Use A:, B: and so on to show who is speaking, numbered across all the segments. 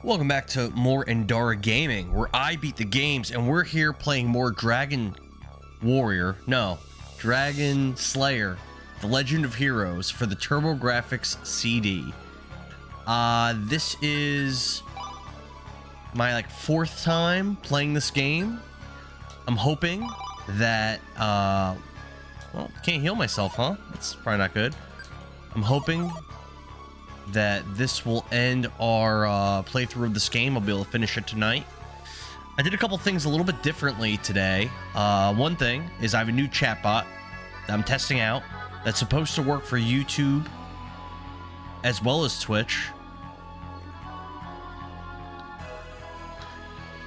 A: Welcome back to more Endara Gaming, where I beat the games, and we're here playing more Dragon Slayer, The Legend of Heroes for the TurboGrafx-CD. This is my fourth time playing this game. I'm hoping that, well, can't heal myself, huh? That's probably not good. I'm hoping that this will end our playthrough of this game. I'll be able to finish it tonight. I did a couple things a little bit differently today. One thing is I have a new chatbot that I'm testing out that's supposed to work for YouTube as well as Twitch.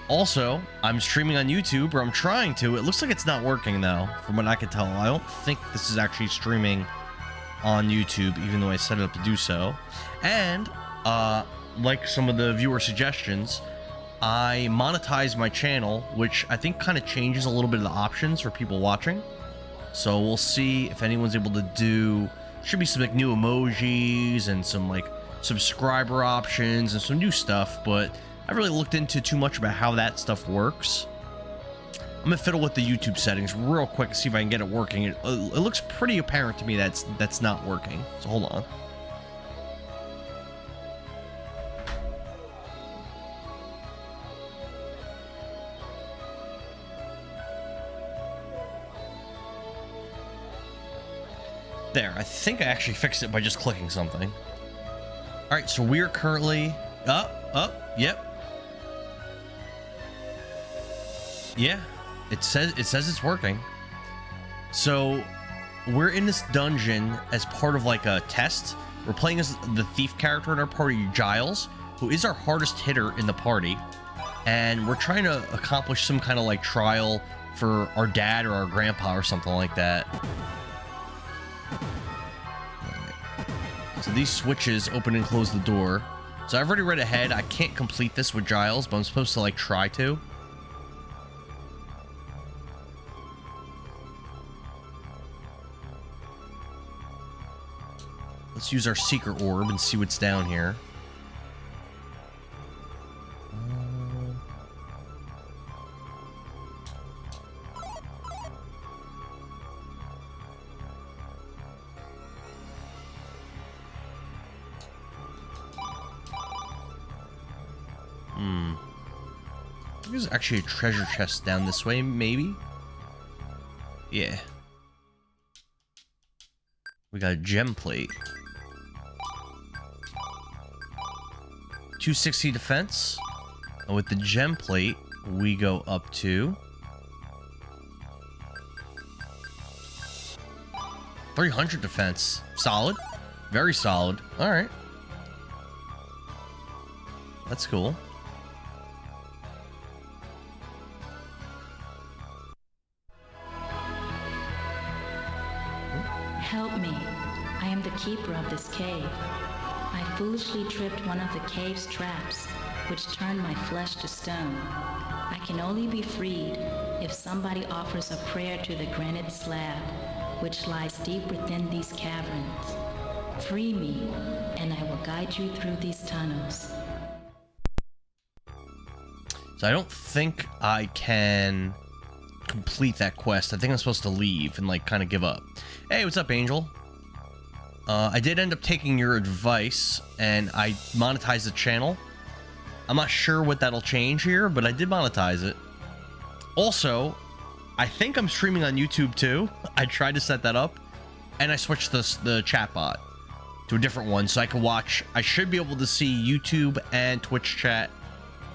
A: Also, I'm streaming on YouTube, or I'm trying to. It looks like it's not working though, from what I can tell. I don't think this is actually streaming on YouTube, even though I set it up to do so. And like some of the viewer suggestions, I monetize my channel, which I think kind of changes a little bit of the options for people watching. So we'll see if anyone's able to do, should be some new emojis and some subscriber options and some new stuff, but I haven't really looked into too much about how that stuff works. I'm gonna fiddle with the YouTube settings real quick and see if I can get it working. It looks pretty apparent to me that's not working. So hold on. There, I think I actually fixed it by just clicking something. All right, so we are currently yep. Yeah. It says it's working. So we're in this dungeon as part of a test. We're playing as the thief character in our party, Giles, who is our hardest hitter in the party, and we're trying to accomplish some kind of trial for our dad or our grandpa or something like that. Right. So these switches open and close the door. So I've already read ahead. I can't complete this with Giles, but I'm supposed to try to. Let's use our secret orb and see what's down here. There's actually a treasure chest down this way, maybe? Yeah. We got a gem plate. 260 defense, and with the gem plate we go up to 300 defense. Solid, very solid. All right, that's cool.
B: Help me. I am the keeper of this cave. I foolishly tripped one of the cave's traps, which turned my flesh to stone. I can only be freed if somebody offers a prayer to the granite slab, which lies deep within these caverns. Free me, and I will guide you through these tunnels.
A: So I don't think I can complete that quest. I think I'm supposed to leave and kind of give up. Hey, what's up, Angel? I did end up taking your advice, and I monetized the channel. I'm not sure what that'll change here, but I did monetize it. Also, I think I'm streaming on YouTube too. I tried to set that up, and I switched the chatbot to a different one, so I can watch. I should be able to see YouTube and Twitch chat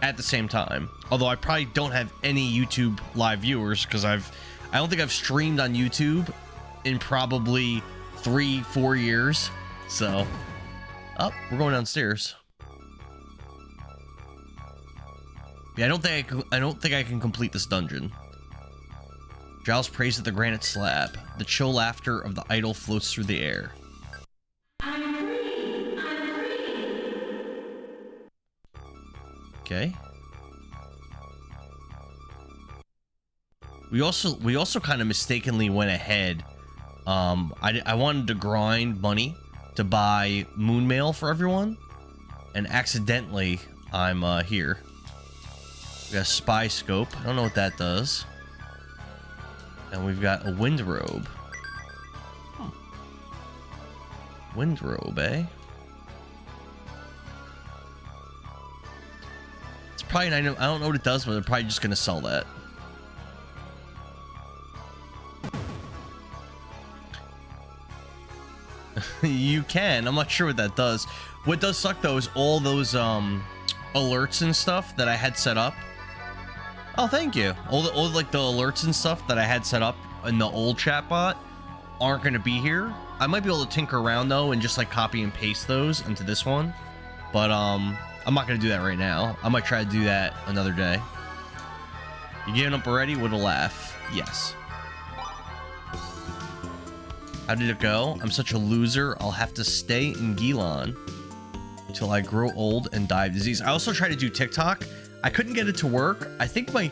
A: at the same time. Although I probably don't have any YouTube live viewers, because I don't think I've streamed on YouTube in probably 3-4 years. So we're going downstairs. Yeah, I don't think I can complete this dungeon. Giles prays at the granite slab. The chill laughter of the idol floats through the air.
B: I'm free! I'm free!
A: Okay. We also kind of mistakenly went ahead. I wanted to grind money to buy moon mail for everyone, and accidentally I'm here. We got a spy scope. I don't know what that does. And we've got a wind robe. Wind robe, eh? It's probably, I don't know what it does, but they're probably just gonna sell that. You can. I'm not sure what that does. What does suck though is all those alerts and stuff that I had set up. Oh, thank you. All like the alerts and stuff that I had set up in the old chatbot aren't going to be here. I might be able to tinker around though and just like copy and paste those into this one, but I'm not going to do that right now. I might try to do that another day. You giving up already? With a laugh. Yes. How did it go? I'm such a loser. I'll have to stay in Gilon till I grow old and die of disease. I also tried to do TikTok. I couldn't get it to work. I think my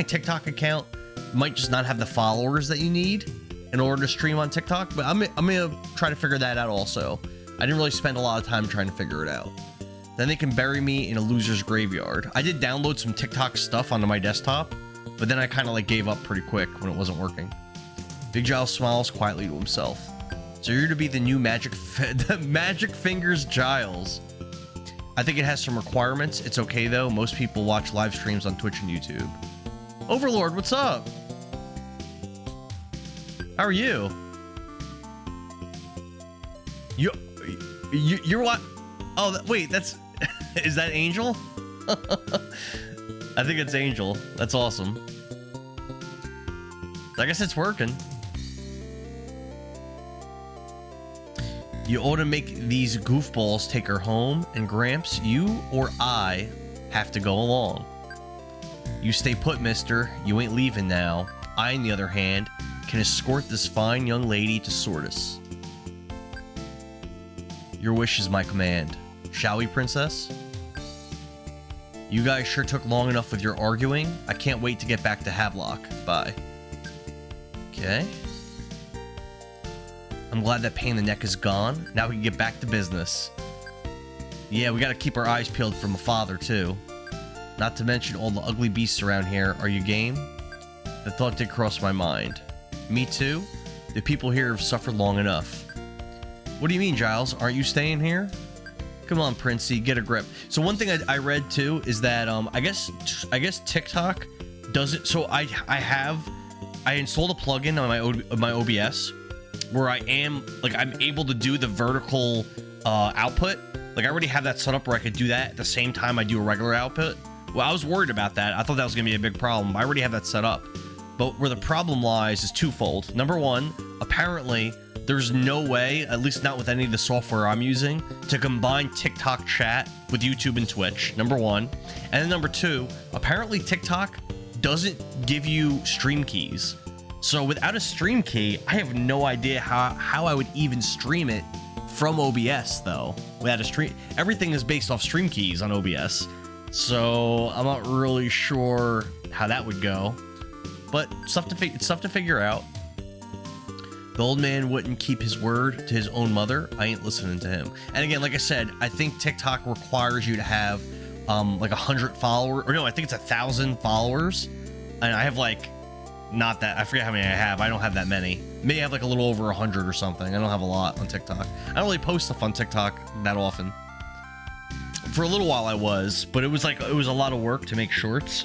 A: TikTok account might just not have the followers that you need in order to stream on TikTok, but I'm gonna try to figure that out also. I didn't really spend a lot of time trying to figure it out. Then they can bury me in a loser's graveyard. I did download some TikTok stuff onto my desktop, but then I kind of like gave up pretty quick when it wasn't working. Big Giles smiles quietly to himself. So you're to be the new the Magic Fingers Giles. I think it has some requirements. It's okay though. Most people watch live streams on Twitch and YouTube. Overlord, what's up? How are you? You're what? Oh, wait, that's... Is that Angel? I think it's Angel. That's awesome. I guess it's working. You ought to make these goofballs take her home, and Gramps, you or I have to go along. You stay put, mister. You ain't leaving now. I, on the other hand, can escort this fine young lady to Sortis. Your wish is my command. Shall we, princess? You guys sure took long enough with your arguing. I can't wait to get back to Havelock. Bye. Okay. I'm glad that pain in the neck is gone. Now we can get back to business. Yeah, we gotta keep our eyes peeled from a father, too. Not to mention all the ugly beasts around here. Are you game? The thought did cross my mind. Me too? The people here have suffered long enough. What do you mean, Giles? Aren't you staying here? Come on, Princey, get a grip. So one thing I read, too, is that, I guess TikTok doesn't... So I installed a plugin on my OBS where I'm able to do the vertical output. Like, I already have that set up where I could do that at the same time I do a regular output. Well, I was worried about that. I thought that was going to be a big problem. I already have that set up. But where the problem lies is twofold. Number one, apparently, there's no way, at least not with any of the software I'm using, to combine TikTok chat with YouTube and Twitch. Number one. And then number two, apparently TikTok doesn't give you stream keys. So without a stream key, I have no idea how I would even stream it from OBS, though. Without a stream, everything is based off stream keys on OBS. So I'm not really sure how that would go. But stuff to figure out. The old man wouldn't keep his word to his own mother. I ain't listening to him. And again, like I said, I think TikTok requires you to have like 100 followers, or no, I think it's 1,000 followers. And I have like not that. I forget how many I have. I don't have that many. Maybe I have like a little over 100 or something. I don't have a lot on TikTok. I don't really post stuff on TikTok that often. For a little while I was, but it was a lot of work to make shorts,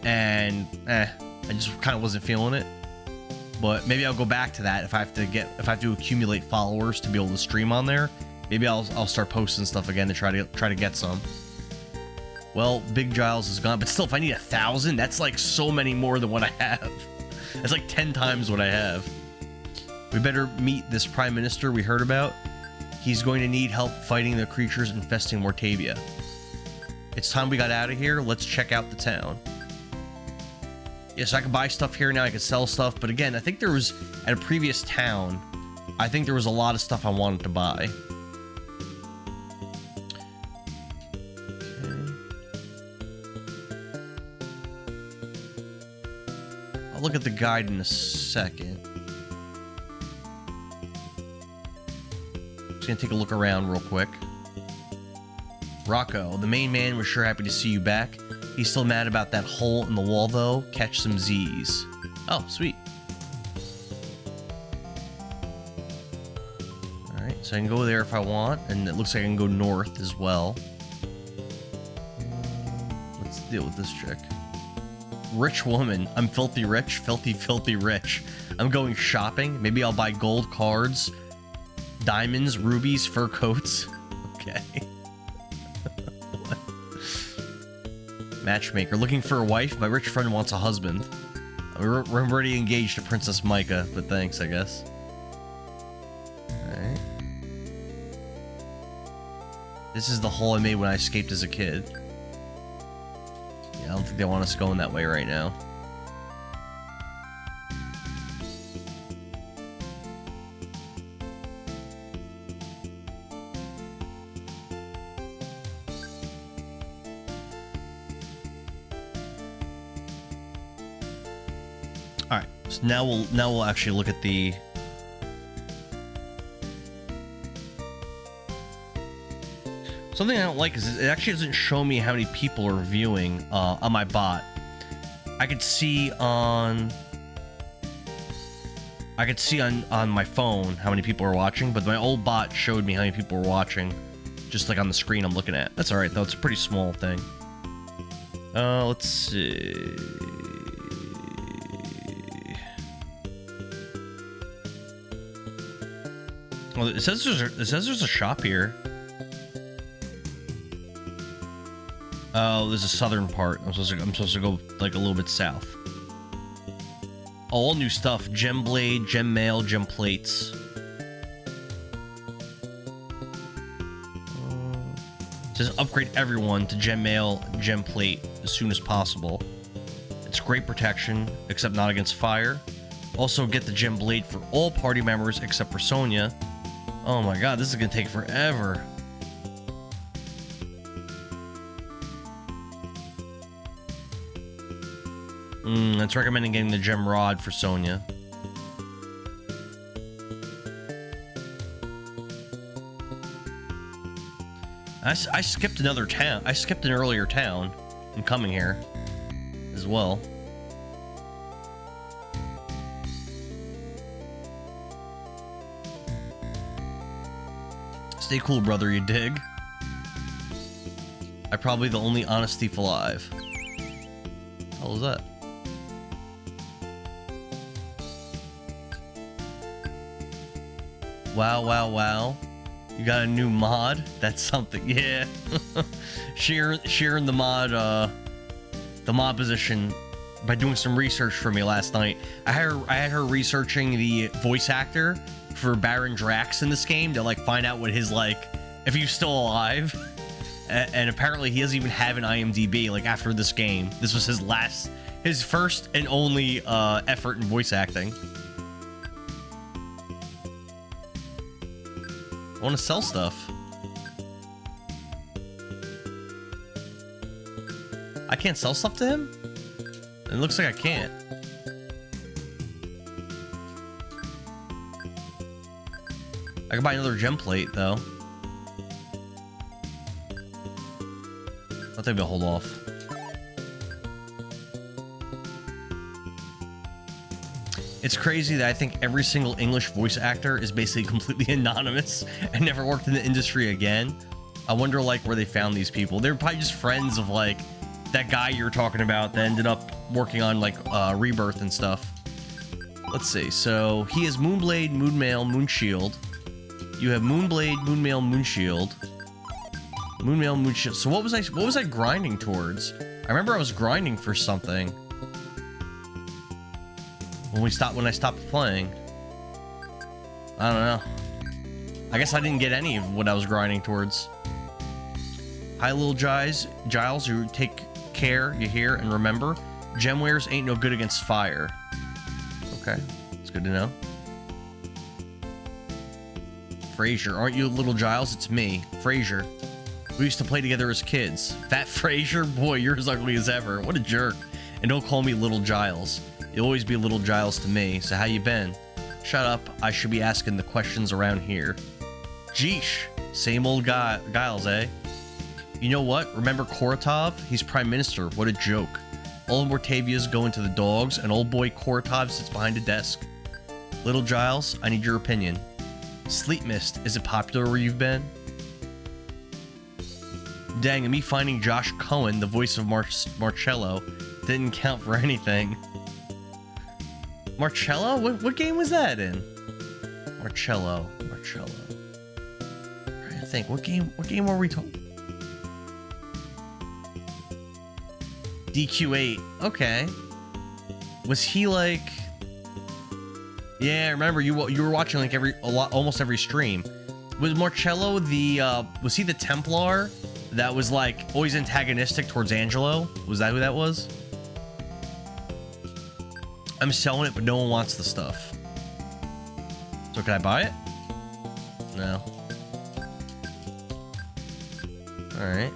A: and I just kind of wasn't feeling it. But maybe I'll go back to that if I have to accumulate followers to be able to stream on there. Maybe I'll start posting stuff again to try to get some. Well, Big Giles is gone, but still, if I need 1,000, that's like so many more than what I have. That's like 10 times what I have. We better meet this prime minister we heard about. He's going to need help fighting the creatures infesting Mortavia. It's time we got out of here. Let's check out the town. Yes, I can buy stuff here now. I can sell stuff. But again, I think there was, at a previous town, I think there was a lot of stuff I wanted to buy. Okay. I'll look at the guide in a second. Gonna take a look around real quick. Rocco, the main man was sure happy to see you back. He's still mad about that hole in the wall, though. Catch some Z's. Oh, sweet. Alright, so I can go there if I want, and it looks like I can go north as well. Let's deal with this chick. Rich woman. I'm filthy rich. Filthy, filthy rich. I'm going shopping. Maybe I'll buy gold cards, diamonds, rubies, fur coats. Okay. Matchmaker. Looking for a wife? My rich friend wants a husband. We're already engaged to Princess Micah, but thanks, I guess. Alright. This is the hole I made when I escaped as a kid. I don't think they want us going that way right now. All right, so now we'll actually look at the. Something I don't like is it actually doesn't show me how many people are viewing on my bot. I could see on my phone how many people are watching, but my old bot showed me how many people were watching, just like on the screen I'm looking at. That's all right though; it's a pretty small thing. Let's see. Well, it says there's a shop here. Oh, there's a southern part. I'm supposed to go like a little bit south. All new stuff: gem blade, gem mail, gem plates. It says upgrade everyone to gem mail, gem plate as soon as possible. It's great protection, except not against fire. Also, get the gem blade for all party members except for Sonia. Oh my god, this is gonna take forever. It's recommending getting the gem rod for Sonia. I skipped another town. I skipped an earlier town in coming here as well. Stay cool, brother, you dig? I'm probably the only honest thief alive. What was that? Wow, wow, wow. You got a new mod? That's something, yeah. Sharing the mod position by doing some research for me last night. I had her researching the voice actor for Baron Drax in this game to like find out what his like, if he's still alive. And apparently he doesn't even have an IMDb like after this game. This was his first and only effort in voice acting. I want to sell stuff. I can't sell stuff to him? It looks like I can't. I can buy another gem plate, though. I'll maybe I'll hold off. It's crazy that I think every single English voice actor is basically completely anonymous and never worked in the industry again. I wonder, like, where they found these people. They're probably just friends of, like, that guy you were talking about that ended up working on, like, Rebirth and stuff. Let's see. So, he has Moonblade, Moonmail, Moonshield. You have Moonblade, Moonmail, Moonshield. Moonmail, Moonshield. So, what was I grinding towards? I remember I was grinding for something. When I stopped playing. I don't know. I guess I didn't get any of what I was grinding towards. Hi, little Giles, you take care, you hear, and remember, gem wares ain't no good against fire. Okay, it's good to know. Fraser, aren't you little Giles? It's me, Fraser. We used to play together as kids. Fat Fraser? Boy, you're as ugly as ever. What a jerk. And don't call me little Giles. You'll always be little Giles to me, so how you been? Shut up, I should be asking the questions around here. Jeesh, same old Giles, eh? You know what? Remember Koratov? He's prime minister. What a joke. All of Mortavia's going to the dogs, and old boy Koratov sits behind a desk. Little Giles, I need your opinion. Sleep Mist, is it popular where you've been? Dang, and me finding Josh Cohen, the voice of Marcello, didn't count for anything. Marcello? What game was that in? Marcello. I'm trying to think. What game were we talking? DQ8. Okay. Was he like? Yeah, remember you were watching like almost every stream. Was Marcello the was he the Templar that was like always antagonistic towards Angelo? Was that who that was? I'm selling it, but no one wants the stuff. So can I buy it? No. All right.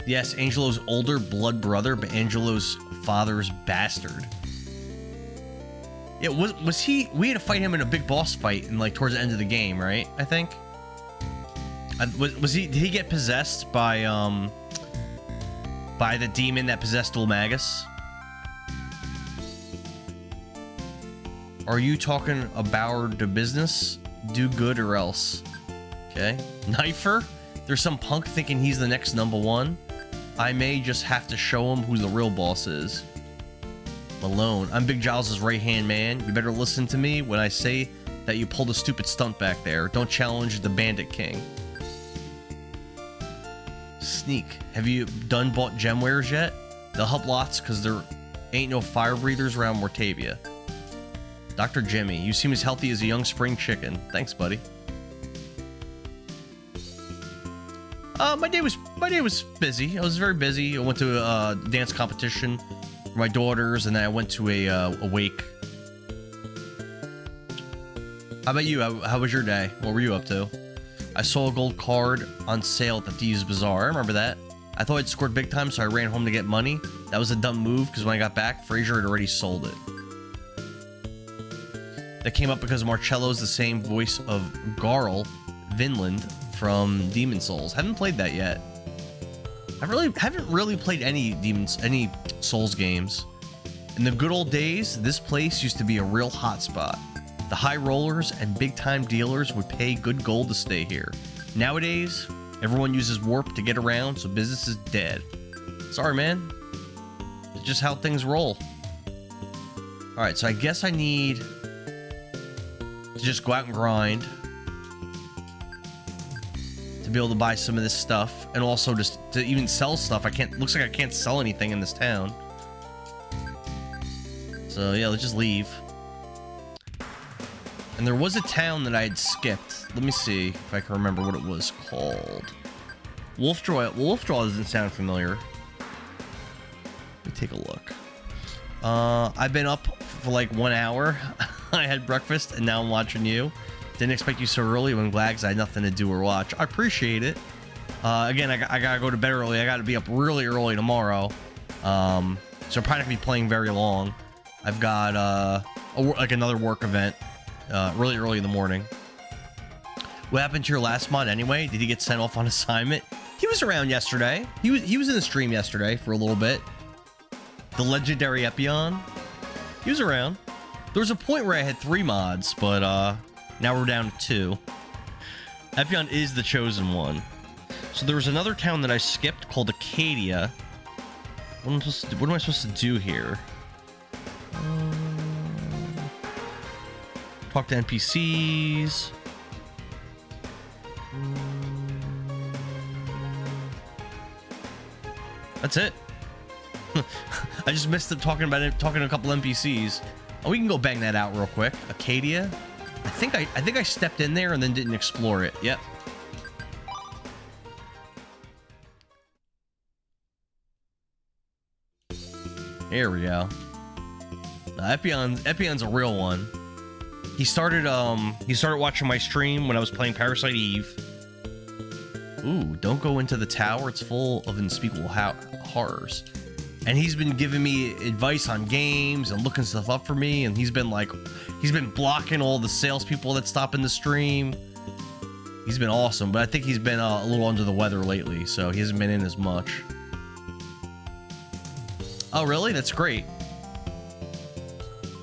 A: Yes, Angelo's older blood brother, but Angelo's father's bastard. Yeah, was he? We had to fight him in a big boss fight, and like towards the end of the game, right? I think. Was he? Did he get possessed by the demon that possessed Ulmagus? Are you talking about the business? Do good or else. Okay. Knifer? There's some punk thinking he's the next #1. I may just have to show him who the real boss is. Malone. I'm Big Giles' right-hand man. You better listen to me when I say that you pulled a stupid stunt back there. Don't challenge the Bandit King. Sneak. Have you bought gemwares yet? They'll help lots because there ain't no fire breathers around Mortavia. Dr. Jimmy, you seem as healthy as a young spring chicken. Thanks, buddy. My day was busy. I was very busy. I went to a dance competition for my daughters, and then I went to a wake. How about you? How was your day? What were you up to? I saw a gold card on sale at the Thieves Bazaar. I remember that. I thought I'd scored big time, so I ran home to get money. That was a dumb move, because when I got back, Fraser had already sold it. That came up because Marcello's the same voice of Garl Vinland from Demon Souls. Haven't played that yet. I haven't really played any Souls games. In the good old days, this place used to be a real hot spot. The high rollers and big time dealers would pay good gold to stay here. Nowadays, everyone uses warp to get around, so business is dead. Sorry, man. It's just how things roll. Alright, so I guess I need to just go out and grind to be able to buy some of this stuff, and also just to even sell stuff. Looks like I can't sell anything in this town. So yeah, let's just leave. And there was a town that I had skipped. Let me see if I can remember what it was called. Wolfdraw. Wolfdraw doesn't sound familiar. Let me take a look. I've been up for like 1 hour. I had breakfast and now I'm watching you. Didn't expect you so early. I'm glad because I had nothing to do or watch. I appreciate it. Again, I gotta go to bed early. I gotta be up really early tomorrow. So I'm probably not gonna be playing very long. I've got like another work event really early in the morning. What happened to your last mod anyway? Did he get sent off on assignment? He was around yesterday. He was in the stream yesterday for a little bit. The legendary Epion. He was around. There was a point where I had 3 mods, but now we're down to 2. Epion is the chosen one. So there was another town that I skipped called Acadia. What am I supposed to do here? Talk to NPCs. That's it. I just missed it talking to a couple NPCs. Oh, we can go bang that out real quick. Acadia. I think I stepped in there and then didn't explore it. Yep. Here we go. Epion's a real one. He started watching my stream when I was playing Parasite Eve. Ooh, don't go into the tower. It's full of unspeakable horrors. And he's been giving me advice on games and looking stuff up for me. And he's been blocking all the salespeople that stop in the stream. He's been awesome, but I think he's been a little under the weather lately, so he hasn't been in as much. Oh, really? That's great.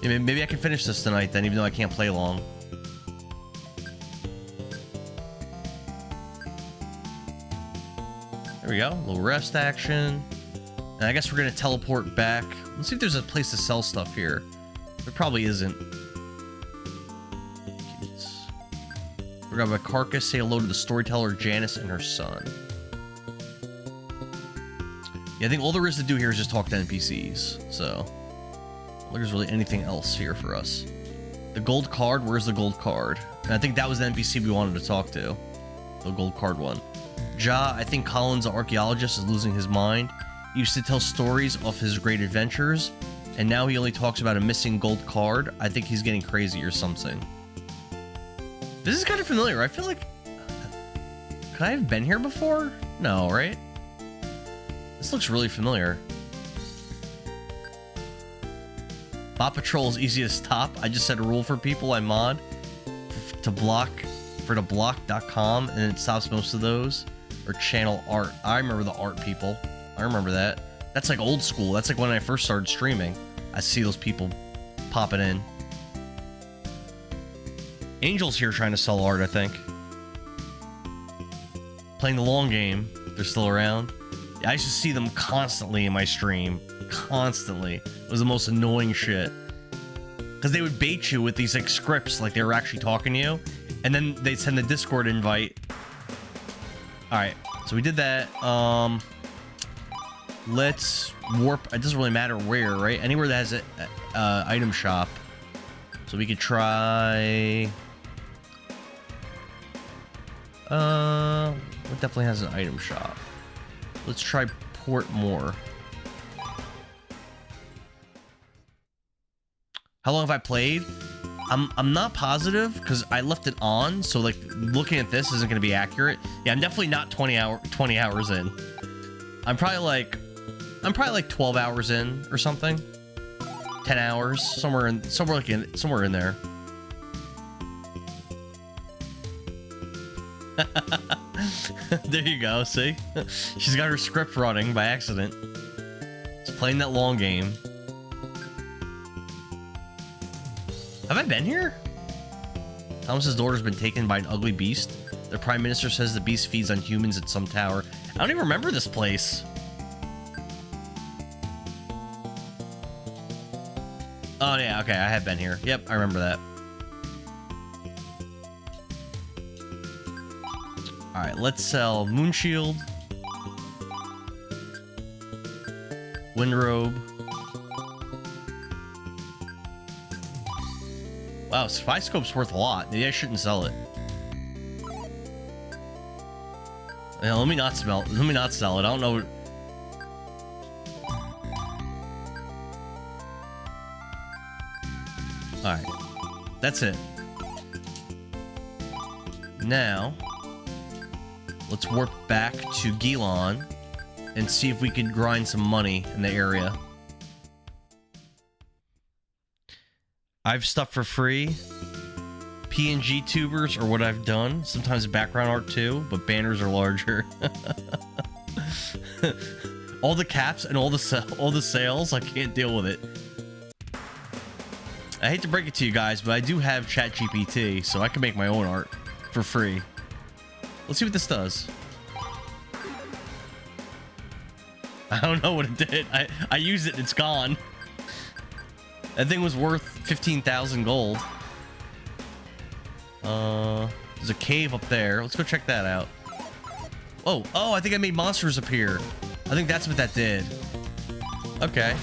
A: Yeah, maybe I can finish this tonight then, even though I can't play long. There we go. A little rest action. And I guess we're going to teleport back. Let's see if there's a place to sell stuff here. There probably isn't. We're going to have a carcass, say hello to the storyteller Janice and her son. Yeah, I think all there is to do here is just talk to NPCs. So, there's really anything else here for us. The gold card, where's the gold card? And I think that was the NPC we wanted to talk to. The gold card one. Ja, I think Colin's archaeologist is losing his mind. He used to tell stories of his great adventures, and now he only talks about a missing gold card. I think he's getting crazy or something. This is kind of familiar. I feel like... Could I have been here before? No, right? This looks really familiar. Bot Patrol is easy to stop. I just set a rule for people I mod to block.com, and it stops most of those. Or channel art. I remember the art people. I remember that. That's like old school. That's like when I first started streaming. I see those people popping in. Angel's here trying to sell art, I think. Playing the long game. They're still around. Yeah, I used to see them constantly in my stream. Constantly. It was the most annoying shit. Because they would bait you with these like scripts like they were actually talking to you. And then they'd send the Discord invite. Alright, so we did that. Let's warp. It doesn't really matter where, right? Anywhere that has an item shop. So we could try... What definitely has an item shop? Let's try Portmore. How long have I played? I'm not positive because I left it on, so like looking at this isn't going to be accurate. Yeah, I'm definitely not 20 hours in. I'm probably like 12 hours in or something. 10 hours, somewhere in there. There you go, see? She's got her script running by accident. She's playing that long game. Have I been here? Thomas's daughter's been taken by an ugly beast. The Prime Minister says the beast feeds on humans at some tower. I don't even remember this place. Oh, yeah, okay, I have been here. Yep, I remember that. Alright, let's sell Moonshield. Windrobe. Wow, Spy Scope's worth a lot. Maybe I shouldn't sell it. Yeah, let me not sell it. I don't know. Alright. That's it. Now, let's warp back to Gilon and see if we can grind some money in the area. I've stuff for free. PNG tubers are what I've done. Sometimes background art too, but banners are larger. All the caps and all the sales, I can't deal with it. I hate to break it to you guys, but I do have ChatGPT, so I can make my own art for free. Let's see what this does. I don't know what it did. I used it and it's gone. That thing was worth 15,000 gold. There's a cave up there. Let's go check that out. Oh, I think I made monsters appear. I think that's what that did. Okay.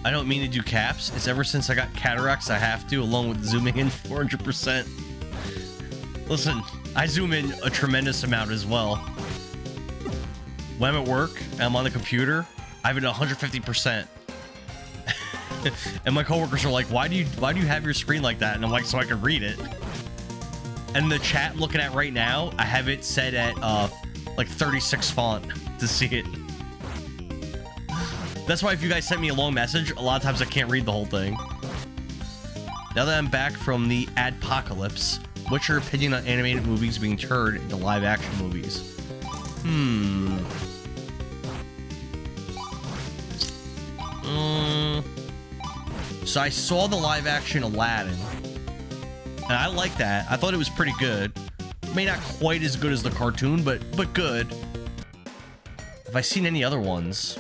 A: I don't mean to do caps. It's ever since I got cataracts I have to, along with zooming in 400%. Listen, I zoom in a tremendous amount as well. When I'm at work and I'm on the computer, I have it at 150%. And my coworkers are like, why do you have your screen like that? And I'm like, so I can read it. And the chat I'm looking at right now, I have it set at like 36 font to see it. That's why if you guys send me a long message, a lot of times I can't read the whole thing. Now that I'm back from the adpocalypse, what's your opinion on animated movies being turned into live-action movies? So I saw the live-action Aladdin, and I like that. I thought it was pretty good. May not quite as good as the cartoon, but good. Have I seen any other ones?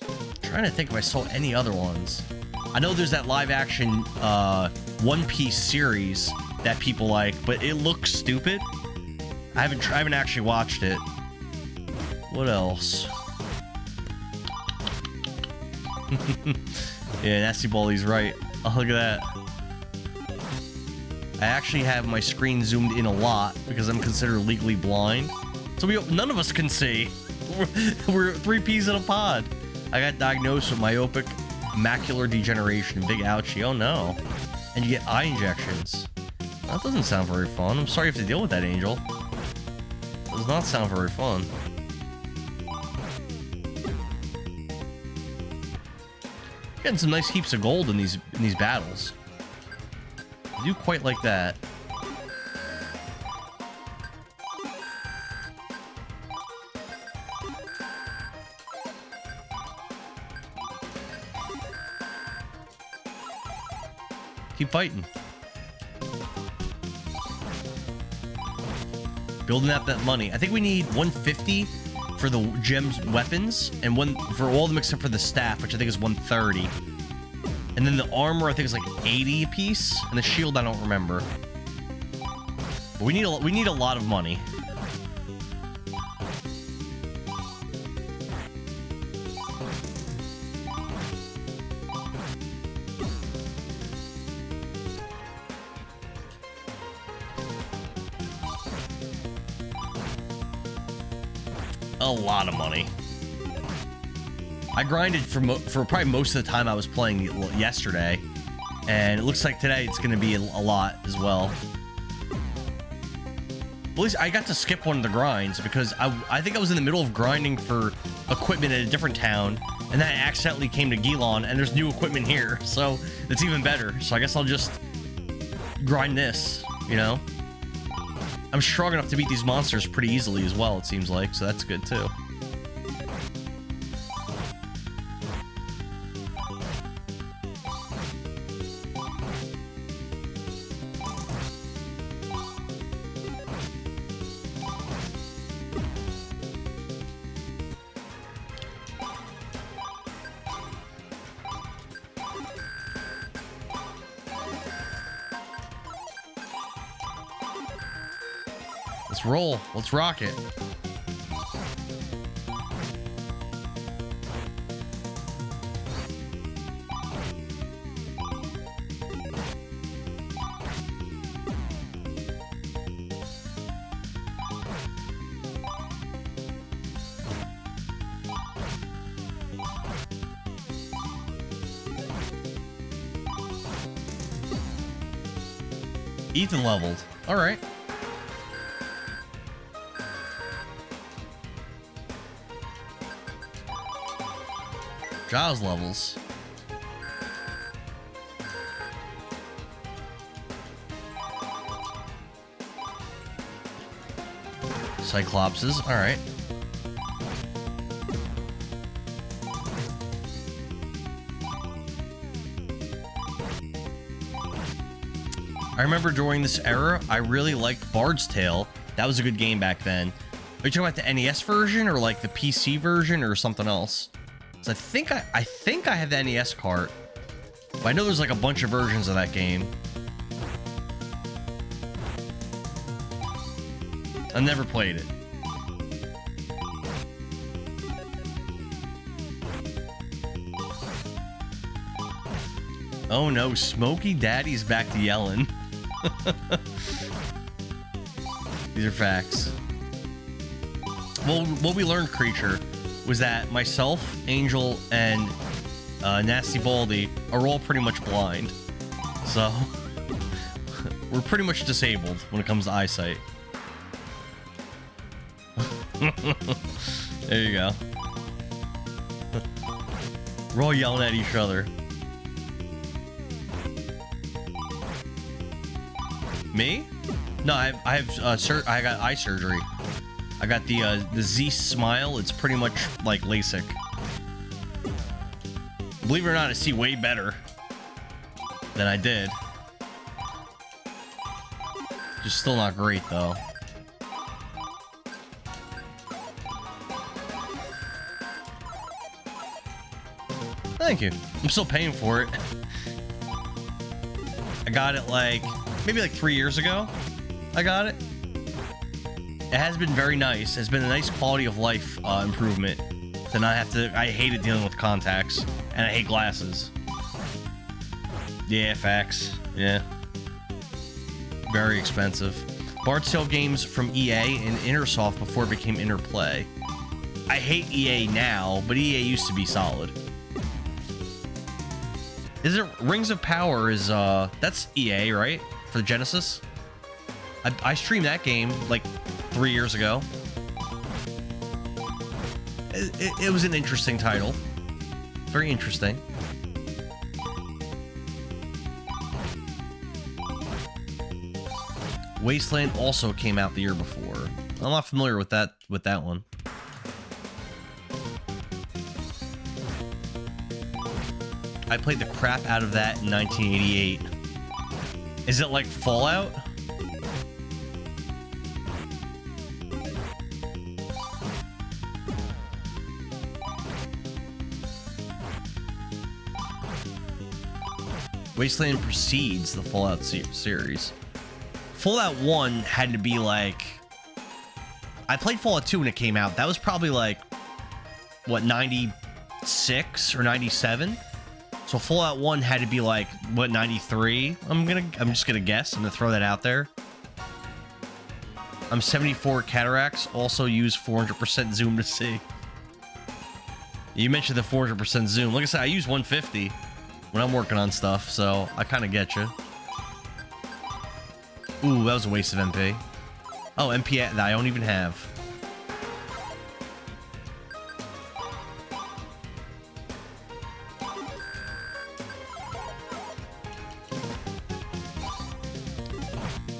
A: I'm trying to think if I saw any other ones. I know there's that live-action One Piece series that people like, but it looks stupid. I haven't actually watched it. What else? Yeah, Nasty Baldy's right. Oh, look at that. I actually have my screen zoomed in a lot because I'm considered legally blind. So none of us can see. We're three peas in a pod. I got diagnosed with myopic macular degeneration. Big ouchie. Oh no. And you get eye injections. That doesn't sound very fun. I'm sorry you have to deal with that, Angel. Does not sound very fun. Getting some nice heaps of gold in these battles. I do quite like that. Keep fighting. Building up that money. I think we need 150 for the gems weapons, and one for all of them except for the staff, which I think is 130. And then the armor, I think is like 80 a piece, and the shield I don't remember. But we need a lot of money. A lot of money. I grinded for probably most of the time I was playing yesterday, and it looks like today it's going to be a lot as well. At least I got to skip one of the grinds because I think I was in the middle of grinding for equipment at a different town, and then I accidentally came to Gilon, and there's new equipment here, so it's even better. So I guess I'll just grind this, you know? I'm strong enough to beat these monsters pretty easily as well, it seems like, so that's good too. Let's roll. Let's rock it. Ethan leveled. All right. Giles levels. Cyclopses. All right. I remember during this era, I really liked Bard's Tale. That was a good game back then. Are you talking about the NES version or like the PC version or something else? So I think I have the NES cart, but I know there's like a bunch of versions of that game. I never played it. Oh no, Smokey Daddy's back to yelling. These are facts. Well, what we learned, Creature, was that myself, Angel, and Nasty Baldy are all pretty much blind. So, we're pretty much disabled when it comes to eyesight. There you go. We're all yelling at each other. Me? No, I got eye surgery. I got the Z Smile. It's pretty much like LASIK. Believe it or not, I see way better than I did. Just still not great though. Thank you. I'm still paying for it. I got it like maybe like 3 years ago. I got it. It has been very nice. It's been a nice quality of life improvement to not have to. I hated dealing with contacts, and I hate glasses. Yeah, facts. Yeah. Very expensive. Bard sale games from EA and Intersoft before it became Interplay. I hate EA now, but EA used to be solid. Is it Rings of Power? Is that's EA, right? For the Genesis? I streamed that game like 3 years ago. It was an interesting title. Very interesting. Wasteland also came out the year before. I'm not familiar with that one. I played the crap out of that in 1988. Is it like Fallout? Wasteland precedes the Fallout series. Fallout 1 had to be like... I played Fallout 2 when it came out. That was probably like, what, 96 or 97? So Fallout 1 had to be like, what, 93? I'm just gonna guess. I'm gonna throw that out there. I'm 74 cataracts. Also use 400% zoom to see. You mentioned the 400% zoom. Like I said, I use 150 when I'm working on stuff, so I kind of get you. Ooh, that was a waste of MP. Oh, MP that I don't even have.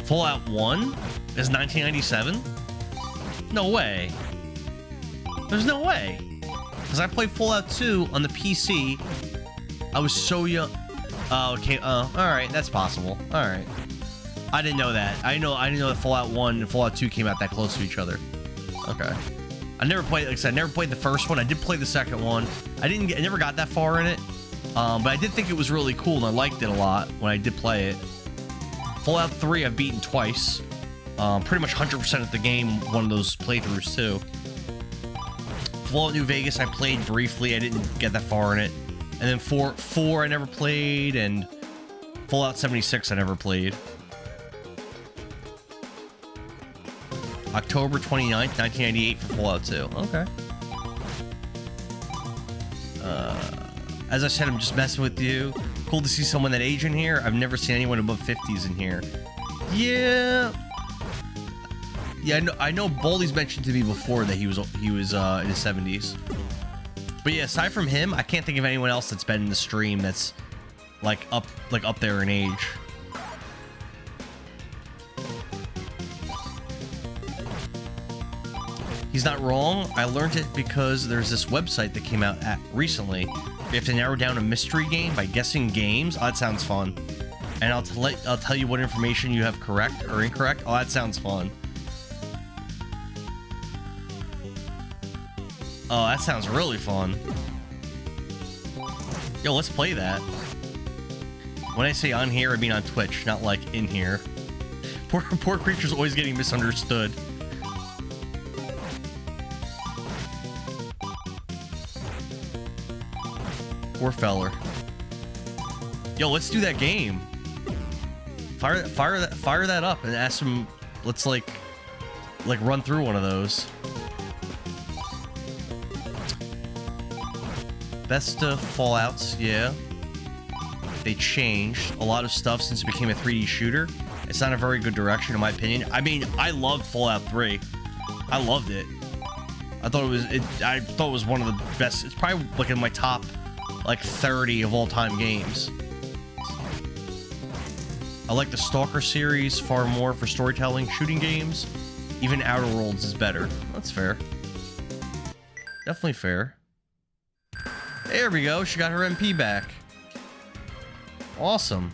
A: Fallout 1 is 1997? No way. There's no way. Because I played Fallout 2 on the PC. I was so young. Oh, okay. Alright, that's possible. Alright. I didn't know that. I didn't know that Fallout 1 and Fallout 2 came out that close to each other. Okay. I never played, like I said, I never played the first one. I did play the second one. I never got that far in it. But I did think it was really cool and I liked it a lot when I did play it. Fallout 3 I've beaten twice. Pretty much 100% of the game, one of those playthroughs too. Fallout New Vegas I played briefly. I didn't get that far in it. And then 4 I never played, and Fallout 76 I never played. October 29th, 1998 for Fallout 2. Okay. As I said, I'm just messing with you. Cool to see someone that age in here. I've never seen anyone above 50s in here. Yeah. Yeah, I know Baldy's mentioned to me before that he was in his 70s. But yeah, aside from him, I can't think of anyone else that's been in the stream that's like up there in age. He's not wrong. I learned it because there's this website that came out recently. You have to narrow down a mystery game by guessing games. Oh, that sounds fun. And I'll tell you what information you have correct or incorrect. Oh, that sounds fun. Oh, that sounds really fun. Yo, let's play that. When I say on here, I mean on Twitch, not like in here. Poor creature's always getting misunderstood. Poor feller. Yo, let's do that game. Fire that up and ask him. Let's like run through one of those. Bethesda Fallouts, yeah. They changed a lot of stuff since it became a 3D shooter. It's not a very good direction, in my opinion. I mean, I loved Fallout 3. I loved it. I thought it was one of the best. It's probably like in my top, like 30 of all time games. I like the Stalker series far more for storytelling shooting games. Even Outer Worlds is better. That's fair. Definitely fair. There we go. She got her MP back. Awesome.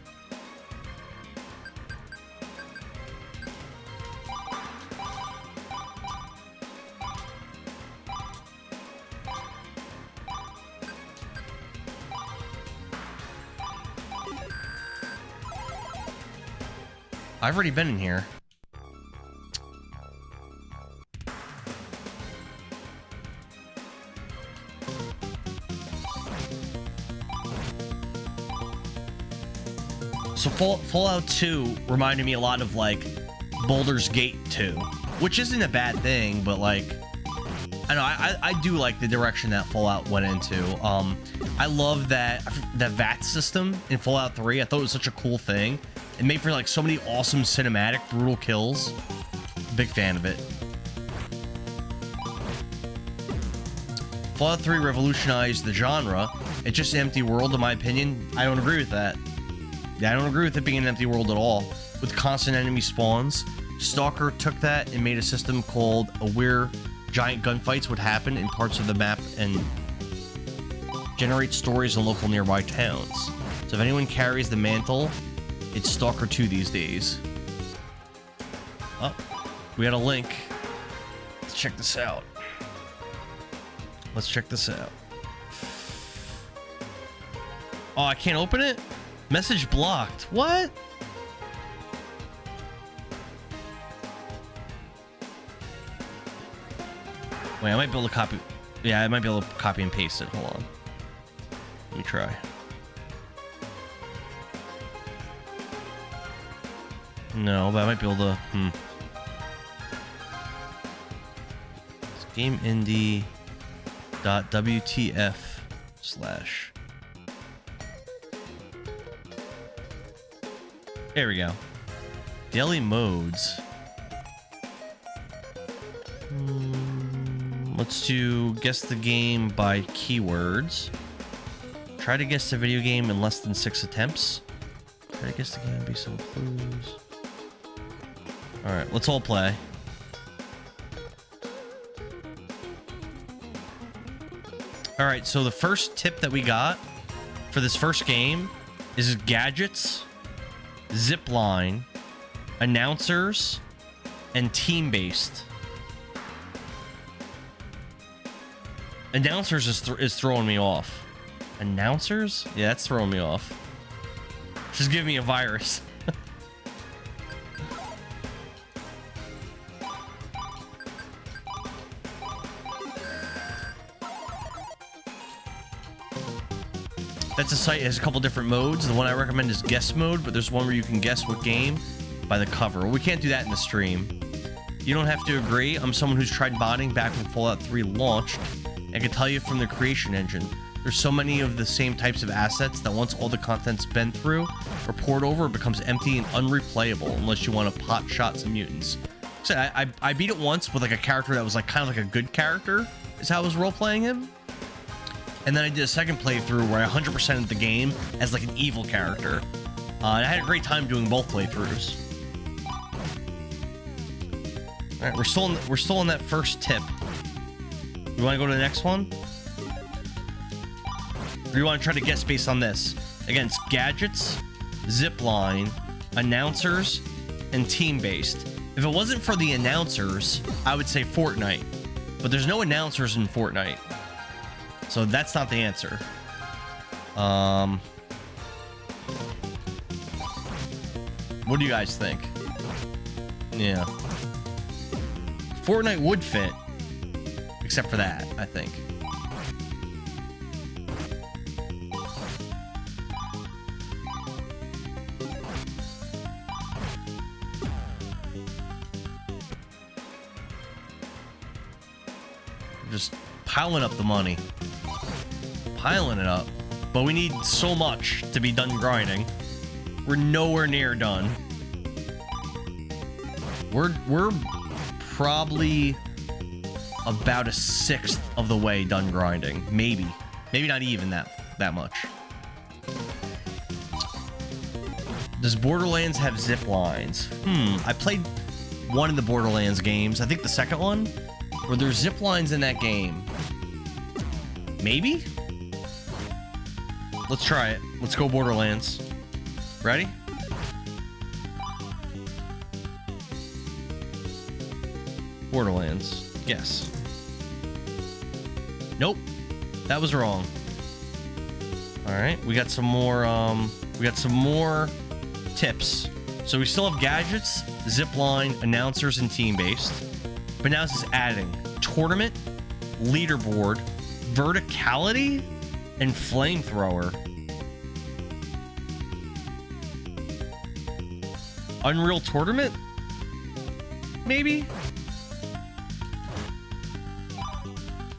A: I've already been in here. So Fallout 2 reminded me a lot of like Baldur's Gate 2, which isn't a bad thing, but like I know I do like the direction that Fallout went into. I love that VAT system in Fallout 3. I thought it was such a cool thing. It made for like so many awesome cinematic brutal kills. Big fan of it. Fallout 3 revolutionized the genre. It's just an empty world, in my opinion. I don't agree with that. Yeah, I don't agree with it being an empty world at all. With constant enemy spawns, Stalker took that and made a system called where giant gunfights would happen in parts of the map and generate stories in local nearby towns. So if anyone carries the mantle, it's Stalker 2 these days. Oh, we got a link. Let's check this out. Let's check this out. Oh, I can't open it? Message blocked. What? Wait, I might be able to copy. Yeah, I might be able to copy and paste it. Hold on. Let me try. No, but I might be able to. It's GameIndie.wtf/ There we go. Daily modes. Let's do guess the game by keywords. Try to guess the video game in less than 6 attempts. Try to guess the game, be some clues. Alright, let's all play. Alright, so the first tip that we got for this first game is gadgets, zipline, announcers, and team-based. Announcers is throwing me off. Announcers? Yeah, that's throwing me off. Just give me a virus. That's a site that has a couple different modes. The one I recommend is guess mode, but there's one where you can guess what game by the cover. We can't do that in the stream. You don't have to agree. I'm someone who's tried modding back when Fallout 3 launched. I can tell you from the creation engine, there's so many of the same types of assets that once all the content's been through or poured over, it becomes empty and unreplayable unless you want to pot shot some mutants. So I beat it once with like a character that was like kind of like a good character, is how I was role-playing him. And then I did a second playthrough where I 100%ed the game as like an evil character. And I had a great time doing both playthroughs. All right, we're still on that first tip. You want to go to the next one? Or you want to try to guess based on this? Again, it's gadgets, zipline, announcers, and team-based. If it wasn't for the announcers, I would say Fortnite. But there's no announcers in Fortnite. So that's not the answer. What do you guys think? Yeah. Fortnite would fit. Except for that, I think. Just piling up the money. piling it up. But we need so much to be done grinding. We're nowhere near done. We're probably about a sixth of the way done grinding. Maybe not even that much. Does Borderlands have zip lines? I played one of the Borderlands games. I think the second one, where there's zip lines in that game. Maybe? Let's try it. Let's go Borderlands. Ready? Borderlands. Yes. Nope. That was wrong. Alright, we got some more, tips. So we still have gadgets, zipline, announcers, and team-based. But now this is adding tournament, leaderboard, verticality, and flamethrower. Unreal Tournament? Maybe?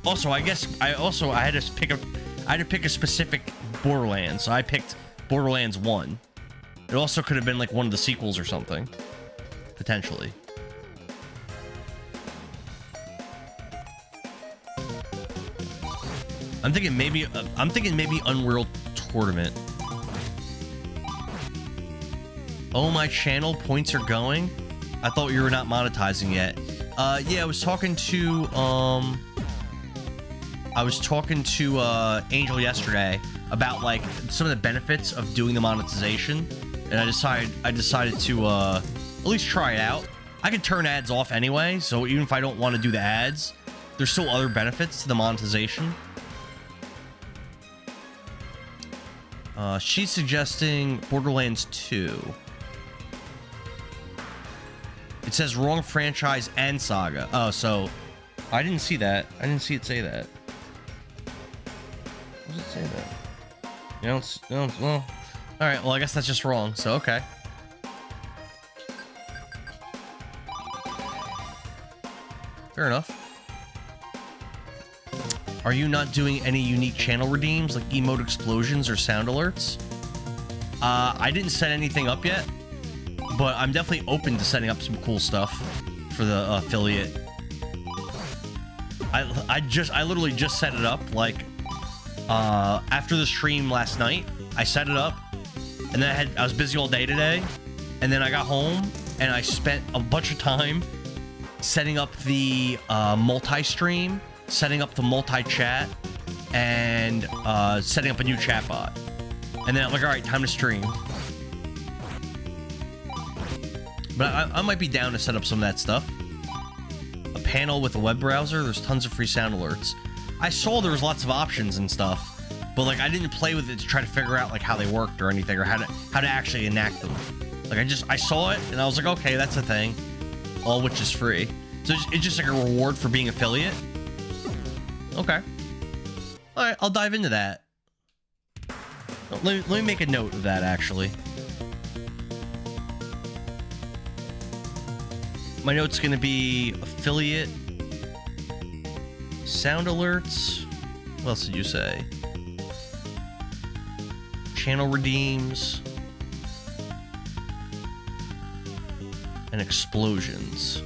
A: Also, I guess I had to pick a specific Borderlands. So I picked Borderlands 1. It also could have been like one of the sequels or something, potentially. I'm thinking maybe Unreal Tournament. Oh, my channel points are going. I thought you were not monetizing yet. Yeah, I was talking to Angel yesterday about like some of the benefits of doing the monetization, and I decided to at least try it out. I can turn ads off anyway, so even if I don't want to do the ads, there's still other benefits to the monetization. She's suggesting Borderlands 2. It says wrong franchise and saga. Oh, so I didn't see that. I didn't see it say that. What does it say that? You know, well, all right. Well, I guess that's just wrong. So okay. Fair enough. Are you not doing any unique channel redeems like emote explosions or sound alerts? I didn't set anything up yet, but I'm definitely open to setting up some cool stuff for the affiliate. I literally just set it up like after the stream last night. I set it up, and then I was busy all day today, and then I got home and I spent a bunch of time setting up the multi-stream, setting up the multi-chat, and setting up a new chat bot. And then I'm like, all right, time to stream. But I might be down to set up some of that stuff. A panel with a web browser. There's tons of free sound alerts. I saw there was lots of options and stuff, but like I didn't play with it to try to figure out like how they worked or anything, or how to actually enact them. Like I saw it and I was like, okay, that's a thing. All which is free. So it's just like a reward for being affiliate. Okay. All right, I'll dive into that. Let me make a note of that, actually. My note's going to be affiliate, sound alerts. What else did you say? Channel redeems. And explosions.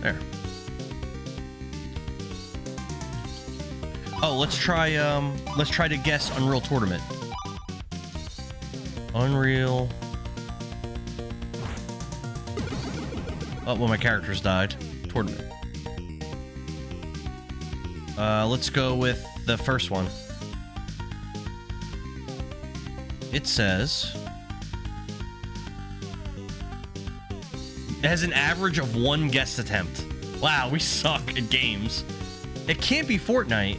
A: There. Oh, let's try to guess Unreal Tournament. Unreal. Oh, well, my characters died. Tournament. Let's go with the first one. It says it has an average of 1 guest attempt. Wow, we suck at games. It can't be Fortnite.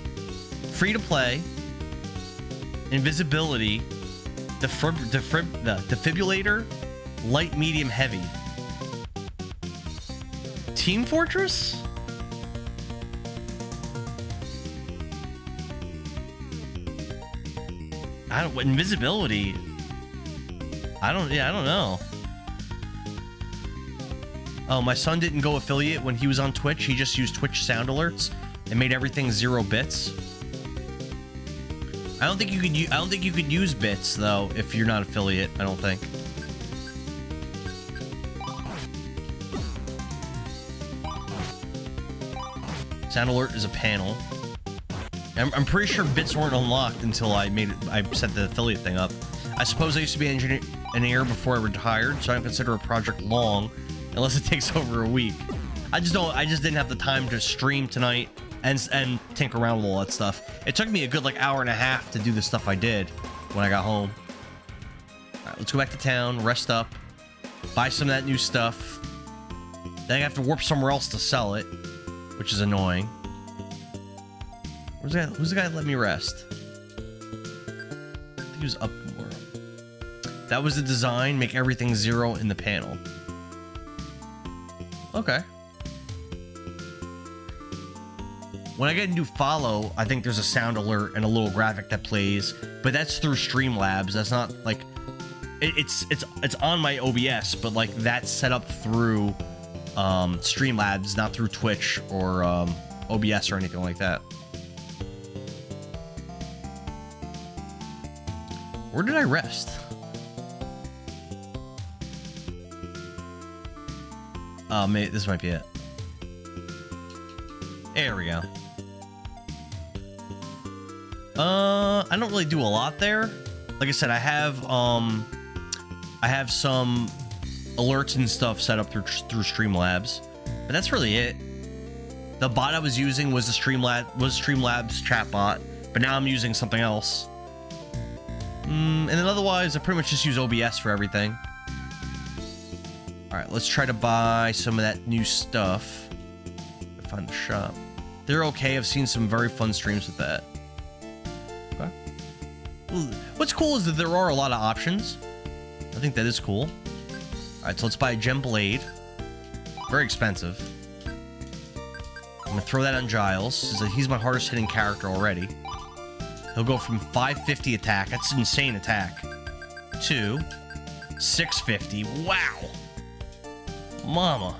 A: Free to play. Invisibility. The defibrillator. Light, medium, heavy. Team Fortress? Invisibility. I don't know. Oh, my son didn't go affiliate when he was on Twitch. He just used Twitch sound alerts and made everything 0 bits. I don't think you could use bits though if you're not affiliate. I don't think. Sound alert is a panel. I'm pretty sure bits weren't unlocked until I set the affiliate thing up. I suppose I used to be an engineer before I retired, so I don't consider a project long unless it takes over a week. I just didn't have the time to stream tonight and tinker around with all that stuff. It took me a good like hour and a half to do the stuff I did when I got home. All right, let's go back to town, rest up, buy some of that new stuff. Then I have to warp somewhere else to sell it, which is annoying. Who's the guy that let me rest? I think he was up more. That was the design, make everything 0 in the panel. Okay. When I get into follow, I think there's a sound alert and a little graphic that plays, but that's through Streamlabs. That's not like it's on my OBS, but like that's set up through Streamlabs, not through Twitch or OBS or anything like that. Where did I rest? Oh, maybe this might be it. There we go. I don't really do a lot there. Like I said, I have some alerts and stuff set up through Streamlabs, but that's really it. The bot I was using was Streamlabs chatbot, but now I'm using something else. And then otherwise, I pretty much just use OBS for everything. All right, let's try to buy some of that new stuff. Find the shop. They're okay. I've seen some very fun streams with that. Okay. What's cool is that there are a lot of options. I think that is cool. All right, so let's buy a gem blade. Very expensive. I'm gonna throw that on Giles. He's my hardest hitting character already. He'll go from 550 attack, that's insane attack, to 650. Wow. Mama.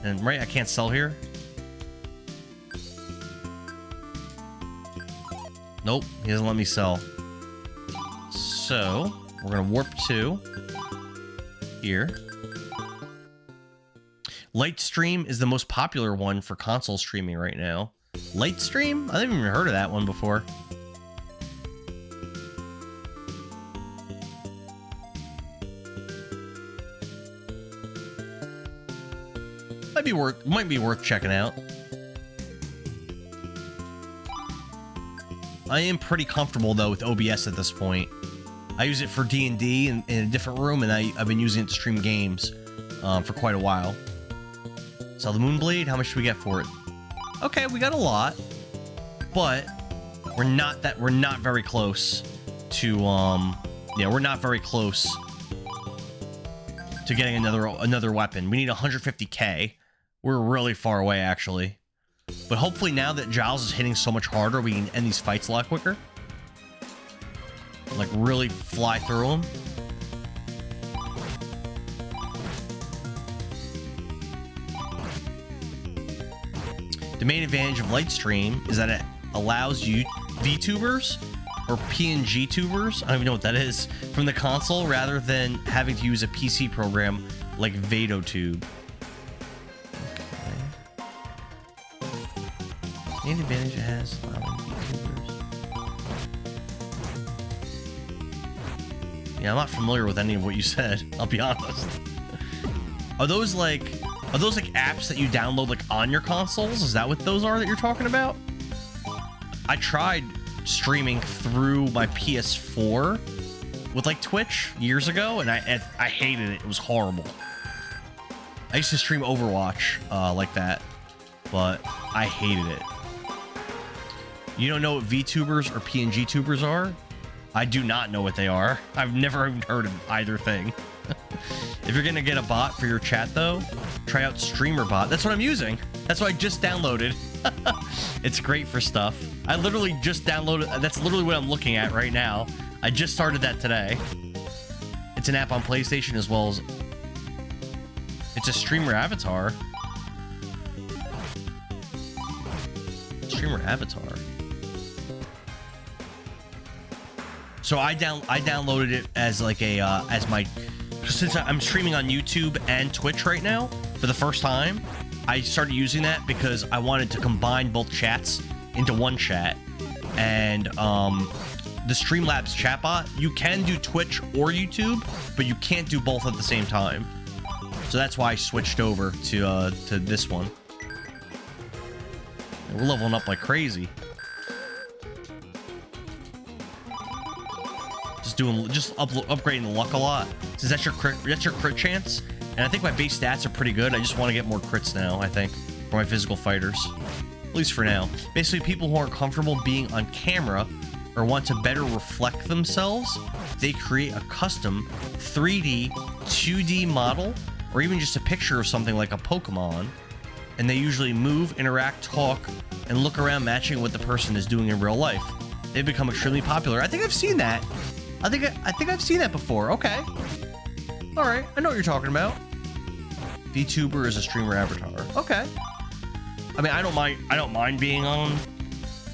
A: And right, I can't sell here. Nope, he doesn't let me sell. So, we're gonna warp to here. Lightstream is the most popular one for console streaming right now. Lightstream? I haven't even heard of that one before. Might be worth checking out. I am pretty comfortable though with OBS at this point. I use it for D&D in a different room, and I've been using it to stream games for quite a while. Sell the Moonblade. How much do we get for it? Okay, we got a lot, but we're not very close to yeah, we're not very close to getting another weapon. We need 150k. We're really far away actually, but hopefully now that Giles is hitting so much harder, we can end these fights a lot quicker. Like really fly through them. The main advantage of Lightstream is that it allows you VTubers or PNG tubers, I don't even know what that is, from the console rather than having to use a PC program like VadoTube. Okay. Main advantage it has allowing VTubers. Yeah, I'm not familiar with any of what you said, I'll be honest. Are those like apps that you download like on your consoles? Is that what those are that you're talking about? I tried streaming through my PS4 with like Twitch years ago, and I hated it. It was horrible. I used to stream Overwatch like that, but I hated it. You don't know what VTubers or PNG tubers are? I do not know what they are. I've never even heard of either thing. If you're gonna get a bot for your chat though, try out StreamerBot. That's what I'm using. That's what I just downloaded. It's great for stuff. I literally just downloaded. That's literally what I'm looking at right now. I just started that today. It's an app on PlayStation as well as It's a streamer avatar. Streamer avatar. So I downloaded it as like a as my, since I'm streaming on YouTube and Twitch right now for the first time. I started using that because I wanted to combine both chats into one chat. And the Streamlabs chatbot, you can do Twitch or YouTube, but you can't do both at the same time. So that's why I switched over to this one. We're leveling up like crazy. Just upgrading the luck a lot. Since that's your crit chance, and I think my base stats are pretty good. I just want to get more crits now, I think, for my physical fighters. At least for now. Basically, people who aren't comfortable being on camera or want to better reflect themselves, they create a custom 3D, 2D model, or even just a picture of something like a Pokemon, and they usually move, interact, talk, and look around matching what the person is doing in real life. They've become extremely popular. I think I've seen that. I think I've seen that before. Okay. All right. I know what you're talking about. VTuber is a streamer avatar. Okay. I mean, I don't mind being on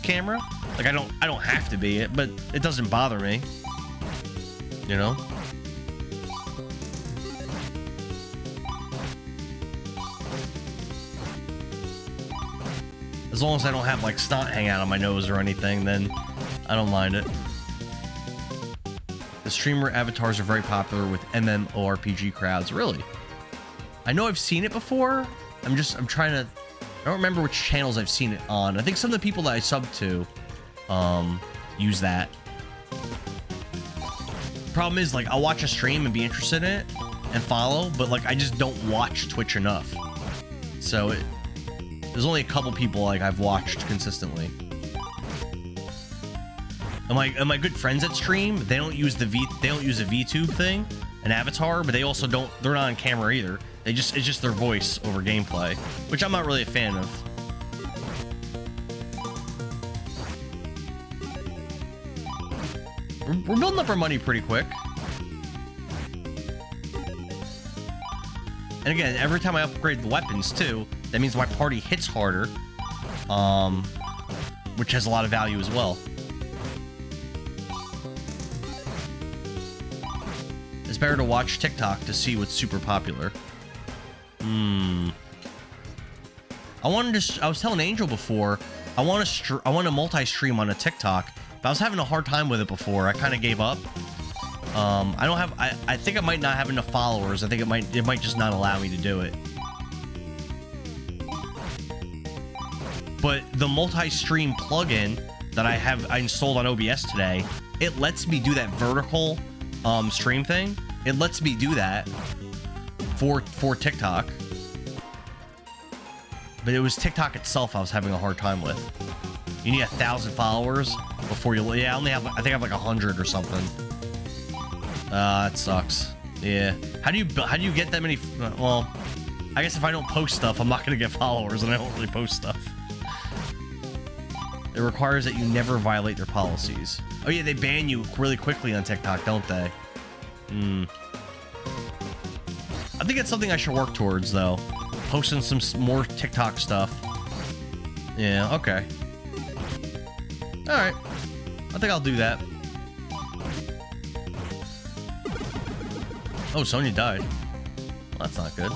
A: camera. Like I don't have to be it, but it doesn't bother me. You know? As long as I don't have like snot hang out on my nose or anything, then I don't mind it. The streamer avatars are very popular with MMORPG crowds. Really? I know I've seen it before. I'm trying to, I don't remember which channels I've seen it on. I think some of the people that I sub to use that. Problem is, like, I'll watch a stream and be interested in it and follow, but like I just don't watch Twitch enough. So there's only a couple people like I've watched consistently. And my good friends that stream, they don't use a VTube thing, an avatar, but they also they're not on camera either. It's just their voice over gameplay, which I'm not really a fan of. We're building up our money pretty quick. And again, every time I upgrade the weapons too, that means my party hits harder, which has a lot of value as well. It's better to watch TikTok to see what's super popular. I was telling Angel before, I want to multi-stream on a TikTok, but I was having a hard time with it before. I kind of gave up. I think I might not have enough followers. I think it might just not allow me to do it. But the multi-stream plugin that I installed on OBS today, it lets me do that vertical stream thing. It lets me do that for TikTok. But it was TikTok itself I was having a hard time with. You need 1,000 followers before you... Yeah, I only have... I think I have like 100 or something. That sucks. Yeah. How do you get that many... Well, I guess if I don't post stuff, I'm not going to get followers, and I don't really post stuff. It requires that you never violate their policies. Oh yeah, they ban you really quickly on TikTok, don't they? I think it's something I should work towards, though. Posting some more TikTok stuff. Yeah, okay. Alright. I think I'll do that. Oh, Sonya died. Well, that's not good.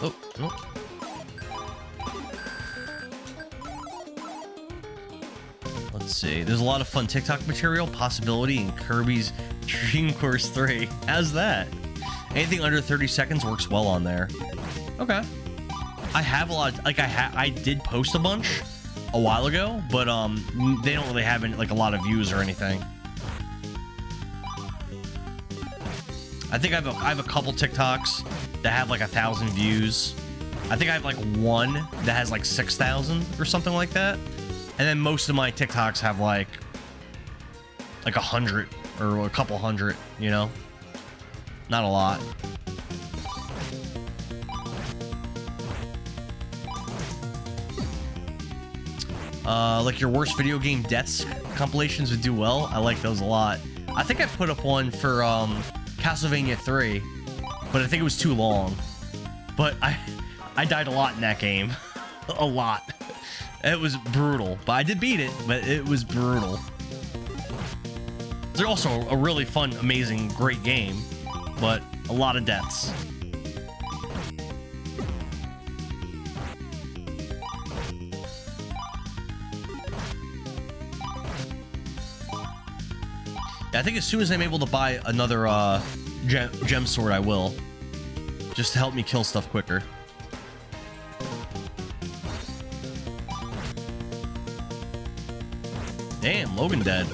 A: Oh, no. Let's see. There's a lot of fun TikTok material possibility in Kirby's Dream Course 3. How's that? Anything under 30 seconds works well on there. Okay. I have a lot, like I did post a bunch a while ago, but they don't really have any, like a lot of views or anything. I think I have a couple TikToks that have like 1,000 views. I think I have like one that has like 6,000 or something like that. And then most of my TikToks have like 100 or a couple hundred, you know? Not a lot. Like your worst video game deaths compilations would do well. I like those a lot. I think I put up one for Castlevania 3, but I think it was too long. But I died a lot in that game. A lot. It was brutal. But I did beat it, but it was brutal. It's also a really fun, amazing, great game, but a lot of deaths. Yeah, I think as soon as I'm able to buy another gem sword, I will. Just to help me kill stuff quicker. Damn, Logan dead.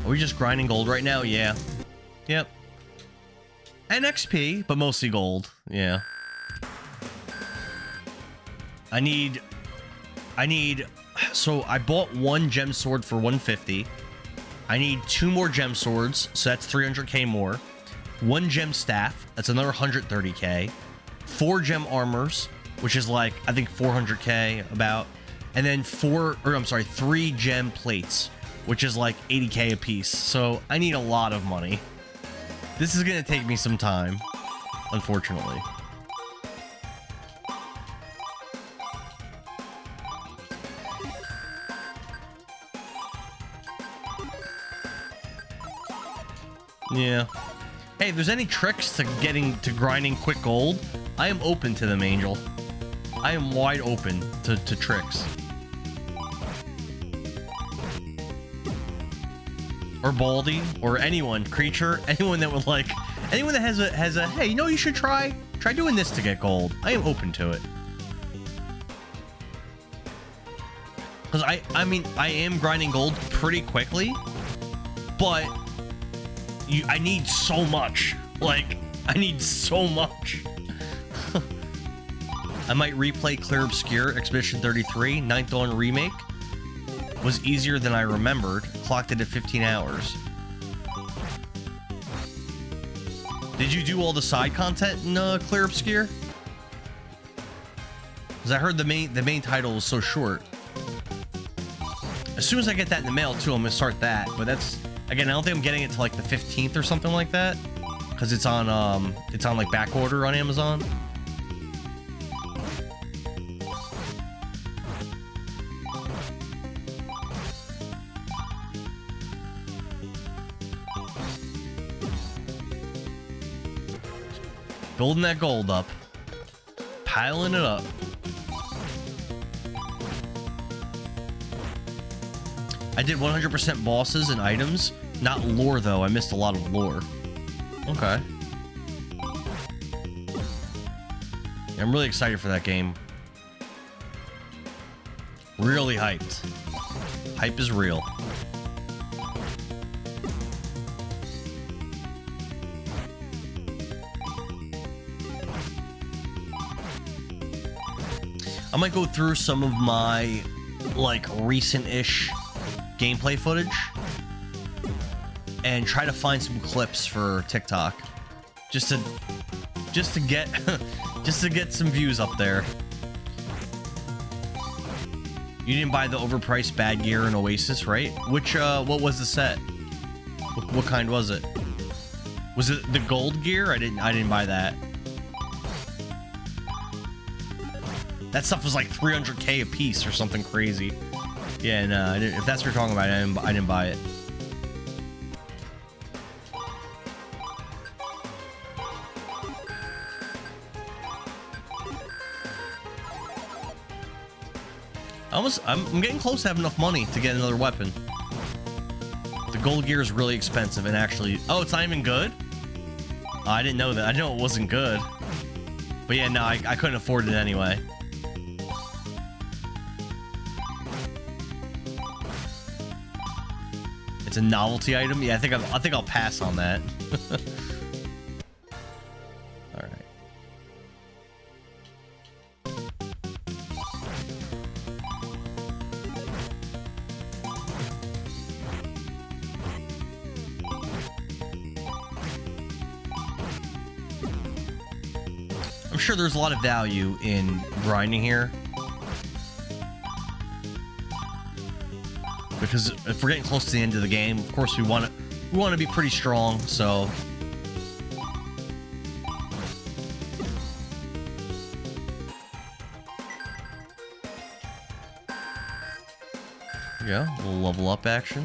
A: Are we just grinding gold right now? Yeah. Yep. And XP, but mostly gold. Yeah. I need... So I bought one gem sword for 150. I need 2 more gem swords, so that's 300k more. 1 gem staff, that's another 130k. 4 gem armors, which is like, I think 400k about. And then 3 gem plates, which is like 80k a piece. So I need a lot of money. This is gonna take me some time, unfortunately. Yeah. Hey, if there's any tricks to getting to grinding quick gold, I am open to them, Angel. I am wide open to tricks. Or Baldy, or anyone, Creature, anyone that would like, anyone that has a, hey, you know, you should try doing this to get gold. I am open to it. Because I mean, I am grinding gold pretty quickly, but I need so much. Like, I need so much. I might replay Clear Obscure Expedition 33, 9th Dawn Remake. Was easier than I remembered. Clocked it at 15 hours. Did you do all the side content in Clear Obscure? Because I heard the main title was so short. As soon as I get that in the mail too, I'm gonna start that. But that's, again, I don't think I'm getting it to like the 15th or something like that, because it's on like back order on Amazon. Building that gold up. Piling it up. I did 100% bosses and items. Not lore, though. I missed a lot of lore. Okay. I'm really excited for that game. Really hyped. Hype is real. I might go through some of my, like, recent-ish gameplay footage and try to find some clips for TikTok, just to get just to get some views up there. You didn't buy the overpriced bad gear in Oasis, right? Which what was the set? What kind was it? Was it the gold gear? I didn't buy that. That stuff was like 300k a piece or something crazy. Yeah, no, if that's what you're talking about, I didn't buy it. I'm getting close to having enough money to get another weapon. The gold gear is really expensive, and actually, oh, it's not even good? Oh, I didn't know that. I know it wasn't good. But yeah, no, I couldn't afford it anyway. It's a novelty item. Yeah, I think I'll pass on that. All right. I'm sure there's a lot of value in grinding here. Because if we're getting close to the end of the game, of course we want to be pretty strong, so... Yeah, a little level up action.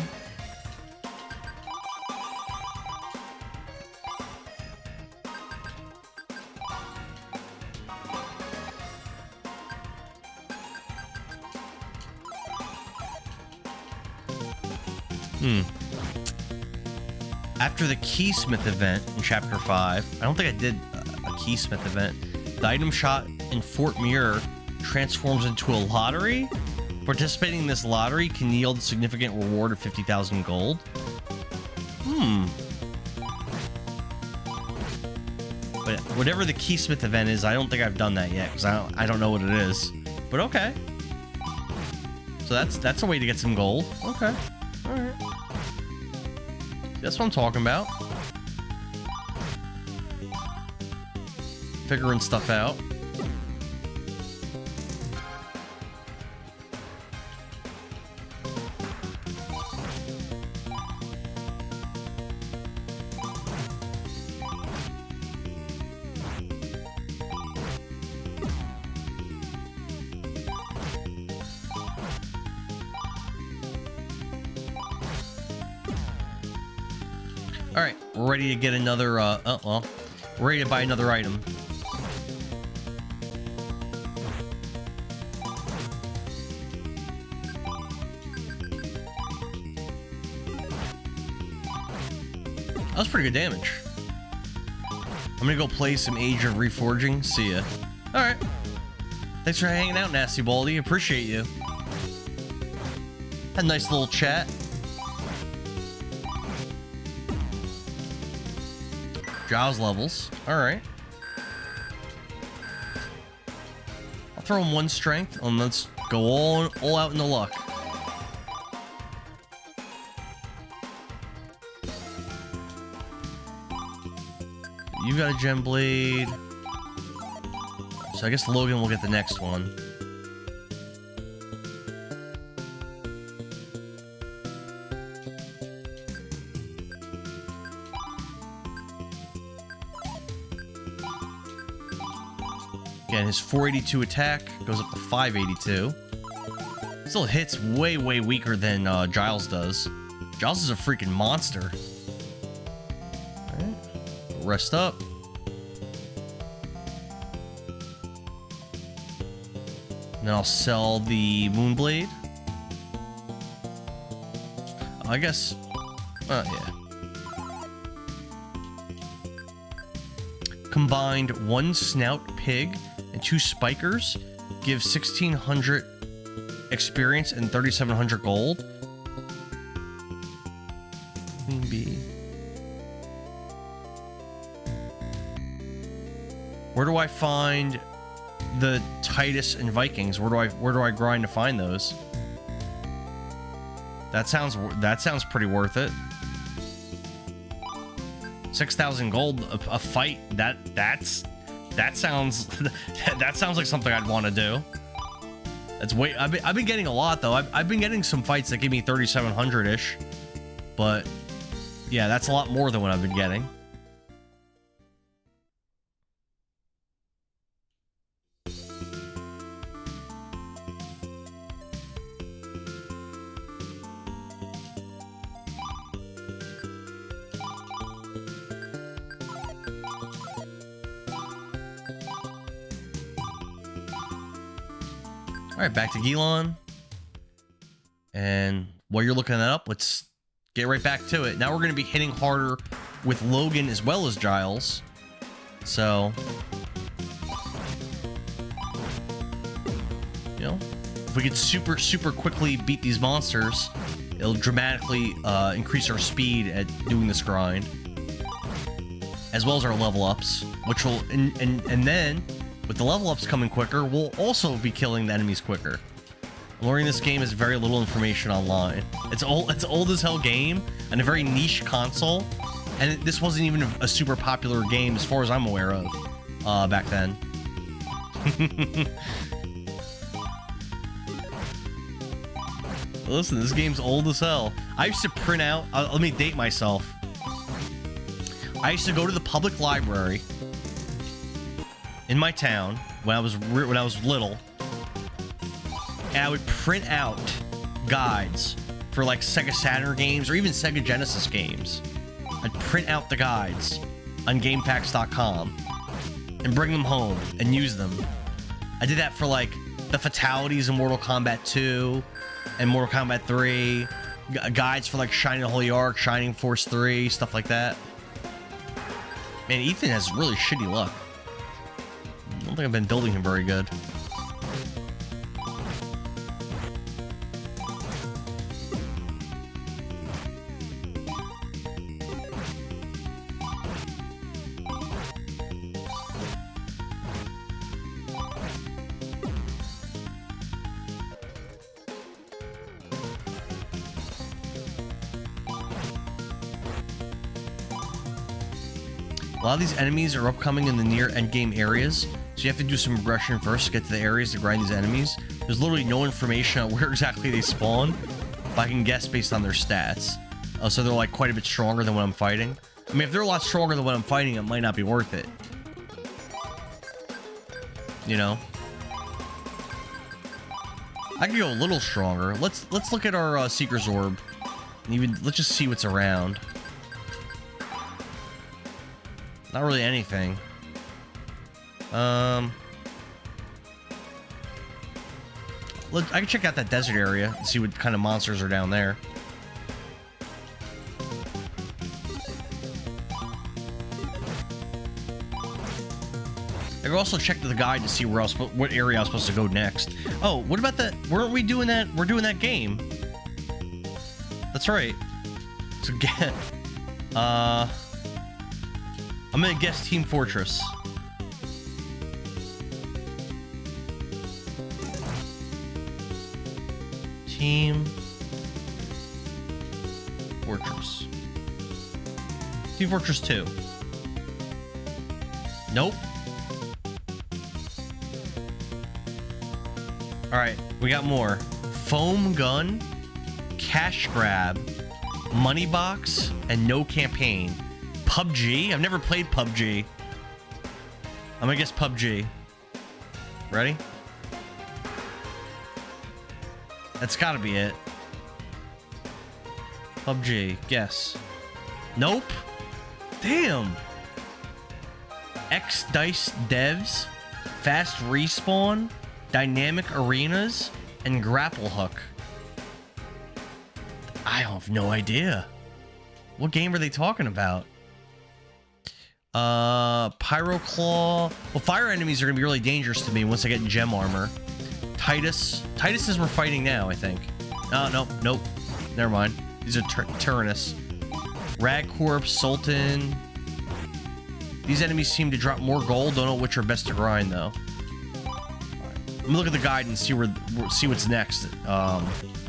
A: After the Keysmith event in Chapter 5, I don't think I did a Keysmith event, the item shot in Fort Muir transforms into a lottery. Participating in this lottery can yield a significant reward of 50,000 gold. But whatever the Keysmith event is, I don't think I've done that yet, because I don't know what it is. But okay. So that's a way to get some gold. Okay. Alright. That's what I'm talking about. Figuring stuff out. Alright, we're ready to get another, we're ready to buy another item. That was pretty good damage. I'm gonna go play some Age of Reforging. See ya. Alright. Thanks for hanging out, Nasty Baldy. Appreciate you. Had a nice little chat. Jaws levels. Alright. I'll throw him one strength and let's go all out in the luck. You got a gem blade. So I guess Logan will get the next one. Again, his 482 attack goes up to 582. Still hits way weaker than Giles does. Giles is a freaking monster. Alright. Rest up. Then I'll sell the Moonblade. I guess... yeah. Combined 1 snout pig and 2 spikers give 1,600 experience and 3,700 gold. Queen bee. Where do I find the Titus and Vikings? Where do I grind to find those? That sounds pretty worth it. 6,000 gold a fight. That sounds that sounds like something I'd want to do. That's way. I've been getting a lot though. I've been getting some fights that give me 3,700 ish, but yeah, that's a lot more than what I've been getting. Alright, back to Gilon. And while you're looking that up, let's get right back to it. Now we're going to be hitting harder with Logan as well as Giles. So, you know, if we could super quickly beat these monsters, it'll dramatically increase our speed at doing this grind. As well as our level ups, which will, and then, with the level ups coming quicker, we'll also be killing the enemies quicker. Learning this game is very little information online. It's old as hell game and a very niche console, and this wasn't even a super popular game as far as I'm aware of back then. Listen, this game's old as hell. I used to print out... let me date myself. I used to go to the public library in my town when I was little, and I would print out guides for like Sega Saturn games or even Sega Genesis games. I'd print out the guides on GameFAQs.com and bring them home and use them. I did that for like the fatalities in Mortal Kombat 2 and Mortal Kombat 3, guides for like Shining Holy Ark, Shining Force 3, stuff like that. Man, Ethan has really shitty luck. I don't think I've been building him very good. A lot of these enemies are upcoming in the near endgame areas, so you have to do some progression first to get to the areas to grind these enemies. There's literally no information on where exactly they spawn, but I can guess based on their stats. So they're like quite a bit stronger than what I'm fighting. I mean, if they're a lot stronger than what I'm fighting, it might not be worth it. You know? I can go a little stronger. Let's look at our Seeker's Orb, and even let's just see what's around. Not really anything. I can check out that desert area and see what kind of monsters are down there. I can also check the guide to see what area I was supposed to go next. Oh, what about that? Weren't we doing that? We're doing that game. That's right. So get. I'm gonna guess Team Fortress. Team Fortress. Team Fortress 2. Nope. Alright, we got more. Foam Gun, Cash Grab, Money Box, and No Campaign. PUBG? I've never played PUBG. I'm gonna guess PUBG. Ready? That's gotta be it. PUBG. Guess. Nope. Damn. X-Dice Devs, Fast Respawn, Dynamic Arenas, and Grapple Hook. I have no idea. What game are they talking about? Pyro Claw. Well, fire enemies are gonna be really dangerous to me once I get gem armor. Titus is we're fighting now, I think. Oh, nope. Never mind. These are Tyrannus. Ragcorp, Sultan. These enemies seem to drop more gold. Don't know which are best to grind though. Let me look at the guide and see what's next.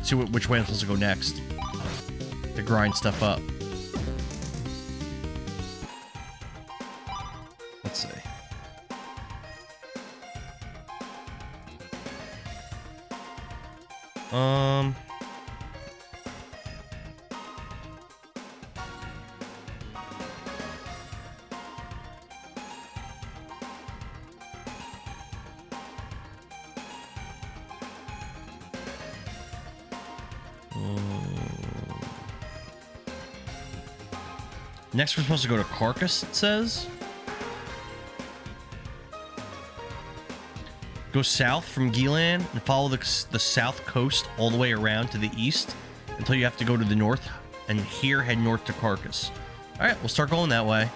A: See which way I'm supposed to go next to grind stuff up. Let's see. Next, we're supposed to go to Carcass, it says. Go south from Gilan and follow the south coast all the way around to the east until you have to go to the north, and here head north to Carcass. Alright, we'll start going that way.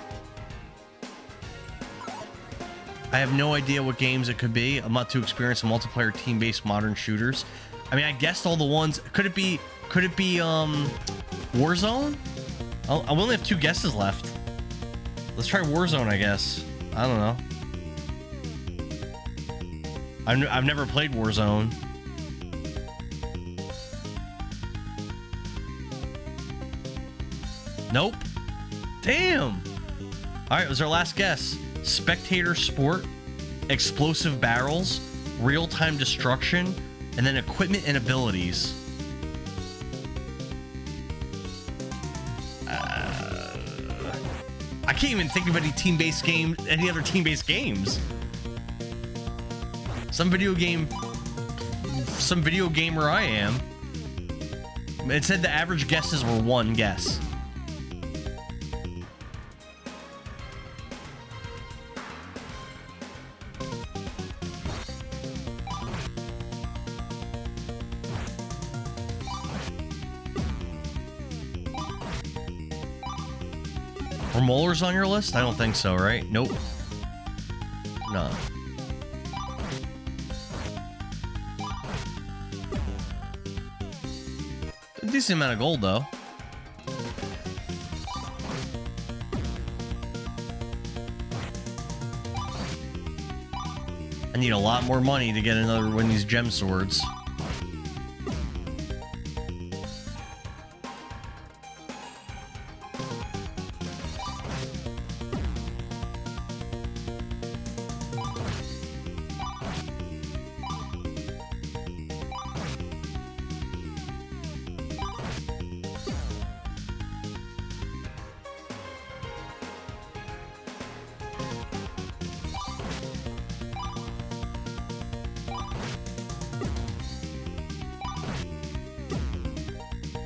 A: I have no idea what games it could be. I'm not too experienced in multiplayer team-based modern shooters. I mean, I guessed all the ones. Could it be Warzone? I only have 2 guesses left. Let's try Warzone, I guess. I don't know. I've never played Warzone. Nope. Damn. All right, it was our last guess. Spectator Sport, explosive barrels, real-time destruction, and then equipment and abilities. I can't even think of any team-based game, any other team-based games. Some video gamer I am. It said the average guesses were 1 guess. Were molars on your list? I don't think so, right? Nope. No. A decent amount of gold, though. I need a lot more money to get another one of these gem swords.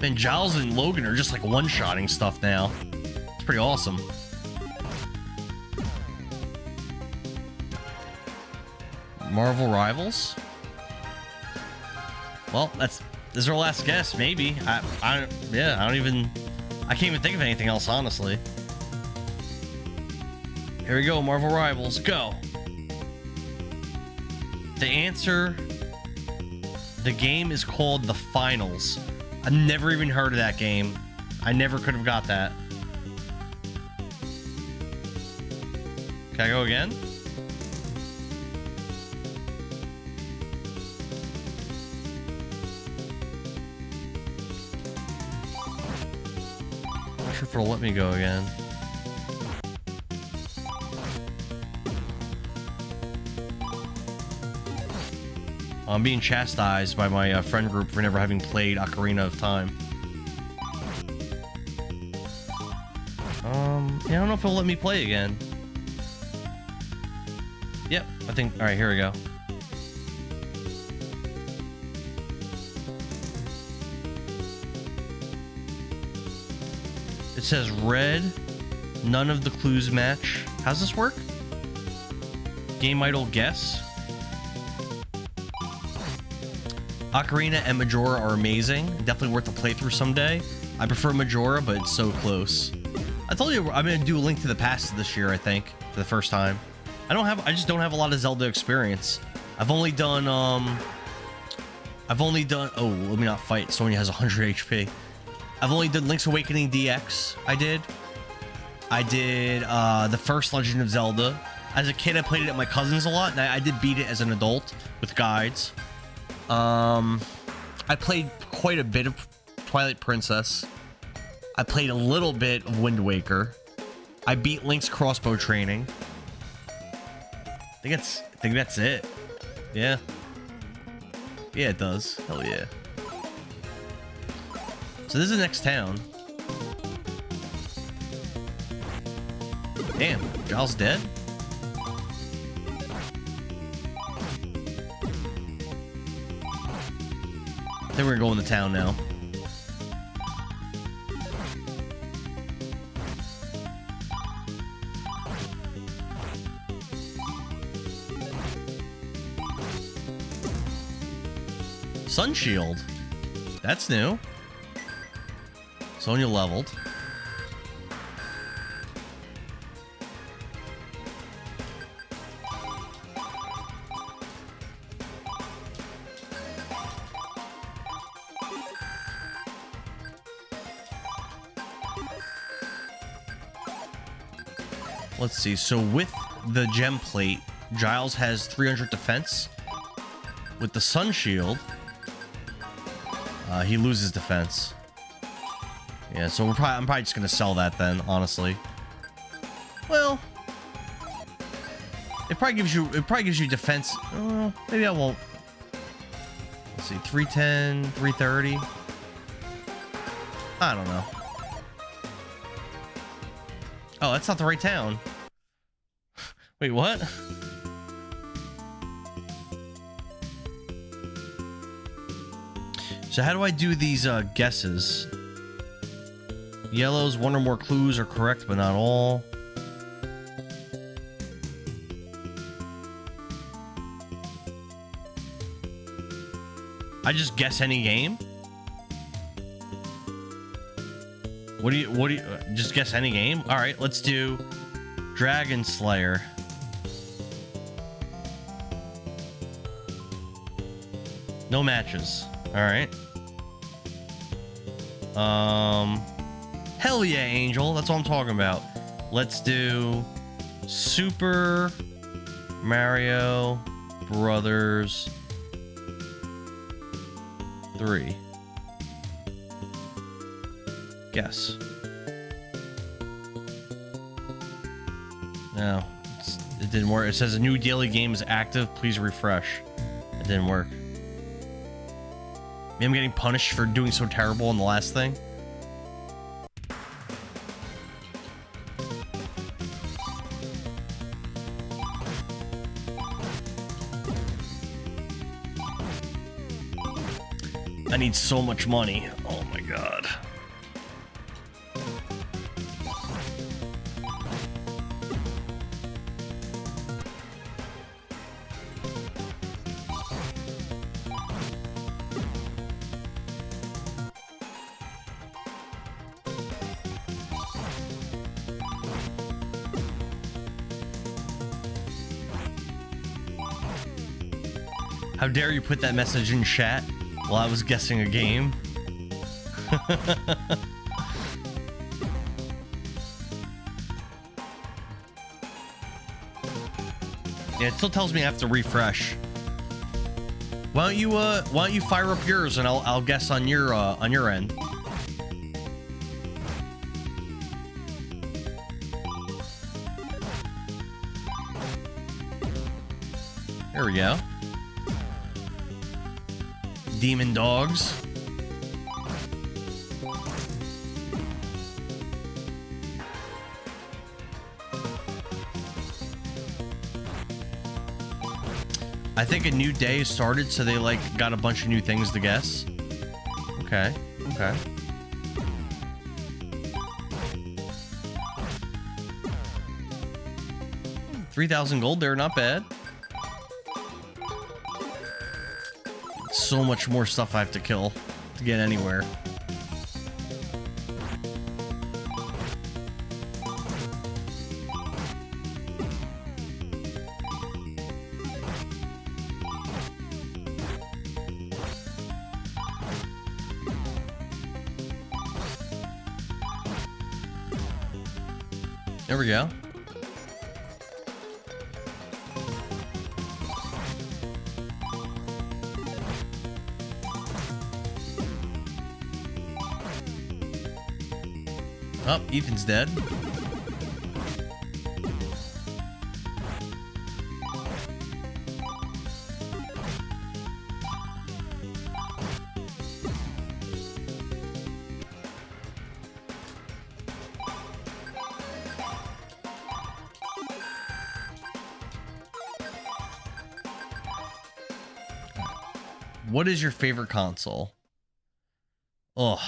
A: Man, Giles and Logan are just like one-shotting stuff now. It's pretty awesome. Marvel Rivals? Well, this is our last guess, maybe. I can't even think of anything else, honestly. Here we go, Marvel Rivals, go. The answer, the game is called The Finals. I've never even heard of that game. I never could have got that. Can I go again? Not sure if it'll let me go again. I'm being chastised by my friend group for never having played Ocarina of Time. Yeah, I don't know if it'll let me play again. Yep, I think... Alright, here we go. It says red, none of the clues match. How's this work? Game idle guess. Ocarina and Majora are amazing. Definitely worth a playthrough someday. I prefer Majora, but it's so close. I told you I'm gonna do A Link to the Past this year, I think, for the first time. I just don't have a lot of Zelda experience. I've only done, oh, let me not fight. Sonya has 100 HP. I've only done Link's Awakening DX. I did the first Legend of Zelda. As a kid, I played it at my cousin's a lot, and I did beat it as an adult with guides. I played quite a bit of Twilight Princess. I played a little bit of Wind Waker. I beat Link's crossbow training. I think that's it. Yeah. Yeah, it does. Hell yeah. So this is the next town. Damn, Giles dead? I think we're gonna go into town now. Sun Shield. That's new. Sonya leveled. Let's see. So with the gem plate, Giles has 300 defense. With the Sun Shield, he loses defense. Yeah, so I'm probably just gonna sell that then, honestly. Well, It probably gives you defense. Maybe I won't. Let's see, 310, 330. I don't know. Oh, that's not the right town. Wait, what? So how do I do these guesses? Yellows, one or more clues are correct, but not all. I just guess any game? What do you just guess any game? All right, let's do Dragon Slayer. No matches. All right. Hell yeah, Angel. That's what I'm talking about. Let's do Super Mario Brothers 3. Guess. No, it didn't work. It says a new daily game is active. Please refresh. It didn't work. Maybe I'm getting punished for doing so terrible in the last thing. I need so much money. Oh my god. How dare you put that message in chat while I was guessing a game? Yeah, it still tells me I have to refresh. Why don't you fire up yours and I'll guess on your end. There we go. Demon dogs. I think a new day started, so they like got a bunch of new things to guess. Okay, okay. $3,000 gold there, not bad. So much more stuff I have to kill to get anywhere. There we go. Oh, Ethan's dead. What is your favorite console? Oh.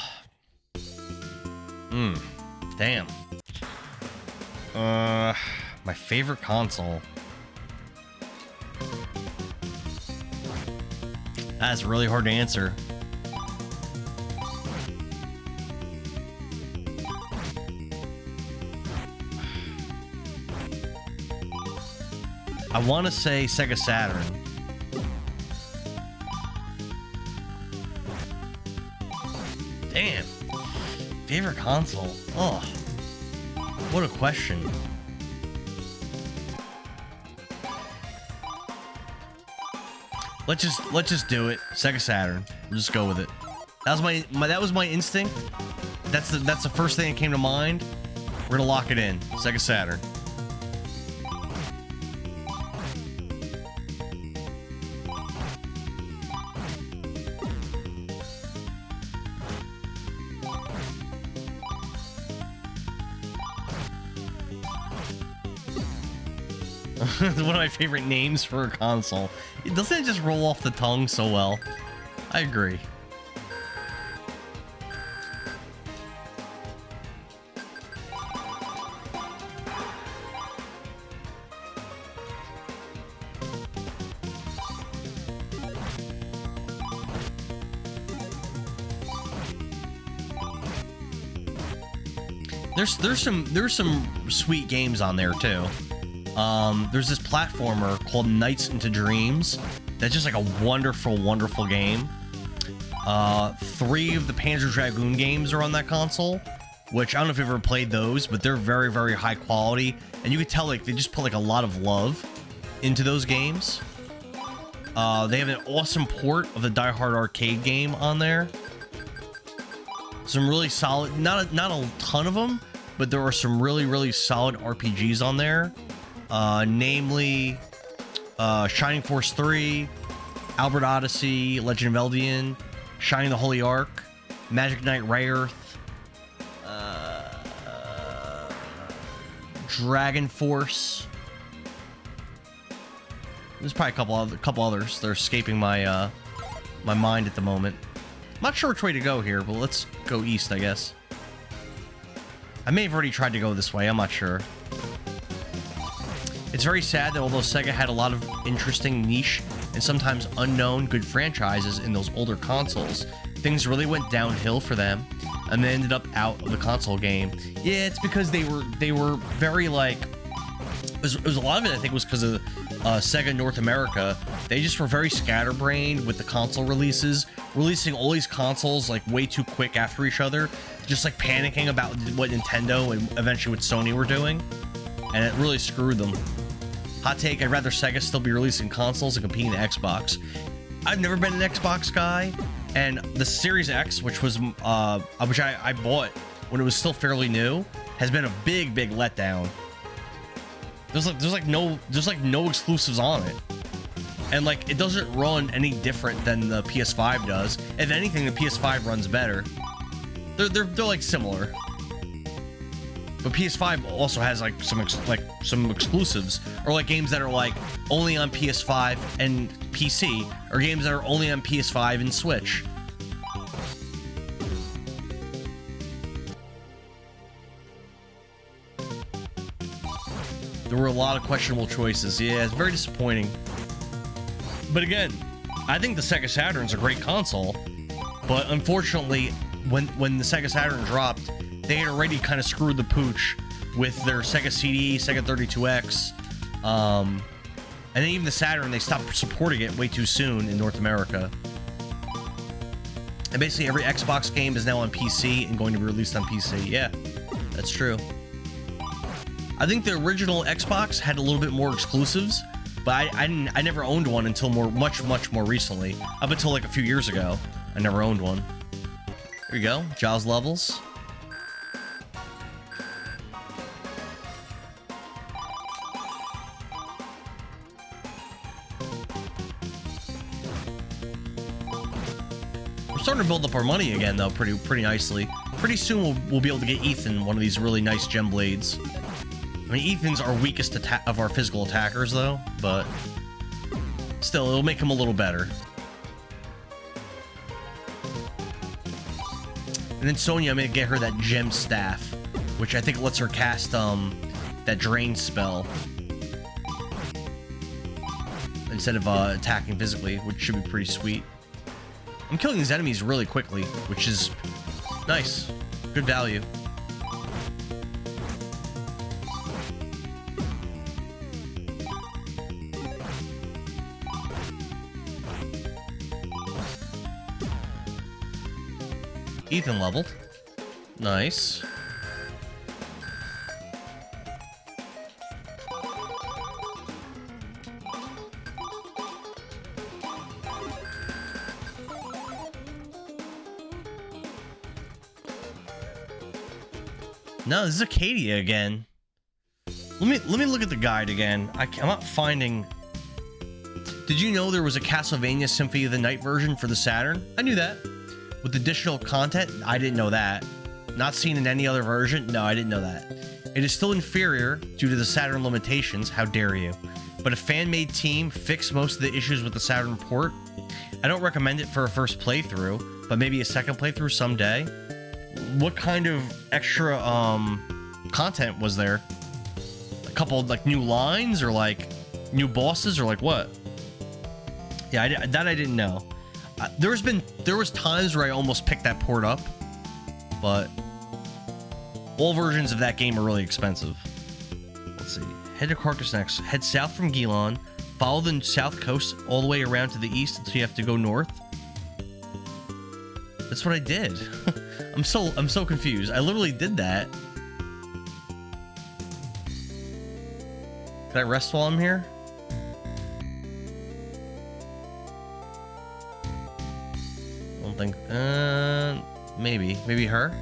A: Damn. My favorite console. That's really hard to answer. I want to say Sega Saturn. Damn. Favorite console? Oh. What a question. Let's just do it. Sega Saturn. We'll just go with it. That was my instinct. That's the first thing that came to mind. We're gonna lock it in. Sega Saturn. It's one of my favorite names for a console. Doesn't it just roll off the tongue so well? I agree. There's some sweet games on there too. There's this platformer called Nights into Dreams that's just like a wonderful, wonderful game. 3 of the Panzer Dragoon games are on that console, which I don't know if you've ever played those, but they're very, very high quality, and you could tell like they just put like a lot of love into those games. They have an awesome port of the Die Hard arcade game on there. Some really solid, not a ton of them, but there are some really, really solid RPGs on there. Namely, Shining Force 3, Albert Odyssey, Legend of Eldian, Shining the Holy Ark, Magic Knight Rayearth, Dragon Force. There's probably a couple others. They're escaping my my mind at the moment. I'm not sure which way to go here, but let's go east, I guess. I may have already tried to go this way, I'm not sure. It's very sad that although Sega had a lot of interesting niche and sometimes unknown good franchises in those older consoles, things really went downhill for them, and they ended up out of the console game. Yeah, it's because they were very like... It was a lot of it, I think, was because of Sega North America. They just were very scatterbrained with the console releases, releasing all these consoles like way too quick after each other, just like panicking about what Nintendo and eventually what Sony were doing, and it really screwed them. Hot take, I'd rather Sega still be releasing consoles and competing to Xbox. I've never been an Xbox guy, and the Series X, which was which I bought when it was still fairly new, has been a big letdown. There's no exclusives on it, and like it doesn't run any different than the PS5 does. If anything, the PS5 runs better. They're like similar, but PS5 also has like some exclusives, or like games that are like only on PS5 and PC, or games that are only on PS5 and Switch. There were a lot of questionable choices. Yeah, it's very disappointing. But again, I think the Sega Saturn's a great console, but unfortunately, when the Sega Saturn dropped, they had already kind of screwed the pooch with their Sega CD, Sega 32X, and then even the Saturn, they stopped supporting it way too soon in North America. And basically every Xbox game is now on PC and going to be released on PC. Yeah, that's true. I think the original Xbox had a little bit more exclusives, but I never owned one until much more recently. Up until like a few years ago, I never owned one. Here you go, Jaws levels. We're starting to build up our money again, though, pretty nicely. Pretty soon we'll be able to get Ethan one of these really nice gem blades. I mean, Ethan's our weakest of our physical attackers, though, but still, it'll make him a little better. And then Sonya, I'm gonna get her that gem staff, which I think lets her cast that drain spell instead of attacking physically, which should be pretty sweet. I'm killing these enemies really quickly, which is nice. Good value. Ethan leveled. Nice. No, this is Acadia again. Let me look at the guide again. I'm not finding... Did you know there was a Castlevania Symphony of the Night version for the Saturn? I knew that. With additional content? I didn't know that. Not seen in any other version? No, I didn't know that. It is still inferior due to the Saturn limitations. How dare you? But a fan-made team fixed most of the issues with the Saturn port. I don't recommend it for a first playthrough, but maybe a second playthrough someday. What kind of extra content was there? A couple of, like, new lines, or like new bosses, or like what? Yeah, I didn't know. There was times where I almost picked that port up, but all versions of that game are really expensive. Let's see. Head to Carcass next. Head south from Gilon. Follow the south coast all the way around to the east until you have to go north. That's what I did. I'm so confused. I literally did that. Can I rest while I'm here? I don't think. Maybe her.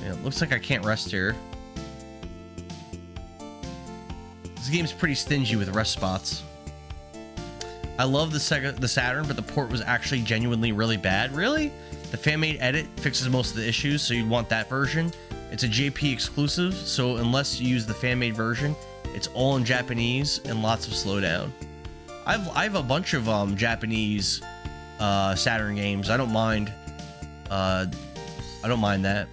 A: Yeah, it looks like I can't rest here. This game's pretty stingy with rest spots. I love the Saturn, but the port was actually genuinely really bad. Really? The fan-made edit fixes most of the issues, so you'd want that version. It's a JP exclusive, so unless you use the fan-made version, it's all in Japanese and lots of slowdown. I have a bunch of Japanese Saturn games. I don't mind. I don't mind that.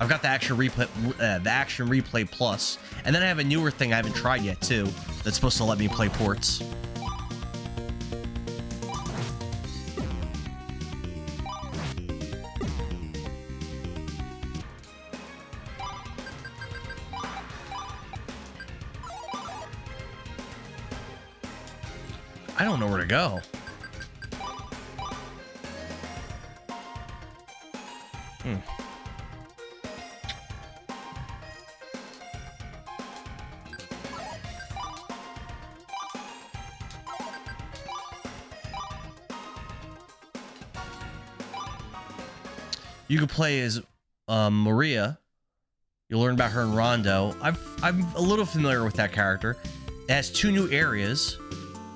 A: I've got the Action Replay Plus, and then I have a newer thing I haven't tried yet too. That's supposed to let me play ports. I don't know where to go. You could play as Maria. You'll learn about her in Rondo. I'm a little familiar with that character. It has 2 new areas.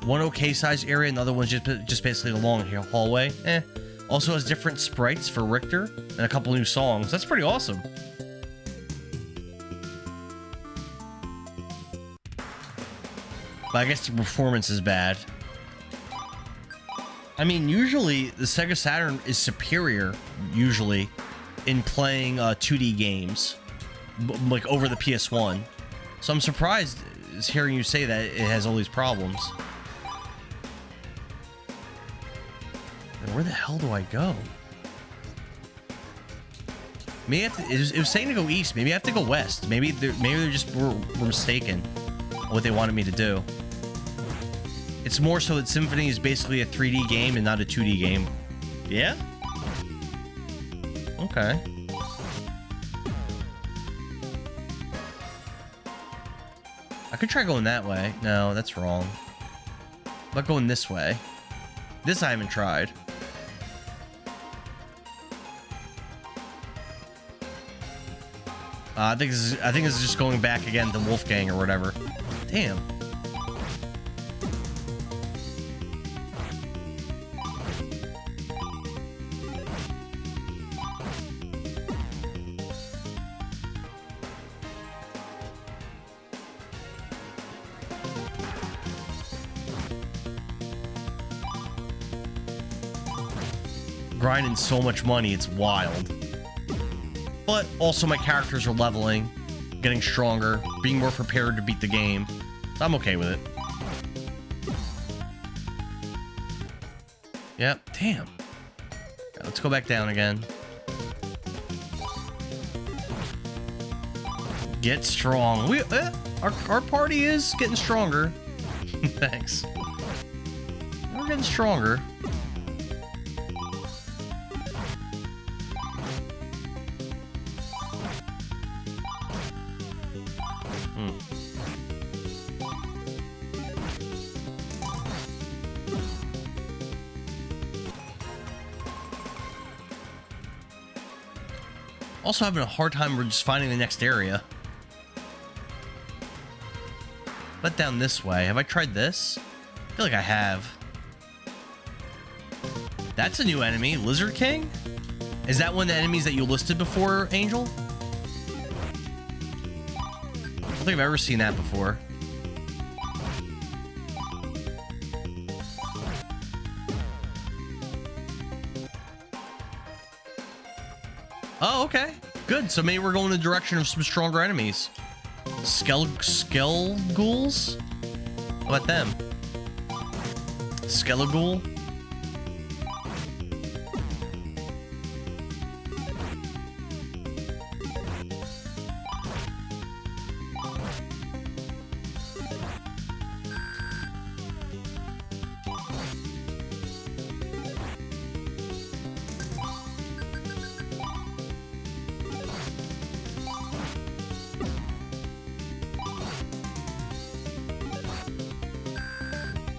A: One okay-sized area, another one's just basically a long hallway. Also has different sprites for Richter and a couple new songs. That's pretty awesome. But I guess the performance is bad. I mean, usually the Sega Saturn is superior, usually, in playing 2D games, like over the PS1. So I'm surprised hearing you say that it has all these problems. Where the hell do I go? Maybe it was saying to go east. Maybe I have to go west. Maybe they're just were mistaken on what they wanted me to do. It's more so that Symphony is basically a 3D game and not a 2D game. Yeah? Okay. I could try going that way. No, that's wrong. I'm not going this way. This I haven't tried. I think this is just going back again to Wolfgang or whatever. Damn. Grinding so much money, it's wild. But also my characters are leveling, getting stronger, being more prepared to beat the game. I'm okay with it. Yep, damn. Right, let's go back down again. Get strong. Our party is getting stronger. Thanks. We're getting stronger. Also having a hard time just finding the next area. But down this way. Have I tried this? I feel like I have. That's a new enemy. Lizard King? Is that one of the enemies that you listed before, Angel? I don't think I've ever seen that before. Oh, okay. Good. So maybe we're going in the direction of some stronger enemies. Skell ghouls? How about them? Skeleghoul?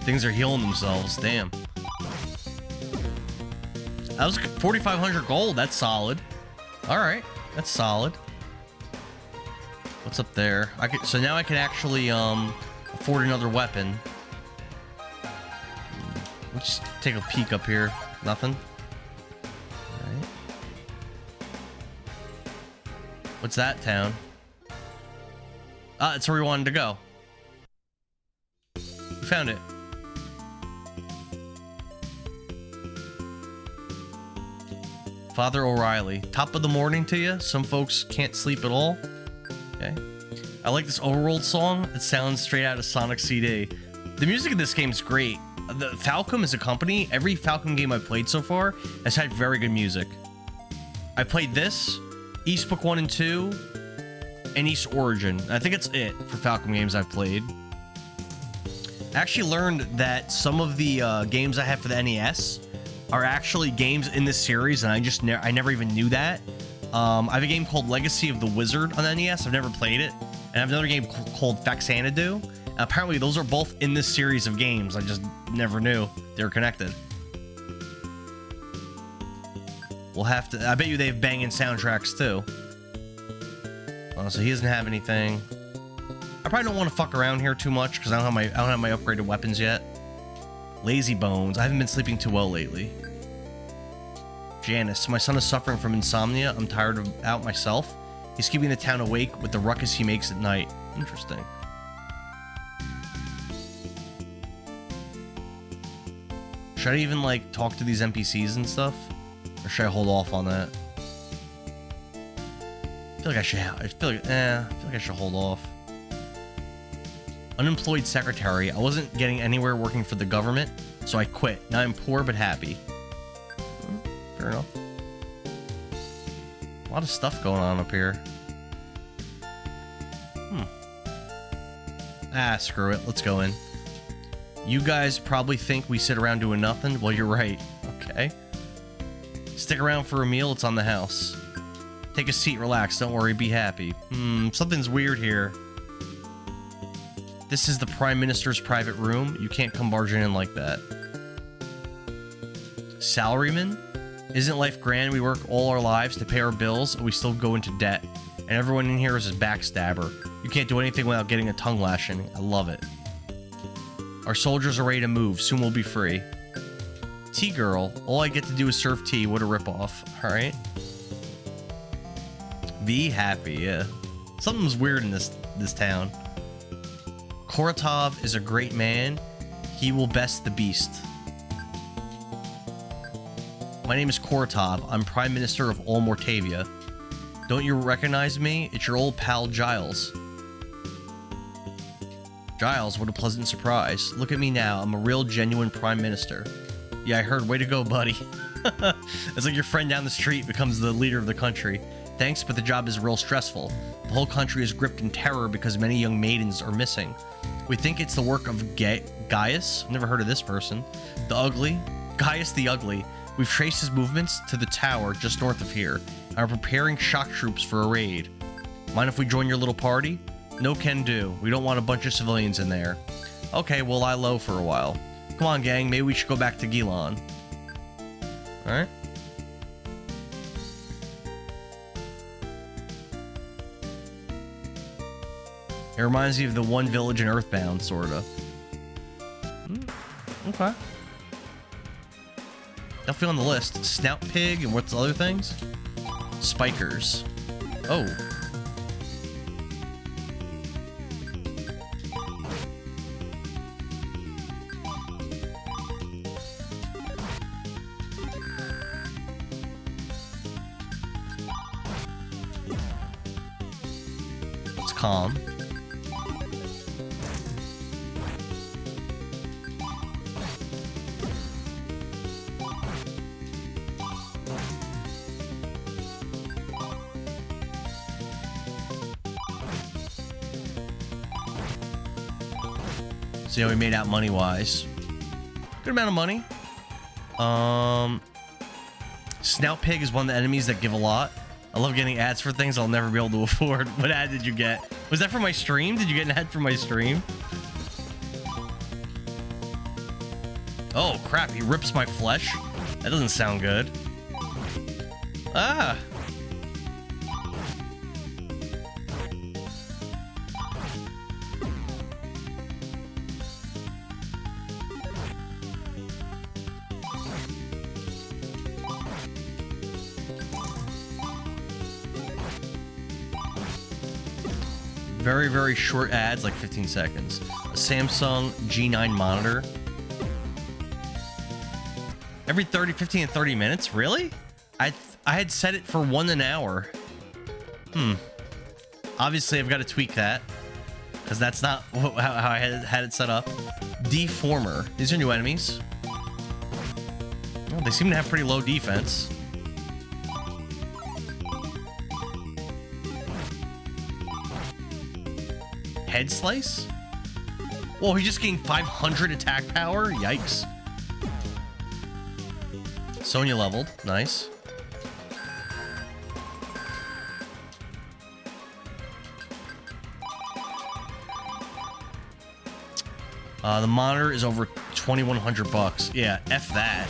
A: Things are healing themselves. Damn. That was 4,500 gold. That's solid. All right, that's solid. What's up there? So now I can actually afford another weapon. Let's just take a peek up here. Nothing. All right. What's that town? Ah, it's where we wanted to go. We found it. Father O'Reilly. Top of the morning to you. Some folks can't sleep at all. Okay. I like this overworld song. It sounds straight out of Sonic CD. The music in this game is great. The Falcom is a company. Every Falcom game I've played so far has had very good music. I played this, East Book 1 and 2, and East Origin. I think it's it for Falcom games I've played. I actually learned that some of the games I have for the NES are actually games in this series, and I never even knew that. I have a game called Legacy of the Wizard on the NES. I've never played it. And I have another game called Faxanadu. And apparently those are both in this series of games. I just never knew they were connected. We'll have to... I bet you they have banging soundtracks too. Oh, so he doesn't have anything. I probably don't want to fuck around here too much because I don't have my upgraded weapons yet. Lazy bones. I haven't been sleeping too well lately. Janice. My son is suffering from insomnia. I'm tired out myself. He's keeping the town awake with the ruckus he makes at night. Interesting. Should I even, like, talk to these NPCs and stuff? Or should I hold off on that? I feel like I should hold off. Unemployed secretary. I wasn't getting anywhere working for the government, so I quit. Now I'm poor but happy. Fair enough. A lot of stuff going on up here. Ah, screw it. Let's go in. You guys probably think we sit around doing nothing. Well, you're right. Okay. Stick around for a meal. It's on the house. Take a seat, relax. Don't worry, be happy. Something's weird here. This is the Prime Minister's private room. You can't come barging in like that. Salaryman? Isn't life grand? We work all our lives to pay our bills, and we still go into debt. And everyone in here is a backstabber. You can't do anything without getting a tongue lashing. I love it. Our soldiers are ready to move. Soon we'll be free. Tea girl. All I get to do is serve tea. What a ripoff. Alright. Be happy, yeah. Something's weird in this town. Koratov is a great man. He will best the beast. My name is Koratov. I'm Prime Minister of all Mortavia. Don't you recognize me? It's your old pal Giles. Giles, what a pleasant surprise. Look at me now. I'm a real genuine Prime Minister. Yeah, I heard. Way to go, buddy. It's like your friend down the street becomes the leader of the country. Thanks, but the job is real stressful. The whole country is gripped in terror because many young maidens are missing. We think it's the work of Gaius. Never heard of this person. The Ugly. Gaius the Ugly. We've traced his movements to the tower just north of here and are preparing shock troops for a raid. Mind if we join your little party? No can do. We don't want a bunch of civilians in there. Okay, we'll lie low for a while. Come on, gang. Maybe we should go back to Gilon. Alright. It reminds me of the one village in Earthbound, sorta. Okay. Definitely on the list. Snout pig and what's the other things? Spikers. Oh. It's calm. See how we made out money-wise. Good amount of money. Snout pig is one of the enemies that give a lot. I love getting ads for things I'll never be able to afford. What ad did you get? Was that for my stream? Did you get an ad for my stream? Oh, crap. He rips my flesh? That doesn't sound good. Ah! Very, very short ads, like 15 seconds. A Samsung G9 monitor. Every 15 and 30 minutes? Really? I had set it for 1 hour. Obviously, I've got to tweak that. Because that's not how I had it set up. Deformer. These are new enemies. Oh, they seem to have pretty low defense. Head slice? Whoa, he just gained 500 attack power? Yikes. Sonya leveled. Nice. The monitor is over 2,100 bucks. Yeah, F that.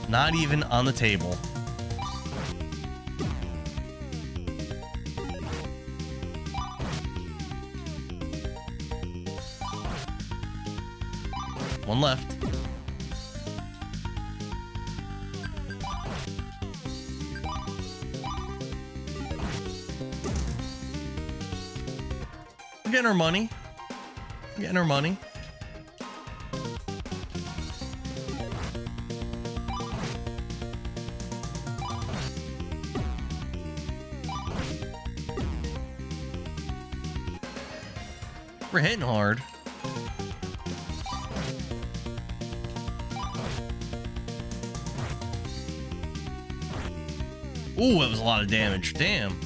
A: Not even on the table. One left. We're getting our money. Getting our money. We're hitting hard. Ooh, that was a lot of damage. Damn.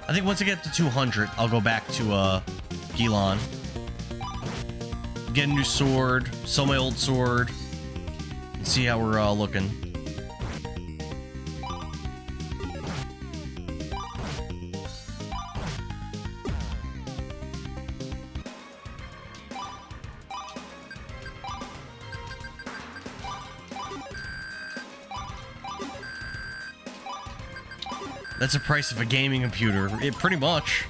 A: I think once I get to 200, I'll go back to Gilon. Get a new sword, sell my old sword, and see how we're looking. That's the price of a gaming computer. Pretty much.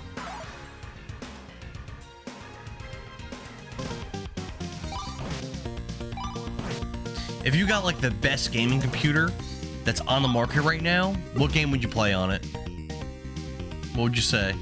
A: If you got like the best gaming computer that's on the market right now, what game would you play on it? What would you say?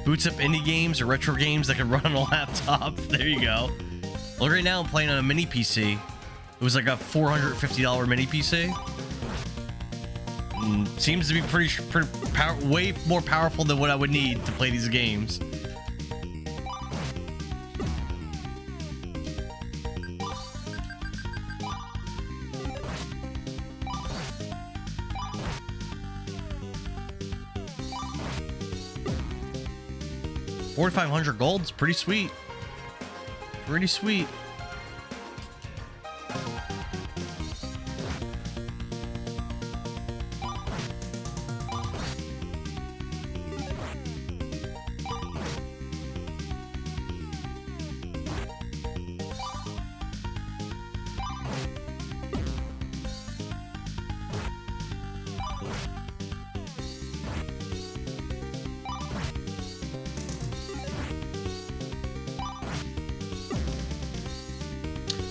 A: Boots up indie games or retro games that can run on a laptop. There you go. Well, right now I'm playing on a mini PC. It was like a $450 mini PC. Seems to be way more powerful than what I would need to play these games. 4,500 gold is pretty sweet. Pretty sweet.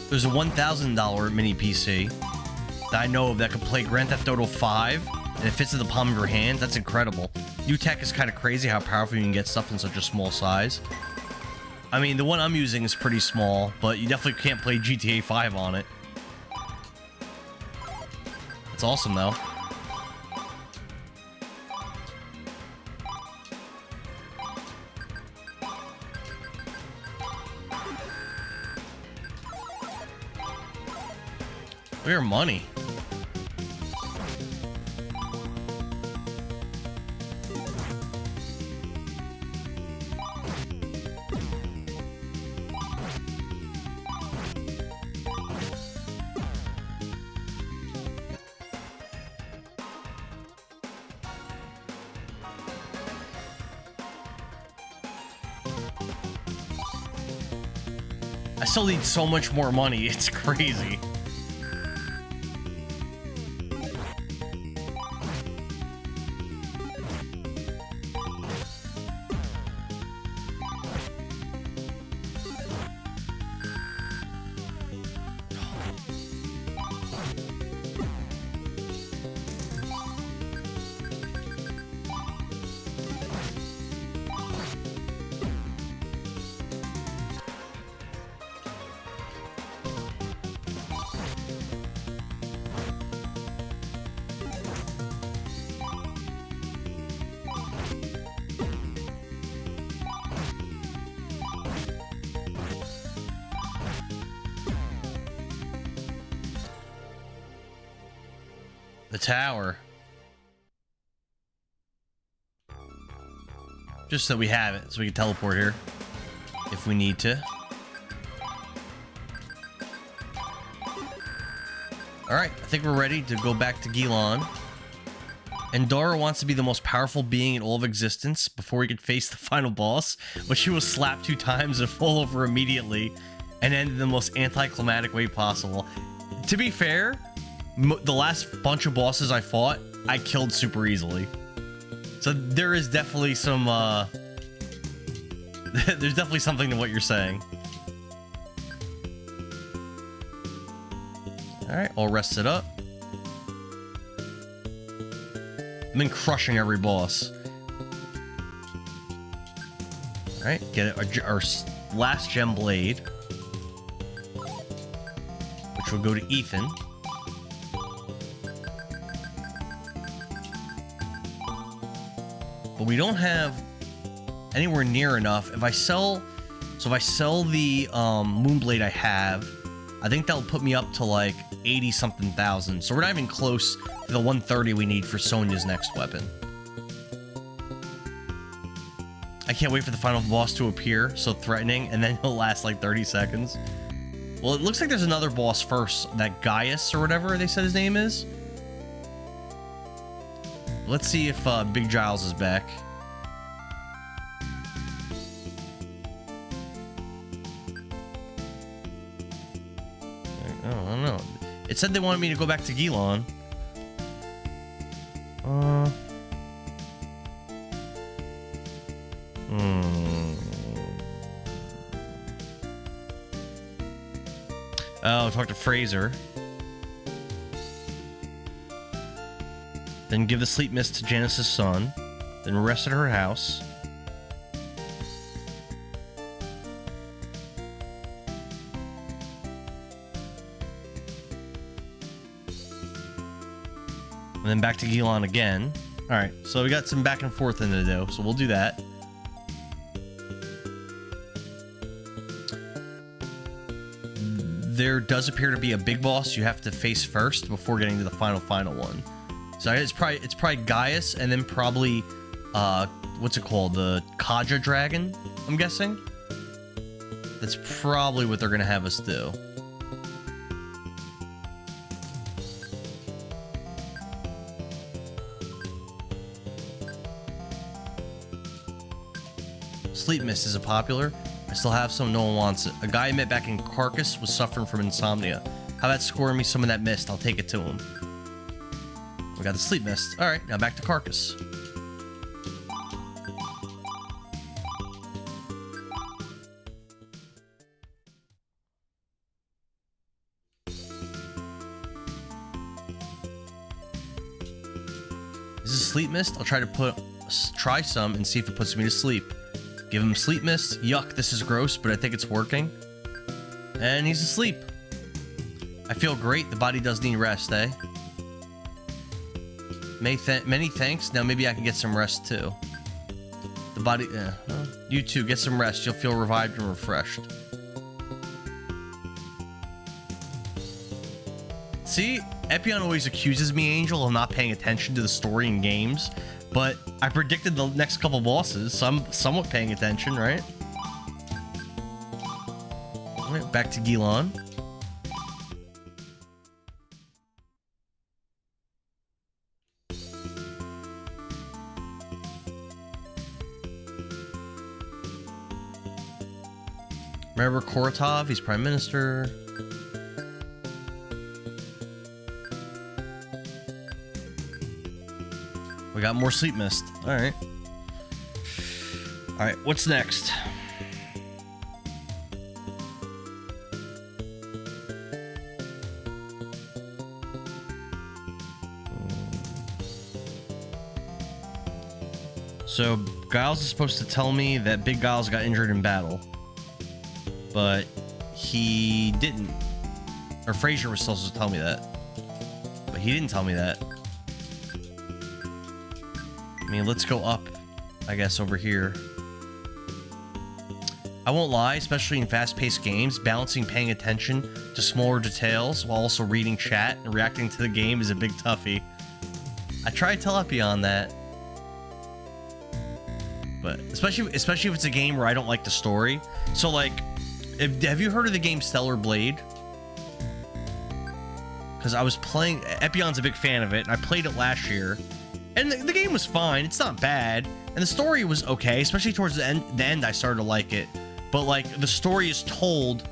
A: There's a $1,000 mini PC that I know of that could play Grand Theft Auto 5, and it fits in the palm of your hand. That's incredible. New tech is kind of crazy how powerful you can get stuff in such a small size. I mean, the one I'm using is pretty small, but you definitely can't play GTA 5 on it. It's awesome, though. Look at your money. I still need so much more money. It's crazy. The tower. Just so we have it, so we can teleport here if we need to. Alright, I think we're ready to go back to Gilon. Endora wants to be the most powerful being in all of existence before we could face the final boss, but she was slapped 2 times and fall over immediately and ended the most anticlimactic way possible. To be fair, the last bunch of bosses I fought, I killed super easily. So there is definitely some, there's definitely something to what you're saying. Alright, all rested up. I've been crushing every boss. Alright, get our last gem blade, which will go to Ethan. But we don't have anywhere near enough. If I sell the Moonblade I have, I think that'll put me up to like 80 something thousand. So we're not even close to the 130 we need for Sonya's next weapon. I can't wait for the final boss to appear, so threatening, and then he'll last like 30 seconds. Well, it looks like there's another boss first, that Gaius or whatever they said his name is. Let's see if Big Giles is back. I don't know. It said they wanted me to go back to Gilon. Oh, talk to Fraser. Then give the sleep mist to Janice's son. Then rest at her house. And then back to Gilon again. Alright, so we got some back and forth in to do, so we'll do that. There does appear to be a big boss you have to face first before getting to the final one. So it's probably Gaius, and then probably what's it called, the Kaja dragon, I'm guessing. That's probably what they're gonna have us do. Sleep mist is a popular. I still have some, no one wants it. A guy I met back in Carcass was suffering from insomnia. How about scoring me some of that mist? I'll take it to him. We got the sleep mist. Alright, now back to Carcass. This is sleep mist. I'll try some and see if it puts me to sleep. Give him sleep mist. Yuck, this is gross, but I think it's working. And he's asleep. I feel great. The body does need rest, eh? Many thanks. Now maybe I can get some rest too. The body... well, you too, get some rest. You'll feel revived and refreshed. See, Epion always accuses me, Angel, of not paying attention to the story in games. But I predicted the next couple bosses, so I'm somewhat paying attention, right? Alright, back to Gilon. Remember Koratov? He's Prime Minister. We got more sleep mist. Alright. Alright, what's next? So, Giles is supposed to tell me that Big Giles got injured in battle. But he didn't. Or Frazier was supposed to tell me that. But he didn't tell me that. I mean, let's go up, I guess, over here. I won't lie, especially in fast-paced games, balancing paying attention to smaller details while also reading chat and reacting to the game is a big toughie. I try to tell Epion that. But especially if it's a game where I don't like the story. So, like, have you heard of the game Stellar Blade? Because I was playing... Epion's a big fan of it, and I played it last year. And the game was fine. It's not bad. And the story was okay, especially towards the end I started to like it. But, like, the story is told,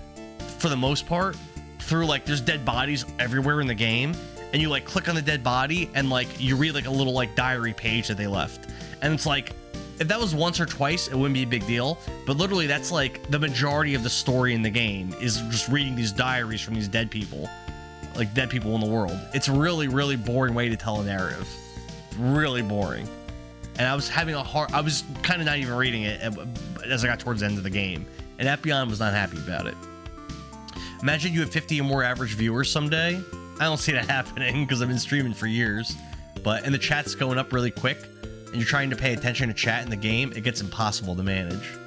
A: for the most part, through, like, there's dead bodies everywhere in the game. And you, like, click on the dead body, and, like, you read, like, a little, like, diary page that they left. And it's like, if that was once or twice, it wouldn't be a big deal. But literally, that's, like, the majority of the story in the game is just reading these diaries from these dead people. Like, dead people in the world. It's a really, really boring way to tell a narrative. Really boring. And I was having I was kind of not even reading it as I got towards the end of the game. And Epion was not happy about it. Imagine you have 50 or more average viewers someday. I don't see that happening because I've been streaming for years. But, and the chat's going up really quick, and you're trying to pay attention to chat in the game, it gets impossible to manage.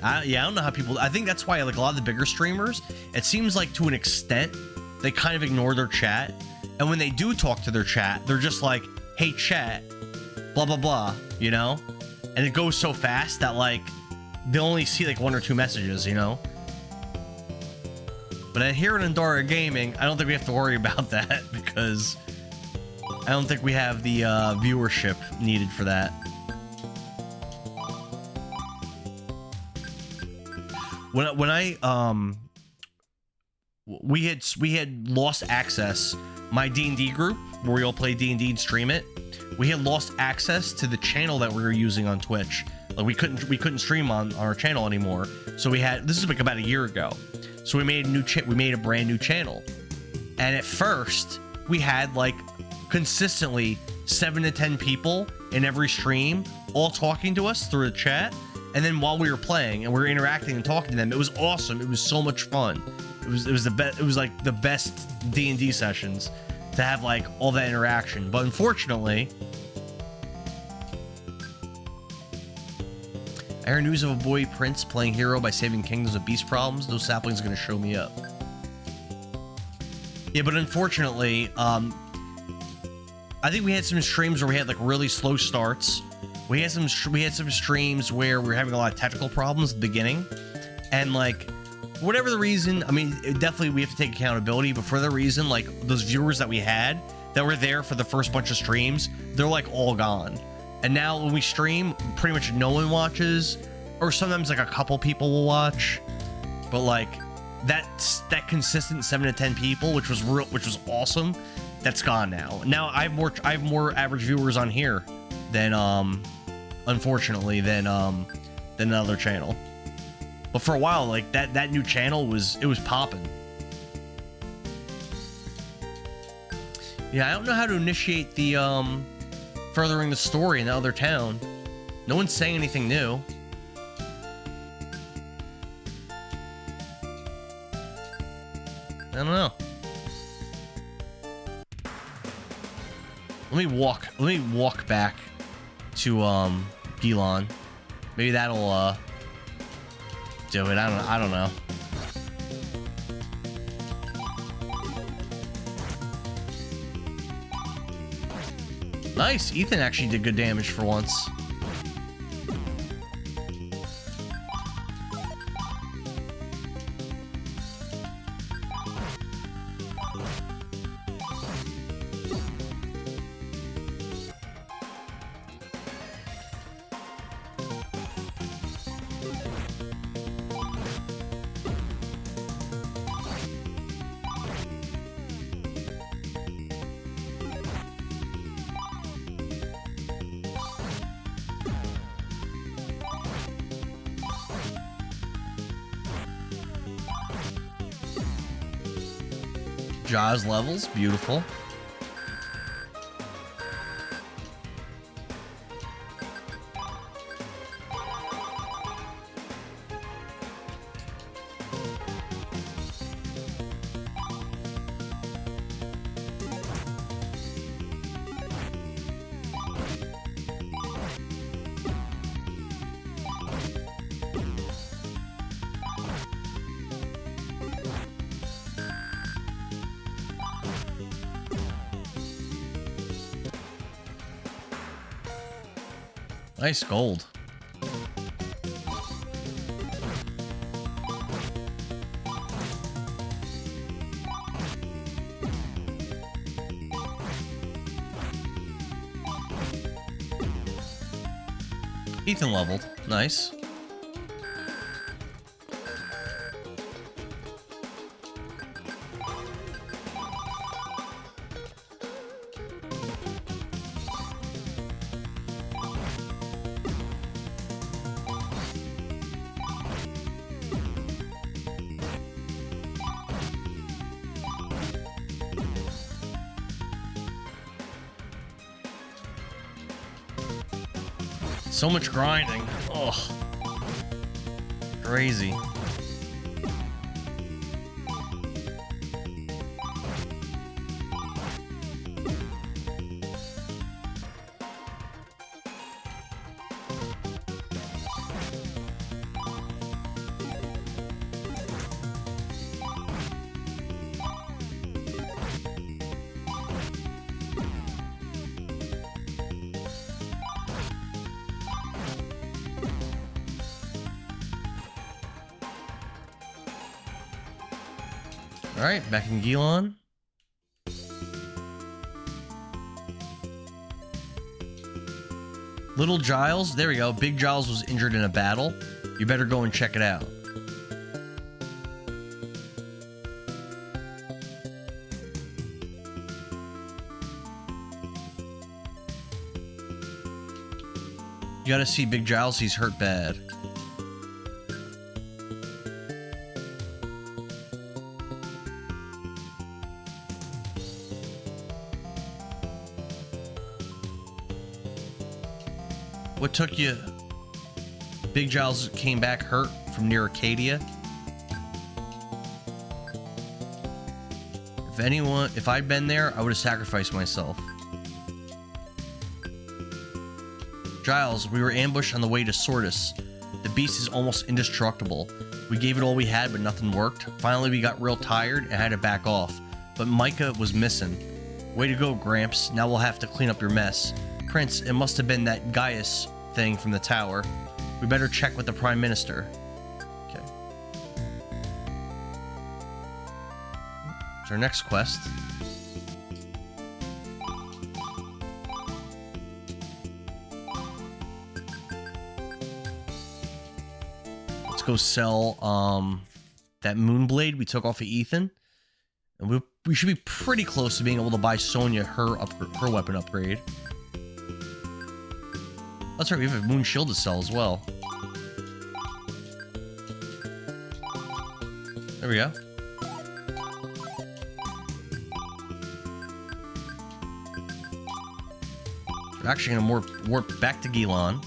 A: Yeah, I don't know how people... I think that's why, like, a lot of the bigger streamers, it seems like to an extent, they kind of ignore their chat. And when they do talk to their chat, they're just like, hey, chat, blah, blah, blah, you know? And it goes so fast that, like, they'll only see, like, 1 or 2 messages, you know? But here in Andorra Gaming, I don't think we have to worry about that because I don't think we have the viewership needed for that. When we had lost access, my D&D group where we all play D&D and stream it, we had lost access to the channel that we were using on Twitch. Like we couldn't stream on our channel anymore. So this is like about a year ago. So we made a brand new channel. And at first, we had like consistently 7 to 10 people in every stream all talking to us through the chat. And then while we were playing and we were interacting and talking to them, it was awesome. It was so much fun. It was the best. It was like the best D&D sessions to have like all that interaction. But unfortunately, I heard news of a boy prince playing hero by saving kingdoms of beast problems. Those saplings are gonna show me up. Yeah, but unfortunately, I think we had some streams where we had like really slow starts, we had some streams where we were having a lot of technical problems at the beginning, and like whatever the reason, I mean, definitely we have to take accountability, but for the reason, like those viewers that we had that were there for the first bunch of streams, they're like all gone. And now when we stream, pretty much no one watches, or sometimes like a couple people will watch, but like that consistent 7 to 10 people, which was awesome, that's gone now. Now I have more average viewers on here than unfortunately than another channel. But for a while, like that new channel was popping. Yeah, I don't know how to initiate the furthering the story in the other town. No one's saying anything new. I don't know. Let me walk back to Gilon. Maybe that'll do it. I don't know. Nice. Ethan actually did good damage for once. Jaws levels, beautiful. Nice gold. Ethan leveled. Nice. So much grinding. Ugh. Crazy. Alright, back in Gilon. Little Giles, there we go. Big Giles was injured in a battle. You better go and check it out. You gotta see Big Giles, he's hurt bad. What took you? Big Giles came back hurt from near Arcadia. If I'd been there, I would have sacrificed myself. Giles, we were ambushed on the way to Sortis. The beast is almost indestructible. We gave it all we had, but nothing worked. Finally, we got real tired and had to back off. But Micah was missing. Way to go, Gramps. Now we'll have to clean up your mess. Prince, it must have been that Gaius thing from the tower. We better check with the Prime Minister. Okay. It's our next quest. Let's go sell that Moonblade we took off of Ethan. And we should be pretty close to being able to buy Sonya her weapon upgrade. That's right, we have a Moon Shield to sell as well. There we go. We're actually gonna warp back to Gilan.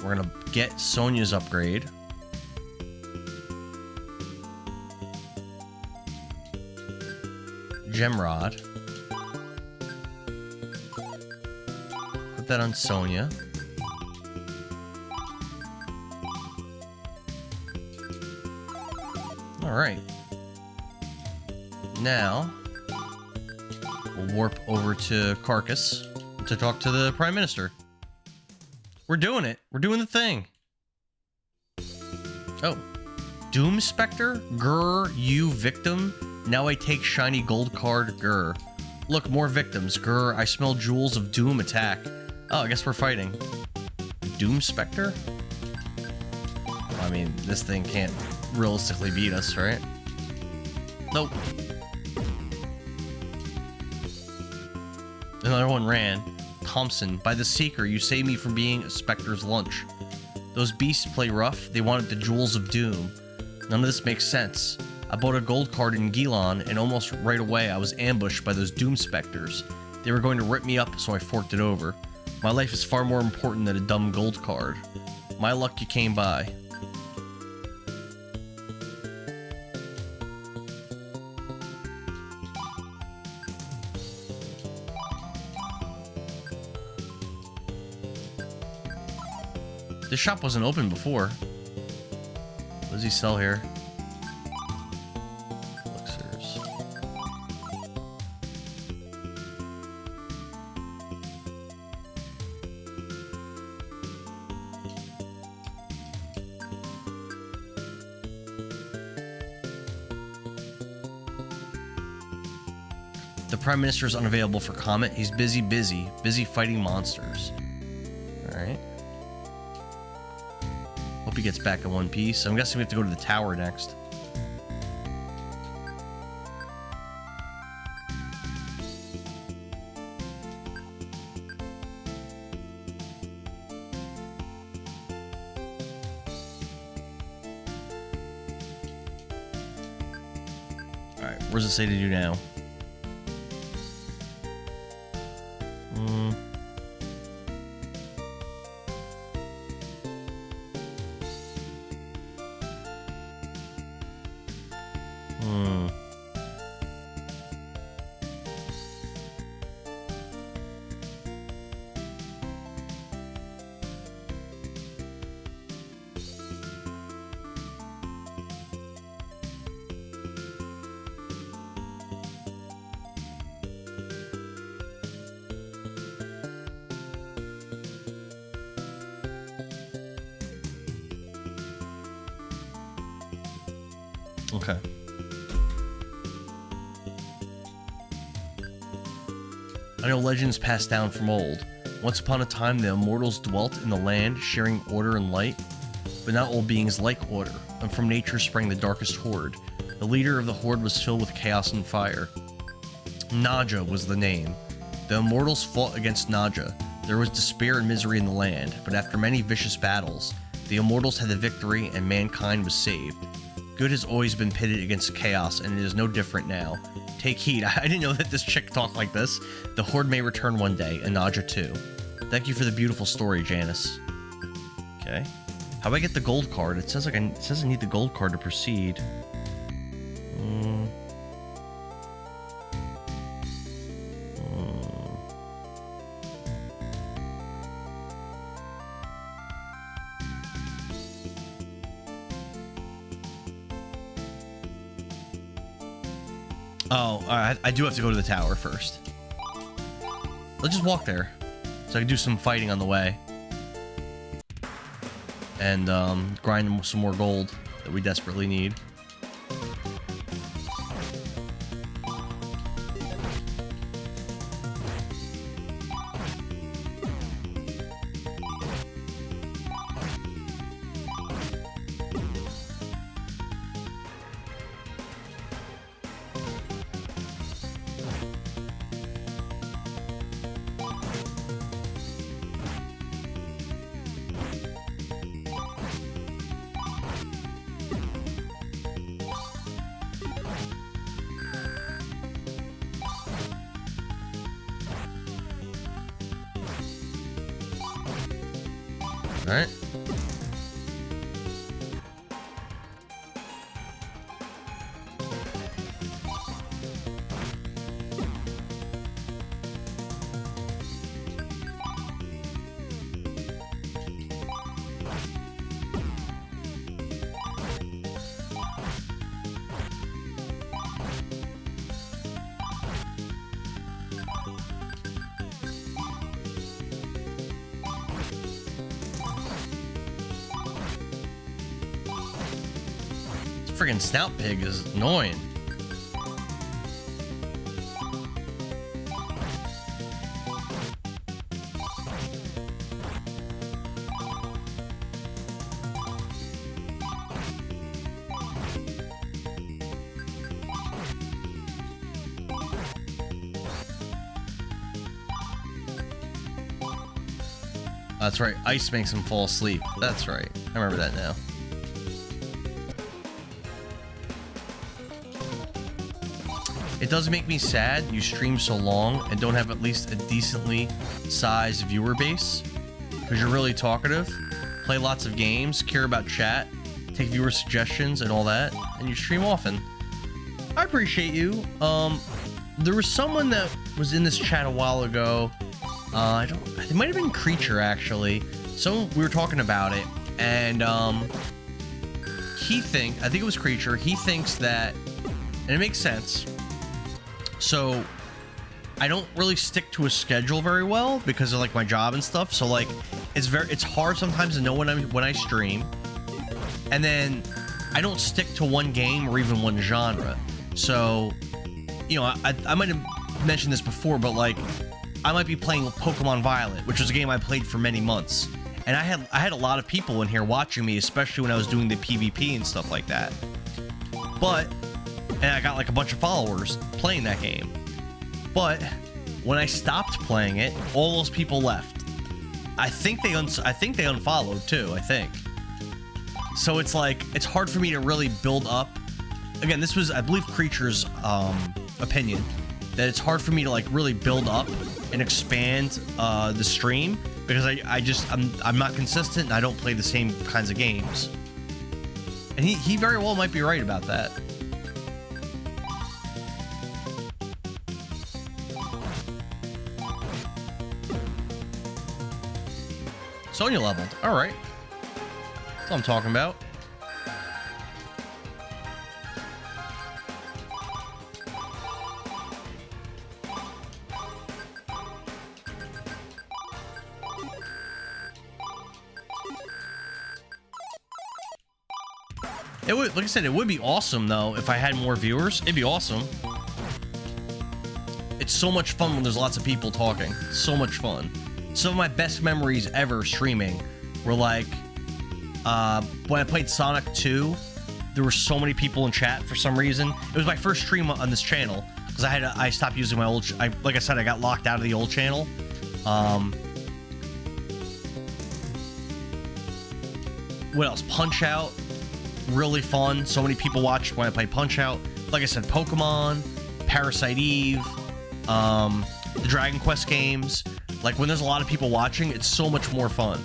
A: We're gonna get Sonya's upgrade. Gemrod. Put that on Sonya. Alright. Now, we'll warp over to Carcass to talk to the Prime Minister. We're doing it. We're doing the thing. Oh. Doom Spectre? Grr, you victim. Now I take shiny gold card. Grr. Look, more victims. Grr, I smell jewels of doom attack. Oh, I guess we're fighting. Doom Spectre? I mean, this thing can't realistically beat us, right? Nope. Another one ran. Thompson, by the Seeker, you saved me from being a Spectre's lunch. Those beasts play rough. They wanted the jewels of doom. None of this makes sense. I bought a gold card in Gilan, and almost right away I was ambushed by those doom specters. They were going to rip me up, so I forked it over. My life is far more important than a dumb gold card. My luck you came by. This shop wasn't open before. What does he sell here? Elixirs. The Prime Minister is unavailable for comment. He's busy fighting monsters. Alright. Hope he gets back in one piece. I'm guessing we have to go to the tower next. Alright, what does it say to do now? Okay. I know legends passed down from old. Once upon a time, the immortals dwelt in the land, sharing order and light. But not all beings like order, and from nature sprang the darkest horde. The leader of the horde was filled with chaos and fire. Naja was the name. The immortals fought against Naja. There was despair and misery in the land, but after many vicious battles, the immortals had the victory and mankind was saved. Good has always been pitted against chaos, and it is no different now. Take heed. I didn't know that this chick talked like this. The Horde may return one day, and Naja too. Thank you for the beautiful story, Janice. Okay. How do I get the gold card? It says I need the gold card to proceed. Oh, I do have to go to the tower first. let's just walk there, so I can do some fighting on the way, and grind some more gold that we desperately need. All right. Friggin' snout pig is annoying. That's right, ice makes him fall asleep. That's right, I remember that now. It does make me sad you stream so long and don't have at least a decently sized viewer base, because you're really talkative, play lots of games, care about chat, take viewer suggestions and all that, and you stream often. I appreciate you. There was someone that was in this chat a while ago. It might have been Creature actually. We were talking about it, and I think it was Creature. He thinks that, and it makes sense. So I don't really stick to a schedule very well because of like my job and stuff. So like it's hard sometimes to know when I stream, and then I don't stick to one game or even one genre. So, you know, I might have mentioned this before, but like I might be playing Pokemon Violet, which was a game I played for many months, and I had a lot of people in here watching me, especially when I was doing the PvP and stuff like that. And I got like a bunch of followers playing that game. But when I stopped playing it, all those people left. I think they unfollowed too, I think. So it's like, it's hard for me to really build up. Again, this was, I believe, Creature's opinion, that it's hard for me to like really build up and expand the stream, because I'm not consistent and I don't play the same kinds of games. And he very well might be right about that. Sonya leveled. All right. That's what I'm talking about. It would, like I said, it would be awesome though if I had more viewers. It'd be awesome. It's so much fun when there's lots of people talking. So much fun. Some of my best memories ever streaming were like when I played Sonic 2. There were so many people in chat for some reason. It was my first stream on this channel because I stopped using my old. Like I said, I got locked out of the old channel. What else? Punch Out, really fun. So many people watched when I played Punch Out. Like I said, Pokemon, Parasite Eve, the Dragon Quest games. Like when there's a lot of people watching, it's so much more fun.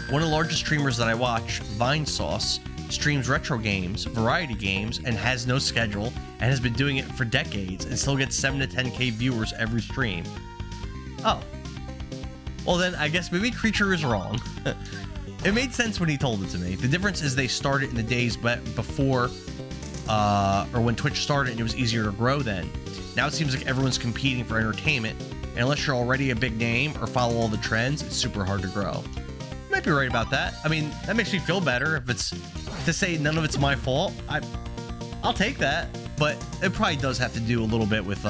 A: One of the largest streamers that I watch, Vine Sauce, streams retro games, variety games, and has no schedule, and has been doing it for decades, and still gets 7 to 10K viewers every stream. Oh. Well then, I guess maybe Creature is wrong. It made sense when he told it to me. The difference is they started in the days before, or when Twitch started, and it was easier to grow then. Now it seems like everyone's competing for entertainment, And unless you're already a big name or follow all the trends, it's super hard to grow. You might be right about that. I mean, that makes me feel better if it's to say none of it's my fault. I'll take that, but it probably does have to do a little bit with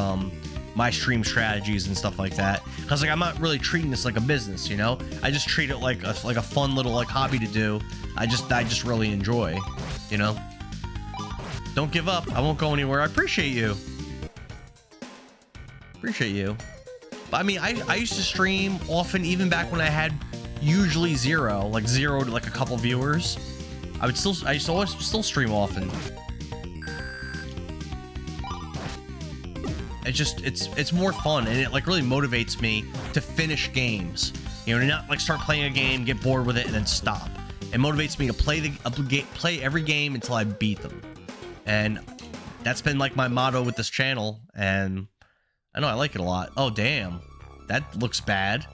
A: my stream strategies and stuff like that. Cause like I'm not really treating this like a business, you know. I just treat it like a fun little like hobby to do. I just really enjoy, you know. Don't give up. I won't go anywhere. I appreciate you. Appreciate you. But I mean, I used to stream often, even back when I had usually zero to like a couple viewers. I used to always still stream often. It's more fun, and it like really motivates me to finish games. You know, to not like start playing a game, get bored with it, and then stop. It motivates me to play every game until I beat them. And that's been like my motto with this channel, and I know I like it a lot. Oh damn, that looks bad.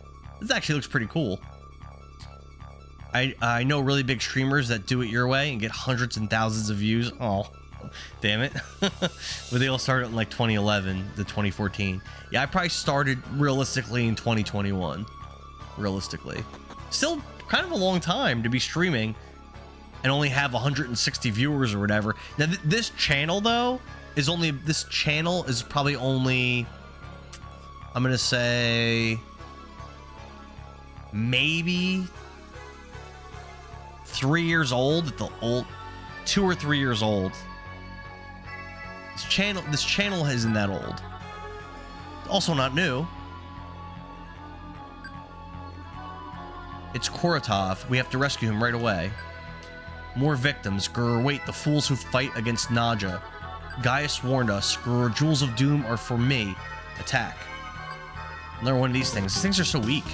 A: This actually looks pretty cool. I know really big streamers that do it your way and get hundreds and thousands of views. Oh, damn it. But they all started in like 2011 to 2014. Yeah, I probably started realistically in 2021. Realistically. Still kind of a long time to be streaming and only have 160 viewers or whatever. Now, this channel, though, is probably only, I'm going to say, maybe 3 years old, 2 or 3 years old. This channel isn't that old. Also not new. It's Koratov. We have to rescue him right away. More victims. Grr, wait, the fools who fight against Naja. Gaius warned us. Grr, jewels of doom are for me. Attack. Another one of these things. These things are so weak.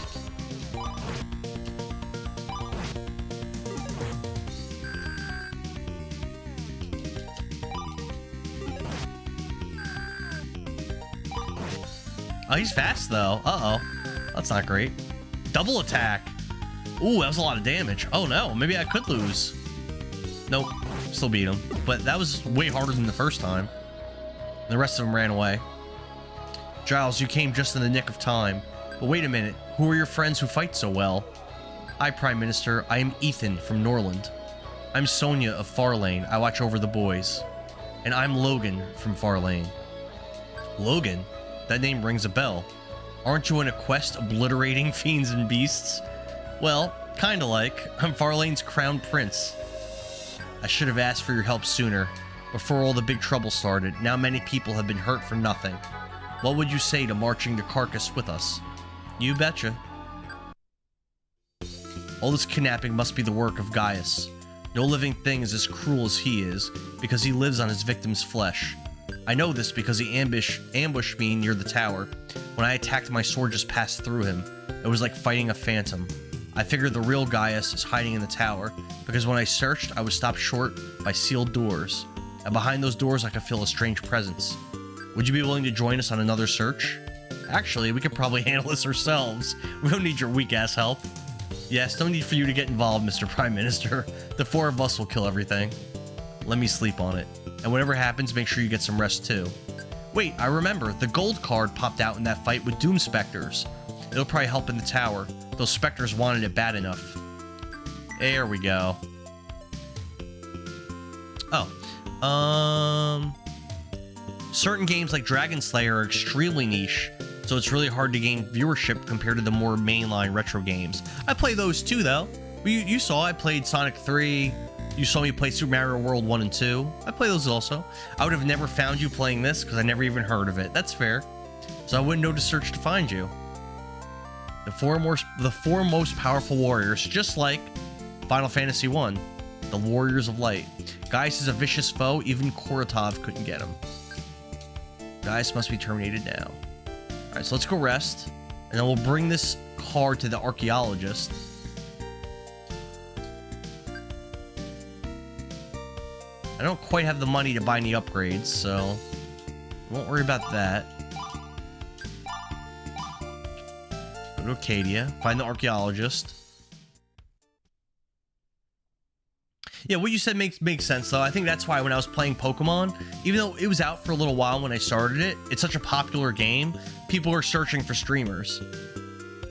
A: Oh, he's fast, though. Uh-oh. That's not great. Double attack. Ooh, that was a lot of damage. Oh, no. Maybe I could lose. Nope. Still beat him. But that was way harder than the first time. The rest of them ran away. Giles, you came just in the nick of time. But wait a minute. Who are your friends who fight so well? I, Prime Minister. I am Ethan from Norland. I'm Sonia of Farlane. I watch over the boys. And I'm Logan from Farlane. Logan? That name rings a bell. Aren't you on a quest obliterating fiends and beasts? Well, kinda like. I'm Farlane's crown prince. I should have asked for your help sooner, before all the big trouble started. Now many people have been hurt for nothing. What would you say to marching to Carcass with us? You betcha. All this kidnapping must be the work of Gaius. No living thing is as cruel as he is, because he lives on his victim's flesh. I know this because he ambushed me near the tower. When I attacked, my sword just passed through him. It was like fighting a phantom. I figured the real Gaius is hiding in the tower, because when I searched, I was stopped short by sealed doors. And behind those doors, I could feel a strange presence. Would you be willing to join us on another search? Actually, we could probably handle this ourselves. We don't need your weak-ass help. Yes, no need for you to get involved, Mr. Prime Minister. The four of us will kill everything. Let me sleep on it. And whatever happens, make sure you get some rest too. Wait, I remember. The gold card popped out in that fight with Doom Specters. It'll probably help in the tower. Those Specters wanted it bad enough. There we go. Oh. Certain games like Dragon Slayer are extremely niche, so it's really hard to gain viewership compared to the more mainline retro games. I play those too, though. You saw I played Sonic 3. You saw me play Super Mario World 1 and 2. I play those also. I would have never found you playing this because I never even heard of it. That's fair. So I wouldn't know to search to find you. The four most powerful warriors, just like Final Fantasy 1. The Warriors of Light. Gaius is a vicious foe. Even Koratov couldn't get him. Gaius must be terminated now. Alright, so let's go rest. And then we'll bring this card to the archaeologist. I don't quite have the money to buy any upgrades, so won't worry about that. Go to Acadia, find the archaeologist. Yeah, what you said makes sense, though. I think that's why when I was playing Pokemon, even though it was out for a little while when I started it, it's such a popular game, people were searching for streamers.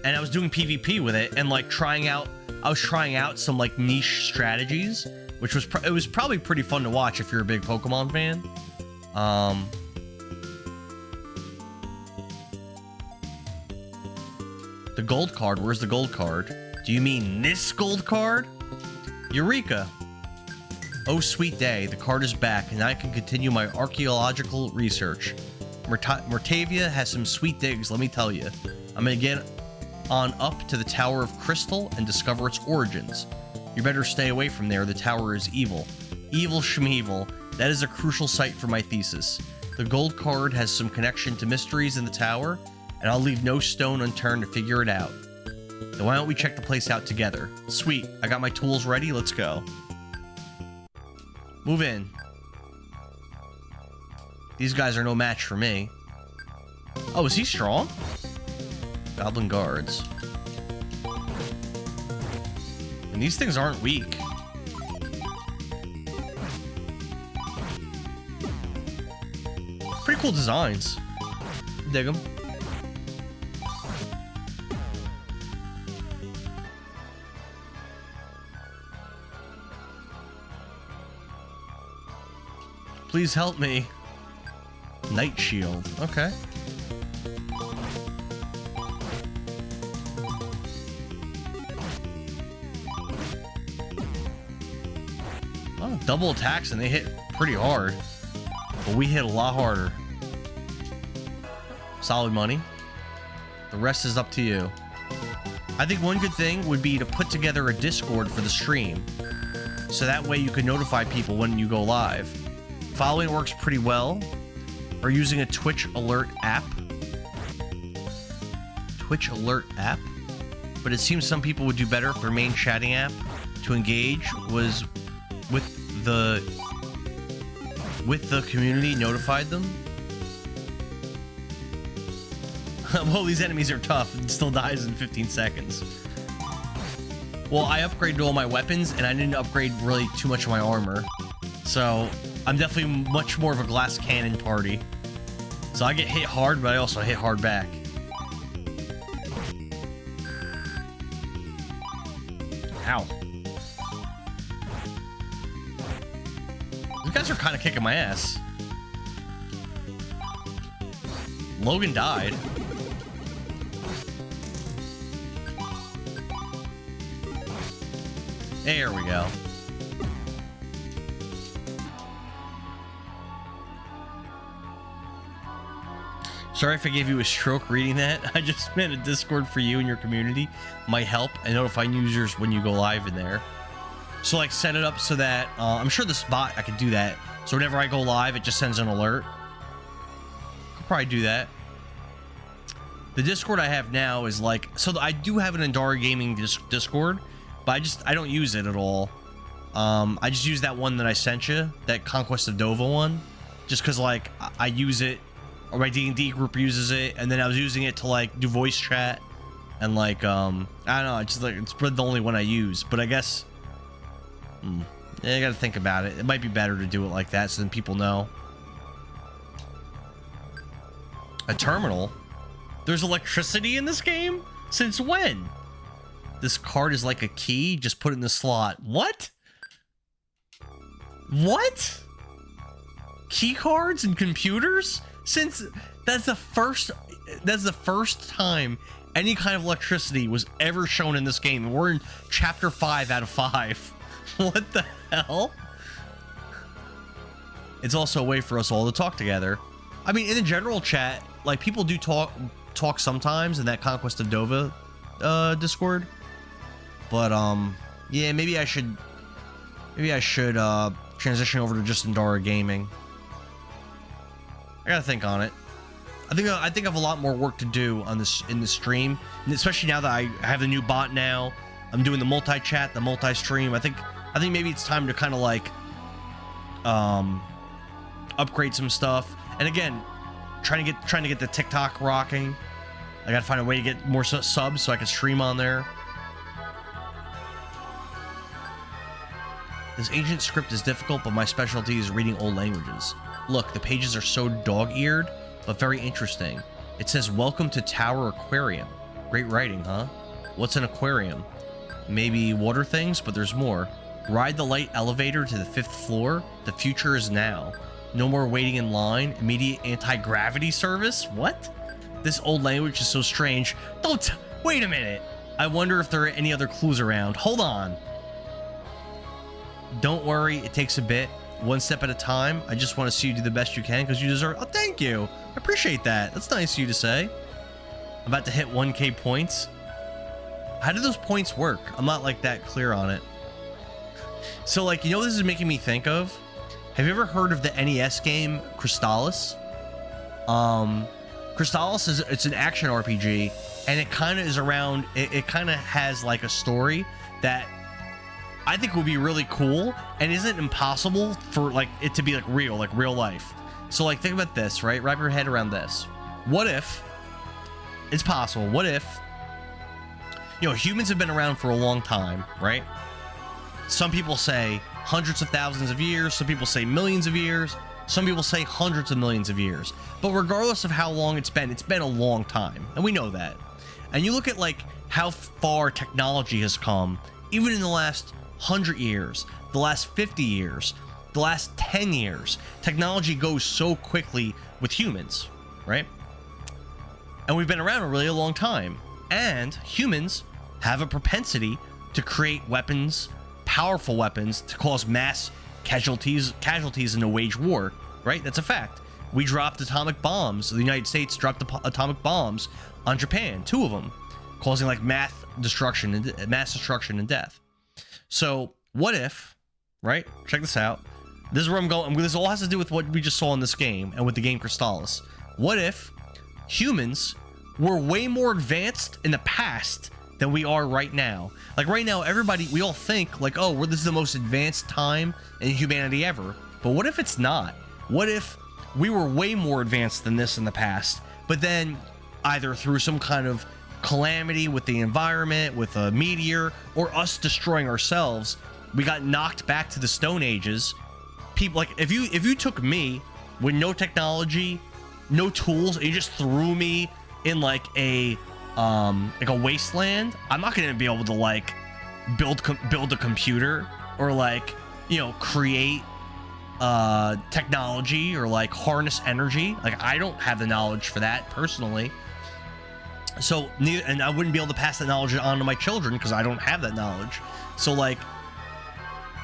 A: And I was doing PvP with it, and, like, I was trying out some, like, niche strategies, which was, it was probably pretty fun to watch if you're a big Pokemon fan. The gold card, where's the gold card? Do you mean this gold card? Eureka! Oh, sweet day, the card is back, and I can continue my archaeological research. Mortavia has some sweet digs, let me tell you. I'm gonna get on up to the Tower of Crystal and discover its origins. You better stay away from there, the tower is evil. Evil Schmeevil, that is a crucial site for my thesis. The gold card has some connection to mysteries in the tower, and I'll leave no stone unturned to figure it out. Then why don't we check the place out together? Sweet, I got my tools ready, let's go. Move in. These guys are no match for me. Oh, is he strong? Goblin guards. And these things aren't weak. Pretty cool designs. Dig them. Please help me. Night shield. Okay. Oh, double attacks and they hit pretty hard. But we hit a lot harder. Solid money. The rest is up to you. I think one good thing would be to put together a Discord for the stream. So that way you can notify people when you go live. Following works pretty well. Or using a Twitch alert app. Twitch alert app? But it seems some people would do better if their main chatting app to engage was with the community notified them. Well, these enemies are tough. It still dies in 15 seconds. Well, I upgraded all my weapons, and I didn't upgrade really too much of my armor. So, I'm definitely much more of a glass cannon party. So I get hit hard, but I also hit hard back. Ow. These guys are kind of kicking my ass. Logan died. There we go. Sorry if I gave you a stroke reading that. I just meant a Discord for you and your community might help and notify users when you go live in there. So like set it up so that, I'm sure this bot, I could do that. So whenever I go live, it just sends an alert. Could probably do that. The Discord I have now is like, so I do have an Andara Gaming Discord, but I don't use it at all. I just use that one that I sent you, that Conquest of Dova one, just because like I use it, or my D&D group uses it, and then I was using it to like do voice chat, and like I don't know, it's just like it's the only one I use. But I guess, yeah, I gotta think about it. It might be better to do it like that, so then people know. A terminal. There's electricity in this game? Since when? This card is like a key, just put it in the slot. What? What? Key cards and computers? Since that's the first time any kind of electricity was ever shown in this game. We're in chapter 5 out of 5. What the hell? It's also a way for us all to talk together. I mean, in the general chat, like people do talk sometimes in that Conquest of Dova Discord. But yeah, maybe I should transition over to just Andara Gaming. I gotta think on it. I think I have a lot more work to do on this in the stream, and especially now that I have the new bot now. I'm doing the multi-chat, the multi-stream. I think maybe it's time to kind of like upgrade some stuff. And again, trying to get the TikTok rocking. I gotta find a way to get more subs so I can stream on there. This ancient script is difficult, but my specialty is reading old languages. Look, the pages are so dog-eared, but very interesting. It says, welcome to Tower Aquarium. Great writing, huh? What's an aquarium? Maybe water things, but there's more. Ride the light elevator to the 5th floor. The future is now. No more waiting in line. Immediate anti-gravity service? What? This old language is so strange. Wait a minute. I wonder if there are any other clues around. Hold on. Don't worry, it takes a bit. One step at a time. I just want to see you do the best you can because you deserve. Oh, thank you. I appreciate that. That's nice of you to say. I'm about to hit 1K points. How do those points work? I'm not like that clear on it. So like, you know what this is making me think of? Have you ever heard of the NES game Crystalis? Crystalis is, it's an action RPG, and it kind of is around, it kind of has like a story that I think would be really cool and isn't impossible for like it to be like real life. So like, think about this, right? Wrap your head around this. What if it's possible? What if, you know, humans have been around for a long time, right? Some people say hundreds of thousands of years. Some people say millions of years. Some people say hundreds of millions of years. But regardless of how long it's been a long time. And we know that. And you look at like how far technology has come, even in the last 100 years, the last 50 years, the last 10 years. Technology goes so quickly with humans, right? And we've been around a really long time. And humans have a propensity to create weapons, powerful weapons, to cause mass casualties in a wage war, right? That's a fact. We dropped atomic bombs. The United States dropped atomic bombs on Japan, 2 of them, causing like mass destruction and death. So what if, right? Check this out. This is where I'm going. This all has to do with what we just saw in this game and with the game Crystalis. What if humans were way more advanced in the past than we are right now? Like right now, we all think like, oh, this is the most advanced time in humanity ever. But what if it's not? What if we were way more advanced than this in the past, but then either through some kind of calamity with the environment, with a meteor, or us destroying ourselves, we got knocked back to the Stone Ages? People like, if you took me with no technology, no tools, and you just threw me in like a wasteland, I'm not gonna be able to like build a computer or like, you know, create technology or like harness energy. Like I don't have the knowledge for that personally. So and I wouldn't be able to pass that knowledge on to my children because I don't have that knowledge. So like,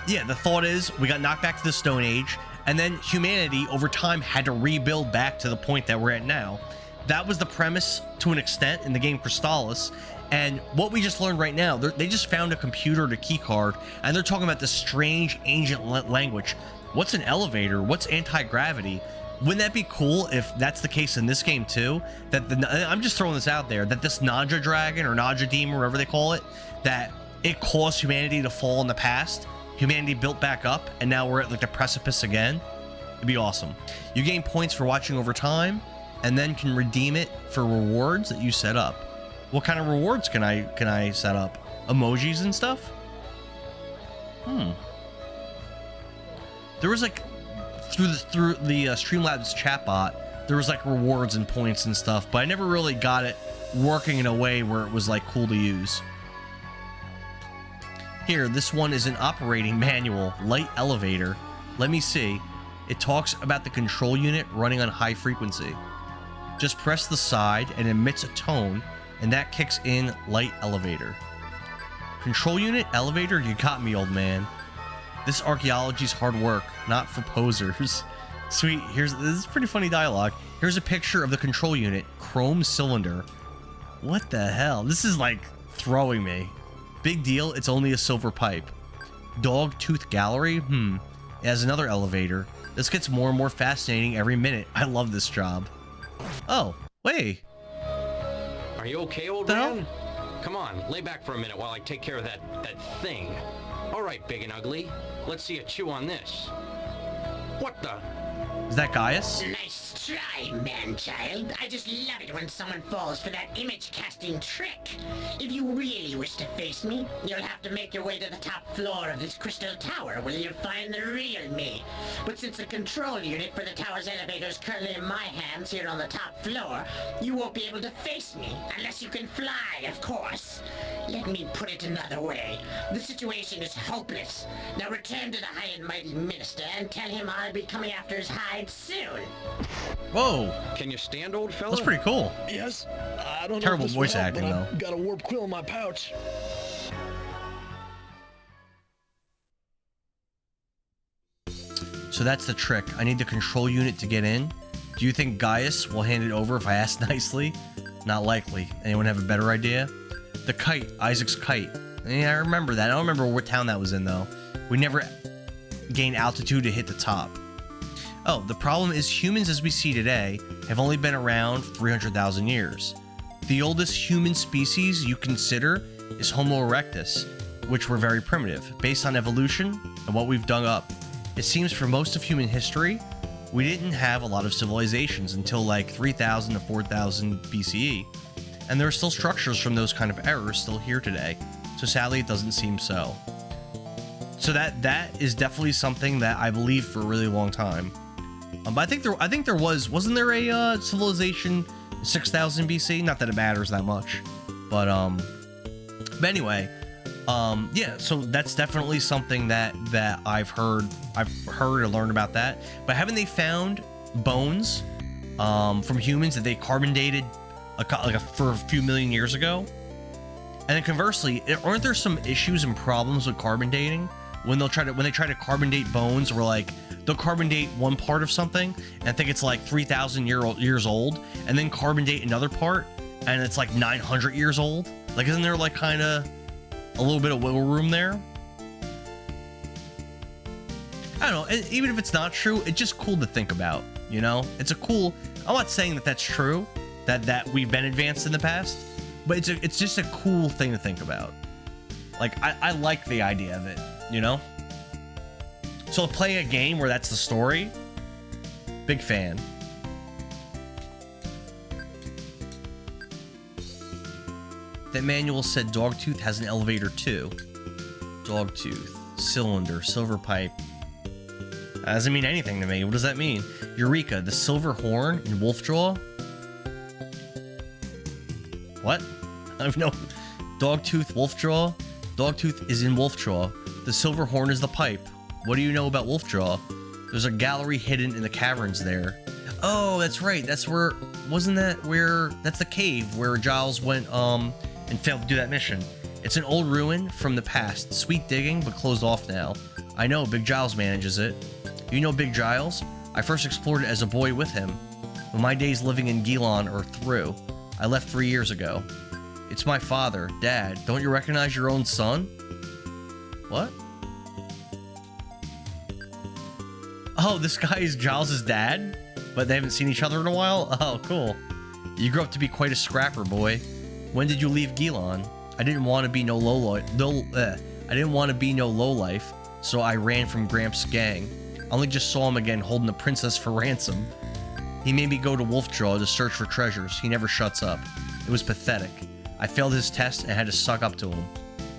A: yeah, the thought is we got knocked back to the Stone Age, and then humanity over time had to rebuild back to the point that we're at now. That was the premise to an extent in the game Crystalis. And what we just learned right now, they just found a computer to key card, and they're talking about this strange ancient language. What's an elevator? What's anti-gravity? Wouldn't that be cool if that's the case in this game too? That I'm just throwing this out there, that this Naja dragon or Naja demon, whatever they call it, that it caused humanity to fall in the past. Humanity built back up, and now we're at like the precipice again. It'd be awesome. You gain points for watching over time, and then can redeem it for rewards that you set up. What kind of rewards can I set up? Emojis and stuff? There was like through the Streamlabs chatbot, there was like rewards and points and stuff, but I never really got it working in a way where it was like cool to use. Here, this one is an operating manual, light elevator. Let me see. It talks about the control unit running on high frequency. Just press the side and emits a tone, and that kicks in light elevator. Control unit elevator? You got me, old man. This archaeology's hard work, not for posers. Sweet, this is pretty funny dialogue. Here's a picture of the control unit, chrome cylinder. What the hell? This is like throwing me. Big deal, it's only a silver pipe. Dog tooth gallery? It has another elevator. This gets more and more fascinating every minute. I love this job. Oh, wait.
C: Are you okay, old man? Come on, lay back for a minute while I take care of that thing. All right, big and ugly. Let's see you chew on this. What the?
A: Is that Gaius?
D: Nice try, man-child. I just love it when someone falls for that image-casting trick. If you really wish to face me, you'll have to make your way to the top floor of this crystal tower where you'll find the real me. But since the control unit for the tower's elevator is currently in my hands here on the top floor, you won't be able to face me, unless you can fly, of course. Let me put it another way. The situation is hopeless. Now return to the high and mighty minister and tell him I'll be coming after his hide soon.
A: Whoa.
C: Can you stand, old fella?
A: That's pretty cool.
E: Yes, I don't know
A: Terrible
E: if this
A: voice
E: will help,
A: acting,
E: but
A: though.
E: I've got a warp quill in my pouch.
A: So that's the trick. I need the control unit to get in. Do you think Gaius will hand it over if I ask nicely? Not likely. Anyone have a better idea? The kite. Isaac's kite. Yeah, I remember that. I don't remember what town that was in, though. We never gained altitude to hit the top. Oh, the problem is humans as we see today have only been around 300,000 years. The oldest human species you consider is Homo erectus, which were very primitive, based on evolution and what we've dug up. It seems for most of human history, we didn't have a lot of civilizations until like 3000 to 4000 BCE, and there are still structures from those kind of eras still here today, so sadly it doesn't seem so. So that is definitely something that I believe for a really long time. But I think there wasn't there a civilization 6000 BC? Not that it matters that much, but anyway, yeah. So that's definitely something that I've heard or learned about that. But haven't they found bones from humans that they carbon dated for a few million years ago? And then conversely, aren't there some issues and problems with carbon dating when they try to carbon date bones, where like they'll carbon date one part of something and I think it's like 3,000 years old, and then carbon date another part and it's like 900 years old? Like, isn't there like kind of a little bit of wiggle room there? I don't know. Even if it's not true, it's just cool to think about, you know? It's a cool... I'm not saying that that's true, that we've been advanced in the past, but it's just a cool thing to think about. Like, I like the idea of it, you know? So playing a game where that's the story, big fan. That manual said Dogtooth has an elevator too. Dogtooth, cylinder, silver pipe. That doesn't mean anything to me. What does that mean? Eureka, the silver horn in Wolfjaw? What? I have no... Dogtooth, Wolfjaw? Dogtooth is in Wolfjaw. The silver horn is the pipe. What do you know about Wolfjaw? There's a gallery hidden in the caverns there. Oh, that's right. That's where... Wasn't that where... That's the cave where Giles went, and failed to do that mission. It's an old ruin from the past. Sweet digging, but closed off now. I know, Big Giles manages it. You know Big Giles? I first explored it as a boy with him. When my days living in Gilon are through. I left 3 years ago. It's my father. Dad, don't you recognize your own son? What? Oh, this guy is Giles' dad? But they haven't seen each other in a while? Oh, cool. You grew up to be quite a scrapper, boy. When did you leave Gilon? I didn't want to be no lowlife, so I ran from Gramps' gang. I only just saw him again holding the princess for ransom. He made me go to Wolfjaw to search for treasures. He never shuts up. It was pathetic. I failed his test and had to suck up to him.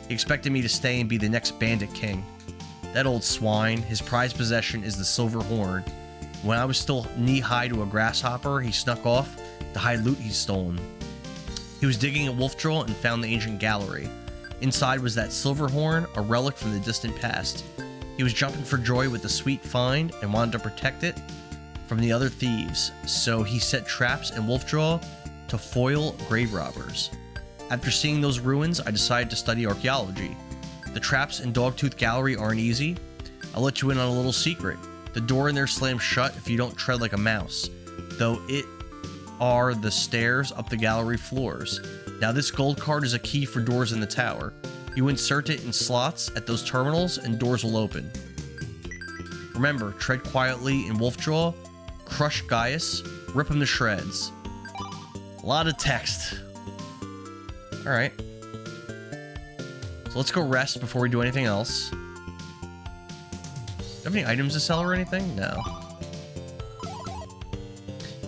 A: He expected me to stay and be the next bandit king. That old swine, his prized possession is the silver horn. When I was still knee-high to a grasshopper, he snuck off to hide loot he'd stolen. He was digging at Wolfjaw and found the ancient gallery. Inside was that silver horn, a relic from the distant past. He was jumping for joy with the sweet find and wanted to protect it from the other thieves, so he set traps in Wolfjaw to foil grave robbers. After seeing those ruins, I decided to study archaeology. The traps in Dogtooth Gallery aren't easy. I'll let you in on a little secret. The door in there slams shut if you don't tread like a mouse, though it are the stairs up the gallery floors. Now this gold card is a key for doors in the tower. You insert it in slots at those terminals and doors will open. Remember, tread quietly in Wolfjaw, crush Gaius, rip him to shreds. A lot of text. Alright. So let's go rest before we do anything else. Do you have any items to sell or anything? No.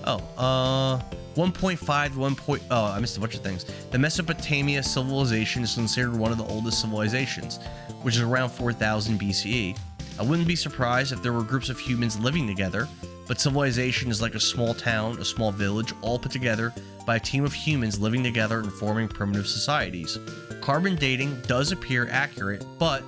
A: 1.5 to 1. Oh, I missed a bunch of things. The Mesopotamia civilization is considered one of the oldest civilizations, which is around 4000 BCE. I wouldn't be surprised if there were groups of humans living together, but civilization is like a small town, a small village, all put together by a team of humans living together and forming primitive societies. Carbon dating does appear accurate, but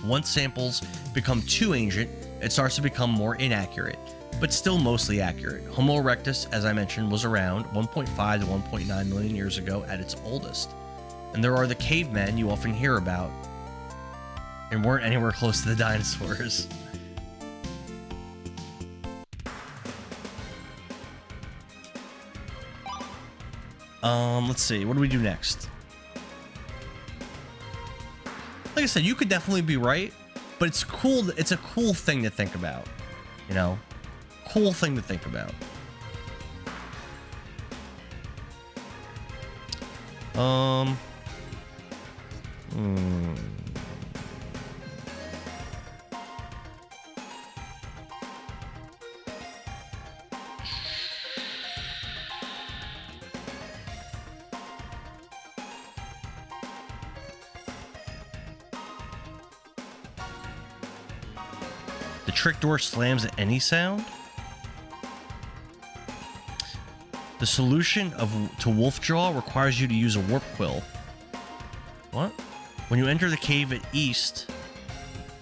A: once samples become too ancient, it starts to become more inaccurate, but still mostly accurate. Homo erectus, as I mentioned, was around 1.5 to 1.9 million years ago at its oldest. And there are the cavemen you often hear about, and weren't anywhere close to the dinosaurs. Let's see, what do we do next? Like I said, you could definitely be right, but it's cool. It's a cool thing to think about, you know? Cool thing to think about. The trick door slams at any sound? The solution to Wolfjaw requires you to use a warp quill. What? When you enter the cave at east,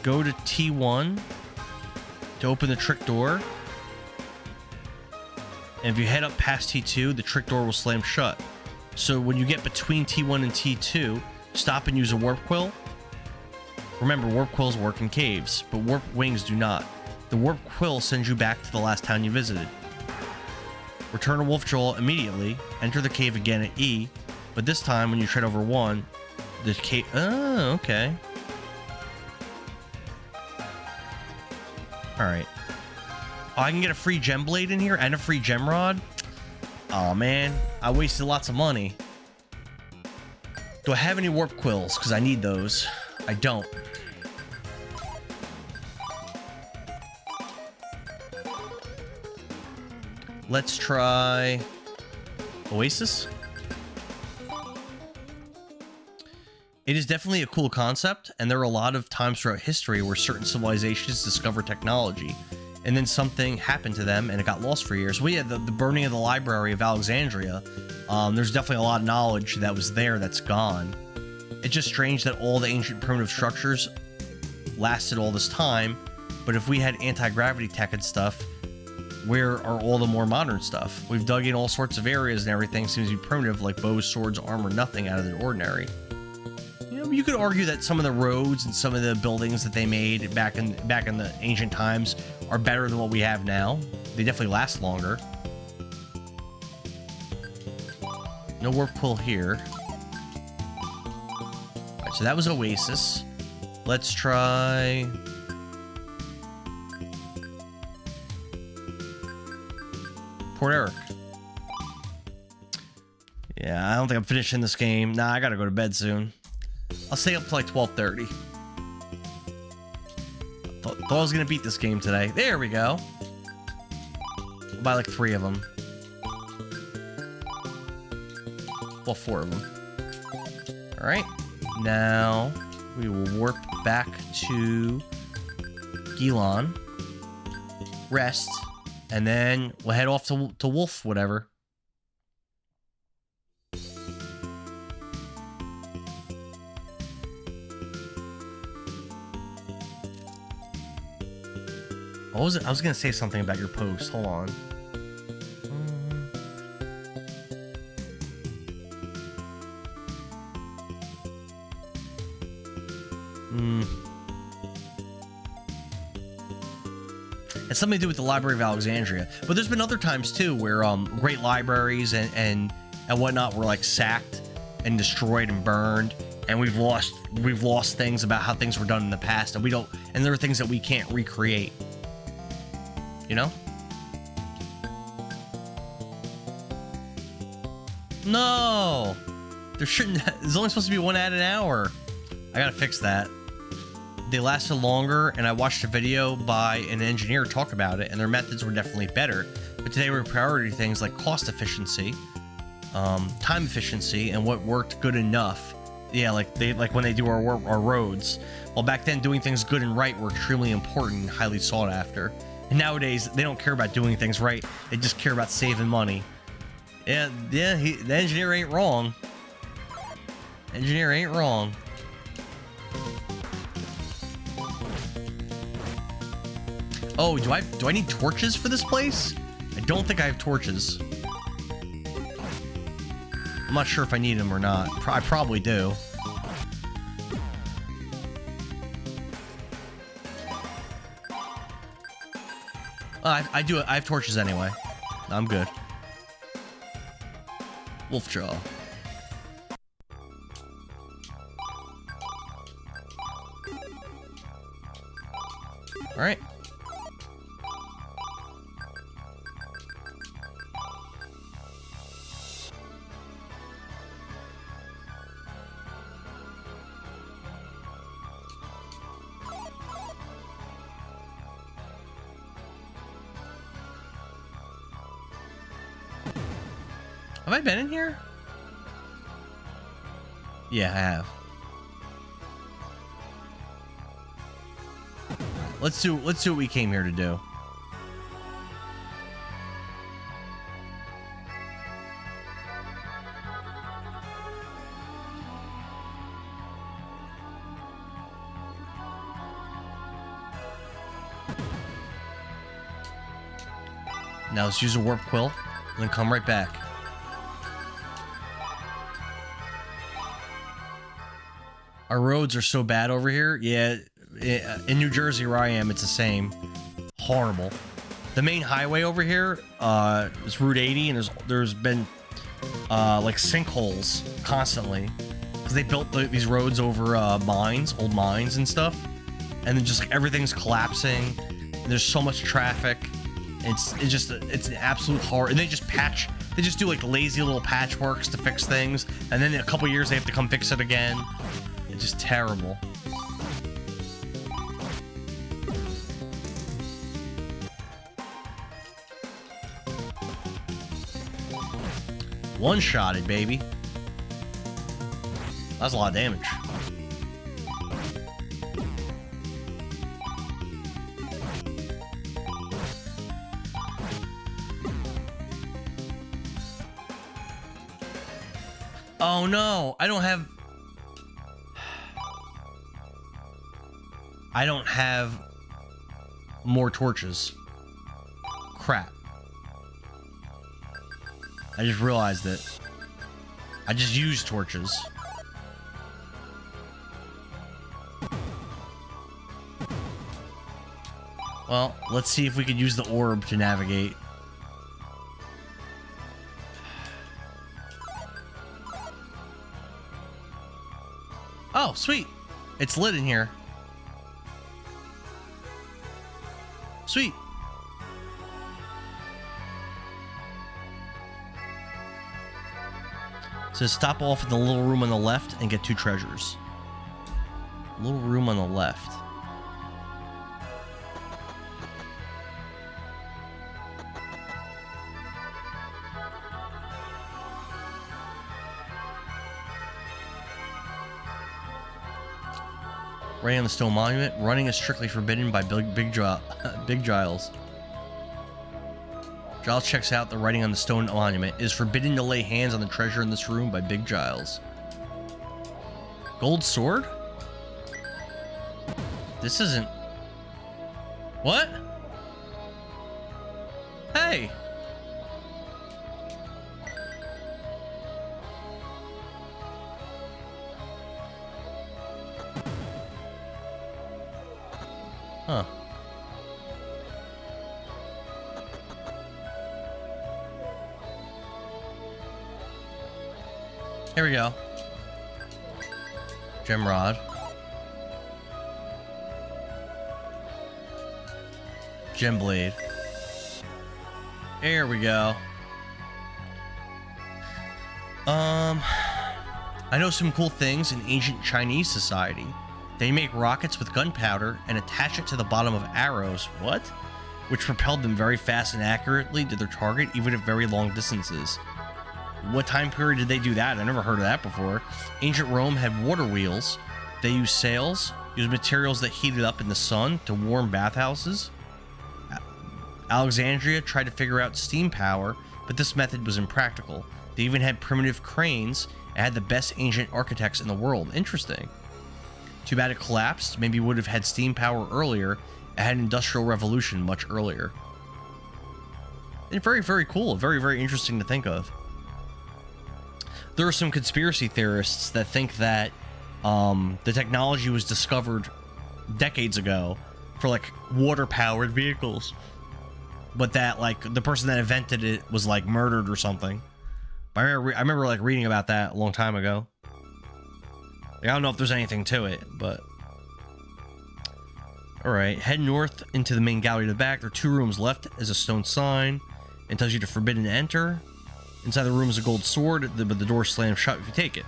A: go to T1 to open the trick door. And if you head up past T2, the trick door will slam shut. So when you get between T1 and T2, stop and use a warp quill. Remember, warp quills work in caves, but warp wings do not. The warp quill sends you back to the last town you visited. Return to Wolfjaw immediately, enter the cave again at E, but this time when you tread over 1, the cave... Oh, okay. Alright. Oh, I can get a free gem blade in here and a free gem rod? Oh man, I wasted lots of money. Do I have any warp quills? Because I need those. I don't. Let's try Oasis. It is definitely a cool concept, and there are a lot of times throughout history where certain civilizations discover technology, and then something happened to them and it got lost for years. We had the burning of the Library of Alexandria. There's definitely a lot of knowledge that was there that's gone. It's just strange that all the ancient primitive structures lasted all this time, but if we had anti-gravity tech and stuff, where are all the more modern stuff? We've dug in all sorts of areas and everything seems to be primitive, like bows, swords, armor, nothing out of the ordinary. You know, you could argue that some of the roads and some of the buildings that they made back in the ancient times are better than what we have now. They definitely last longer. No warp quill here. Alright, so that was Oasis. Let's try... Port Eric. Yeah, I don't think I'm finishing this game. Nah, I gotta go to bed soon. I'll stay up till like 12:30. Thought I was gonna beat this game today. There we go. I'll buy like 3 of them. Well, 4 of them. Alright. Now, we will warp back to Gilon. Rest. And then we'll head off to Wolf, whatever. What was it? I was going to say something about your post. Hold on. It's something to do with the Library of Alexandria. But there's been other times too where great libraries and whatnot were like sacked and destroyed and burned, and we've lost things about how things were done in the past, and there are things that we can't recreate. You know? No! There's only supposed to be 1 ad an hour. I gotta fix that. They lasted longer, and I watched a video by an engineer talk about it, and their methods were definitely better. But today we're priority things like cost efficiency, time efficiency, and what worked good enough. Yeah, like when they do our roads. Well, back then doing things good and right were extremely important and highly sought after. And nowadays they don't care about doing things right. They just care about saving money. Yeah, the engineer ain't wrong. Engineer ain't wrong. Oh, do I need torches for this place? I don't think I have torches. I'm not sure if I need them or not. I probably do. I do. I have torches anyway. I'm good. Wolfjaw. All right. Have I been in here? Yeah, I have. Let's do what we came here to do. Now let's use a warp quill and then come right back. Our roads are so bad over here. Yeah, in New Jersey where I am, it's the same. Horrible. The main highway over here is Route 80, and there's been like sinkholes constantly because they built these roads over mines, old mines and stuff, and then just like, everything's collapsing. And there's so much traffic. It's an absolute horror. And they just do like lazy little patchworks to fix things, and then in a couple years they have to come fix it again. It's just terrible. One-shotted, baby. That's a lot of damage. Oh no, I don't have more torches. Crap. I just realized it. I just used torches. Well, let's see if we can use the orb to navigate. Oh, sweet. It's lit in here. Sweet. So stop off in the little room on the left and get 2 treasures. Little room on the left. Writing on the stone monument. Running is strictly forbidden by Big Giles. Giles checks out the writing on the stone monument. It is forbidden to lay hands on the treasure in this room by Big Giles. Gold sword? This isn't... What? Hey! Huh. Here we go. Gem rod. Gem blade. There we go. I know some cool things in ancient Chinese society. They make rockets with gunpowder and attach it to the bottom of arrows. What? which propelled them very fast and accurately to their target, even at very long distances. What time period did they do that? I never heard of that before. Ancient Rome had water wheels. They used sails, used materials that heated up in the sun to warm bathhouses. Alexandria tried to figure out steam power, but this method was impractical. They even had primitive cranes and had the best ancient architects in the world. Interesting. Too bad it collapsed. Maybe it would have had steam power earlier. It had an industrial revolution much earlier. And very, very cool. Very, very interesting to think of. There are some conspiracy theorists that think that the technology was discovered decades ago for like water-powered vehicles, but that like the person that invented it was like murdered or something. I remember like reading about that a long time ago. Like, I don't know if there's anything to it, but all right. Head north into the main gallery to the back. There are 2 rooms left as a stone sign and tells you to forbidden to enter. Inside the room is a gold sword, but the door slams shut if you take it.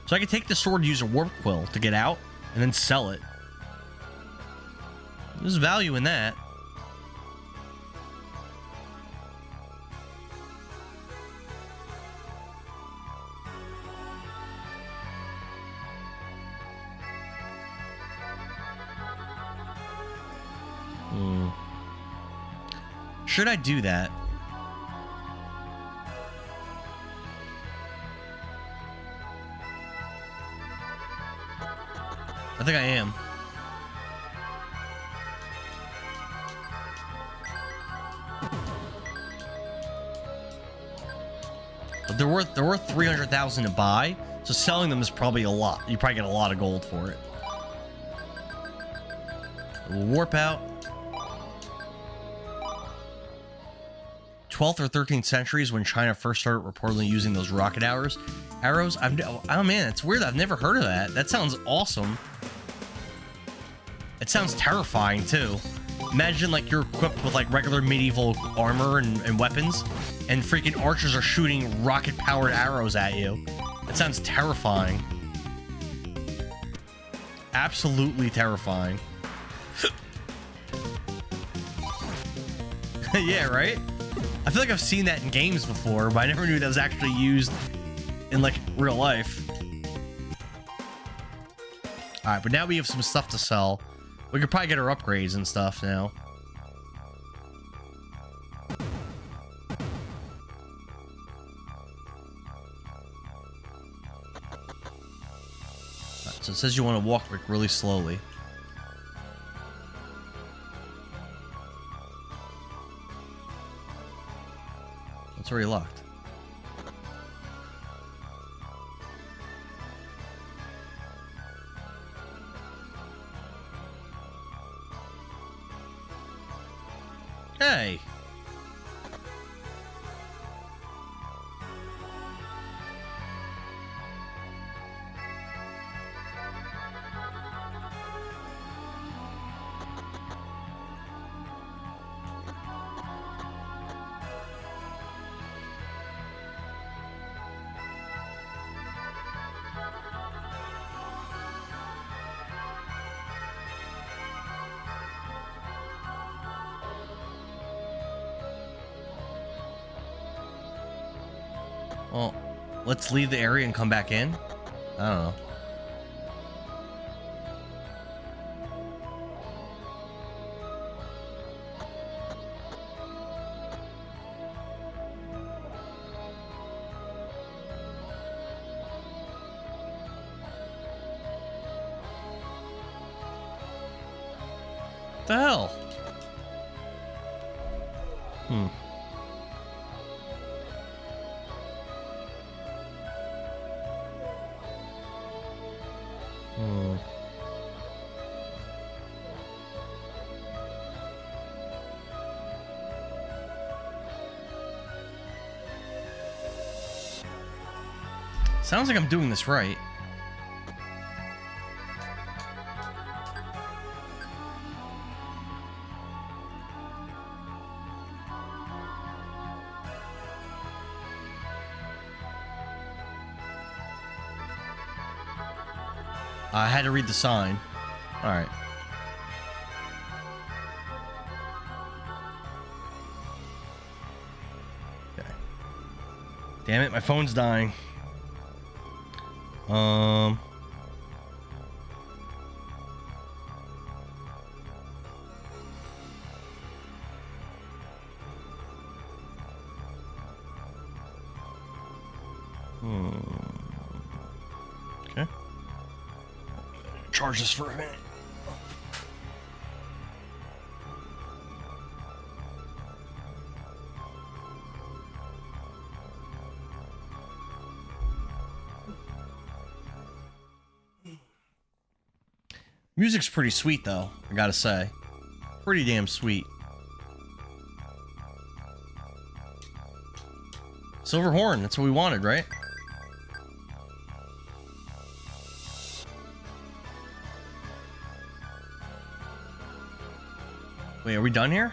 A: So I can take the sword and use a warp quill to get out, and then sell it. There's value in that. Should I do that? I think I am. But they're worth 300,000 to buy, so selling them is probably a lot. You probably get a lot of gold for it. We'll warp out. 12th or 13th centuries, when China first started reportedly using those rocket arrows. Oh man, it's weird. I've never heard of that. That sounds awesome. It sounds terrifying too. Imagine like you're equipped with like regular medieval armor and weapons, and freaking archers are shooting rocket-powered arrows at you. It sounds terrifying. Absolutely terrifying. Yeah, right? I feel like I've seen that in games before, but I never knew that was actually used in like real life. Alright, but now we have some stuff to sell. We could probably get our upgrades and stuff now. Alright, so it says you want to walk like really slowly. It's already locked. Hey. Well, let's leave the area and come back in. I don't know. What the hell? Sounds like I'm doing this right. I had to read the sign. Alright. Okay. Damn it, my phone's dying. Okay. Charge this for a minute. Music's pretty sweet, though, I gotta say. Pretty damn sweet. Silver horn, that's what we wanted, right? Wait, are we done here?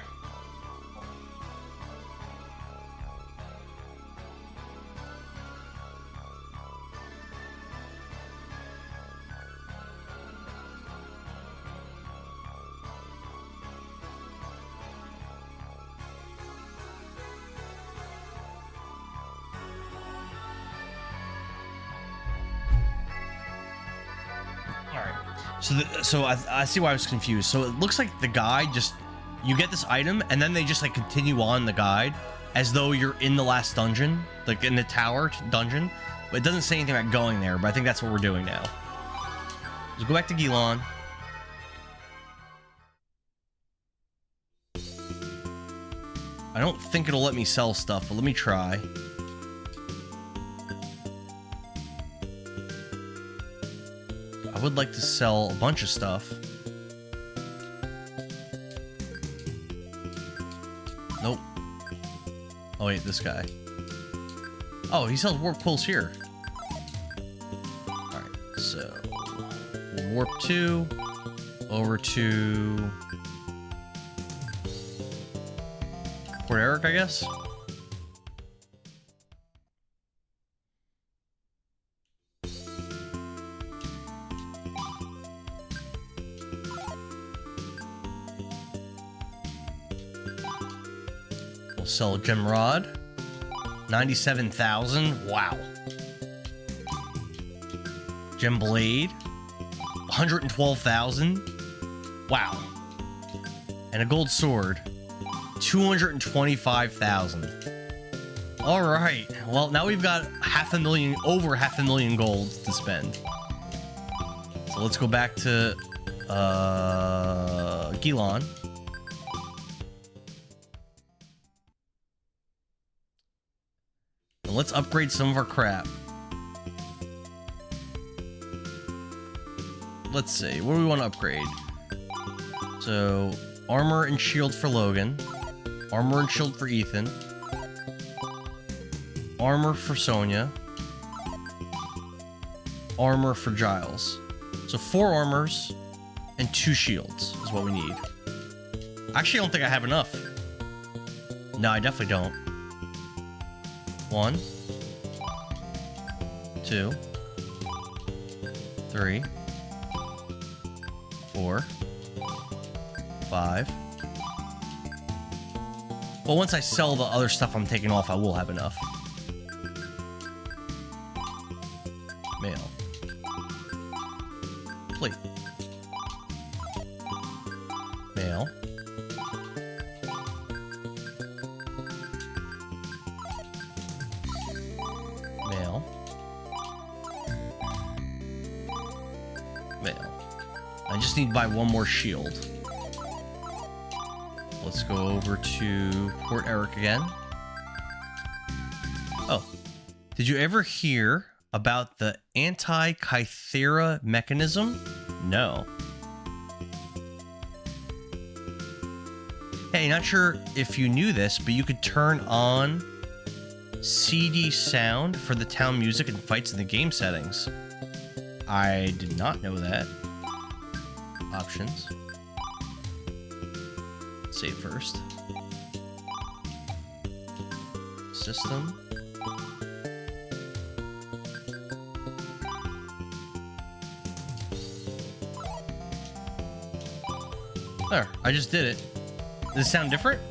A: So I see why I was confused. So it looks like the guide just, you get this item and then they just like continue on the guide as though you're in the last dungeon, like in the tower dungeon. But it doesn't say anything about going there, but I think that's what we're doing now. Let's go back to Gilon. I don't think it'll let me sell stuff, but let me try. I would like to sell a bunch of stuff. Nope. Oh wait, this guy. Oh, he sells warp quills here. Alright, so we'll warp 2 over to Port Eric, I guess. Sell a gem rod. 97,000. Wow. Gem blade. 112,000. Wow. And a gold sword. 225,000. All right. Well, now we've got over half a million gold to spend. So let's go back to Gilon. Let's upgrade some of our crap. Let's see, what do we want to upgrade? So, armor and shield for Logan. Armor and shield for Ethan. Armor for Sonia. Armor for Giles. So 4 armors and 2 shields is what we need. Actually, I don't think I have enough. No, I definitely don't. 1, 2, 3, 4, 5. Well, once I sell the other stuff I'm taking off, I will have enough. Mail. Plate. Mail. Mail. Mail. I just need to buy one more shield. Let's go over to Port Eric again. Oh. Did you ever hear about the anti-Kythera mechanism? No. Hey, not sure if you knew this, but you could turn on CD sound for the town music and fights in the game settings. I did not know that. Options. Save first. System. There, I just did it. Does it sound different?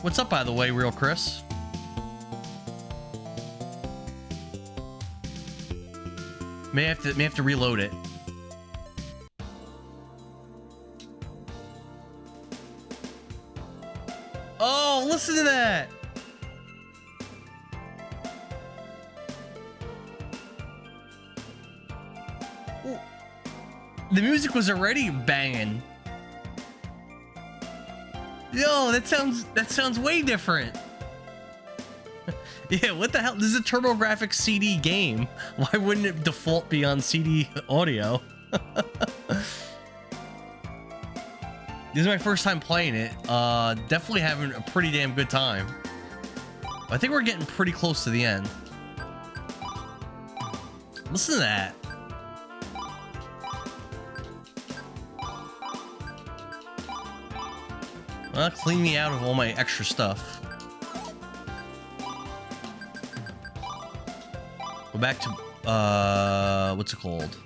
A: What's up, by the way, Real Chris? May have to reload it. Oh, listen to that! The music was already banging. Yo, that sounds way different. Yeah, what the hell? This is a TurboGrafx-CD game. Why wouldn't it default be on CD audio? This is my first time playing it. Definitely having a pretty damn good time. I think we're getting pretty close to the end. Listen to that. Well, clean me out of all my extra stuff. Go back to, what's it called?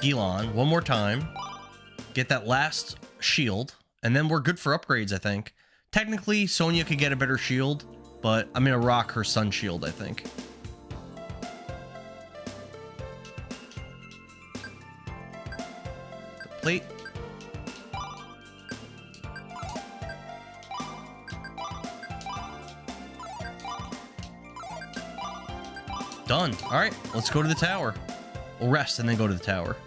A: Elon, one more time. Get that last shield, and then we're good for upgrades, I think. Technically, Sonya could get a better shield, but I'm gonna rock her sun shield, I think. Complete. Done. All right, let's go to the tower. We'll rest and then go to the tower.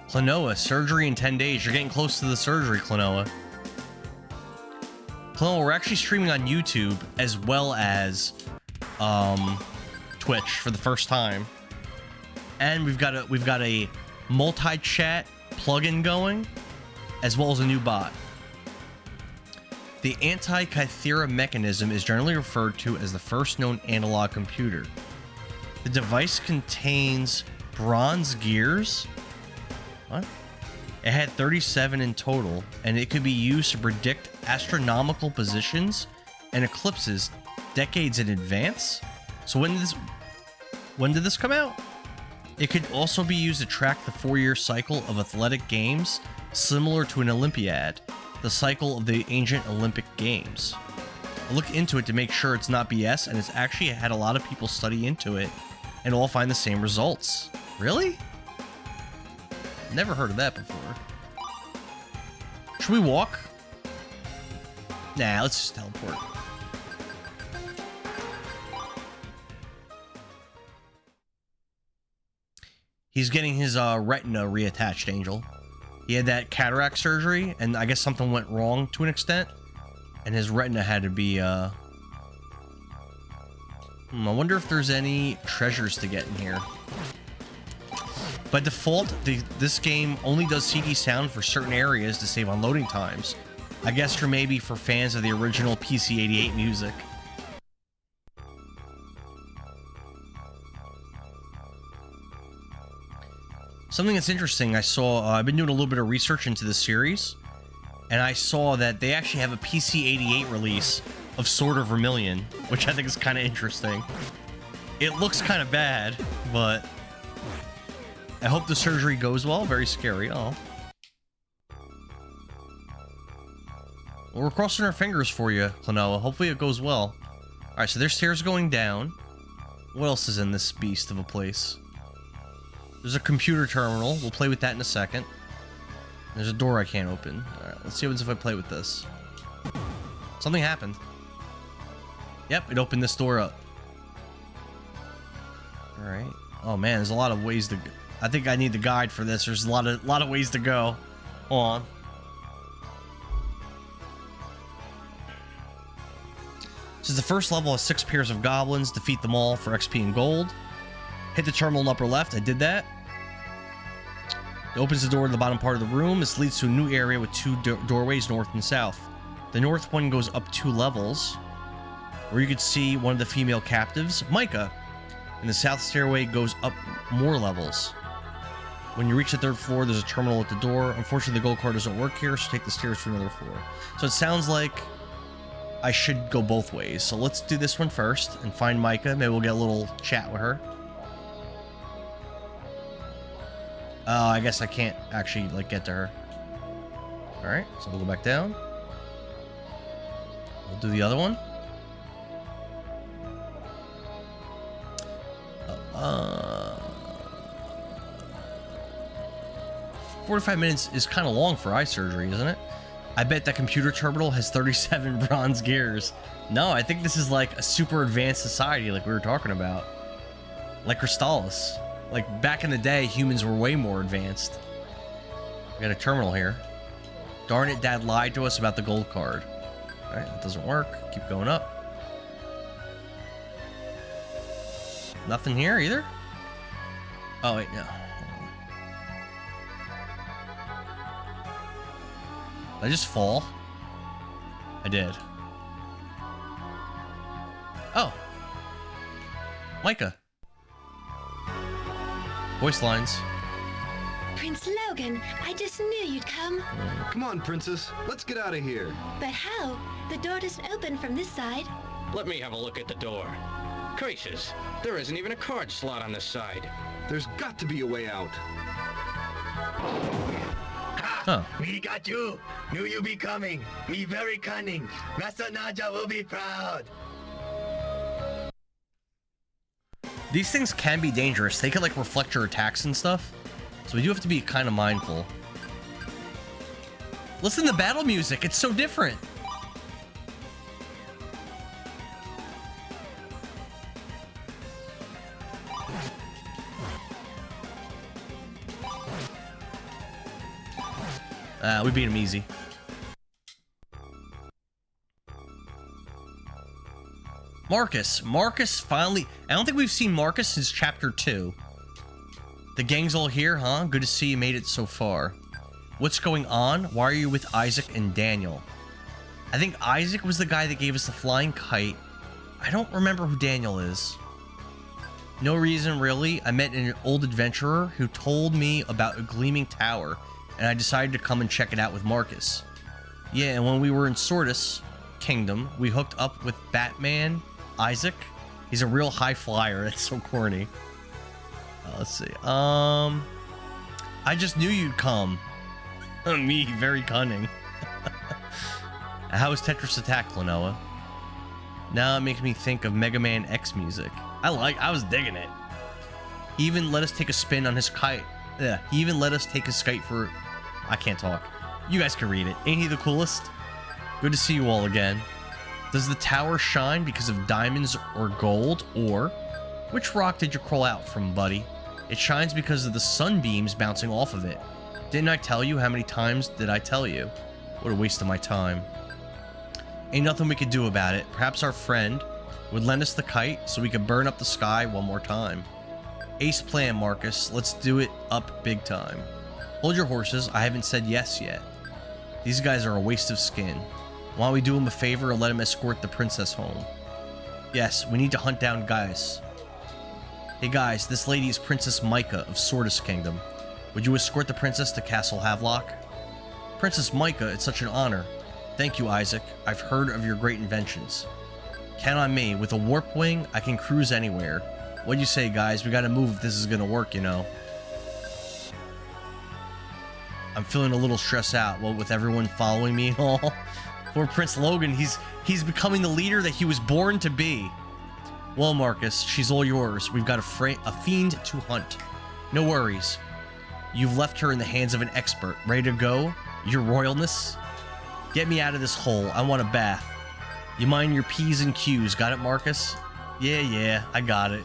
A: Klonoa, surgery in 10 days. You're getting close to the surgery, Klonoa. Klonoa, we're actually streaming on YouTube as well as Twitch for the first time. And we've got a multi-chat plugin going, as well as a new bot. The anti-Kythera mechanism is generally referred to as the first known analog computer. The device contains bronze gears. What? It had 37 in total, and it could be used to predict astronomical positions and eclipses decades in advance. So when did this come out? It could also be used to track the 4-year cycle of athletic games, similar to an Olympiad, the cycle of the ancient Olympic Games. I looked into it to make sure it's not BS, and it's actually had a lot of people study into it and all find the same results. Really? Never heard of that before. Should we walk? Nah, let's just teleport. He's getting his retina reattached, Angel. He had that cataract surgery, and I guess something went wrong to an extent, and his retina had to be, I wonder if there's any treasures to get in here. By default, this game only does CD sound for certain areas to save on loading times. I guess for maybe for fans of the original PC-88 music. Something that's interesting, I saw, I've been doing a little bit of research into this series, and I saw that they actually have a PC-88 release of Sword of Vermilion, which I think is kind of interesting. It looks kind of bad, but I hope the surgery goes well. Very scary. Oh. Well, we're crossing our fingers for you, Klonoa. Hopefully it goes well. Alright, so there's stairs going down. What else is in this beast of a place? There's a computer terminal. We'll play with that in a second. There's a door I can't open. Alright, let's see what happens if I play with this. Something happened. Yep, it opened this door up. Alright. Oh man, there's a lot of ways to go. I think I need the guide for this. There's a lot of ways to go. Hold on. This is the first level of 6 pairs of goblins. Defeat them all for XP and gold. Hit the terminal in the upper left. I did that. It opens the door to the bottom part of the room. This leads to a new area with 2 doorways, north and south. The north one goes up 2 levels, where you could see one of the female captives, Micah. And the south stairway goes up more levels. When you reach the 3rd floor, there's a terminal at the door. Unfortunately, the gold card doesn't work here, so take the stairs to another floor. So it sounds like I should go both ways. So let's do this one first and find Micah. Maybe we'll get a little chat with her. I guess I can't actually, like, get to her. Alright, so we'll go back down. We'll do the other one. 45 minutes is kind of long for eye surgery, isn't it? I bet that computer terminal has 37 bronze gears. No, I think this is like a super advanced society like we were talking about. Like Crystallis. Like back in the day, humans were way more advanced. We got a terminal here. Darn it, Dad lied to us about the gold card. Alright, that doesn't work. Keep going up. Nothing here either? Oh, wait, no. Did I just fall? I did. Oh. Micah. Voice lines.
F: Prince Logan, I just knew you'd come.
G: Come on, Princess. Let's get out of here.
F: But how? The door doesn't open from this side.
C: Let me have a look at the door. Gracious, there isn't even a card slot on this side.
G: There's got to be a way out.
A: Huh.
E: Me got you. Knew you be coming. Me very cunning. Master Naja will be proud.
A: These things can be dangerous. They can like reflect your attacks and stuff. So we do have to be kind of mindful. Listen to battle music. It's so different. We beat him easy. Marcus finally... I don't think we've seen Marcus since chapter 2. The gang's all here, huh? Good to see you made it so far. What's going on? Why are you with Isaac and Daniel? I think Isaac was the guy that gave us the flying kite. I don't remember who Daniel is. No reason, really. I met an old adventurer who told me about a gleaming tower, and I decided to come and check it out with Marcus. Yeah, and when we were in Sordus Kingdom, we hooked up with Batman, Isaac. He's a real high flyer. That's so corny. Let's see. I just knew you'd come. Me, very cunning. How was Tetris Attack, Klonoa? Now it makes me think of Mega Man X music. I was digging it. He even let us take a spin on his kite. Yeah, he even let us take his kite for... I can't talk. You guys can read it. Ain't he the coolest? Good to see you all again. Does the tower shine because of diamonds or gold, or... Which rock did you crawl out from, buddy? It shines because of the sunbeams bouncing off of it. Didn't I tell you? How many times did I tell you? What a waste of my time. Ain't nothing we could do about it. Perhaps our friend would lend us the kite so we could burn up the sky one more time. Ace plan, Marcus. Let's do it up big time. Hold your horses. I haven't said yes yet. These guys are a waste of skin. Why don't we do him a favor and let him escort the princess home? Yes, we need to hunt down guys. Hey guys, this lady is Princess Micah of Sordus Kingdom. Would you escort the princess to Castle Havelock? Princess Micah, it's such an honor. Thank you, Isaac. I've heard of your great inventions. Count on me. With a warp wing, I can cruise anywhere. What do you say, guys? We gotta move if this is gonna work, you know. I'm feeling a little stressed out, well, with everyone following me and all. Poor Prince Logan, he's becoming the leader that he was born to be. Well, Marcus, she's all yours. We've got a fiend to hunt. No worries. You've left her in the hands of an expert. Ready to go? Your royalness? Get me out of this hole. I want a bath. You mind your P's and Q's. Got it, Marcus? Yeah, I got it.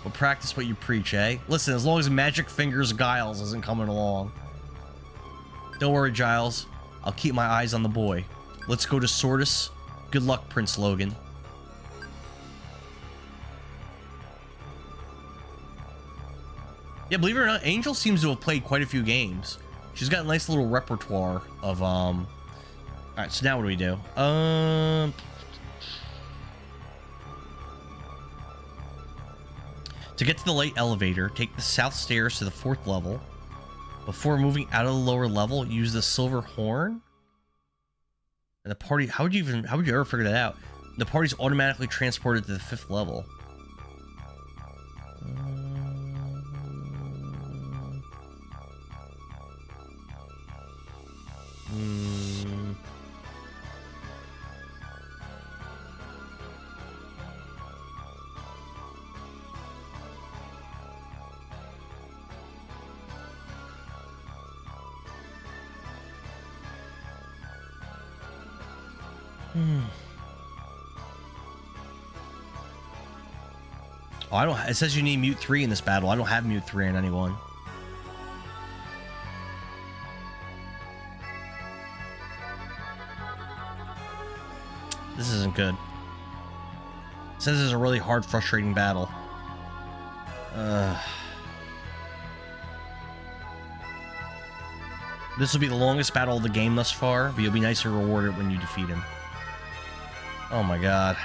A: Well, practice what you preach, eh? Listen, as long as Magic Fingers Giles isn't coming along. Don't worry, Giles. I'll keep my eyes on the boy. Let's go to Sordus. Good luck, Prince Logan. Yeah, believe it or not, Angel seems to have played quite a few games. She's got a nice little repertoire of, Alright, so now what do we do? To get to the light elevator, take the south stairs to the 4th level. Before moving out of the lower level, use the silver horn. And the party, how would you ever figure that out? The party's automatically transported to the 5th level. Oh, I don't. It says you need Mute 3 in this battle. I don't have Mute 3 on anyone. This isn't good. It says this is a really hard, frustrating battle. This will be the longest battle of the game thus far, but you'll be nicely rewarded when you defeat him. Oh my god.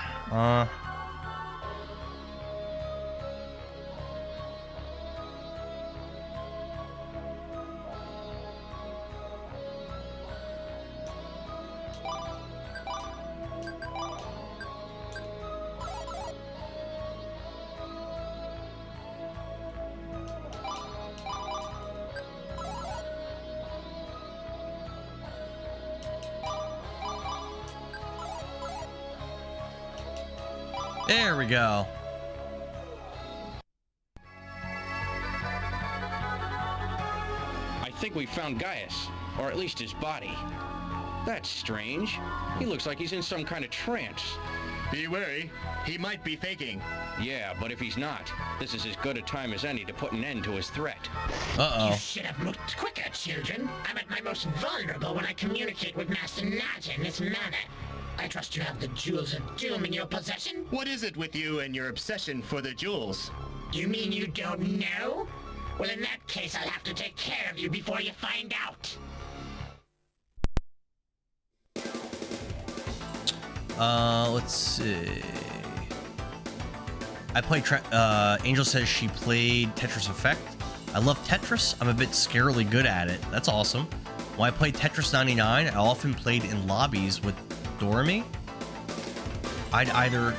A: There we go.
C: I think we found Gaius, or at least his body. That's strange. He looks like he's in some kind of trance.
E: Be wary. He might be faking.
C: Yeah, but if he's not, this is as good a time as any to put an end to his threat.
A: Uh-oh.
D: You should have moved quicker, children. I'm at my most vulnerable when I communicate with Master Naja in this manner. I trust you have the Jewels of Doom in your possession?
E: What is it with you and your obsession for the jewels?
D: You mean you don't know? Well, in that case, I'll have to take care of you before you find out.
A: Let's see. I played Angel says she played Tetris Effect. I love Tetris. I'm a bit scarily good at it. That's awesome. When I played Tetris 99, I often played in lobbies with Dorami. I'd either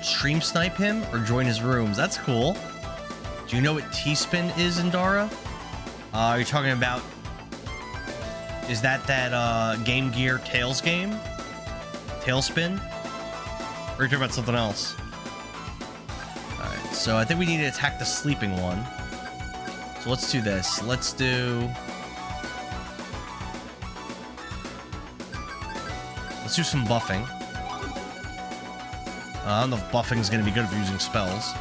A: stream snipe him or join his rooms. That's cool. Do you know what T-Spin is, Indara? You're talking about... Is that Game Gear Tails game? Tailspin? Or are you talking about something else? Alright, so I think we need to attack the sleeping one. So let's do this. Let's do some buffing. I don't know if buffing is going to be good if you're using spells.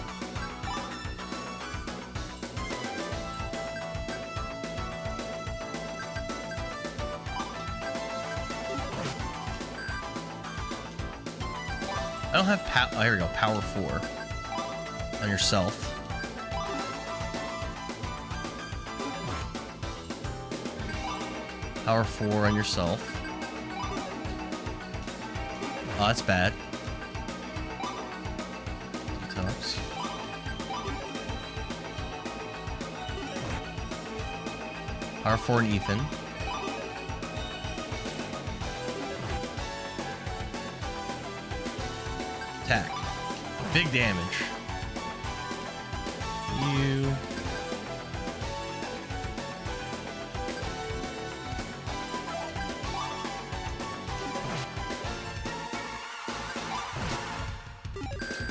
A: I don't have power. Oh, here we go. Power 4 on yourself. Power 4 on yourself. Oh, that's bad. Detox. Power 4 and Ethan. Attack. Big damage. You.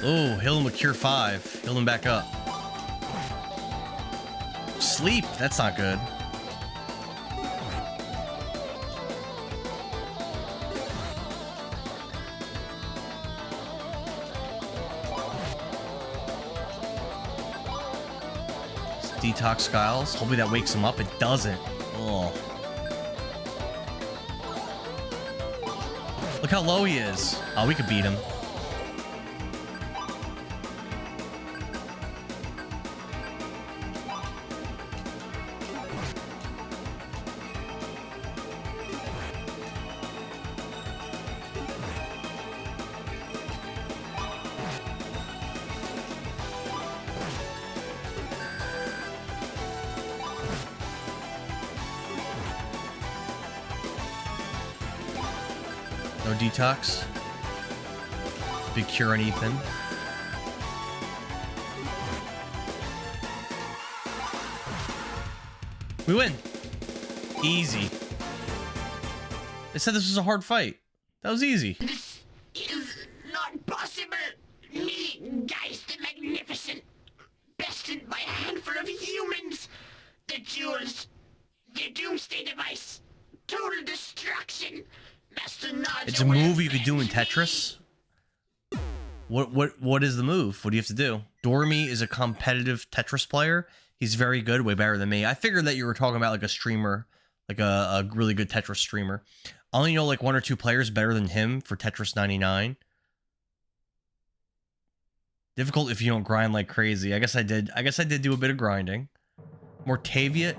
A: Oh, heal him with Cure 5. Heal him back up. Sleep. That's not good. Detox Skiles. Hopefully that wakes him up. It doesn't. Oh. Look how low he is. Oh, we could beat him. No detox. Big cure on Ethan. We win. Easy. They said this was a hard fight. That was easy.
D: This is not possible. Me, Geist the Magnificent, bested by a handful of humans. The jewels, the doomsday device, total destruction. Master Naja.
A: It's a move you could do in Tetris. What is the move? What do you have to do? Dormy is a competitive Tetris player. He's very good, way better than me. I figured that you were talking about like a streamer, like a really good Tetris streamer. I only know like 1 or 2 players better than him for Tetris 99. Difficult if you don't grind like crazy. I guess I did do a bit of grinding. Mortavia.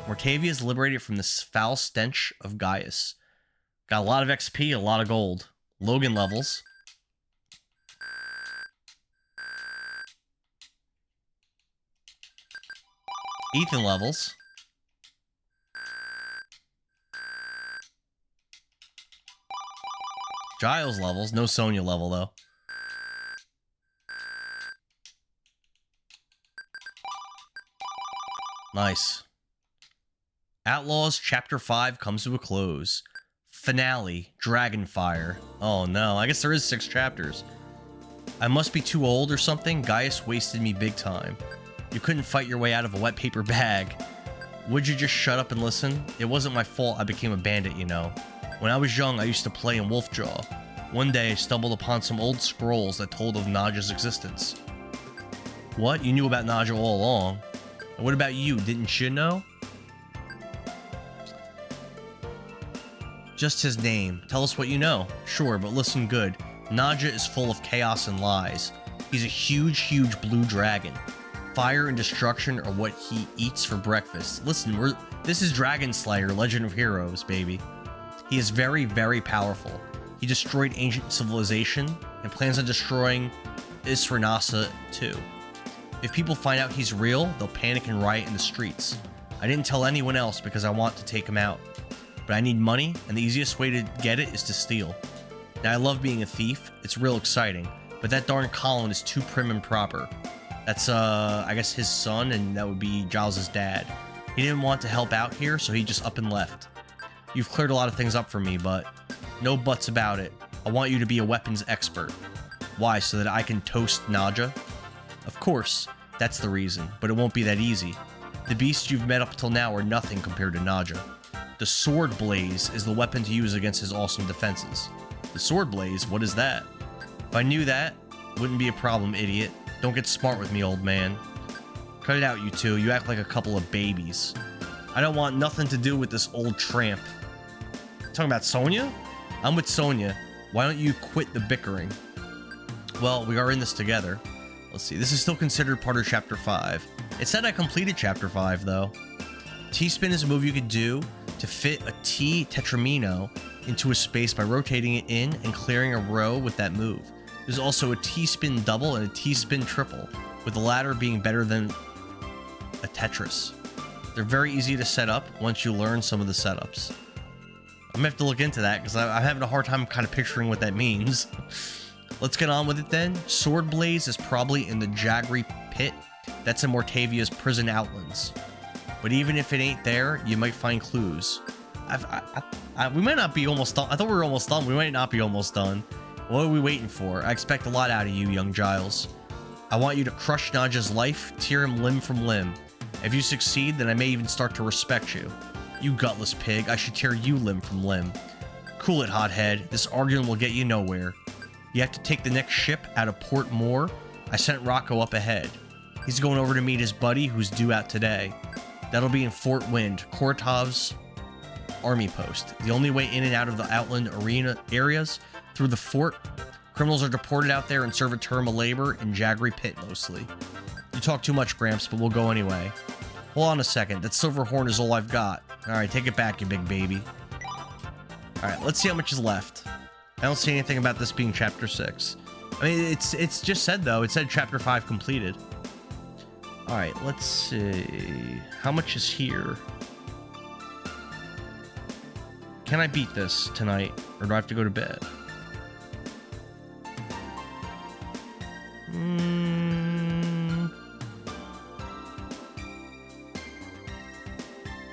A: Mortavia is liberated from the foul stench of Gaius. Got a lot of XP, a lot of gold. Logan levels. Ethan levels. Giles levels. No Sonya level, though. Nice. Outlaws Chapter 5 comes to a close. Finale. Dragonfire. Oh no, I guess there is 6 chapters. I must be too old or something. Gaius wasted me big time. You couldn't fight your way out of a wet paper bag. Would you just shut up and listen? It wasn't my fault I became a bandit, you know. When I was young, I used to play in Wolfjaw. One day, I stumbled upon some old scrolls that told of Naja's existence. What? You knew about Naja all along? And what about you? Didn't you know? Just his name. Tell us what you know. Sure, but listen good. Naja is full of chaos and lies. He's a huge, huge blue dragon. Fire and destruction are what he eats for breakfast. Listen, this is Dragon Slayer, Legend of Heroes, baby. He is very, very powerful. He destroyed ancient civilization and plans on destroying Isranasa too. If people find out he's real, they'll panic and riot in the streets. I didn't tell anyone else because I want to take him out. But I need money, and the easiest way to get it is to steal. Now, I love being a thief. It's real exciting. But that darn Colin is too prim and proper. That's, I guess his son, and that would be Giles' dad. He didn't want to help out here, so he just up and left. You've cleared a lot of things up for me, but no buts about it. I want you to be a weapons expert. Why? So that I can toast Naja? Of course, that's the reason, but it won't be that easy. The beasts you've met up till now are nothing compared to Naja. The Sword Blaze is the weapon to use against his awesome defenses. The Sword Blaze? What is that? If I knew that, wouldn't be a problem, idiot. Don't get smart with me, old man. Cut it out, you two. You act like a couple of babies. I don't want nothing to do with this old tramp. Talking about Sonya? I'm with Sonya. Why don't you quit the bickering? Well, we are in this together. Let's see. This is still considered part of Chapter 5. It said I completed Chapter 5, though. T-spin is a move you could do to fit a T tetramino into a space by rotating it in and clearing a row with that move. There's also a T-spin double and a T-spin triple, with the latter being better than a Tetris. They're very easy to set up once you learn some of the setups. I'm gonna have to look into that because I'm having a hard time kind of picturing what that means. Let's get on with it then. Sword Blaze is probably in the Jaggery Pit. That's in Mortavia's prison outlands. But even if it ain't there, you might find clues. We might not be almost done. I thought we were almost done. We might not be almost done. What are we waiting for? I expect a lot out of you, young Giles. I want you to crush Naja's life, tear him limb from limb. If you succeed, then I may even start to respect you. You gutless pig, I should tear you limb from limb. Cool it, hothead. This arguing will get you nowhere. You have to take the next ship out of Port Moore. I sent Rocco up ahead. He's going over to meet his buddy who's due out today. That'll be in Fort Wind, Korotov's army post. The only way in and out of the outland arena areas through the fort. Criminals are deported out there and serve a term of labor in Jaggery Pit mostly. You talk too much, Gramps, but we'll go anyway. Hold on a second. That silver horn is all I've got. Alright, take it back, you big baby. Alright, let's see how much is left. I don't see anything about this being Chapter 6. I mean, it's just said, though. It said Chapter 5 completed. Alright, let's see. How much is here? Can I beat this tonight? Or do I have to go to bed?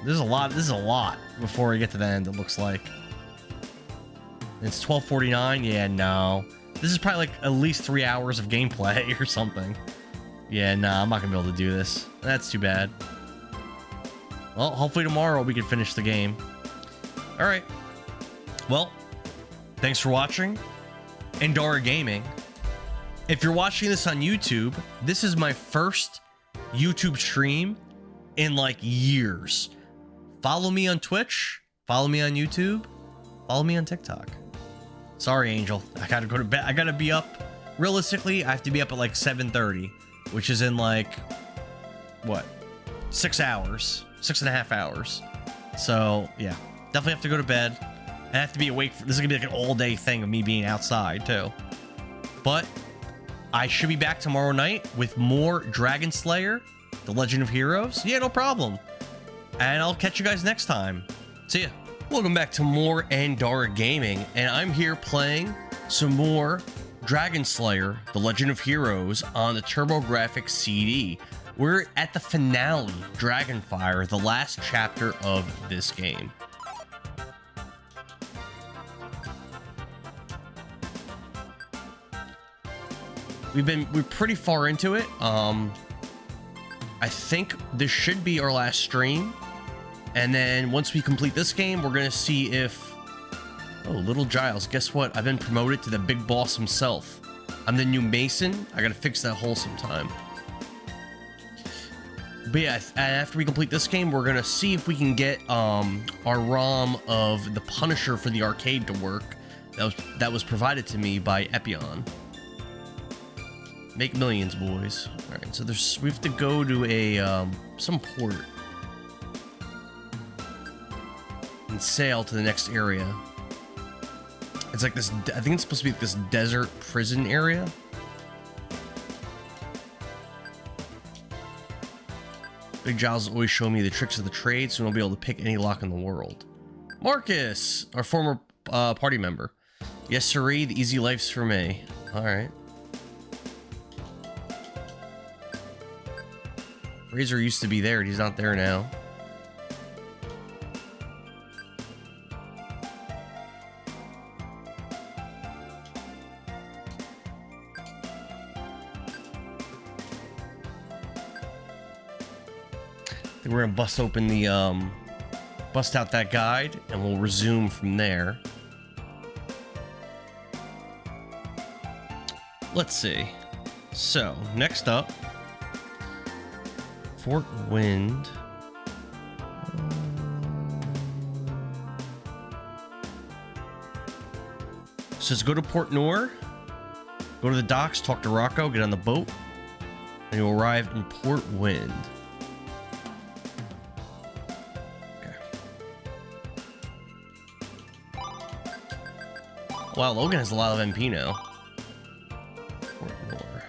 A: This is a lot before I get to the end, it looks like. It's 12:49. Yeah, no. This is probably like at least 3 hours of gameplay or something. Yeah, nah, I'm not gonna be able to do this. That's too bad. Well, hopefully tomorrow we can finish the game. Alright. Well, thanks for watching. Endara Gaming. If you're watching this on YouTube, this is my first YouTube stream in like years. Follow me on Twitch. Follow me on YouTube. Follow me on TikTok. Sorry, Angel. I gotta go to bed. I gotta be up. Realistically, I have to be up at like 7:30, which is in like, what? 6 hours. 6.5 hours. So, yeah. Definitely have to go to bed. I have to be awake. This is gonna be like an all-day thing of me being outside, too. But I should be back tomorrow night with more Dragon Slayer, The Legend of Heroes. Yeah, no problem. And I'll catch you guys next time. See ya. Welcome back to more Endara Gaming, and I'm here playing some more Dragon Slayer, The Legend of Heroes on the TurboGrafx-CD. We're at the finale, Dragonfire, the last chapter of this game. We're pretty far into it. I think this should be our last stream. And then once we complete this game, we're going to see if... Oh, Little Giles, guess what? I've been promoted to the big boss himself. I'm the new Mason. I got to fix that hole sometime. But yeah, after we complete this game, we're going to see if we can get our ROM of the Punisher for the arcade to work. That was provided to me by Epion. Make millions, boys. All right, so we have to go to a some port and sail to the next area. It's like this. I think it's supposed to be this desert prison area. Big Giles always show me the tricks of the trade, so we'll be able to pick any lock in the world. Marcus, our former party member. Yes, sirree, the easy life's for me. All right. Razor used to be there, and he's not there now. I think we're gonna bust open the, bust out that guide, and we'll resume from there. Let's see. So, next up, Fort Wind. So let's go to Port Noor, go to the docks, talk to Rocco, get on the boat, and you'll arrive in Port Wind. Okay. Wow, Logan has a lot of MP now. Port Noor.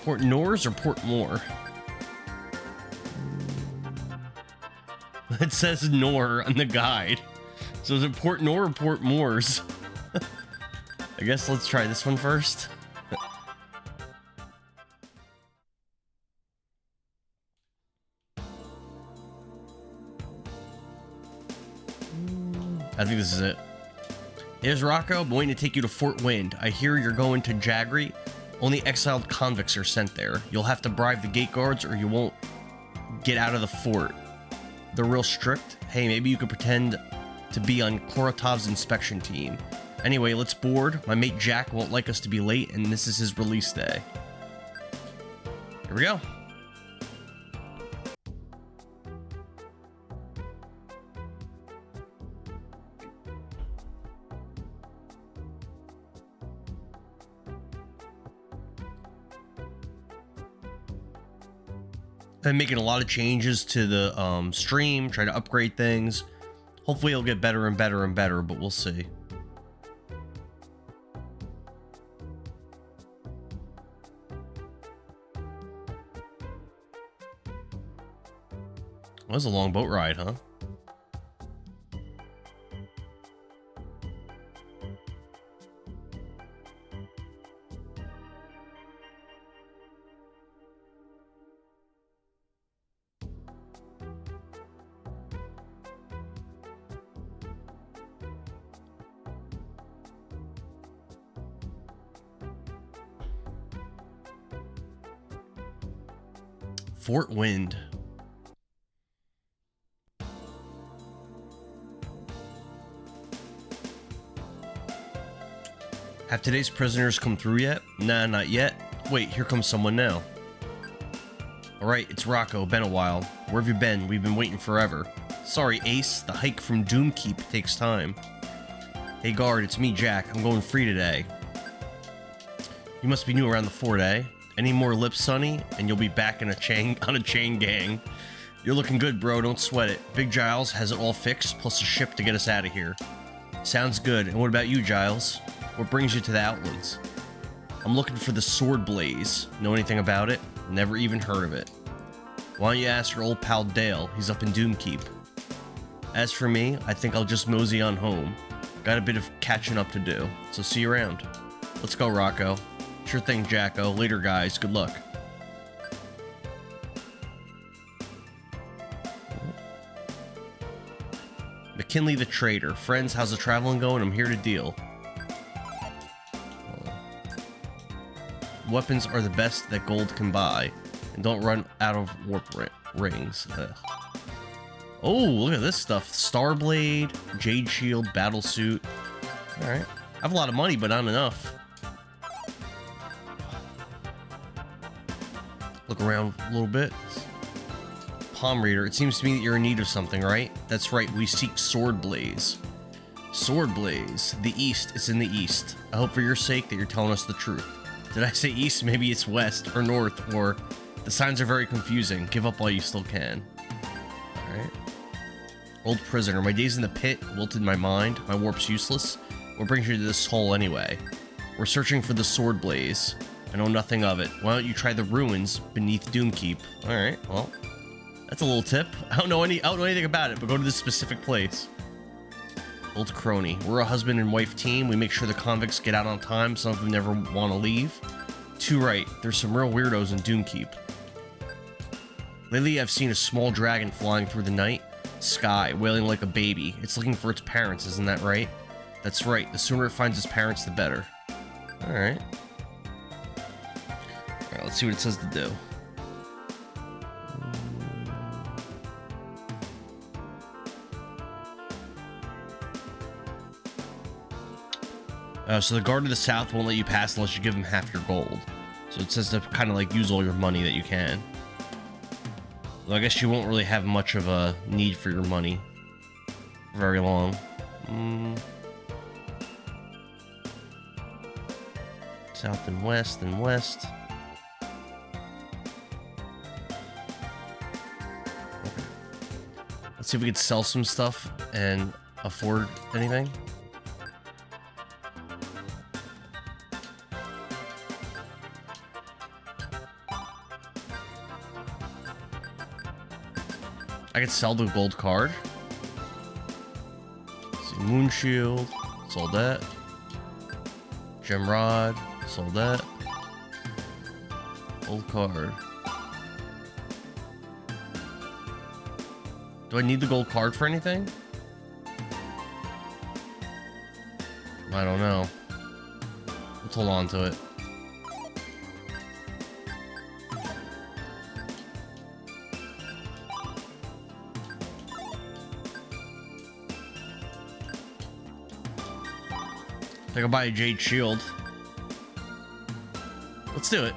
A: Port Noors or Port Moor? It says Noor on the guide. So is it Port Noor or Port Moors? I guess let's try this one first. I think this is it. Here's Rocco. I'm waiting to take you to Fort Wind. I hear you're going to Jagri. Only exiled convicts are sent there. You'll have to bribe the gate guards or you won't get out of the fort. They're real strict. Hey, maybe you could pretend to be on Korotov's inspection team. Anyway, let's board. My mate Jack won't like us to be late, and this is his release day. Here we go. I'm making a lot of changes to the stream, trying to upgrade things. Hopefully it'll get better and better and better, but we'll see. That was a long boat ride, huh? Fort Wind. Have today's prisoners come through yet? Nah, not yet. Wait, here comes someone now. Alright, it's Rocco. Been a while. Where have you been? We've been waiting forever. Sorry, Ace. The hike from Doomkeep takes time. Hey, guard. It's me, Jack. I'm going free today. You must be new around the fort, eh? Any more lips, Sonny, and you'll be back in a chain gang. You're looking good, bro. Don't sweat it. Big Giles has it all fixed, plus a ship to get us out of here. Sounds good. And what about you, Giles? What brings you to the Outlands? I'm looking for the Sword Blaze. Know anything about it? Never even heard of it. Why don't you ask your old pal Dale? He's up in Doomkeep. As for me, I think I'll just mosey on home. Got a bit of catching up to do, so see you around. Let's go, Rocco. Sure thing, Jacko. Later, guys. Good luck. McKinley the Trader. Friends, how's the traveling going? I'm here to deal. Weapons are the best that gold can buy. And don't run out of warp rings. Ugh. Oh, look at this stuff. Starblade, Jade Shield, Battlesuit. Alright. I have a lot of money, but not enough. Look around a little bit. Palm Reader. It seems to me that you're in need of something, right? That's right. We seek Sword Blaze. Sword Blaze. The East. It's in the East. I hope for your sake that you're telling us the truth. Did I say East? Maybe it's West or North, or the signs are very confusing. Give up while you still can. Alright. Old prisoner. My days in the pit wilted my mind. My warp's useless. What brings you to this hole anyway? We're searching for the Sword Blaze. I know nothing of it. Why don't you try the ruins beneath Doomkeep? Alright, well, that's a little tip. I don't know anything about it, but go to this specific place. Old crony. We're a husband and wife team. We make sure the convicts get out on time. Some of them never want to leave. Too right. There's some real weirdos in Doomkeep. Lately, I've seen a small dragon flying through the night sky, wailing like a baby. It's looking for its parents, isn't that right? That's right. The sooner it finds its parents, the better. Alright. Alright, let's see what it says to do. So the guard to the south won't let you pass unless you give him half your gold. So it says to kind of like use all your money that you can. Well, I guess you won't really have much of a need for your money for very long. South and west and west. Okay. Let's see if we can sell some stuff and afford anything. I could sell the gold card. Let's see, Moon Shield, sold that. Gem Rod, sold that. Gold card. Do I need the gold card for anything? I don't know. Let's hold on to it. I can buy a Jade Shield. Let's do it.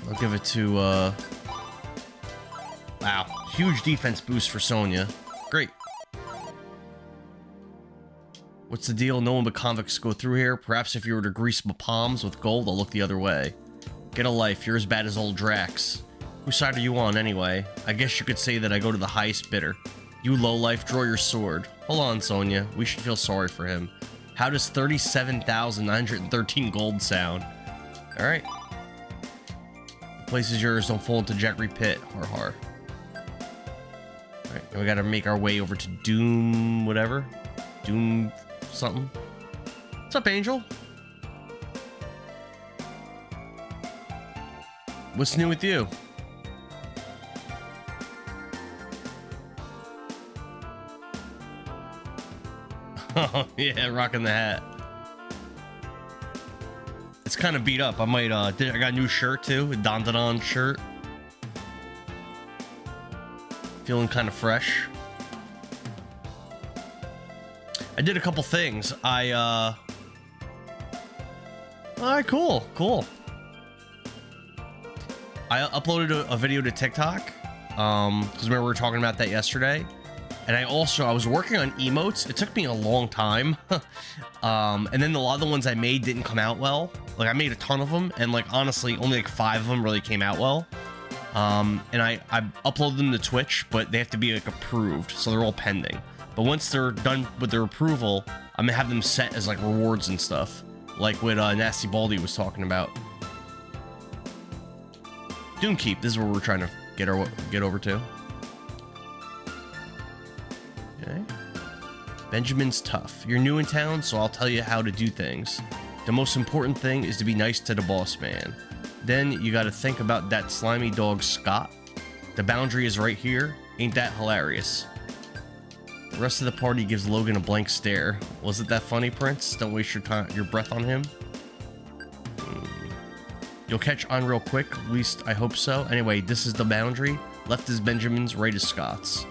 A: I'll give it to, wow. Huge defense boost for Sonya. Great. What's the deal? No one but convicts go through here. Perhaps if you were to grease my palms with gold, I'll look the other way. Get a life. You're as bad as old Drax. Whose side are you on, anyway? I guess you could say that I go to the highest bidder. You lowlife, draw your sword. Hold on, Sonya. We should feel sorry for him. How does 37,913 gold sound? Alright. Place is yours. Don't fall into Jackery Pit. Har har. Alright, now we gotta make our way over to Doom... whatever. Doom... something. What's up, Angel? What's new with you? Oh, yeah, rocking the hat. It's kind of beat up. I might, I got a new shirt too, a Don shirt. Feeling kind of fresh. I did a couple things. Alright, cool. I uploaded a video to TikTok. Because remember we were talking about that yesterday. And I was working on emotes. It took me a long time. And then a lot of the ones I made didn't come out well. Like, I made a ton of them, and like, honestly, only like 5 of them really came out well. And I uploaded them to Twitch, but they have to be like approved, so they're all pending. But once they're done with their approval, I'm gonna have them set as like rewards and stuff, like what Nasty Baldy was talking about. Doomkeep, this is where we're trying to get over to. Okay. Benjamin's tough. You're new in town, so I'll tell you how to do things. The most important thing is to be nice to the boss man. Then you gotta think about that slimy dog Scott. The boundary is right here. Ain't that hilarious? The rest of the party gives Logan a blank stare. Was it that funny, Prince? Don't waste your breath on him. You'll catch on real quick, at least I hope so. Anyway, this is the boundary. Left is Benjamin's, right is Scott's.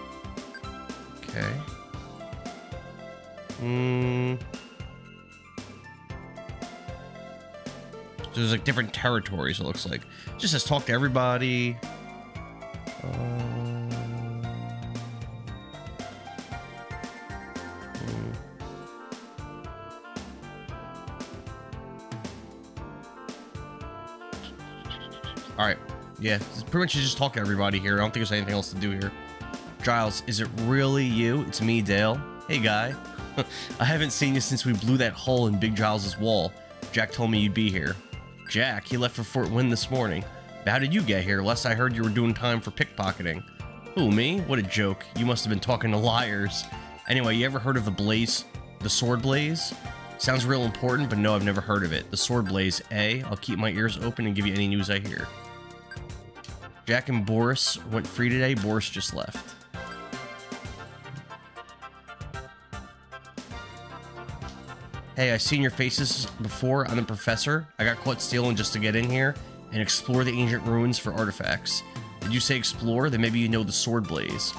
A: Okay. So there's like different territories, it looks like. It just says talk to everybody. Alright. Yeah, pretty much you just talk to everybody here. I don't think there's anything else to do here. Giles, is it really you? It's me, Dale. Hey, guy. I haven't seen you since we blew that hole in Big Giles's wall. Jack told me you'd be here. Jack, he left for Fort Wynn this morning. How did you get here? Last I heard you were doing time for pickpocketing. Who, me? What a joke. You must have been talking to liars. Anyway, you ever heard of the sword blaze? Sounds real important, but no, I've never heard of it. The sword blaze, eh? I'll keep my ears open and give you any news I hear. Jack and Boris went free today. Boris just left. Hey, I've seen your faces before. I'm the professor. I got caught stealing just to get in here and explore the ancient ruins for artifacts. Did you say explore? Then maybe you know the sword blaze.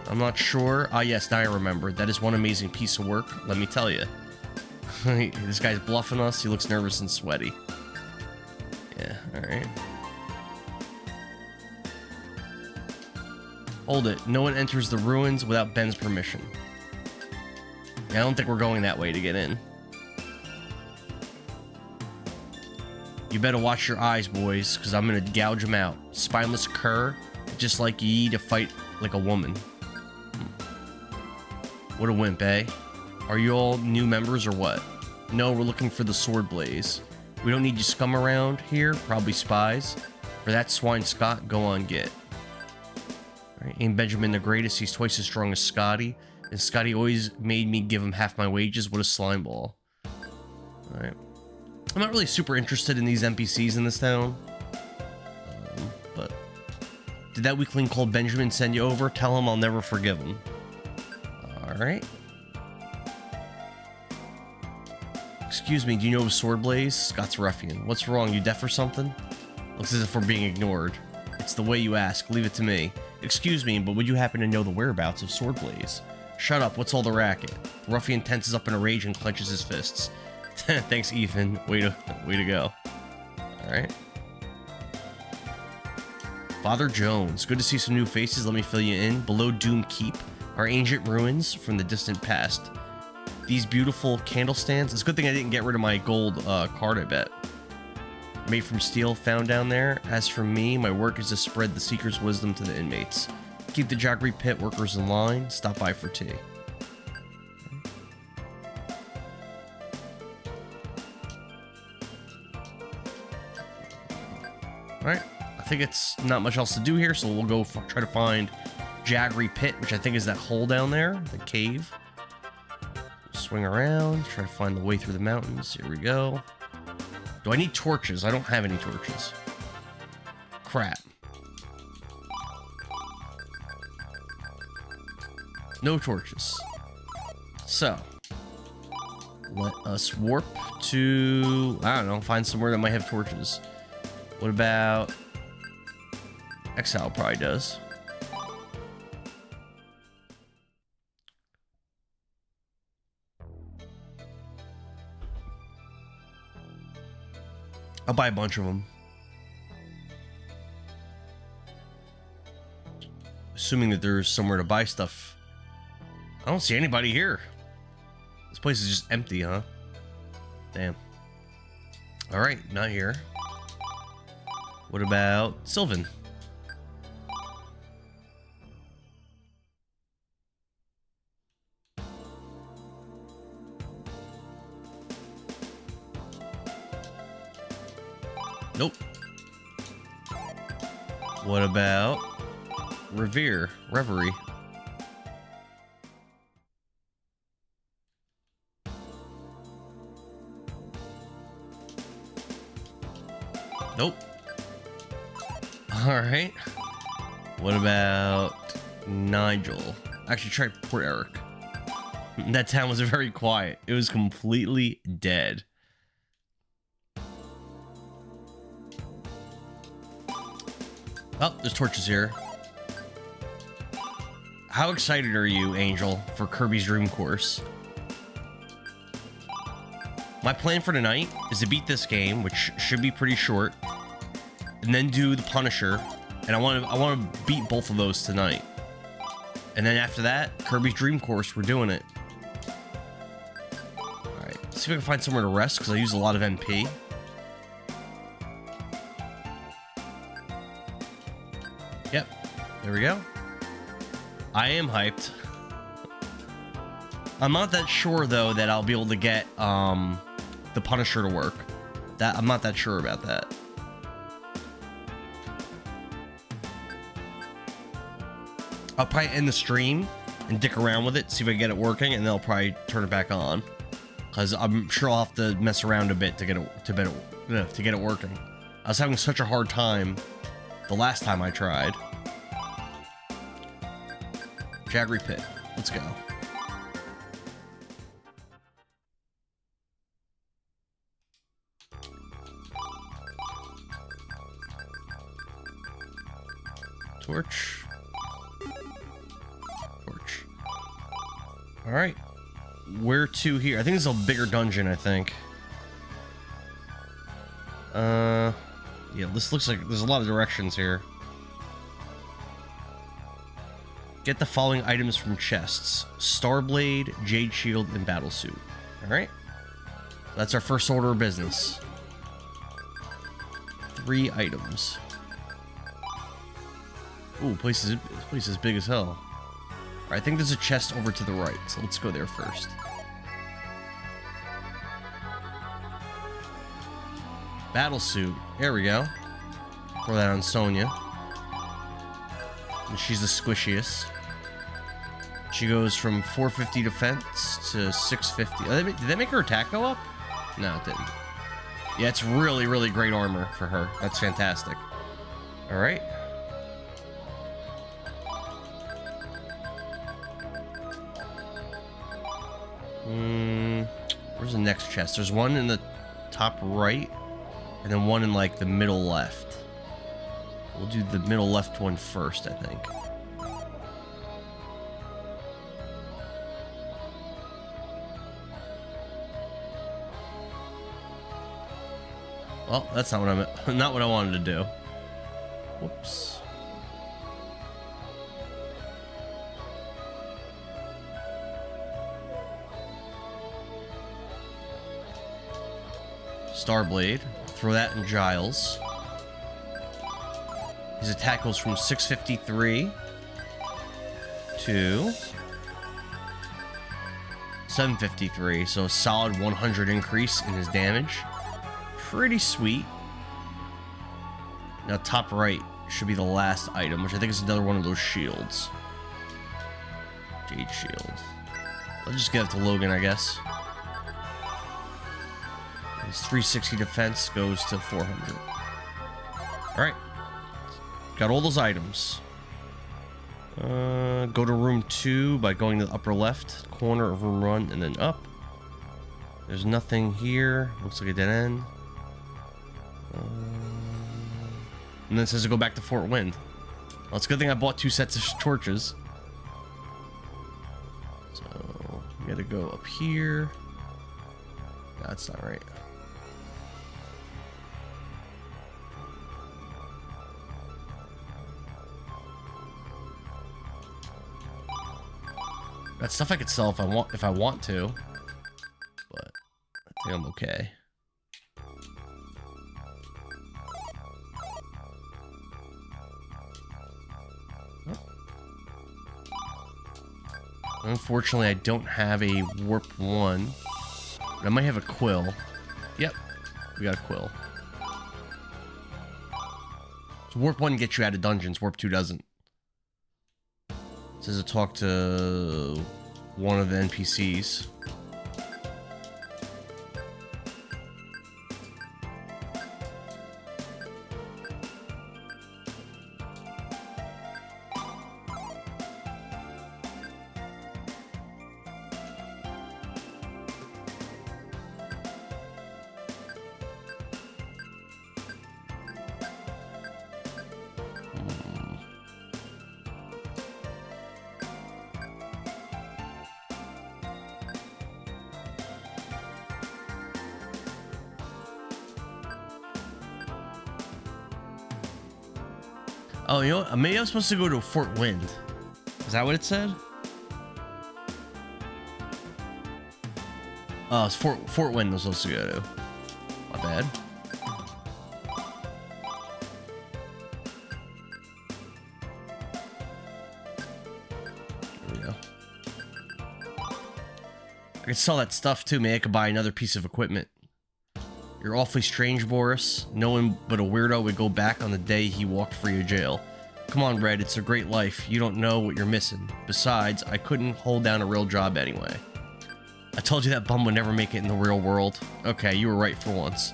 A: I'm not sure. Ah, yes, now I remember. That is one amazing piece of work, let me tell you. This guy's bluffing us. He looks nervous and sweaty. Yeah, alright. Hold it. No one enters the ruins without Ben's permission. Yeah, I don't think we're going that way to get in. You better watch your eyes, boys, because I'm going to gouge them out. Spineless cur, just like ye to fight like a woman. What a wimp, eh? Are you all new members or what? No, we're looking for the sword blaze. We don't need you scum around here, probably spies. For that swine Scott, go on get. Right, ain't Benjamin the greatest? He's twice as strong as Scotty. And Scotty always made me give him half my wages. What a slime ball. Alright. I'm not really super interested in these NPCs in this town. But did that weakling called Benjamin send you over? Tell him I'll never forgive him. Alright. Excuse me, do you know of Sword Blaze? Scott's ruffian. What's wrong? You deaf or something? Looks as if we're being ignored. It's the way you ask. Leave it to me. Excuse me, but would you happen to know the whereabouts of Sword Blaze? Shut up. What's all the racket? The ruffian tenses up in a rage and clenches his fists. Thanks, Ethan. Way to go. Alright. Father Jones. Good to see some new faces. Let me fill you in. Below Doom Keep are ancient ruins from the distant past. These beautiful candle stands. It's a good thing I didn't get rid of my gold card, I bet. Made from steel found down there. As for me, my work is to spread the Seeker's wisdom to the inmates. Keep the Jackery Pit workers in line. Stop by for tea. Alright. I think it's not much else to do here, so we'll go try to find Jaggery Pit, which I think is that hole down there, the cave. Swing around, try to find the way through the mountains. Here we go. Do I need torches? I don't have any torches. Crap. No torches. So, let us warp to, I don't know, find somewhere that might have torches. What about... Exile probably does. I'll buy a bunch of them. Assuming that there's somewhere to buy stuff. I don't see anybody here. This place is just empty, huh? Damn. Alright, not here. What about Sylvan? Nope. What about Reverie? Nope. Alright. What about Nigel? Actually, try Port Eric. That town was very quiet. It was completely dead. Oh, there's torches here. How excited are you, Angel, for Kirby's Dream Course? My plan for tonight is to beat this game, which should be pretty short, and then do the Punisher, and I want to beat both of those tonight. And then after that, Kirby's Dream Course, we're doing it. All right, let's see if I can find somewhere to rest because I use a lot of MP. Yep, there we go. I am hyped. I'm not that sure though that I'll be able to get the Punisher to work. I'm not that sure about that. I'll probably end the stream and dick around with it, see if I can get it working, and then I'll probably turn it back on. Cause I'm sure I'll have to mess around a bit to get it working. I was having such a hard time the last time I tried. Jaggery Pit. Let's go. Torch. Torch. Alright. Where to here? I think this is a bigger dungeon, I think. Yeah, this looks like there's a lot of directions here. Get the following items from chests: Starblade, Jade Shield, and Battlesuit. Alright. That's our first order of business. 3 items. Ooh, place is big as hell. Alright, I think there's a chest over to the right, so let's go there first. Battlesuit. There we go. Throw that on Sonya. And she's the squishiest. She goes from 450 defense to 650. Did that make her attack go up? No, it didn't. Yeah, it's really, really great armor for her. That's fantastic. Alright. Where's the next chest? There's one in the top right, and then one in like the middle left. We'll do the middle left one first, I think. Well, that's not what I wanted to do. Whoops. Starblade. Throw that in Giles. His attack goes from 653 to 753, so a solid 100 increase in his damage. Pretty sweet. Now, top right should be the last item, which I think is another one of those shields. Jade shield. I'll just give it to Logan, I guess. His 360 defense goes to 400. Alright. Got all those items. Go to room 2 by going to the upper left corner of room 1 and then up. There's nothing here. Looks like a dead end. And then it says to go back to Fort Wind. Well, it's a good thing I bought 2 sets of torches. So, we gotta go up here. That's not right. That's stuff I could sell if I want to. But I think I'm okay. Unfortunately, I don't have a warp 1. But I might have a quill. Yep, we got a quill. So warp 1 gets you out of dungeons, warp 2 doesn't. It says to talk to one of the NPCs. Oh, you know what? Maybe I'm supposed to go to Fort Wind. Is that what it said? Oh, it's Fort Wind I'm supposed to go to. My bad. There we go. I could sell that stuff too. Maybe I could buy another piece of equipment. You're awfully strange, Boris. No one but a weirdo would go back on the day he walked free of jail. Come on, Red, it's a great life. You don't know what you're missing. Besides, I couldn't hold down a real job anyway. I told you that bum would never make it in the real world. Okay, you were right for once.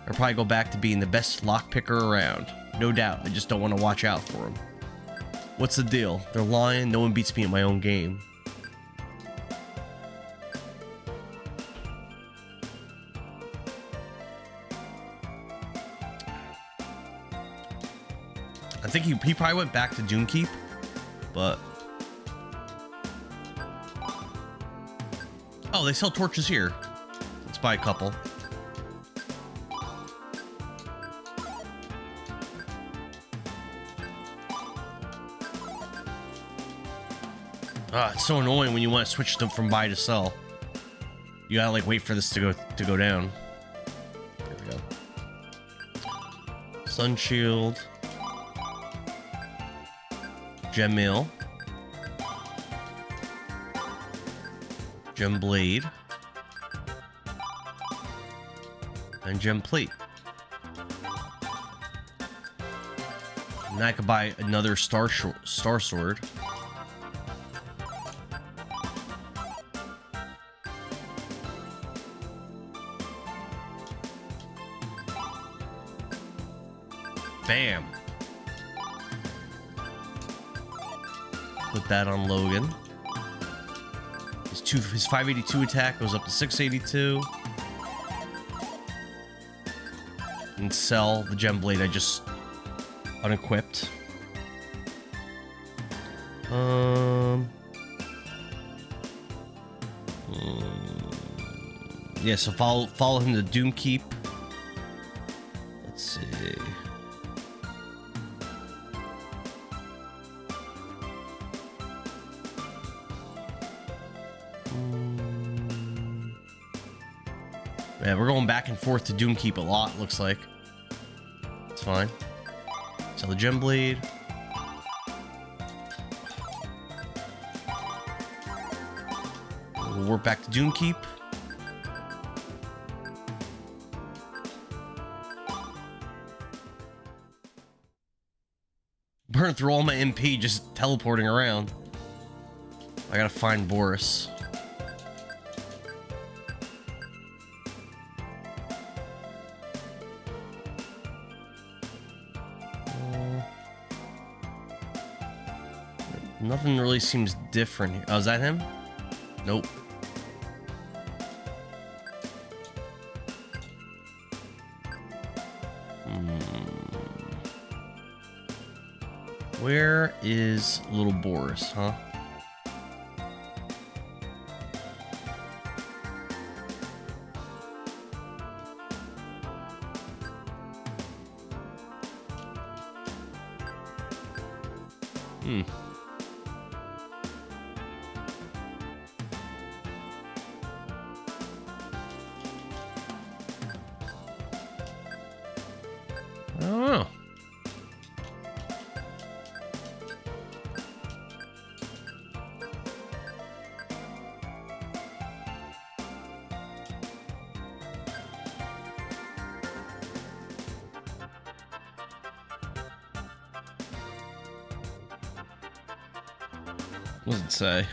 A: I'll probably go back to being the best lockpicker around. No doubt, I just don't want to watch out for him. What's the deal? They're lying, no one beats me at my own game. I think he probably went back to Doomkeep, but... Oh, they sell torches here. Let's buy a couple. Ah, it's so annoying when you want to switch them from buy to sell. You gotta like wait for this to go down. There we go. Sun Shield. Gem Mill. Gem Blade. And Gem Plate. And I could buy another Star Sword. Bam. Put that on Logan. His 582 attack goes up to 682. And sell the Gem Blade I just unequipped. Yeah, so follow him to Doomkeep. Let's see. Yeah, we're going back and forth to Doomkeep a lot, looks like. It's fine. Sell the Gem Blade. We'll work back to Doomkeep. burned through all my MP just teleporting around. I gotta find Boris. Nothing really seems different here. Oh, is that him? Nope. Where is little Boris, huh? I don't know. What does it say?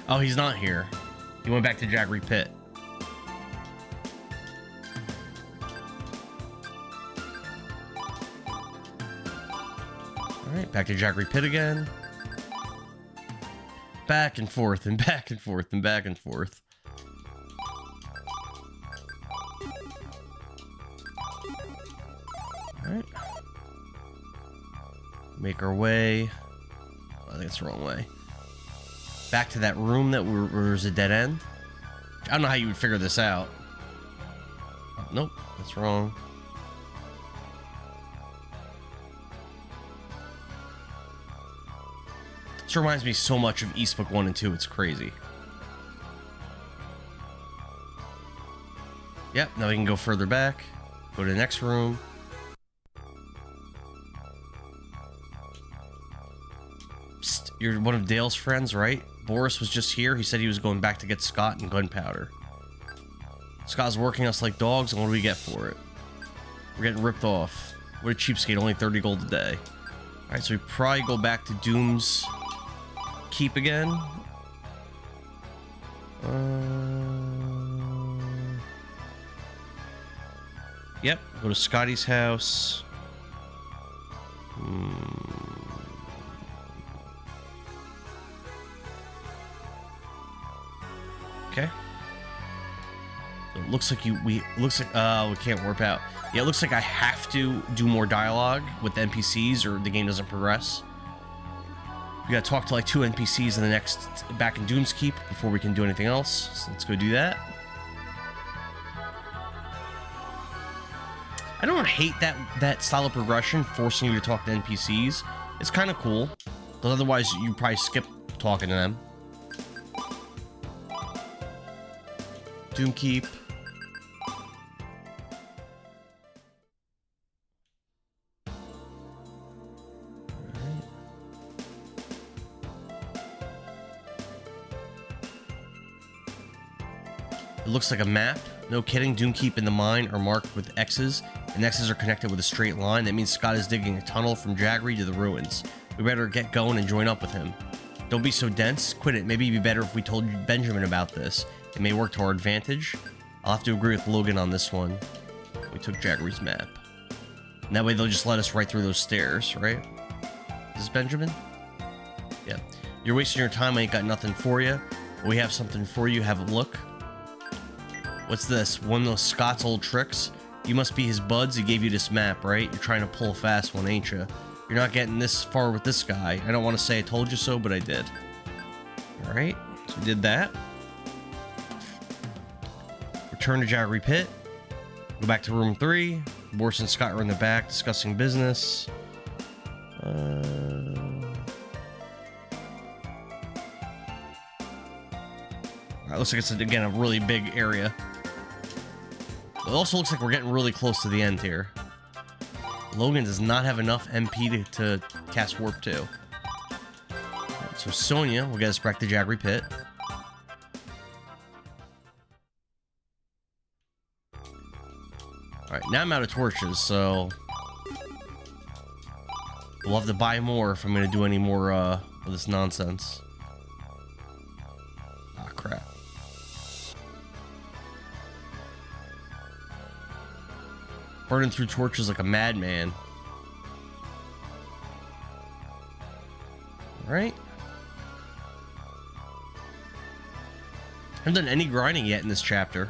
A: Oh, he's not here. He went back to Jaggery Pit. Alright, back to Jaggery Pit again. Back and forth and back and forth and back and forth. Alright. Make our way. I think it's the wrong way. Back to that room that was a dead end. I don't know how you would figure this out. Oh, nope, that's wrong. This reminds me so much of East Book 1 and 2, it's crazy. Yep, now we can go further back. Go to the next room. Psst, you're one of Dale's friends, right? Boris was just here. He said he was going back to get Scott and gunpowder. Scott's working us like dogs, and what do we get for it? We're getting ripped off. What a cheapskate, only 30 gold a day. Alright, so we probably go back to Doom's Keep again. Yep, go to Scotty's house. Okay. So it looks like we can't warp out. Yeah, it looks like I have to do more dialogue with the NPCs or the game doesn't progress. We gotta talk to like 2 NPCs in the next back in Doom's Keep before we can do anything else. So let's go do that. I don't hate that style of progression, forcing you to talk to NPCs. It's kind of cool, because otherwise you probably skip talking to them. Doom Keep. It looks like a map. No kidding, Doom Keep and the mine are marked with X's, and X's are connected with a straight line. That means Scott is digging a tunnel from Jaggery to the ruins. We better get going and join up with him. Don't be so dense. Quit it. Maybe it'd be better if we told Benjamin about this. It may work to our advantage. I'll have to agree with Logan on this one. We took Jaggery's map. And that way they'll just let us right through those stairs, right? Is this Benjamin? Yeah. You're wasting your time. I ain't got nothing for you. But we have something for you. Have a look. What's this? One of Scott's old tricks? You must be his buds. He gave you this map, right? You're trying to pull a fast one, ain't you? You're not getting this far with this guy. I don't want to say I told you so, but I did. Alright, so we did that. Return to Jaggery Pit. Go back to room 3. Boris and Scott are in the back discussing business. Alright, looks like it's, again, a really big area. It also looks like we're getting really close to the end here. Logan does not have enough MP to cast Warp 2. So So Sonia will get us back to Jaggery Pit. Alright, now I'm out of torches, so we'll have to buy more if I'm going to do any more of this nonsense. Ah, crap. Burning through torches like a madman. Alright. I haven't done any grinding yet in this chapter.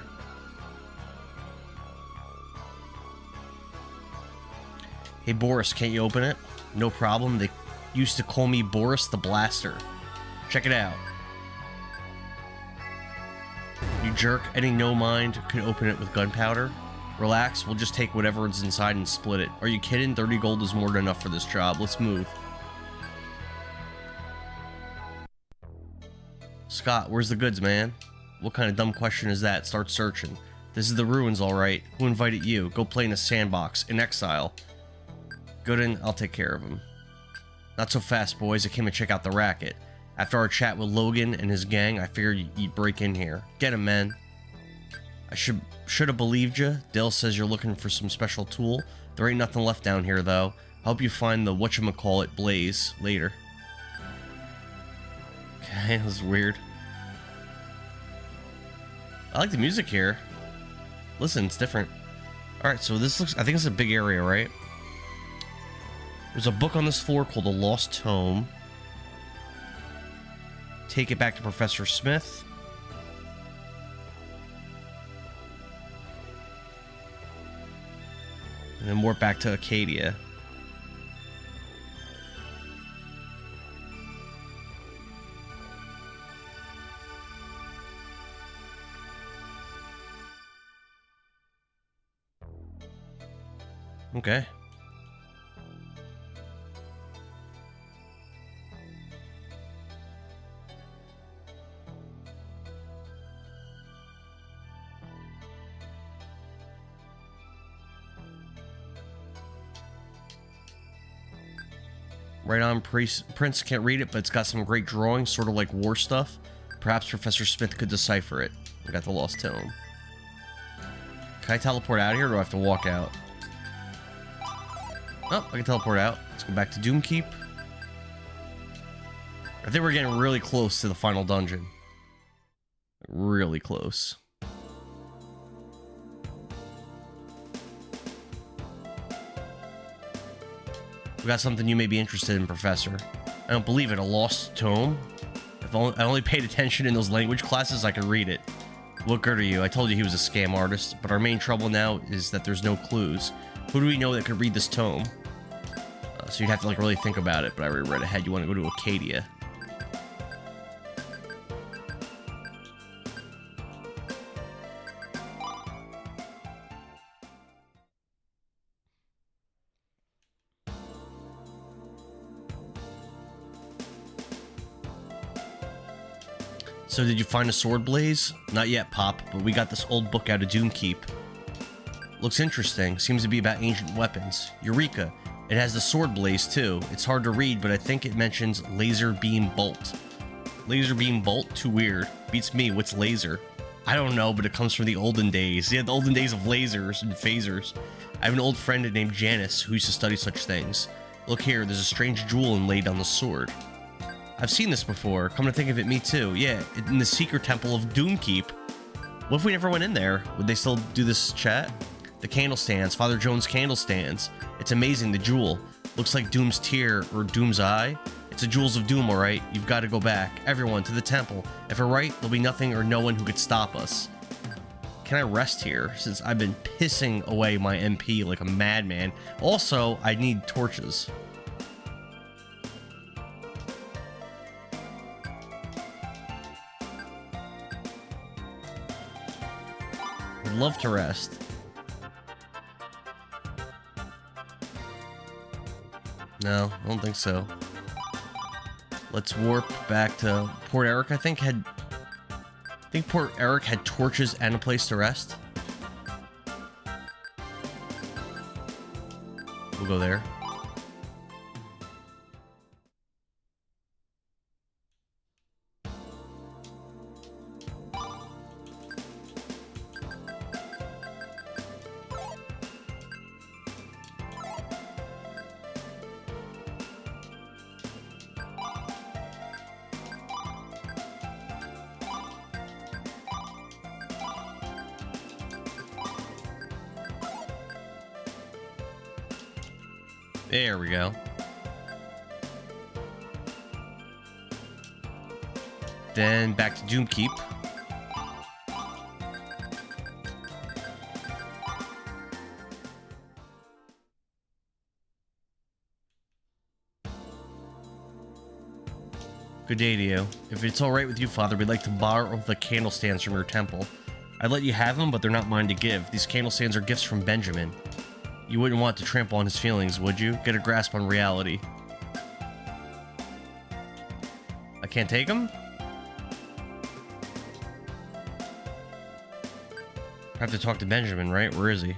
A: Hey Boris, can't you open it? No problem. They used to call me Boris the Blaster. Check it out. You jerk. Any no mind could open it with gunpowder. Relax, we'll just take whatever is inside and split it. Are you kidding? 30 gold is more than enough for this job. Let's move. Scott, where's the goods, man? What kind of dumb question is that? Start searching. This is the ruins, alright. Who invited you? Go play in a sandbox. In exile. Gooden, I'll take care of him. Not so fast, boys. I came to check out the racket. After our chat with Logan and his gang, I figured you'd break in here. Get him, man. I should have believed you. Dale says you're looking for some special tool. There ain't nothing left down here, though. Hope you find the whatchamacallit Blaze later. Okay, that was weird. I like the music here. Listen, it's different. Alright, so this looks... I think it's a big area, right? There's a book on this floor called The Lost Tome. Take it back to Professor Smith. And then warp back to Acadia. Okay. Right on, Prince can't read it, but it's got some great drawings, sort of like war stuff. Perhaps Professor Smith could decipher it. We got the Lost Tome. Can I teleport out of here, or do I have to walk out? Oh, I can teleport out. Let's go back to Doomkeep. I think we're getting really close to the final dungeon. Really close. We got something you may be interested in, Professor. I don't believe it. A lost tome? If I only paid attention in those language classes, I could read it. What good are you? I told you he was a scam artist, but our main trouble now is that there's no clues. Who do we know that could read this tome? So you'd have to like really think about it, but I already read ahead. You want to go to Acadia. So did you find a sword blaze? Not yet, Pop, but we got this old book out of Doomkeep. Looks interesting. Seems to be about ancient weapons. Eureka! It has the sword blaze too. It's hard to read, but I think it mentions laser beam bolt. Laser beam bolt? Too weird. Beats me. What's laser? I don't know, but it comes from the olden days. Yeah, the olden days of lasers and phasers. I have an old friend named Janice who used to study such things. Look here, there's a strange jewel inlaid on the sword. I've seen this before. Come to think of it, me too. Yeah, in the secret temple of Doomkeep. What if we never went in there? Would they still do this chat? The candle stands. Father Jones' candle stands. It's amazing, the jewel. Looks like Doom's tear or Doom's eye. It's the jewels of Doom, alright? You've got to go back. Everyone, to the temple. If we're right, there'll be nothing or no one who could stop us. Can I rest here? Since I've been pissing away my MP like a madman. Also, I need torches. Would love to rest. No, I don't think so. Let's warp back to Port Eric. I think Port Eric had torches and a place to rest. We'll go there. There we go. Then back to Doomkeep. Good day to you. If it's alright with you, Father, we'd like to borrow the candle stands from your temple. I'd let you have them, but they're not mine to give. These candle stands are gifts from Benjamin. You wouldn't want to trample on his feelings, would you? Get a grasp on reality. I can't take them? I have to talk to Benjamin, right? Where is he?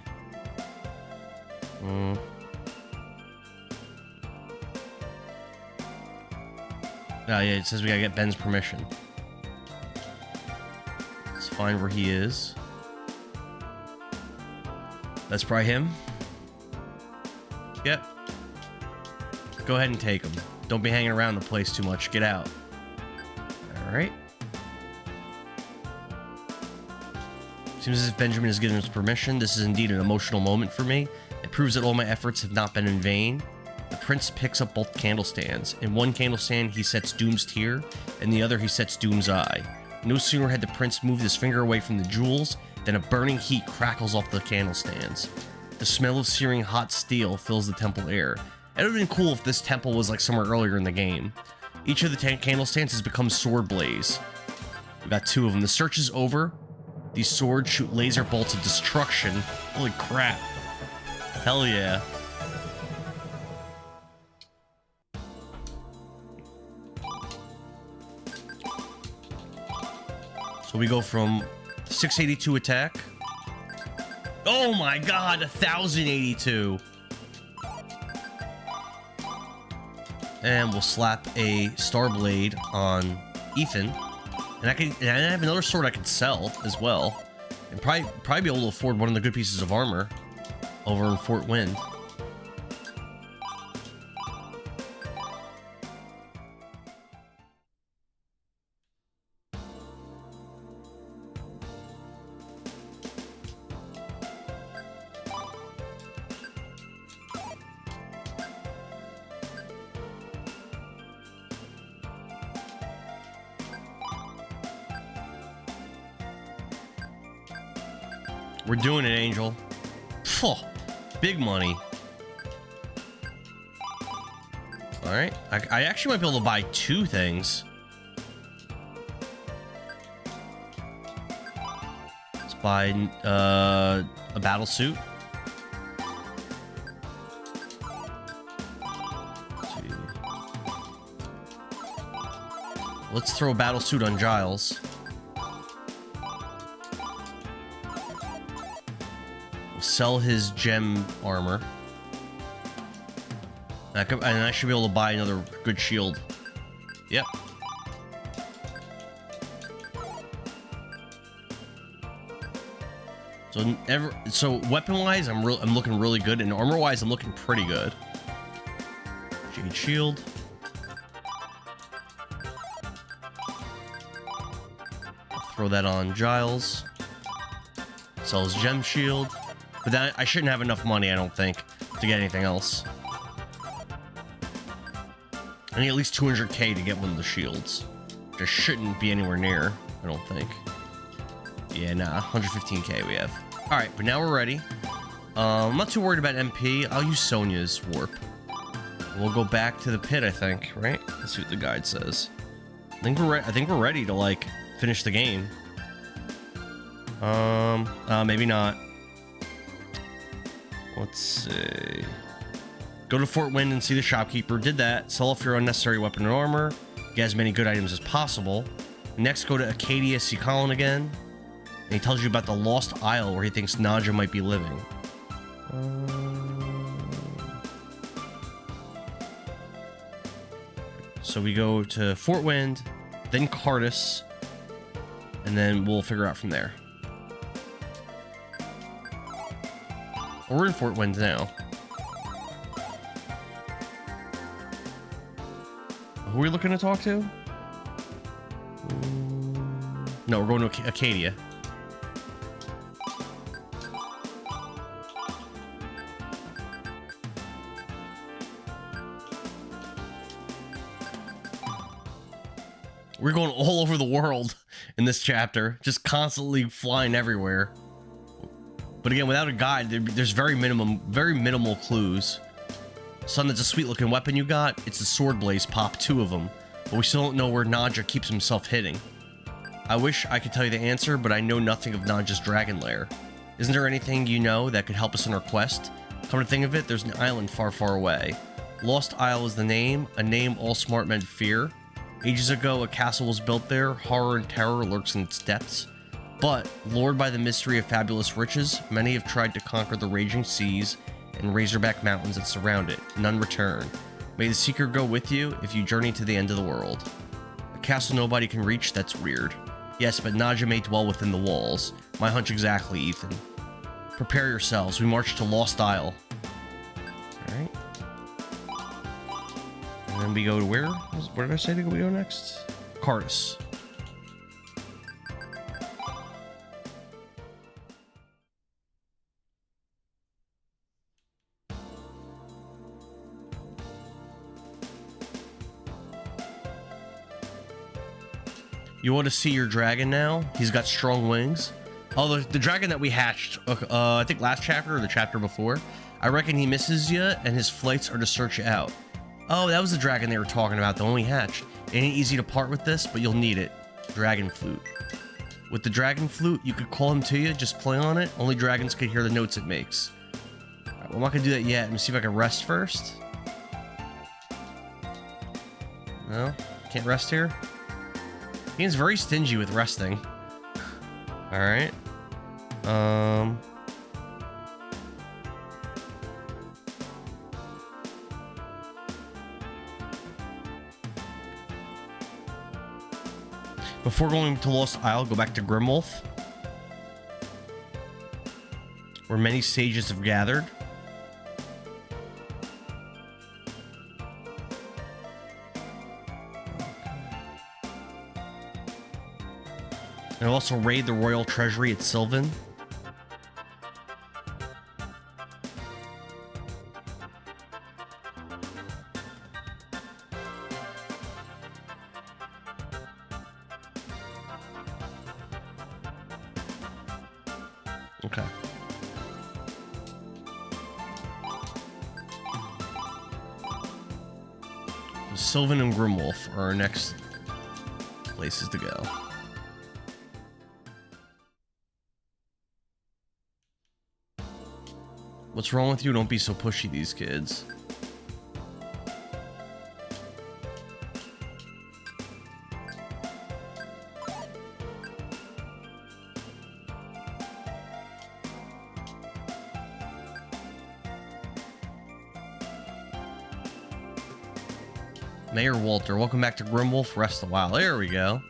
A: Oh, yeah, it says we gotta get Ben's permission. Let's find where he is. That's probably him. Yep. Go ahead and take him. Don't be hanging around the place too much. Get out. Alright. Seems as if Benjamin has given us permission. This is indeed an emotional moment for me. It proves that all my efforts have not been in vain. The prince picks up both candle stands. In one candle stand, he sets Doom's tear, and the other he sets Doom's eye. No sooner had the prince moved his finger away from the jewels than a burning heat crackles off the candle stands. The smell of searing hot steel fills the temple air. It would have been cool if this temple was like somewhere earlier in the game. Each of the candle stands has become sword blaze. We got 2 of them. The search is over. These swords shoot laser bolts of destruction. Holy crap. Hell yeah. So we go from 682 attack. Oh my god, 1082. And we'll slap a Star Blade on Ethan. And I have another sword I can sell as well. And probably be able to afford one of the good pieces of armor over in Fort Wind. We're doing it, Angel. Phew, big money. Alright. I actually might be able to buy 2 things. Let's buy a battle suit. Let's throw a battle suit on Giles. Sell his gem armor. And I should be able to buy another good shield. Yep. So weapon-wise, I'm looking really good, and armor-wise, I'm looking pretty good. Jade shield. I'll throw that on Giles. Sell his gem shield. But then I shouldn't have enough money, I don't think, to get anything else. I need at least 200k to get one of the shields. Which shouldn't be anywhere near, I don't think. Yeah, nah, 115k we have. Alright, but now we're ready. I'm not too worried about MP. I'll use Sonia's warp. We'll go back to the pit, I think, right? Let's see what the guide says. I think we're ready to, like, finish the game. Maybe not. Let's see. Go to Fort Wind and see the shopkeeper. Did that. Sell off your unnecessary weapon and armor. Get as many good items as possible. Next, go to Acadia Sea Colin again. And he tells you about the Lost Isle where he thinks Naja might be living. So we go to Fort Wind, then Cardis, and then we'll figure out from there. We're in Fort Wind now. Who are we looking to talk to? No, we're going to Acadia. We're going all over the world in this chapter, just constantly flying everywhere. But again, without a guide, there's very minimal clues. Son, that's a sweet looking weapon you got. It's the sword blaze pop, 2 of them. But we still don't know where Naja keeps himself hitting. I wish I could tell you the answer, but I know nothing of Naja's dragon lair. Isn't there anything you know that could help us in our quest? Come to think of it, there's an island far, far away. Lost Isle is the name, a name all smart men fear. Ages ago, a castle was built there, horror and terror lurks in its depths. But, lured by the mystery of fabulous riches, many have tried to conquer the raging seas and razorback mountains that surround it. None return. May the seeker go with you if you journey to the end of the world. A castle nobody can reach, that's weird. Yes, but Naja may dwell within the walls. My hunch exactly, Ethan. Prepare yourselves, we march to Lost Isle. Alright. And then we go to where? Where did I say we go next? Cardis. You want to see your dragon now? He's got strong wings. Oh, the dragon that we hatched, I think last chapter or the chapter before. I reckon he misses you, and his flights are to search you out. Oh, that was the dragon they were talking about, the one we hatched. It ain't easy to part with this, but you'll need it. Dragon flute. With the dragon flute, you could call him to you, just play on it. Only dragons could hear the notes it makes. All right, well, I'm not gonna do that yet. Let me see if I can rest first. No, can't rest here. He's very stingy with resting. Alright. Before going to Lost Isle, go back to Grimwolf, where many sages have gathered. And also raid the royal treasury at Sylvan. Okay. Sylvan and Grimwolf are our next places to go. What's wrong with you? Don't be so pushy, these kids. Mayor Walter, welcome back to Grimwolf. Rest a while. There we go.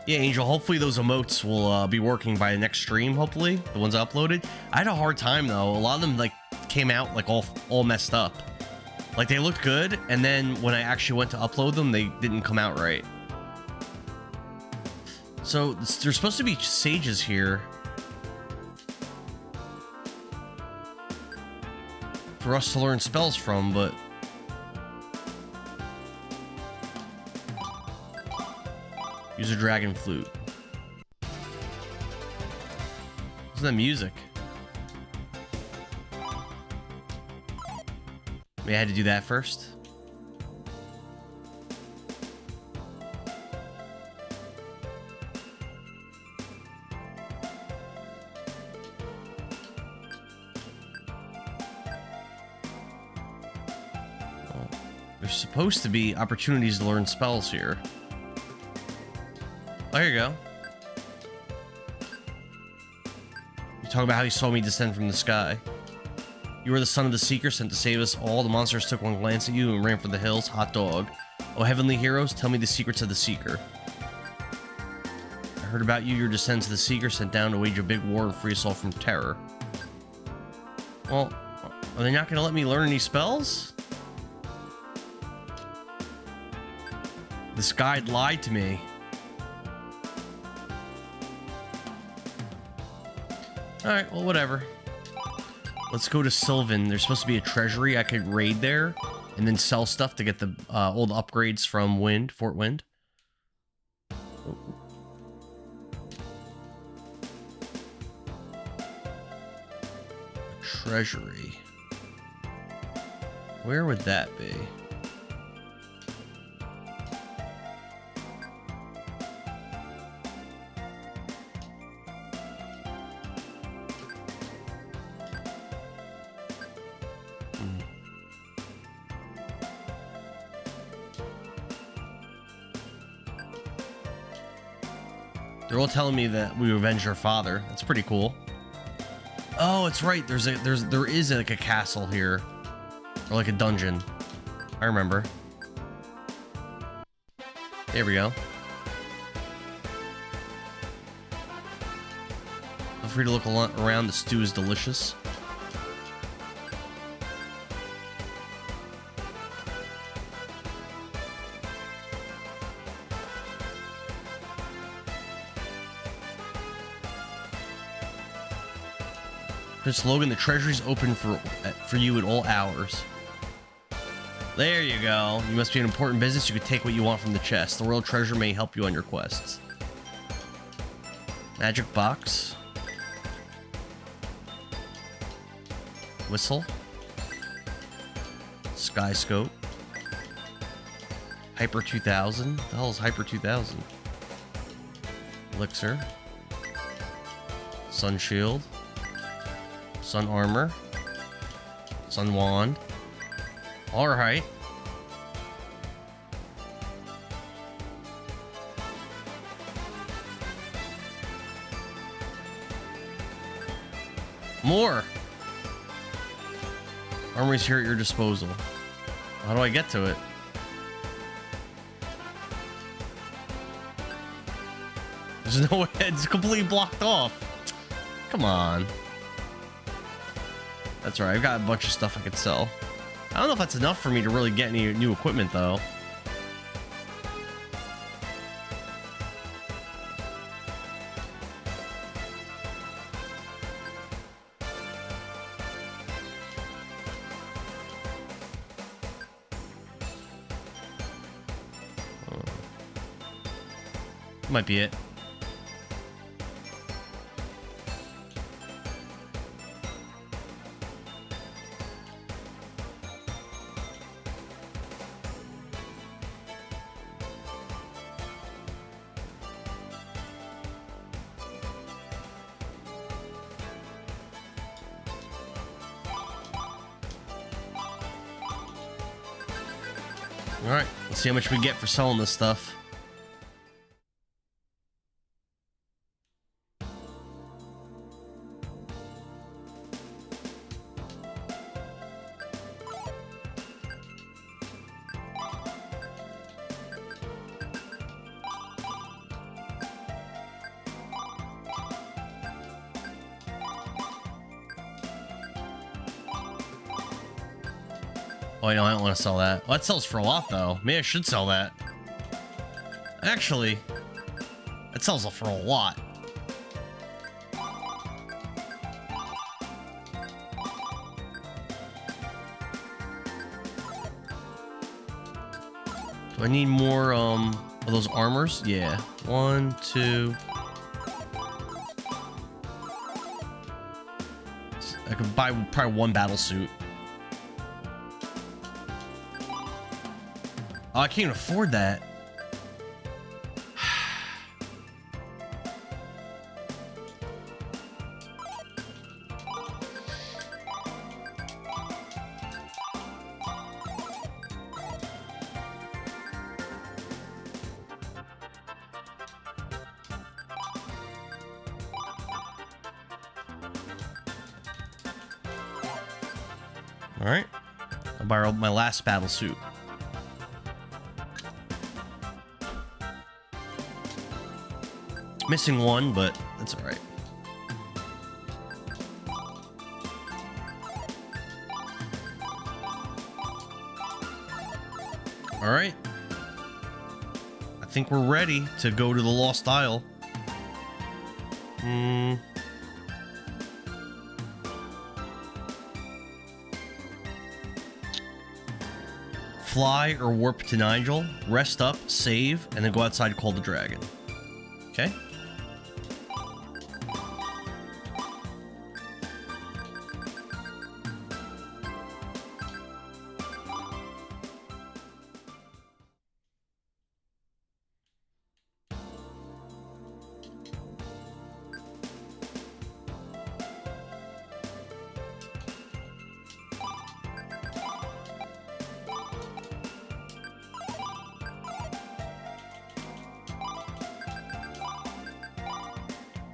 A: Yeah, Angel, hopefully those emotes will be working by the next stream, hopefully. The ones I uploaded. I had a hard time, though. A lot of them, like, came out, like, all messed up. Like, they looked good, and then when I actually went to upload them, they didn't come out right. So, there's supposed to be sages here for us to learn spells from, but... Use a dragon flute. What's that music? Maybe I had to do that first. Well, there's supposed to be opportunities to learn spells here. Oh, here you go. You talk about how you saw me descend from the sky. You were the son of the Seeker sent to save us all. The monsters took one glance at you and ran for the hills. Hot dog. Oh, heavenly heroes, tell me the secrets of the Seeker. I heard about you. Your descendants of the Seeker sent down to wage a big war and free us all from terror. Well, are they not going to let me learn any spells? This guide lied to me. Alright, well, whatever. Let's go to Sylvan. There's supposed to be a treasury I could raid there and then sell stuff to get the old upgrades from Fort Wind. Treasury. Where would that be? They're all telling me that we avenged our father. That's pretty cool. Oh, it's right. There is like a castle here, or like a dungeon. I remember. There we go. Feel free to look around. The stew is delicious. Prince Logan, the treasury's open for you at all hours. There you go. You must be an important business. You can take what you want from the chest. The royal treasure may help you on your quests. Magic box. Whistle. Sky scope. Hyper 2000. The hell is Hyper 2000? Elixir. Sun shield. Sun armor. Sun wand. Alright. More! Armory's here at your disposal. How do I get to it? There's no way. It's completely blocked off. Come on. That's right. I've got a bunch of stuff I could sell. I don't know if that's enough for me to really get any new equipment, though. Might be it. Alright, let's see how much we get for selling this stuff. Oh, no, I don't want to sell that. Well, that sells for a lot, though. Maybe I should sell that. Actually, that sells for a lot. Do I need more, of those armors? Yeah. 1, 2... I could buy probably one battle suit. Oh, I can't even afford that. All right, I'll borrow my last battle suit. Missing one, but that's all right. All right. I think we're ready to go to the Lost Isle. Fly or warp to Nigel, rest up, save, and then go outside, call the dragon. Okay?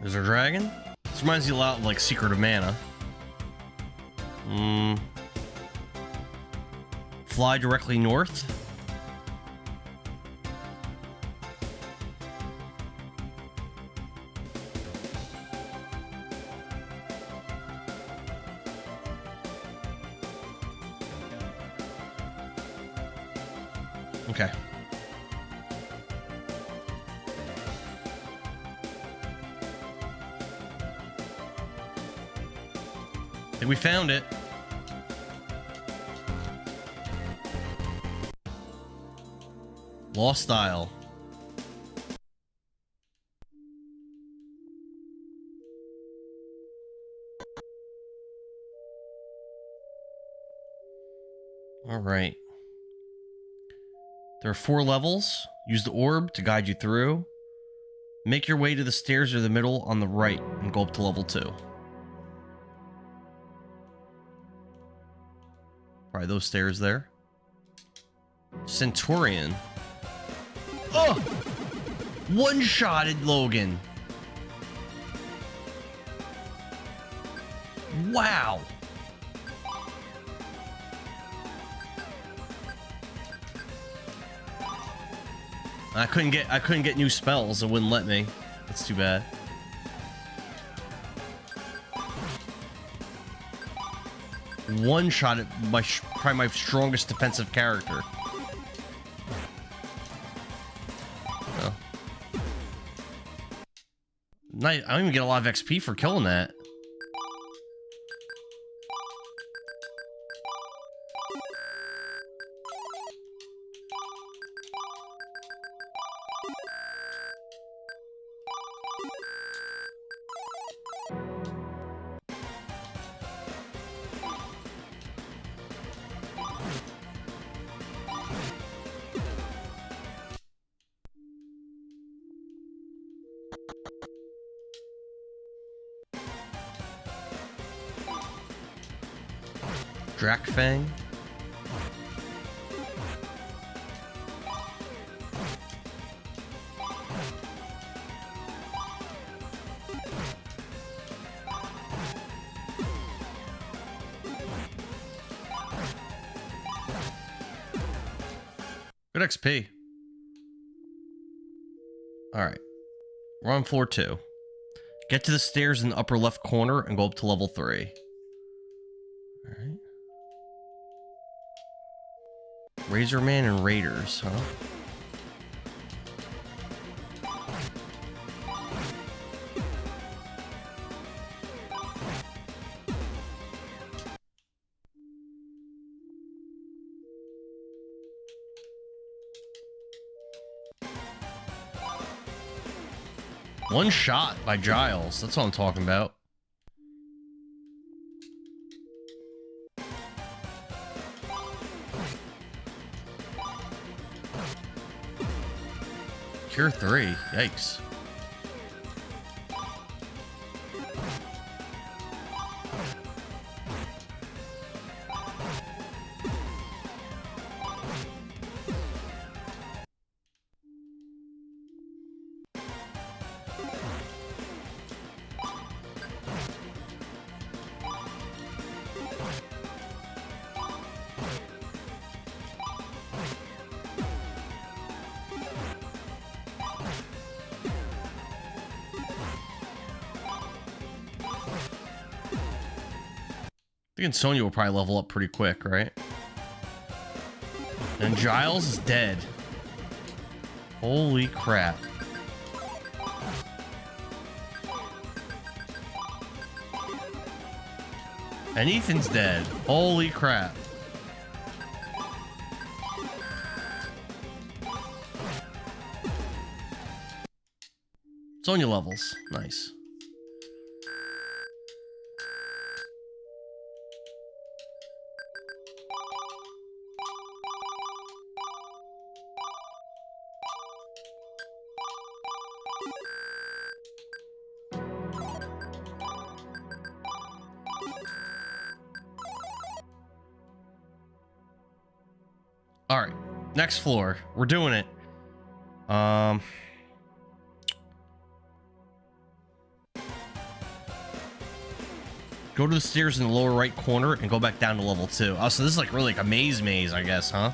A: There's our dragon. This reminds you a lot of like Secret of Mana. Fly directly north. Okay. I think we found it. Lost Isle. All right. There are 4 levels. Use the orb to guide you through. Make your way to the stairs or the middle on the right and go up to level 2. Probably those stairs there. Centurion. Oh! One-shotted Logan. Wow. I couldn't get new spells. It wouldn't let me. That's too bad. One shot at probably my strongest defensive character. Oh. I don't even get a lot of XP for killing that. Drakfang. Good XP. Alright. We're on floor 2. Get to the stairs in the upper left corner and go up to level 3. Alright. Razorman and Raiders, huh? One shot by Giles. That's what I'm talking about. Cure 3. Yikes. I think Sonya will probably level up pretty quick, right? And Giles is dead. Holy crap. And Ethan's dead. Holy crap. Sonya levels. Nice. All right, next floor. We're doing it. Go to the stairs in the lower right corner and go back down to level 2. Oh, so this is like really like a maze, I guess, huh?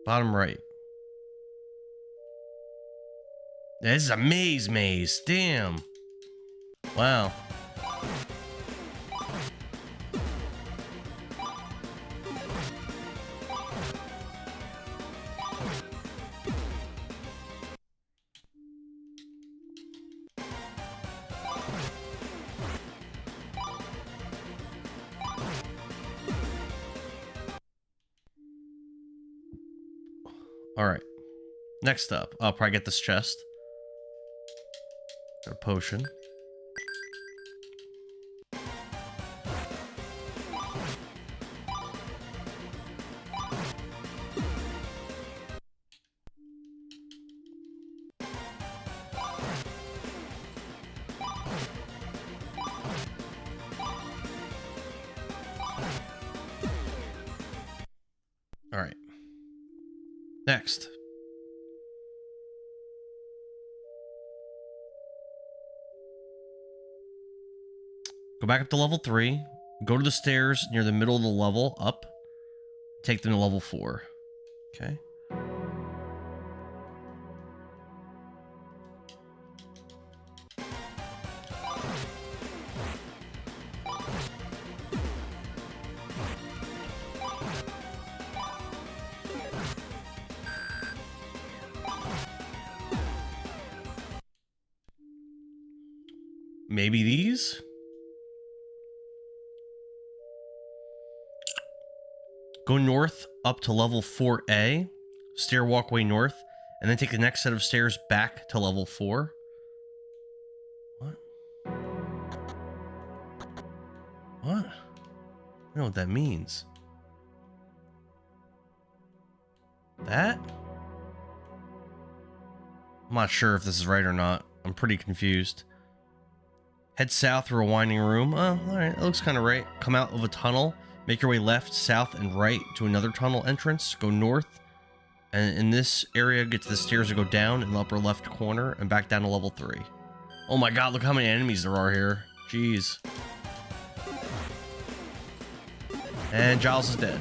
A: Bottom right. This is a maze. Damn. Wow. All right. Next up, I'll probably get this chest. Got a potion. All right. Next. Go back up to level 3. Go to the stairs near the middle of the level up. Take them to level 4. Okay. Maybe these? Go north up to level 4A, stair walkway north, and then take the next set of stairs back to level 4. What? What? I don't know what that means. That? I'm not sure if this is right or not. I'm pretty confused. Head south through a winding room. Oh, alright, it looks kind of right. Come out of a tunnel. Make your way left, south, and right to another tunnel entrance. Go north. And in this area, get to the stairs that go down in the upper left corner and back down to level 3. Oh my god, look how many enemies there are here. Jeez. And Giles is dead.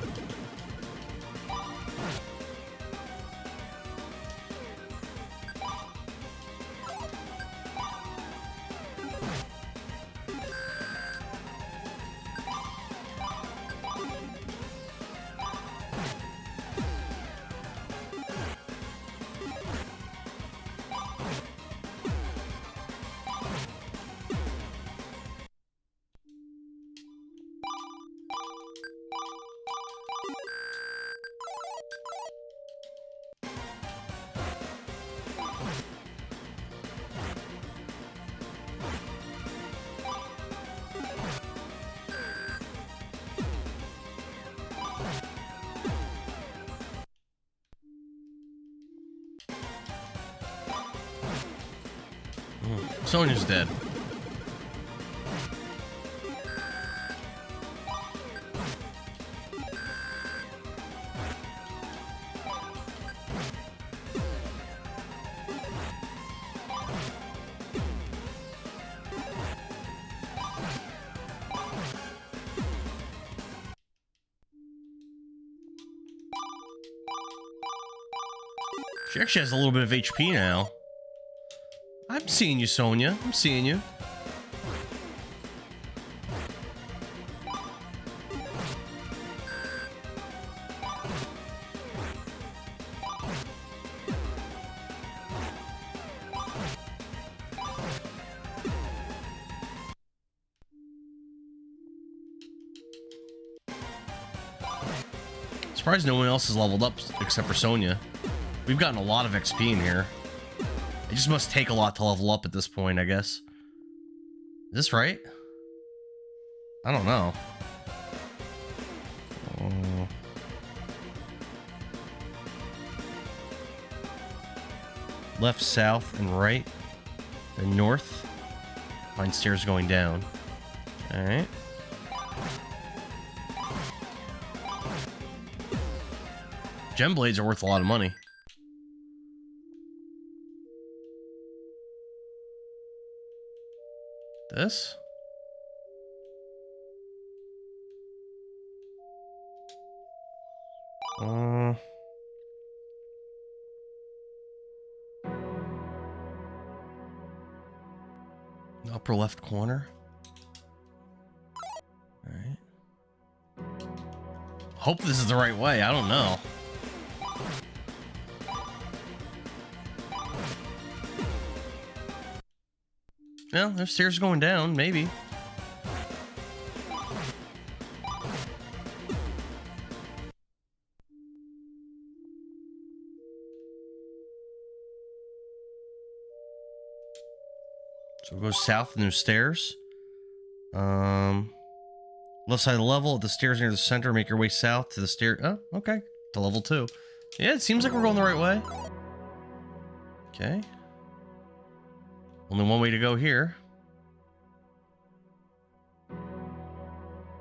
A: Sonya's dead. She actually has a little bit of HP now. I'm seeing you, Sonya. I'm seeing you. Surprised no one else has leveled up except for Sonya. We've gotten a lot of XP in here. It just must take a lot to level up at this point, I guess. Is this right? I don't know. Left, south, and right. Then north. Find stairs going down. Alright. Gem blades are worth a lot of money. This? Upper left corner. All right. Hope this is the right way. I don't know. Well, there's stairs going down, maybe. So we'll go south and there's stairs. Left side of the level, the stairs near the center, make your way south to the stair. Oh, okay. To level 2. Yeah, it seems like we're going the right way. Okay. Only one way to go here.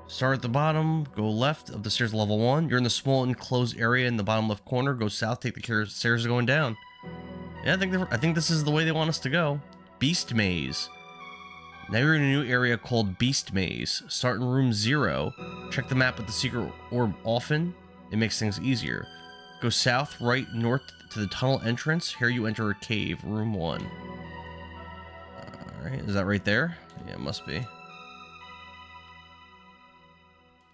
A: Start at the bottom, go left of the stairs level 1. You're in the small enclosed area in the bottom left corner. Go south, take the stairs going down. Yeah, I think this is the way they want us to go. Beast Maze. Now you're in a new area called Beast Maze. Start in room 0. Check the map with the secret orb often. It makes things easier. Go south, right, north to the tunnel entrance. Here you enter a cave, room 1. Alright, is that right there? Yeah, it must be.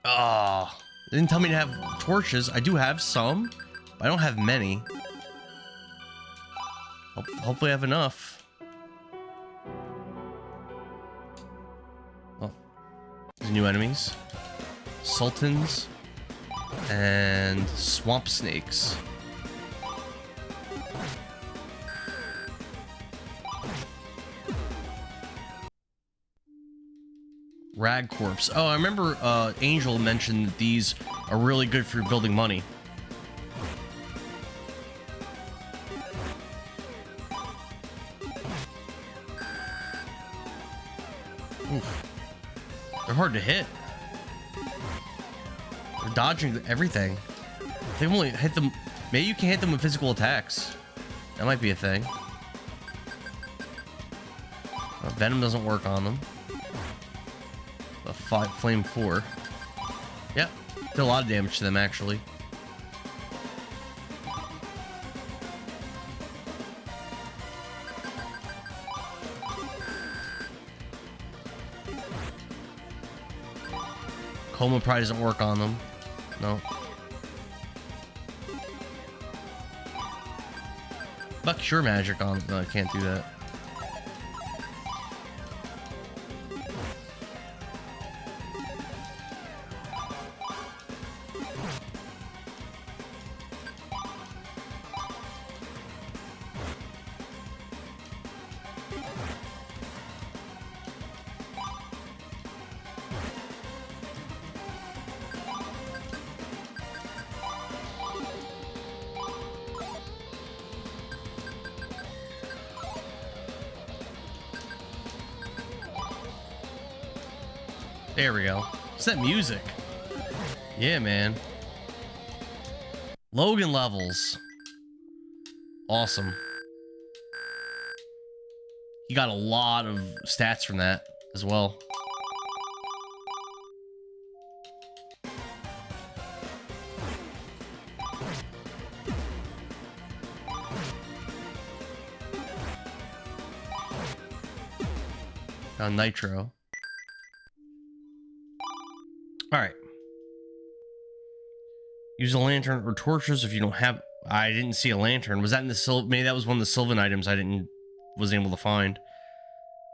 A: Oh, they didn't tell me to have torches. I do have some, but I don't have many. Hopefully I have enough. Oh, there's new enemies. Sultans and swamp snakes. Rag Corpse. Oh, I remember Angel mentioned that these are really good for building money. Oof. They're hard to hit. They're dodging everything. They only hit them. Maybe you can hit them with physical attacks. That might be a thing. Venom doesn't work on them. Flame 4. Yep, did a lot of damage to them actually. Coma probably doesn't work on them. No. Buck Sure Magic on. No, I can't do that. There we go. What's that music? Yeah, man. Logan levels. Awesome. He got a lot of stats from that as well. Nitro. Alright. Use a lantern or torches if you don't have... I didn't see a lantern. Was that in the maybe that was one of the Sylvan items I wasn't able to find.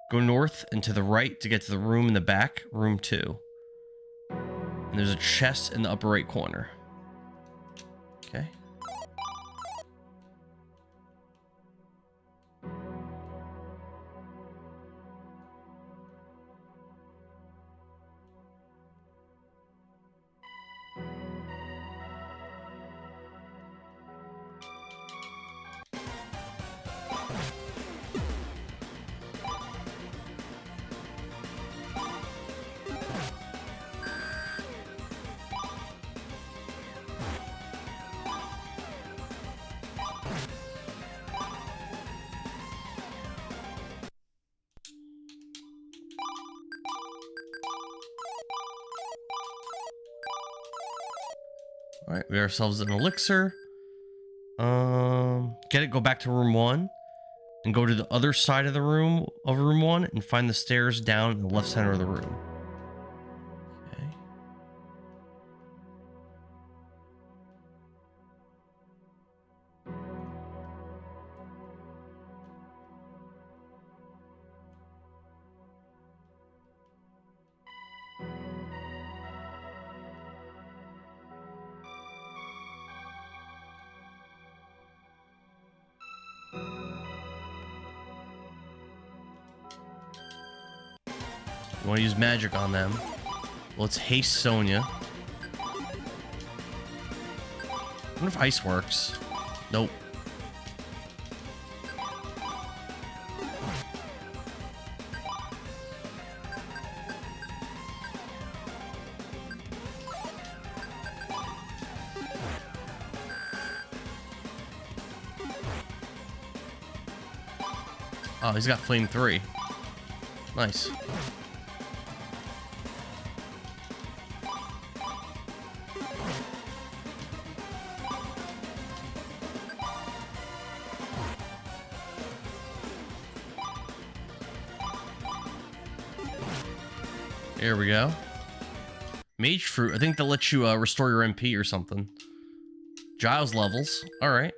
A: Go north and to the right to get to the room in the back. Room 2. And there's a chest in the upper right corner. Okay. All right, we got ourselves an elixir. Get it, go back to room 1 and go to the other side of the room of room 1 and find the stairs down in the left center of the room. Okay. You want to use magic on them. Well, let's haste Sonya. I wonder if ice works. Nope. Oh, he's got Flame 3. Nice. There we go. Mage Fruit. I think that lets you restore your MP or something. Giles levels. Alright.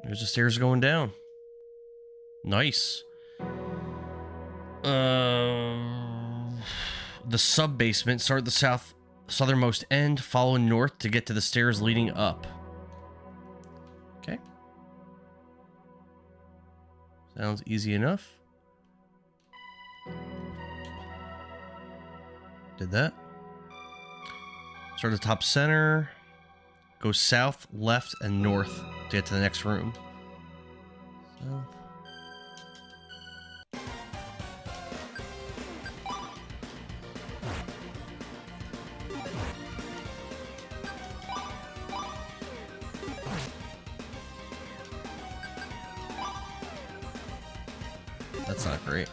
A: There's the stairs going down. Nice. The sub-basement. Start at the southernmost end. Follow north to get to the stairs leading up. Okay. Sounds easy enough. Did that. Start at the top center. Go south, left, and north to get to the next room. South. That's not great.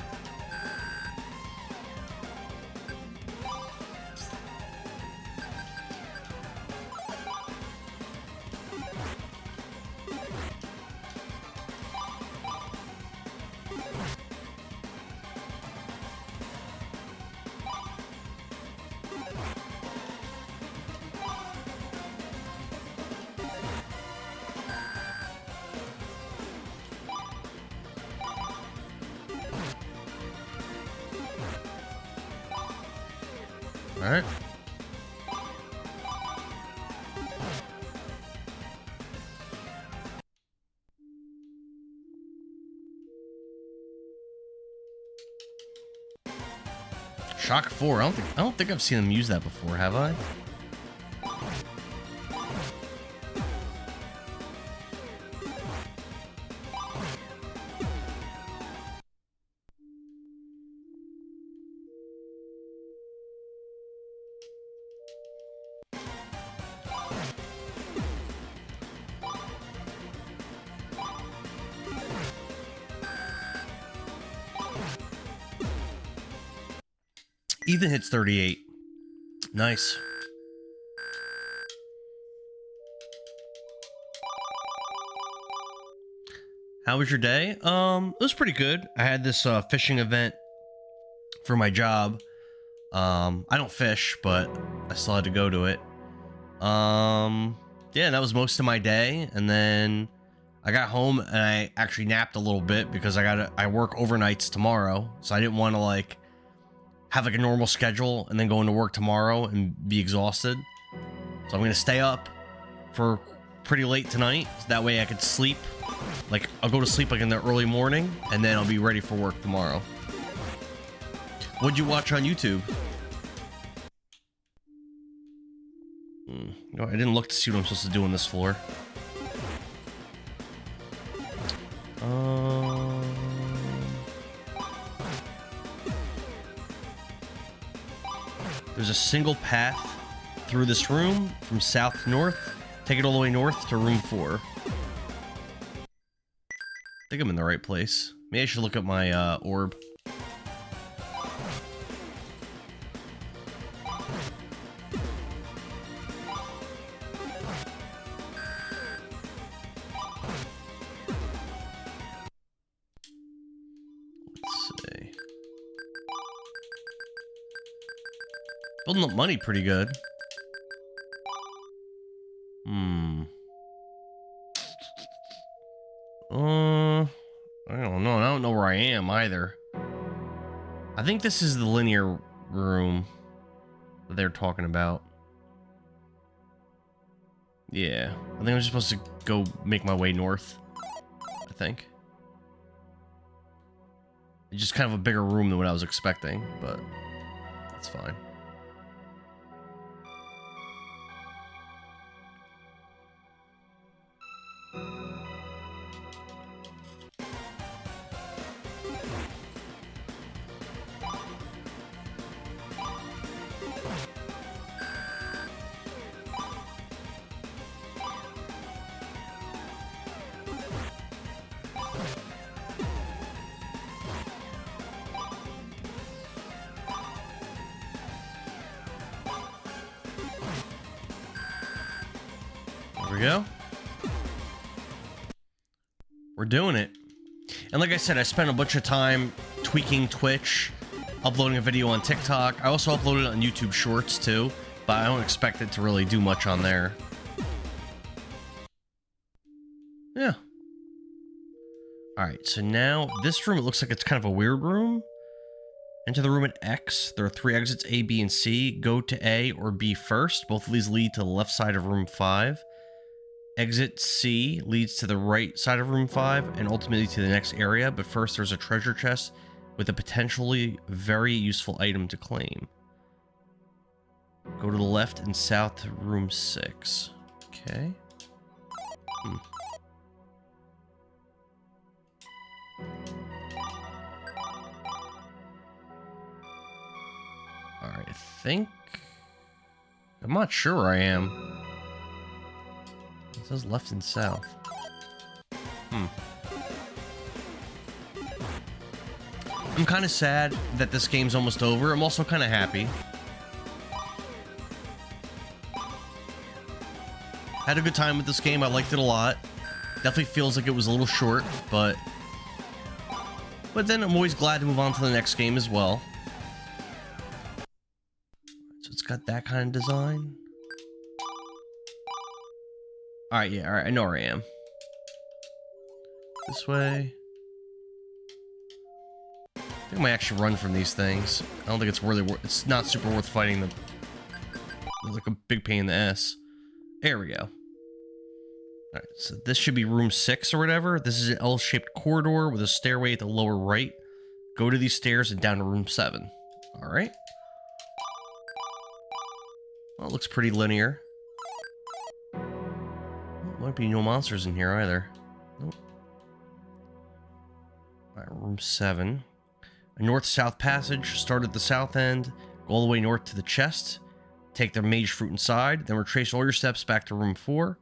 A: All right. Shock 4. I don't think I've seen them use that before, have I? Ethan hits 38. Nice. How was your day? It was pretty good. I had this fishing event for my job. I don't fish, but I still had to go to it. Yeah, that was most of my day. And then I got home and I actually napped a little bit because I work overnights tomorrow, so I didn't want to like have like a normal schedule and then go into work tomorrow and be exhausted. So I'm gonna stay up for pretty late tonight, so that way I could sleep. Like I'll go to sleep like in the early morning, and then I'll be ready for work tomorrow. What'd you watch on YouTube? No, I didn't look to see what I'm supposed to do on this floor. There's a single path through this room from south to north. Take it all the way north to room 4. I think I'm in the right place. Maybe I should look at my orb. Building up money pretty good. I don't know. I don't know where I am either. I think this is the linear room that they're talking about. Yeah. I think I'm just supposed to go make my way north. I think. It's just kind of a bigger room than what I was expecting, but that's fine. There we go. We're doing it. And like I said, I spent a bunch of time tweaking Twitch, uploading a video on TikTok. I also uploaded it on YouTube Shorts too, but I don't expect it to really do much on there. Yeah. Alright, so now this room, it looks like it's kind of a weird room. Enter the room at X. There are 3 exits, A, B, and C. Go to A or B first. Both of these lead to the left side of room 5. Exit C leads to the right side of room 5 and ultimately to the next area, but first there's a treasure chest with a potentially very useful item to claim. Go to the left and south to room 6. Okay. Alright, I think... I'm not sure where I am. It says left and south. I'm kind of sad that this game's almost over. I'm also kind of happy. Had a good time with this game. I liked it a lot. Definitely feels like it was a little short, but then I'm always glad to move on to the next game as well. So it's got that kind of design. Alright, yeah, alright, I know where I am. This way. I think I might actually run from these things. I don't think it's really worth... It's not super worth fighting them. It's like a big pain in the ass. There we go. Alright, so this should be room 6 or whatever. This is an L-shaped corridor with a stairway at the lower right. Go to these stairs and down to room 7. Alright. Well, it looks pretty linear. Might be no monsters in here either. Nope. Alright, room 7. A north-south passage. Start at the south end. Go all the way north to the chest. Take the mage fruit inside. Then retrace all your steps back to room 4.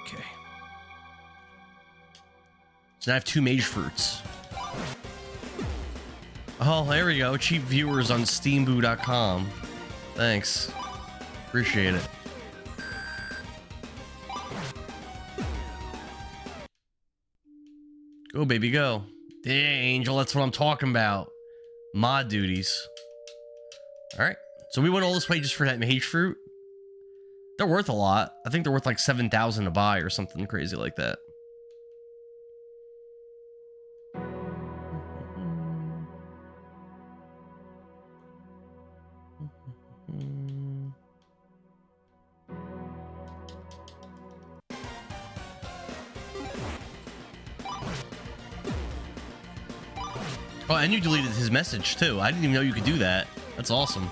A: Okay. So now I have 2 mage fruits. Oh, there we go. Cheap viewers on steamboo.com. Thanks. Appreciate it. Go, baby, go. Yeah, Angel, that's what I'm talking about. Mod duties. Alright. So we went all this way just for that mage fruit. They're worth a lot. I think they're worth like 7,000 to buy or something crazy like that. Oh, and you deleted his message too. I didn't even know you could do that. That's awesome.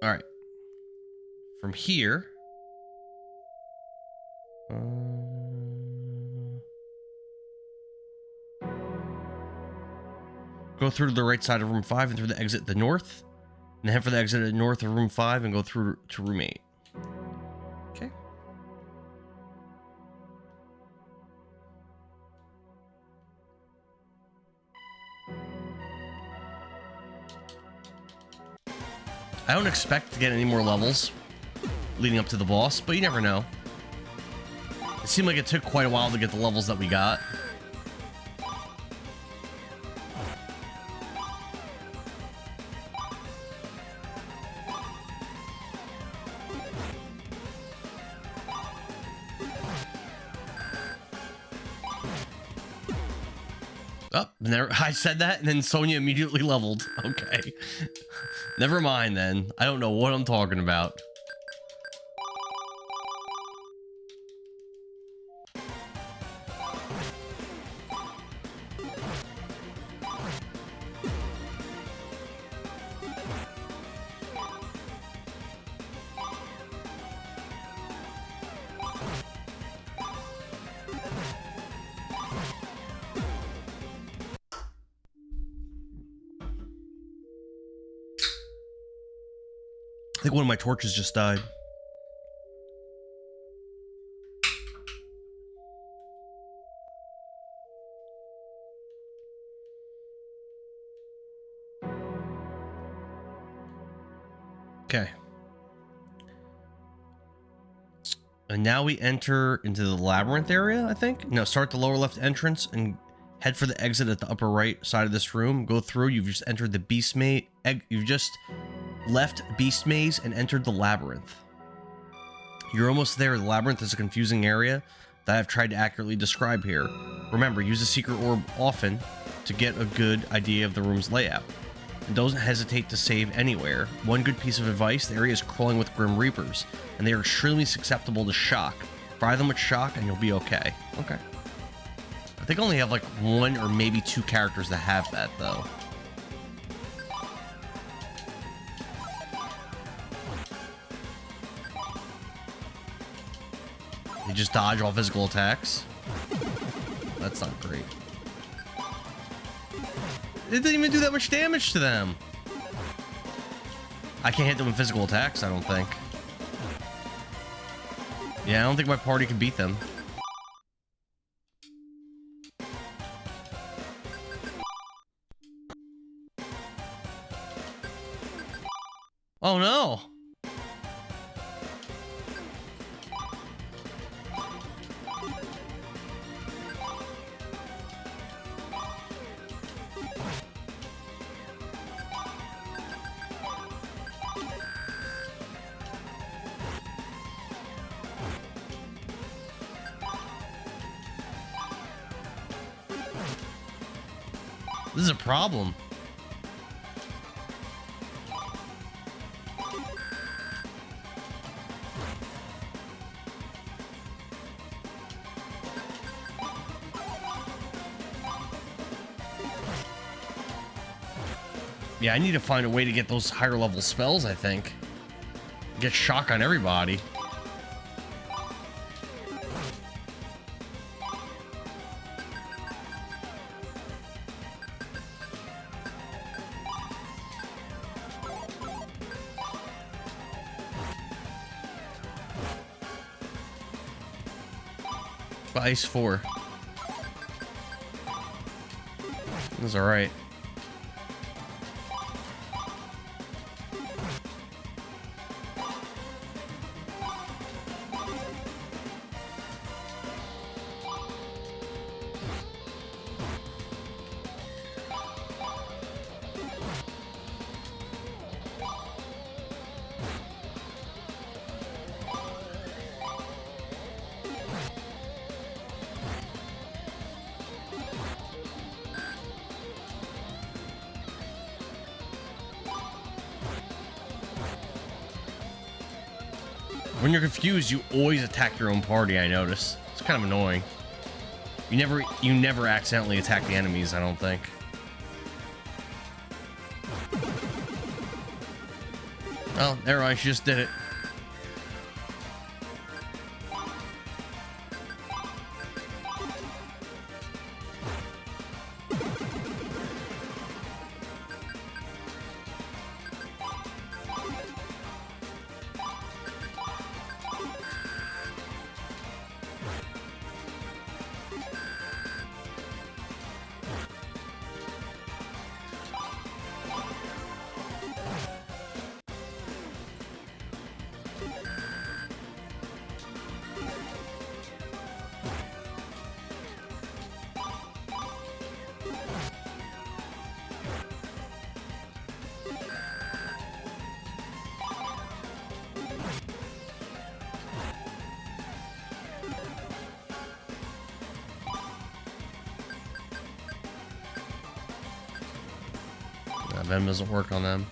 A: All right. From here. Go through to the right side of room 5 and through the exit at the north. And head for the exit at the north of room 5 and go through to room 8. Okay. I don't expect to get any more levels leading up to the boss, but you never know. It seemed like it took quite a while to get the levels that we got. Oh, I said that, and then Sonya immediately leveled. Okay. Never mind, then. I don't know what I'm talking about. I think one of my torches just died. Okay. And now we enter into the labyrinth area, I think. No, start the lower left entrance and head for the exit at the upper right side of this room. Go through. You've just entered the beast maze. You've just left beast maze and entered the labyrinth. You're almost there. The labyrinth is a confusing area that I've tried to accurately describe here. Remember, use the secret orb often to get a good idea of the room's layout. And don't hesitate to save anywhere. One good piece of advice, the area is crawling with Grim Reapers, and they are extremely susceptible to shock. Fry them with shock and you'll be okay. Okay. I think I only have like 1 or maybe 2 characters that have that, though. They just dodge all physical attacks. That's not great. It didn't even do that much damage to them. I can't hit them with physical attacks, I don't think. Yeah, I don't think my party can beat them. Oh no! This is a problem. Yeah, I need to find a way to get those higher level spells, I think. Get shock on everybody. Ice 4. That's alright. When you're confused, you always attack your own party, I notice. It's kind of annoying. You never accidentally attack the enemies, I don't think. Oh, never mind, she just did it. Venom doesn't work on them.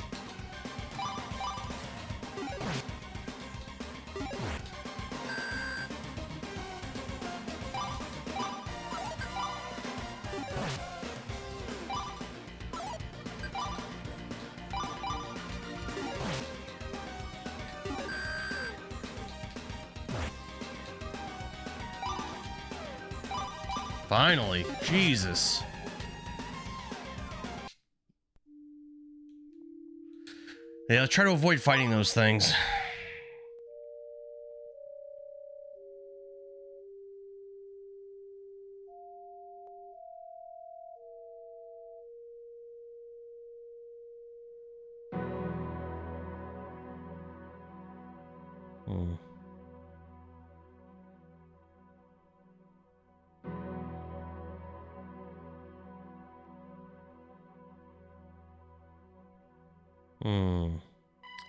A: Finally, Jesus. Yeah, try to avoid fighting those things.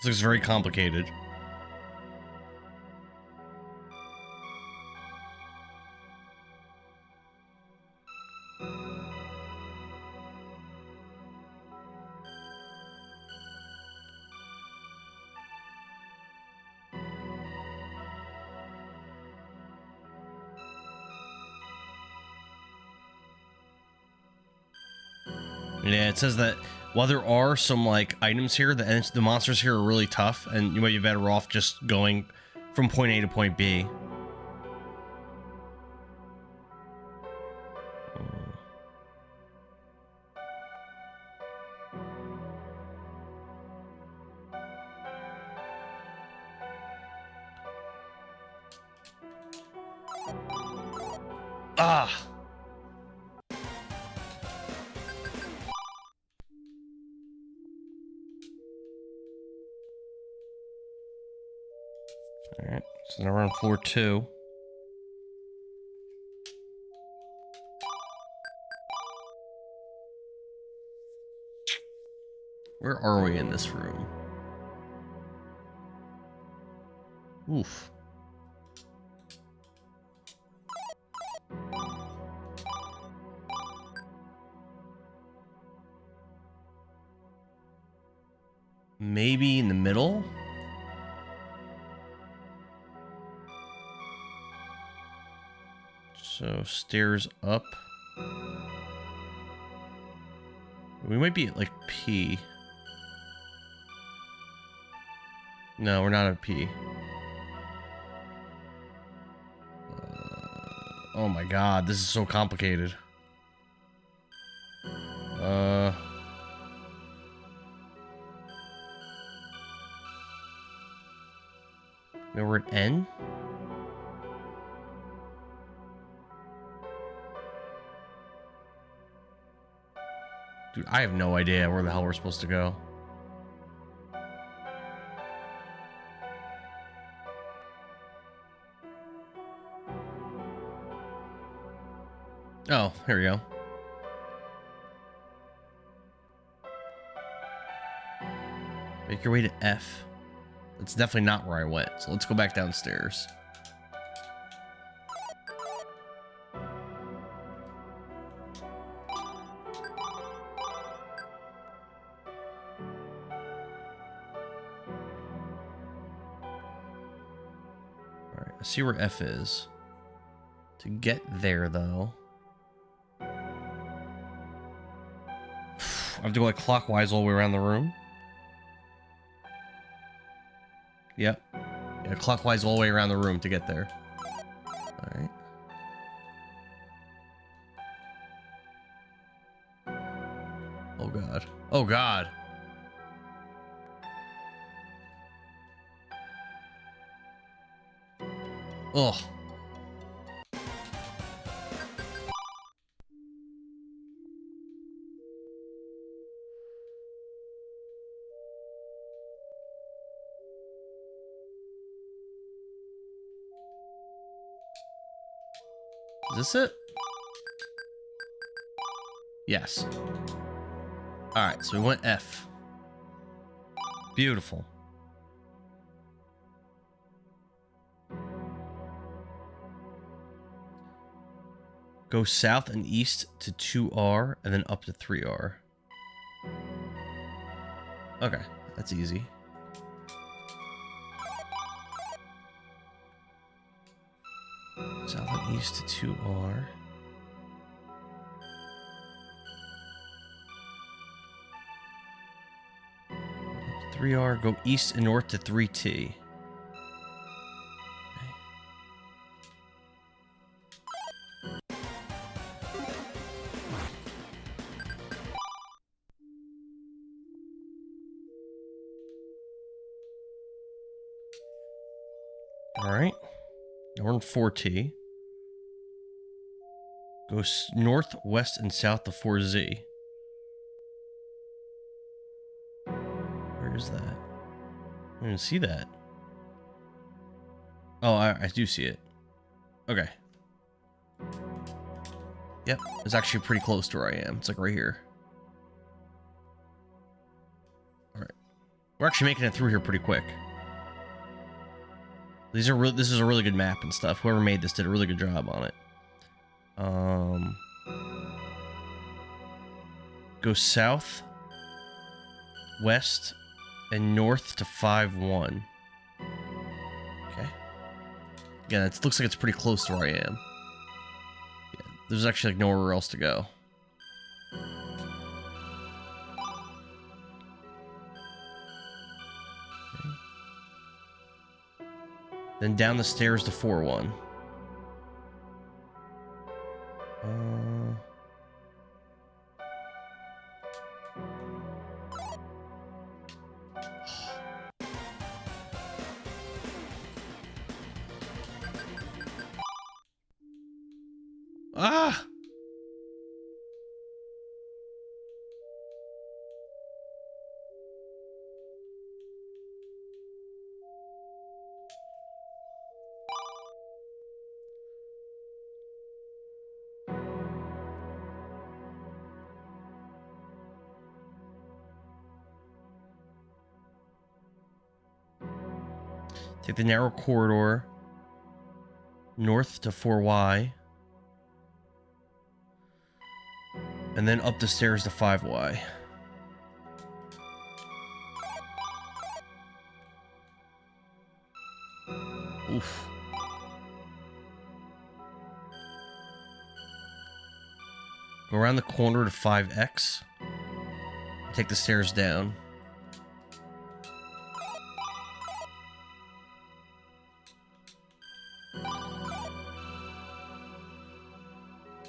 A: This looks very complicated. Yeah, it says that while there are some like items here, the monsters here are really tough, and you might be better off just going from point A to point B. Ah! Alright, so now we're on floor 2. Where are we in this room? Oof. Maybe in the middle? So, stairs up. We might be at, like, P. No, we're not at P. Oh my god, this is so complicated. Now we're at N? Dude, I have no idea where the hell we're supposed to go. Oh, here we go. Make your way to F. That's definitely not where I went, so let's go back downstairs. I see where F is. To get there, though, I have to go like clockwise all the way around the room. Yep. Yeah, clockwise all the way around the room to get there. Alright. Oh god. Oh god. Ugh. Is this it? Yes. Alright, so we went F. Beautiful. Go south and east to 2R and then up to 3R. Okay, that's easy. South and east to 2R. 3R, go east and north to 3T. Alright. Now we're in 4T. Go north, west, and south to 4Z. Where is that? I don't even see that. Oh, I do see it. Okay. Yep, it's actually pretty close to where I am. It's like right here. Alright. We're actually making it through here pretty quick. This is a really good map and stuff. Whoever made this did a really good job on it. Go south, west, and north to 5-1. Okay. Yeah, it looks like it's pretty close to where I am. Yeah, there's actually like nowhere else to go. Then down the stairs to 4-1. Ah! Take the narrow corridor north to 4Y. And then up the stairs to 5Y. Oof. Go around the corner to 5X. Take the stairs down.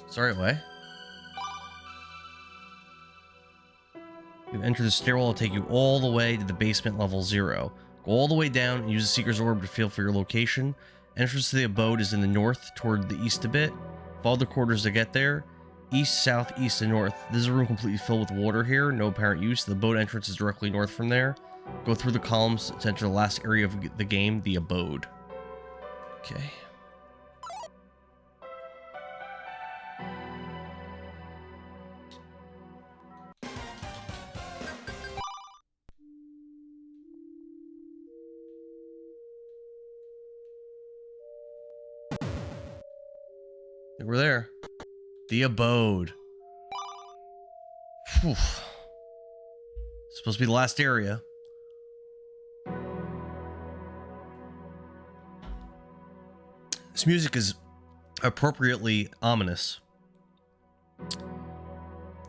A: It's the right way. You enter the stairwell, it'll take you all the way to the basement level 0. Go all the way down and use the Seeker's Orb to feel for your location. Entrance to the abode is in the north, toward the east a bit. Follow the corridors to get there. East, south, east, and north. This is a room completely filled with water here, no apparent use. The abode entrance is directly north from there. Go through the columns to enter the last area of the game, the abode. Okay. We're there. The abode. Whew. Supposed to be the last area. This music is appropriately ominous.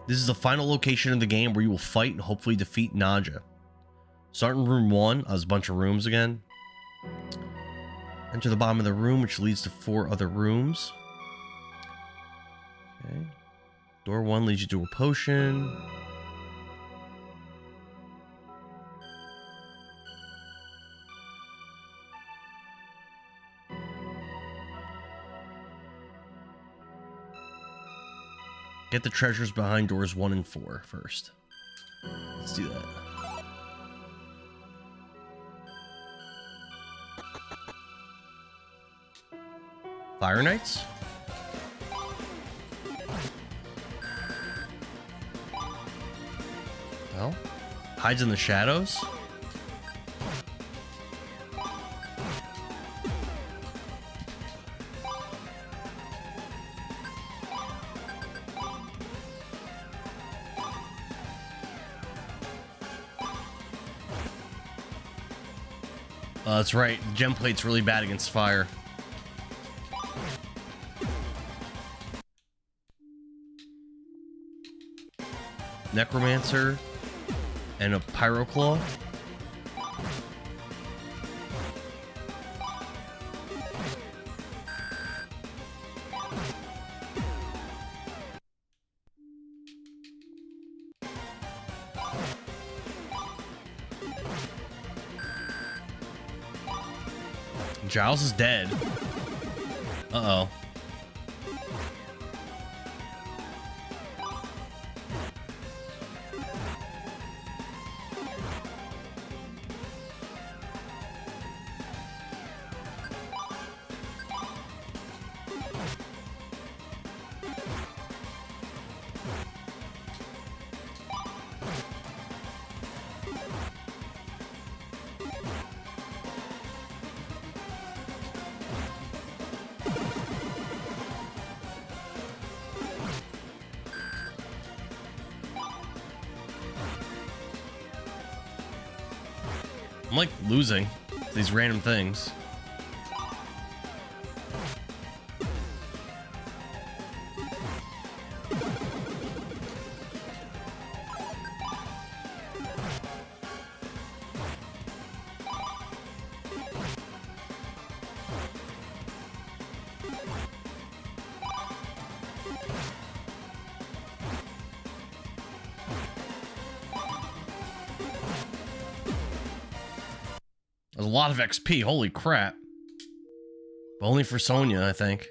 A: This is the final location of the game where you will fight and hopefully defeat Naja. Start in room 1. There's a bunch of rooms again. Enter the bottom of the room, which leads to 4 other rooms. Okay. Door 1 leads you to a potion. Get the treasures behind doors 1 and 4 first. Let's do that. Fire Knights? Well, hides in the shadows? That's right. Gem plate's really bad against fire. Necromancer and a Pyroclaw. Giles is dead. Uh-oh. I'm like losing these random things. There's a lot of XP, holy crap. But only for Sonya, I think.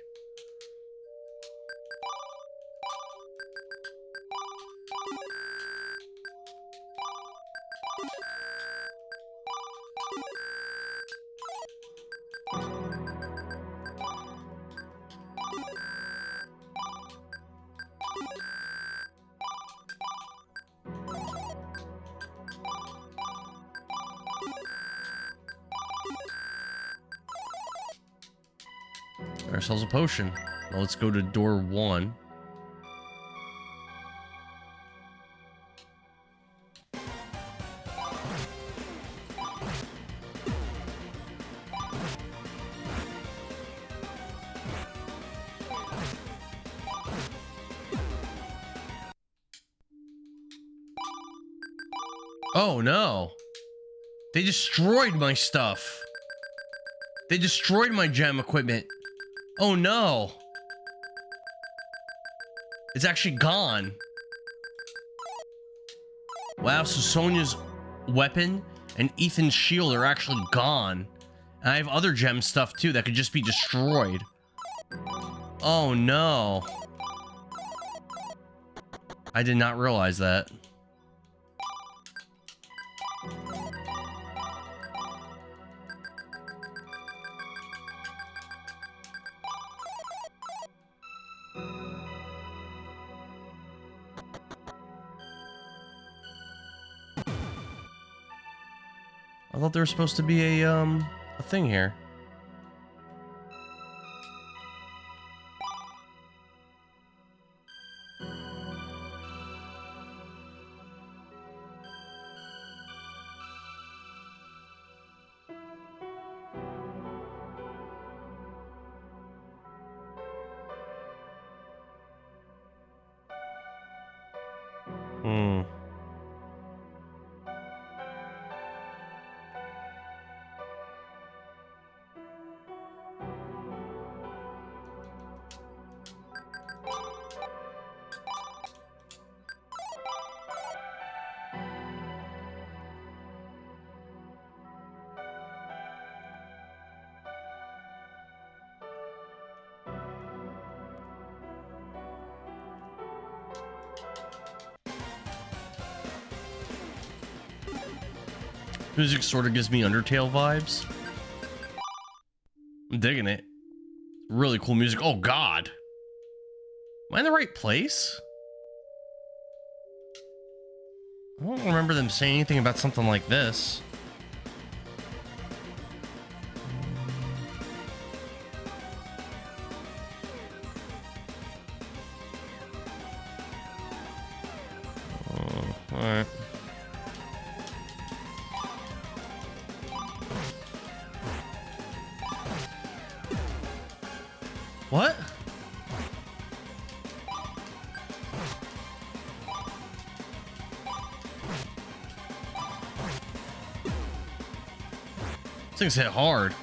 A: Ourselves a potion. Well, let's go to door 1. Oh no! They destroyed my stuff! They destroyed my gem equipment! Oh no! It's actually gone. Wow, so Sonya's weapon and Ethan's shield are actually gone. And I have other gem stuff too that could just be destroyed. Oh no. I did not realize that. I thought there was supposed to be a thing here. Music sort of gives me Undertale vibes. I'm digging it. Really cool music. Oh god. Am I in the right place? I don't remember them saying anything about something like this. Alright. What? This thing's hit hard.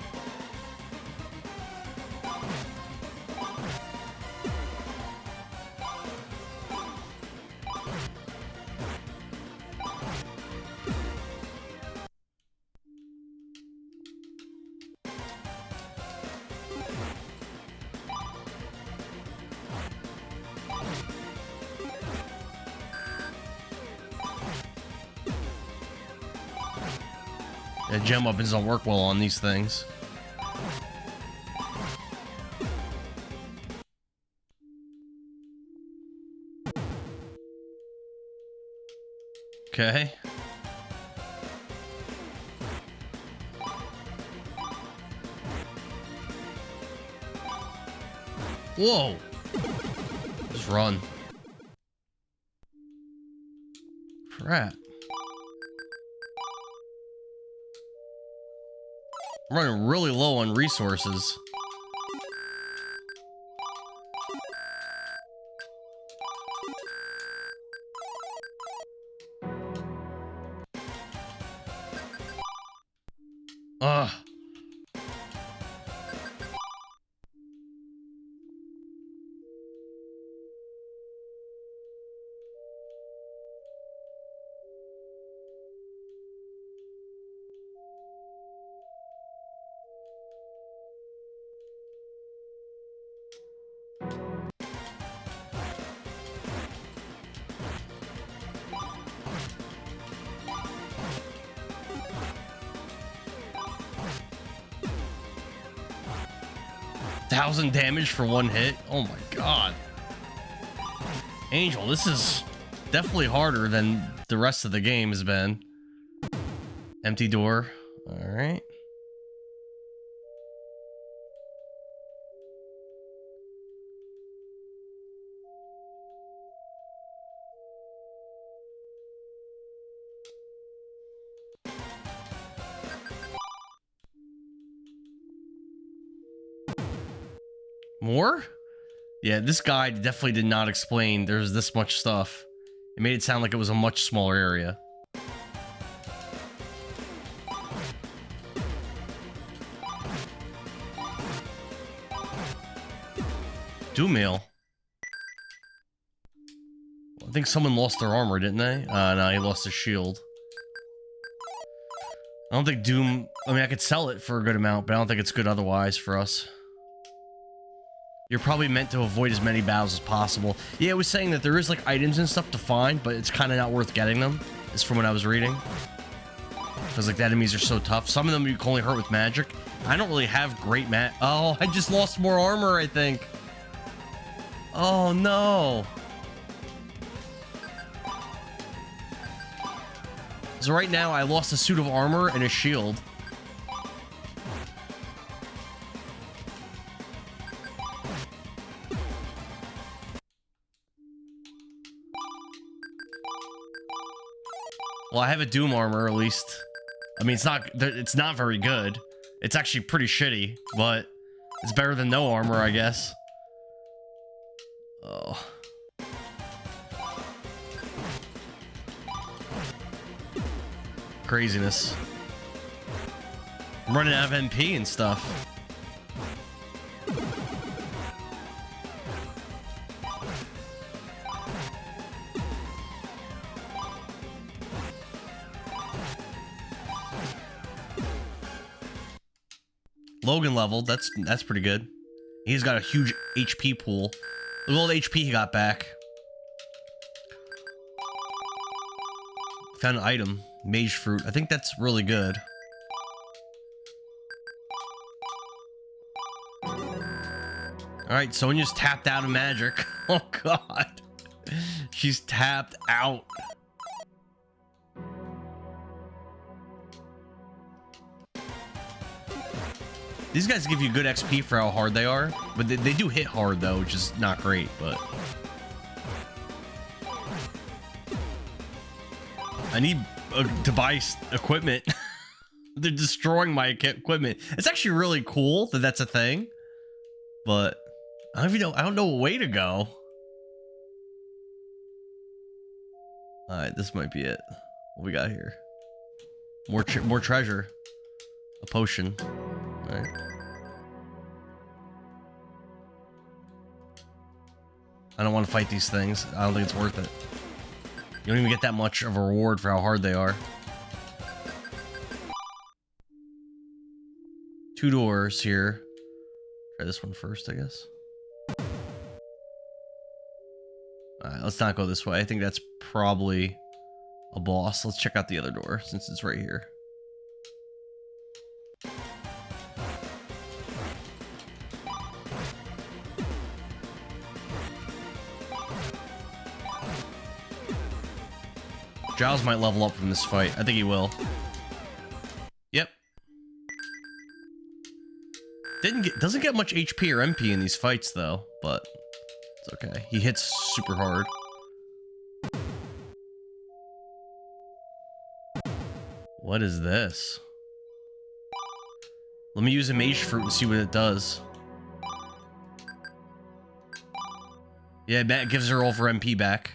A: Yeah, gem weapons don't work well on these things. Okay. Whoa! Just run. Crap. I'm running really low on resources. Ugh. $1,000 damage for one hit? Oh my god. Angel, this is definitely harder than the rest of the game has been. Empty door. Alright. More? Yeah, this guide definitely did not explain there's this much stuff. It made it sound like it was a much smaller area. Doom mail. I think someone lost their armor, didn't they? No, he lost his shield. I don't think Doom... I mean, I could sell it for a good amount, but I don't think it's good otherwise for us. You're probably meant to avoid as many battles as possible. Yeah, it was saying that there is, like, items and stuff to find, but it's kind of not worth getting them, is from what I was reading. Because, like, the enemies are so tough. Some of them you can only hurt with magic. I don't really have great Oh, I just lost more armor, I think. Oh, no. So right now, I lost a suit of armor and a shield. Well, I have a Doom armor, at least. I mean, it's not very good. It's actually pretty shitty, but it's better than no armor, I guess. Oh. Craziness. I'm running out of MP and stuff. Logan leveled. That's pretty good. He's got a huge HP pool. Look at all the HP he got back. Found an item. Mage fruit. I think that's really good. Alright, Sonia's tapped out of magic. Oh god. She's tapped out. These guys give you good XP for how hard they are, but they do hit hard though, which is not great, but... I need to buy equipment. They're destroying my equipment. It's actually really cool that that's a thing, but I don't even know. I don't know a way to go. All right, this might be it. What we got here? More treasure. A potion. All right. I don't want to fight these things. I don't think it's worth it. You don't even get that much of a reward for how hard they are. 2 doors here. Try this one first, I guess. Alright, let's not go this way. I think that's probably a boss. Let's check out the other door, since it's right here. Giles might level up from this fight. I think he will. Yep. Doesn't get much HP or MP in these fights though, but it's okay. He hits super hard. What is this? Let me use a mage fruit and see what it does. Yeah, that gives her all of her MP back.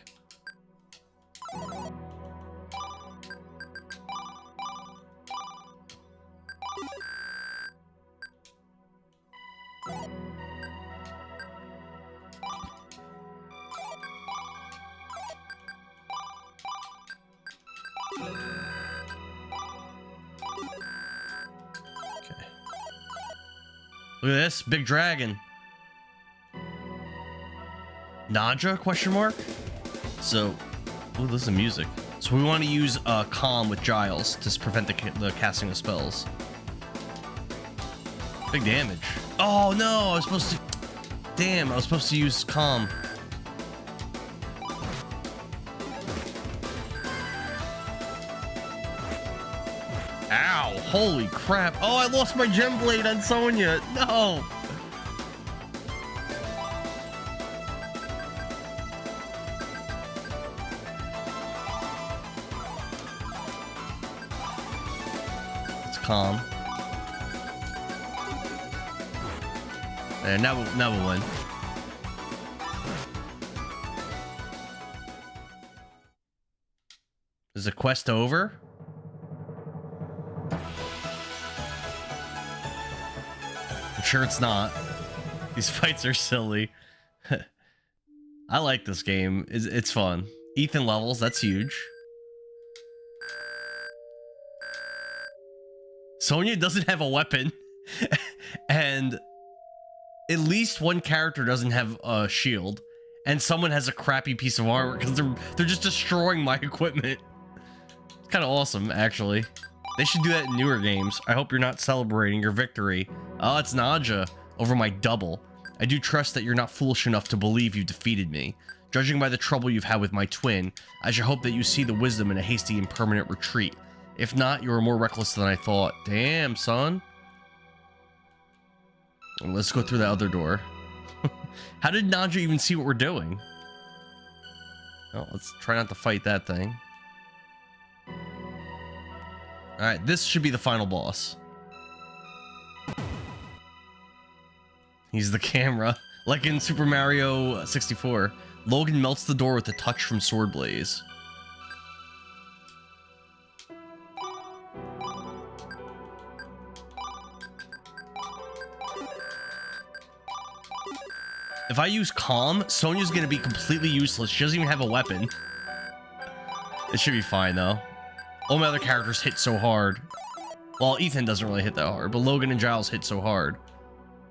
A: Look at this, big dragon. Naja, question mark? So, ooh, this is the music. So we want to use calm with Giles to prevent the casting of spells. Big damage. Oh no, I was supposed to... Damn, I was supposed to use calm. Ow, holy crap. Oh, I lost my gem blade on Sonya. No. It's calm. And now we'll win. Is the quest over? I'm sure it's not. These fights are silly. I like this game. It's fun. Ethan levels, that's huge. Sonya doesn't have a weapon. And at least one character doesn't have a shield. And someone has a crappy piece of armor because they're just destroying my equipment. It's kind of awesome, actually. They should do that in newer games. I hope you're not celebrating your victory. Oh, it's Naja over my double. I do trust that you're not foolish enough to believe you defeated me. Judging by the trouble you've had with my twin, I should hope that you see the wisdom in a hasty and permanent retreat. If not, you are more reckless than I thought. Damn, son. Well, let's go through the other door. How did Naja even see what we're doing? Well, let's try not to fight that thing. Alright, this should be the final boss. He's the camera. Like in Super Mario 64. Logan melts the door with a touch from Sword Blaze. If I use Calm, Sonya's gonna be completely useless. She doesn't even have a weapon. It should be fine, though. All my other characters hit so hard. Well, Ethan doesn't really hit that hard, but Logan and Giles hit so hard.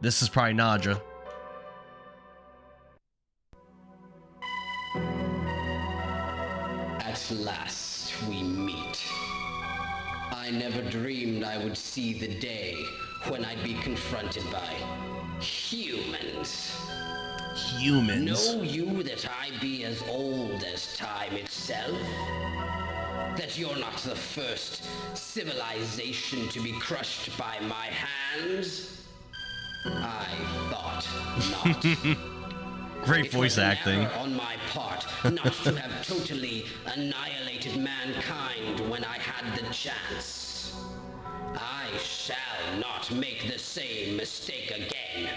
A: This is probably Naja.
C: At last, we meet. I never dreamed I would see the day when I'd be confronted by humans.
A: Humans.
C: Know you that I be as old as time itself? That you're not the first civilization to be crushed by my hands? I thought not.
A: Great voice acting.
C: It was an error on my part not to have totally annihilated mankind when I had the chance. I shall not make the same mistake again.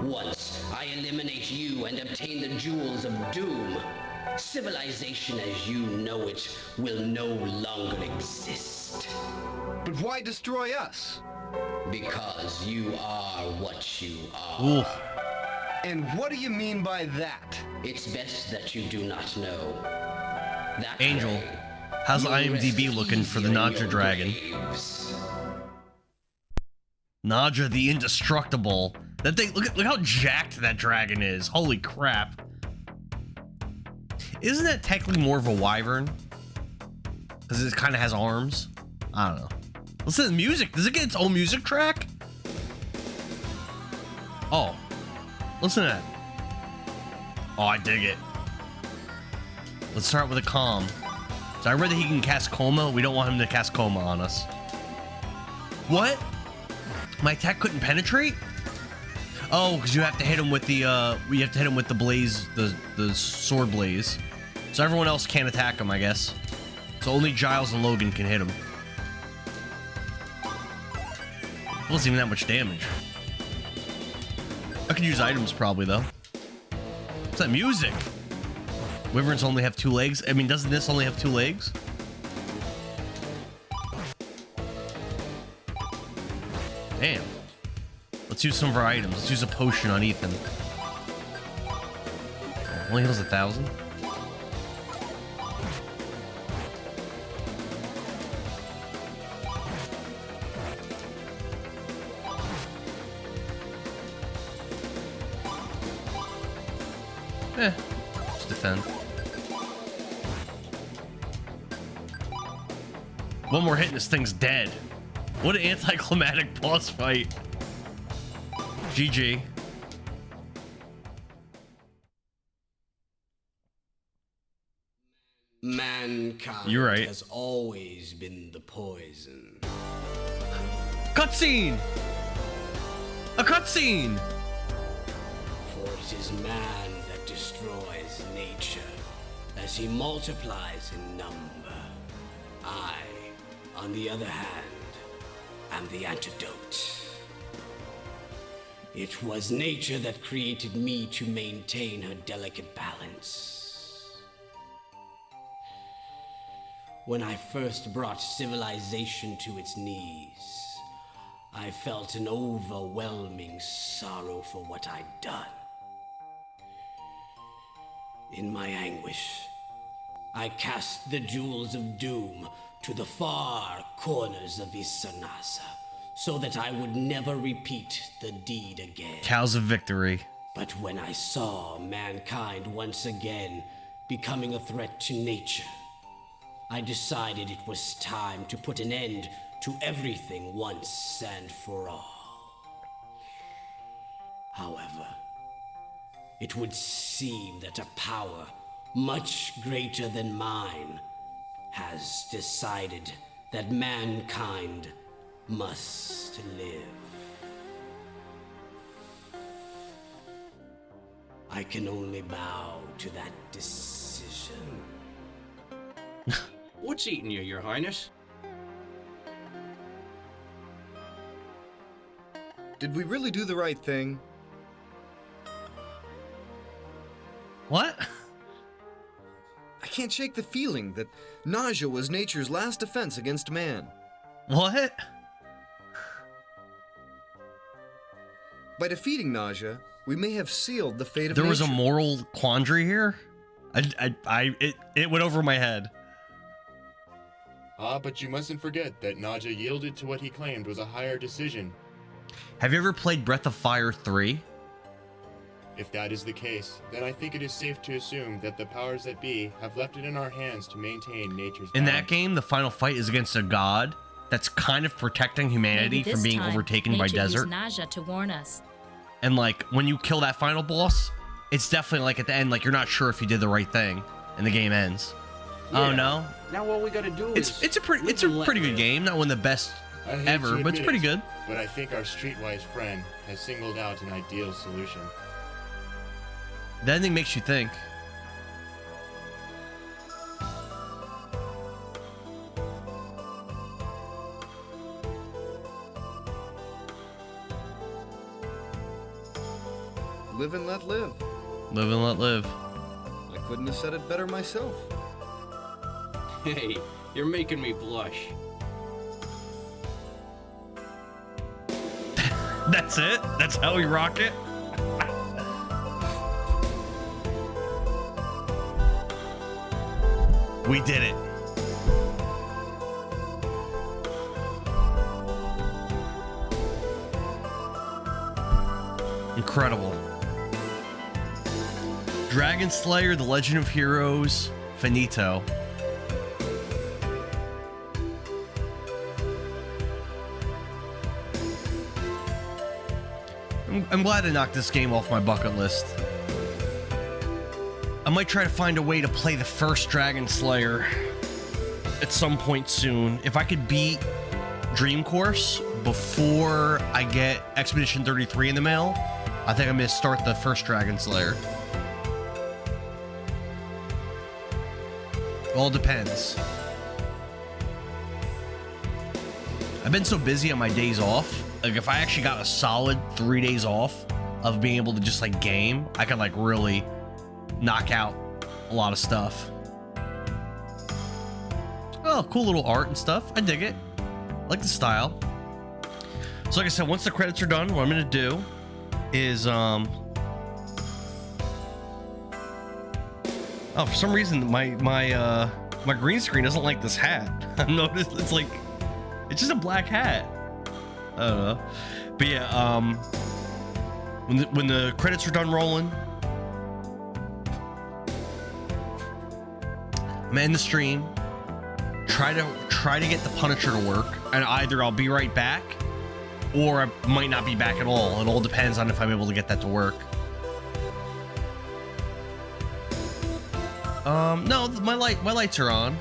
C: Once I eliminate you and obtain the Jewels of Doom, civilization as you know it will no longer exist.
G: But why destroy us?
C: Because you are what you are.
A: Ooh.
G: And what do you mean by that?
C: It's best that you do not know. That
A: Angel,
C: way,
A: how's
C: you'll
A: IMDb
C: rest
A: looking for the
C: easier in
A: Naja
C: your
A: dragon?
C: graves.
A: Naja the Indestructible. That thing, look how jacked that dragon is. Holy crap. Isn't that technically more of a wyvern? Because it kind of has arms? I don't know. Listen to the music. Does it get its own music track? Oh. Listen to that. Oh, I dig it. Let's start with a calm. So I read that he can cast coma. We don't want him to cast coma on us. What? My attack couldn't penetrate? Oh, because you have to hit him with the we have to hit him with the blaze, the sword blaze. So everyone else can't attack him, I guess. So only Giles and Logan can hit him. It wasn't even that much damage. I could use items probably though. What's that music? Wyverns only have 2 legs. I mean, doesn't this only have 2 legs? Damn. Let's use some of our items. Let's use a potion on Ethan. Only heals 1,000. Just defend. One more hit and this thing's dead. What an anticlimactic boss fight. GG.
C: Mankind
A: You're right.
C: has always been the poison.
A: Cutscene! A cutscene!
C: For it is man that destroys nature as he multiplies in number. I, on the other hand, am the antidote. It was nature that created me to maintain her delicate balance. When I first brought civilization to its knees, I felt an overwhelming sorrow for what I'd done. In my anguish, I cast the Jewels of Doom to the far corners of Issanasa, so that I would never repeat the deed again.
A: Cows of victory.
C: But when I saw mankind once again becoming a threat to nature, I decided it was time to put an end to everything once and for all. However, it would seem that a power much greater than mine has decided that mankind must live. I can only bow to that decision.
H: What's eating you, Your Highness?
G: Did we really do the right thing?
A: What?
G: I can't shake the feeling that Naja was nature's last defense against man.
A: What?
G: By defeating Naja, we may have sealed the fate of
A: There
G: nature.
A: was a moral quandary here? It went over my head.
I: Ah, but you mustn't forget that Naja yielded to what he claimed was a higher decision.
A: Have you ever played Breath of Fire 3?
I: If that is the case, then I think it is safe to assume that the powers that be have left it in our hands to maintain nature's
A: In that
I: balance.
A: game, the final fight is against a god that's kind of protecting humanity
J: Maybe
A: from
J: this
A: being
J: time,
A: overtaken by
J: nature
A: desert.
J: used Naja to warn us.
A: And like when you kill that final boss, it's definitely like at the end, like you're not sure if you did the right thing, and the game ends. Oh
H: Yeah.
A: no,
H: Now all we gotta do is...
A: it's a pretty
H: live and let
A: good
H: live.
A: game. Not one of the best
I: I hate
A: ever,
I: to
A: but it's
I: admit
A: pretty
I: it,
A: good.
I: But I think our streetwise friend has singled out an ideal solution.
A: The ending makes you think.
G: Live and let live.
A: Live and let live.
G: I couldn't have said it better myself.
H: Hey, you're making me blush.
A: That's it? That's how we rock it? We did it. Incredible. Dragon Slayer, The Legend of Heroes, finito. I'm glad I knocked this game off my bucket list. I might try to find a way to play the first Dragon Slayer at some point soon. If I could beat Dream Course before I get Expedition 33 in the mail, I think I'm going to start the first Dragon Slayer. All depends. I've been so busy on my days off. Like if I actually got a solid 3 days off of being able to just like game, I could like really knock out a lot of stuff. Oh, cool little art and stuff. I dig it. I like the style. So like I said, once the credits are done, what I'm gonna do is oh, for some reason my green screen doesn't like this hat. I've noticed it's like it's just a black hat. I don't know. But yeah, when the credits are done rolling, I'm gonna end the stream. Try to get the Punisher to work, and either I'll be right back, or I might not be back at all. It all depends on if I'm able to get that to work. No, my lights are on.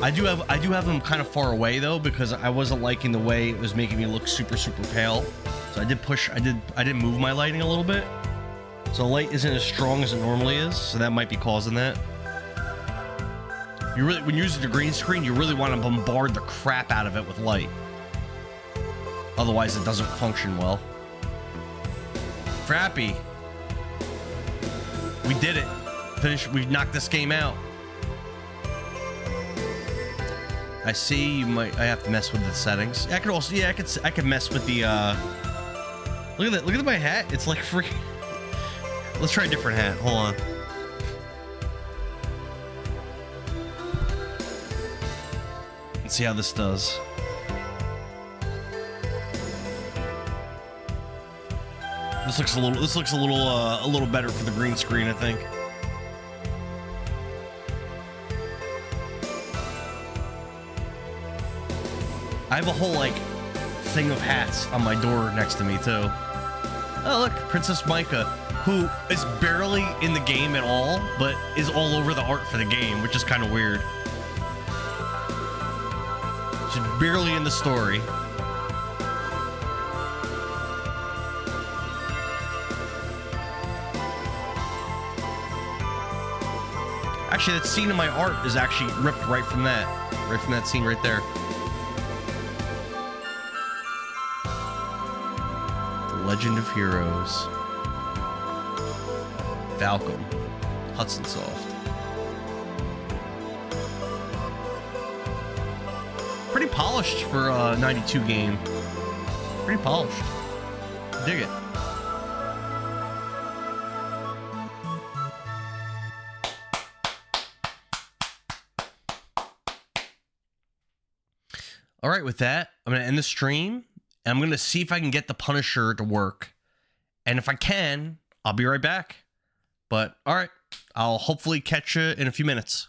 A: I do have them kind of far away though, because I wasn't liking the way it was making me look super pale. So I did move my lighting a little bit. So the light isn't as strong as it normally is, so that might be causing that. When you're using the green screen, you really want to bombard the crap out of it with light. Otherwise it doesn't function well. Frappy. We did it. We knocked this game out. I see I have to mess with the settings. I could also, yeah, I could mess with the, look at that, look at my hat. It's like free. Let's try a different hat. Hold on. Let's see how this does. This looks a little better for the green screen, I think. I have a whole like thing of hats on my door next to me too. Oh look, Princess Micah, who is barely in the game at all, but is all over the art for the game, which is kind of weird. She's barely in the story. Actually, that scene in my art is actually ripped right from that scene right there. The Legend of Heroes. Falcom. Hudson Soft. Pretty polished for a 92 game. Pretty polished. Dig it. All right, with that, I'm going to end the stream, and I'm going to see if I can get the Punisher to work. And if I can, I'll be right back. But all right, I'll hopefully catch you in a few minutes.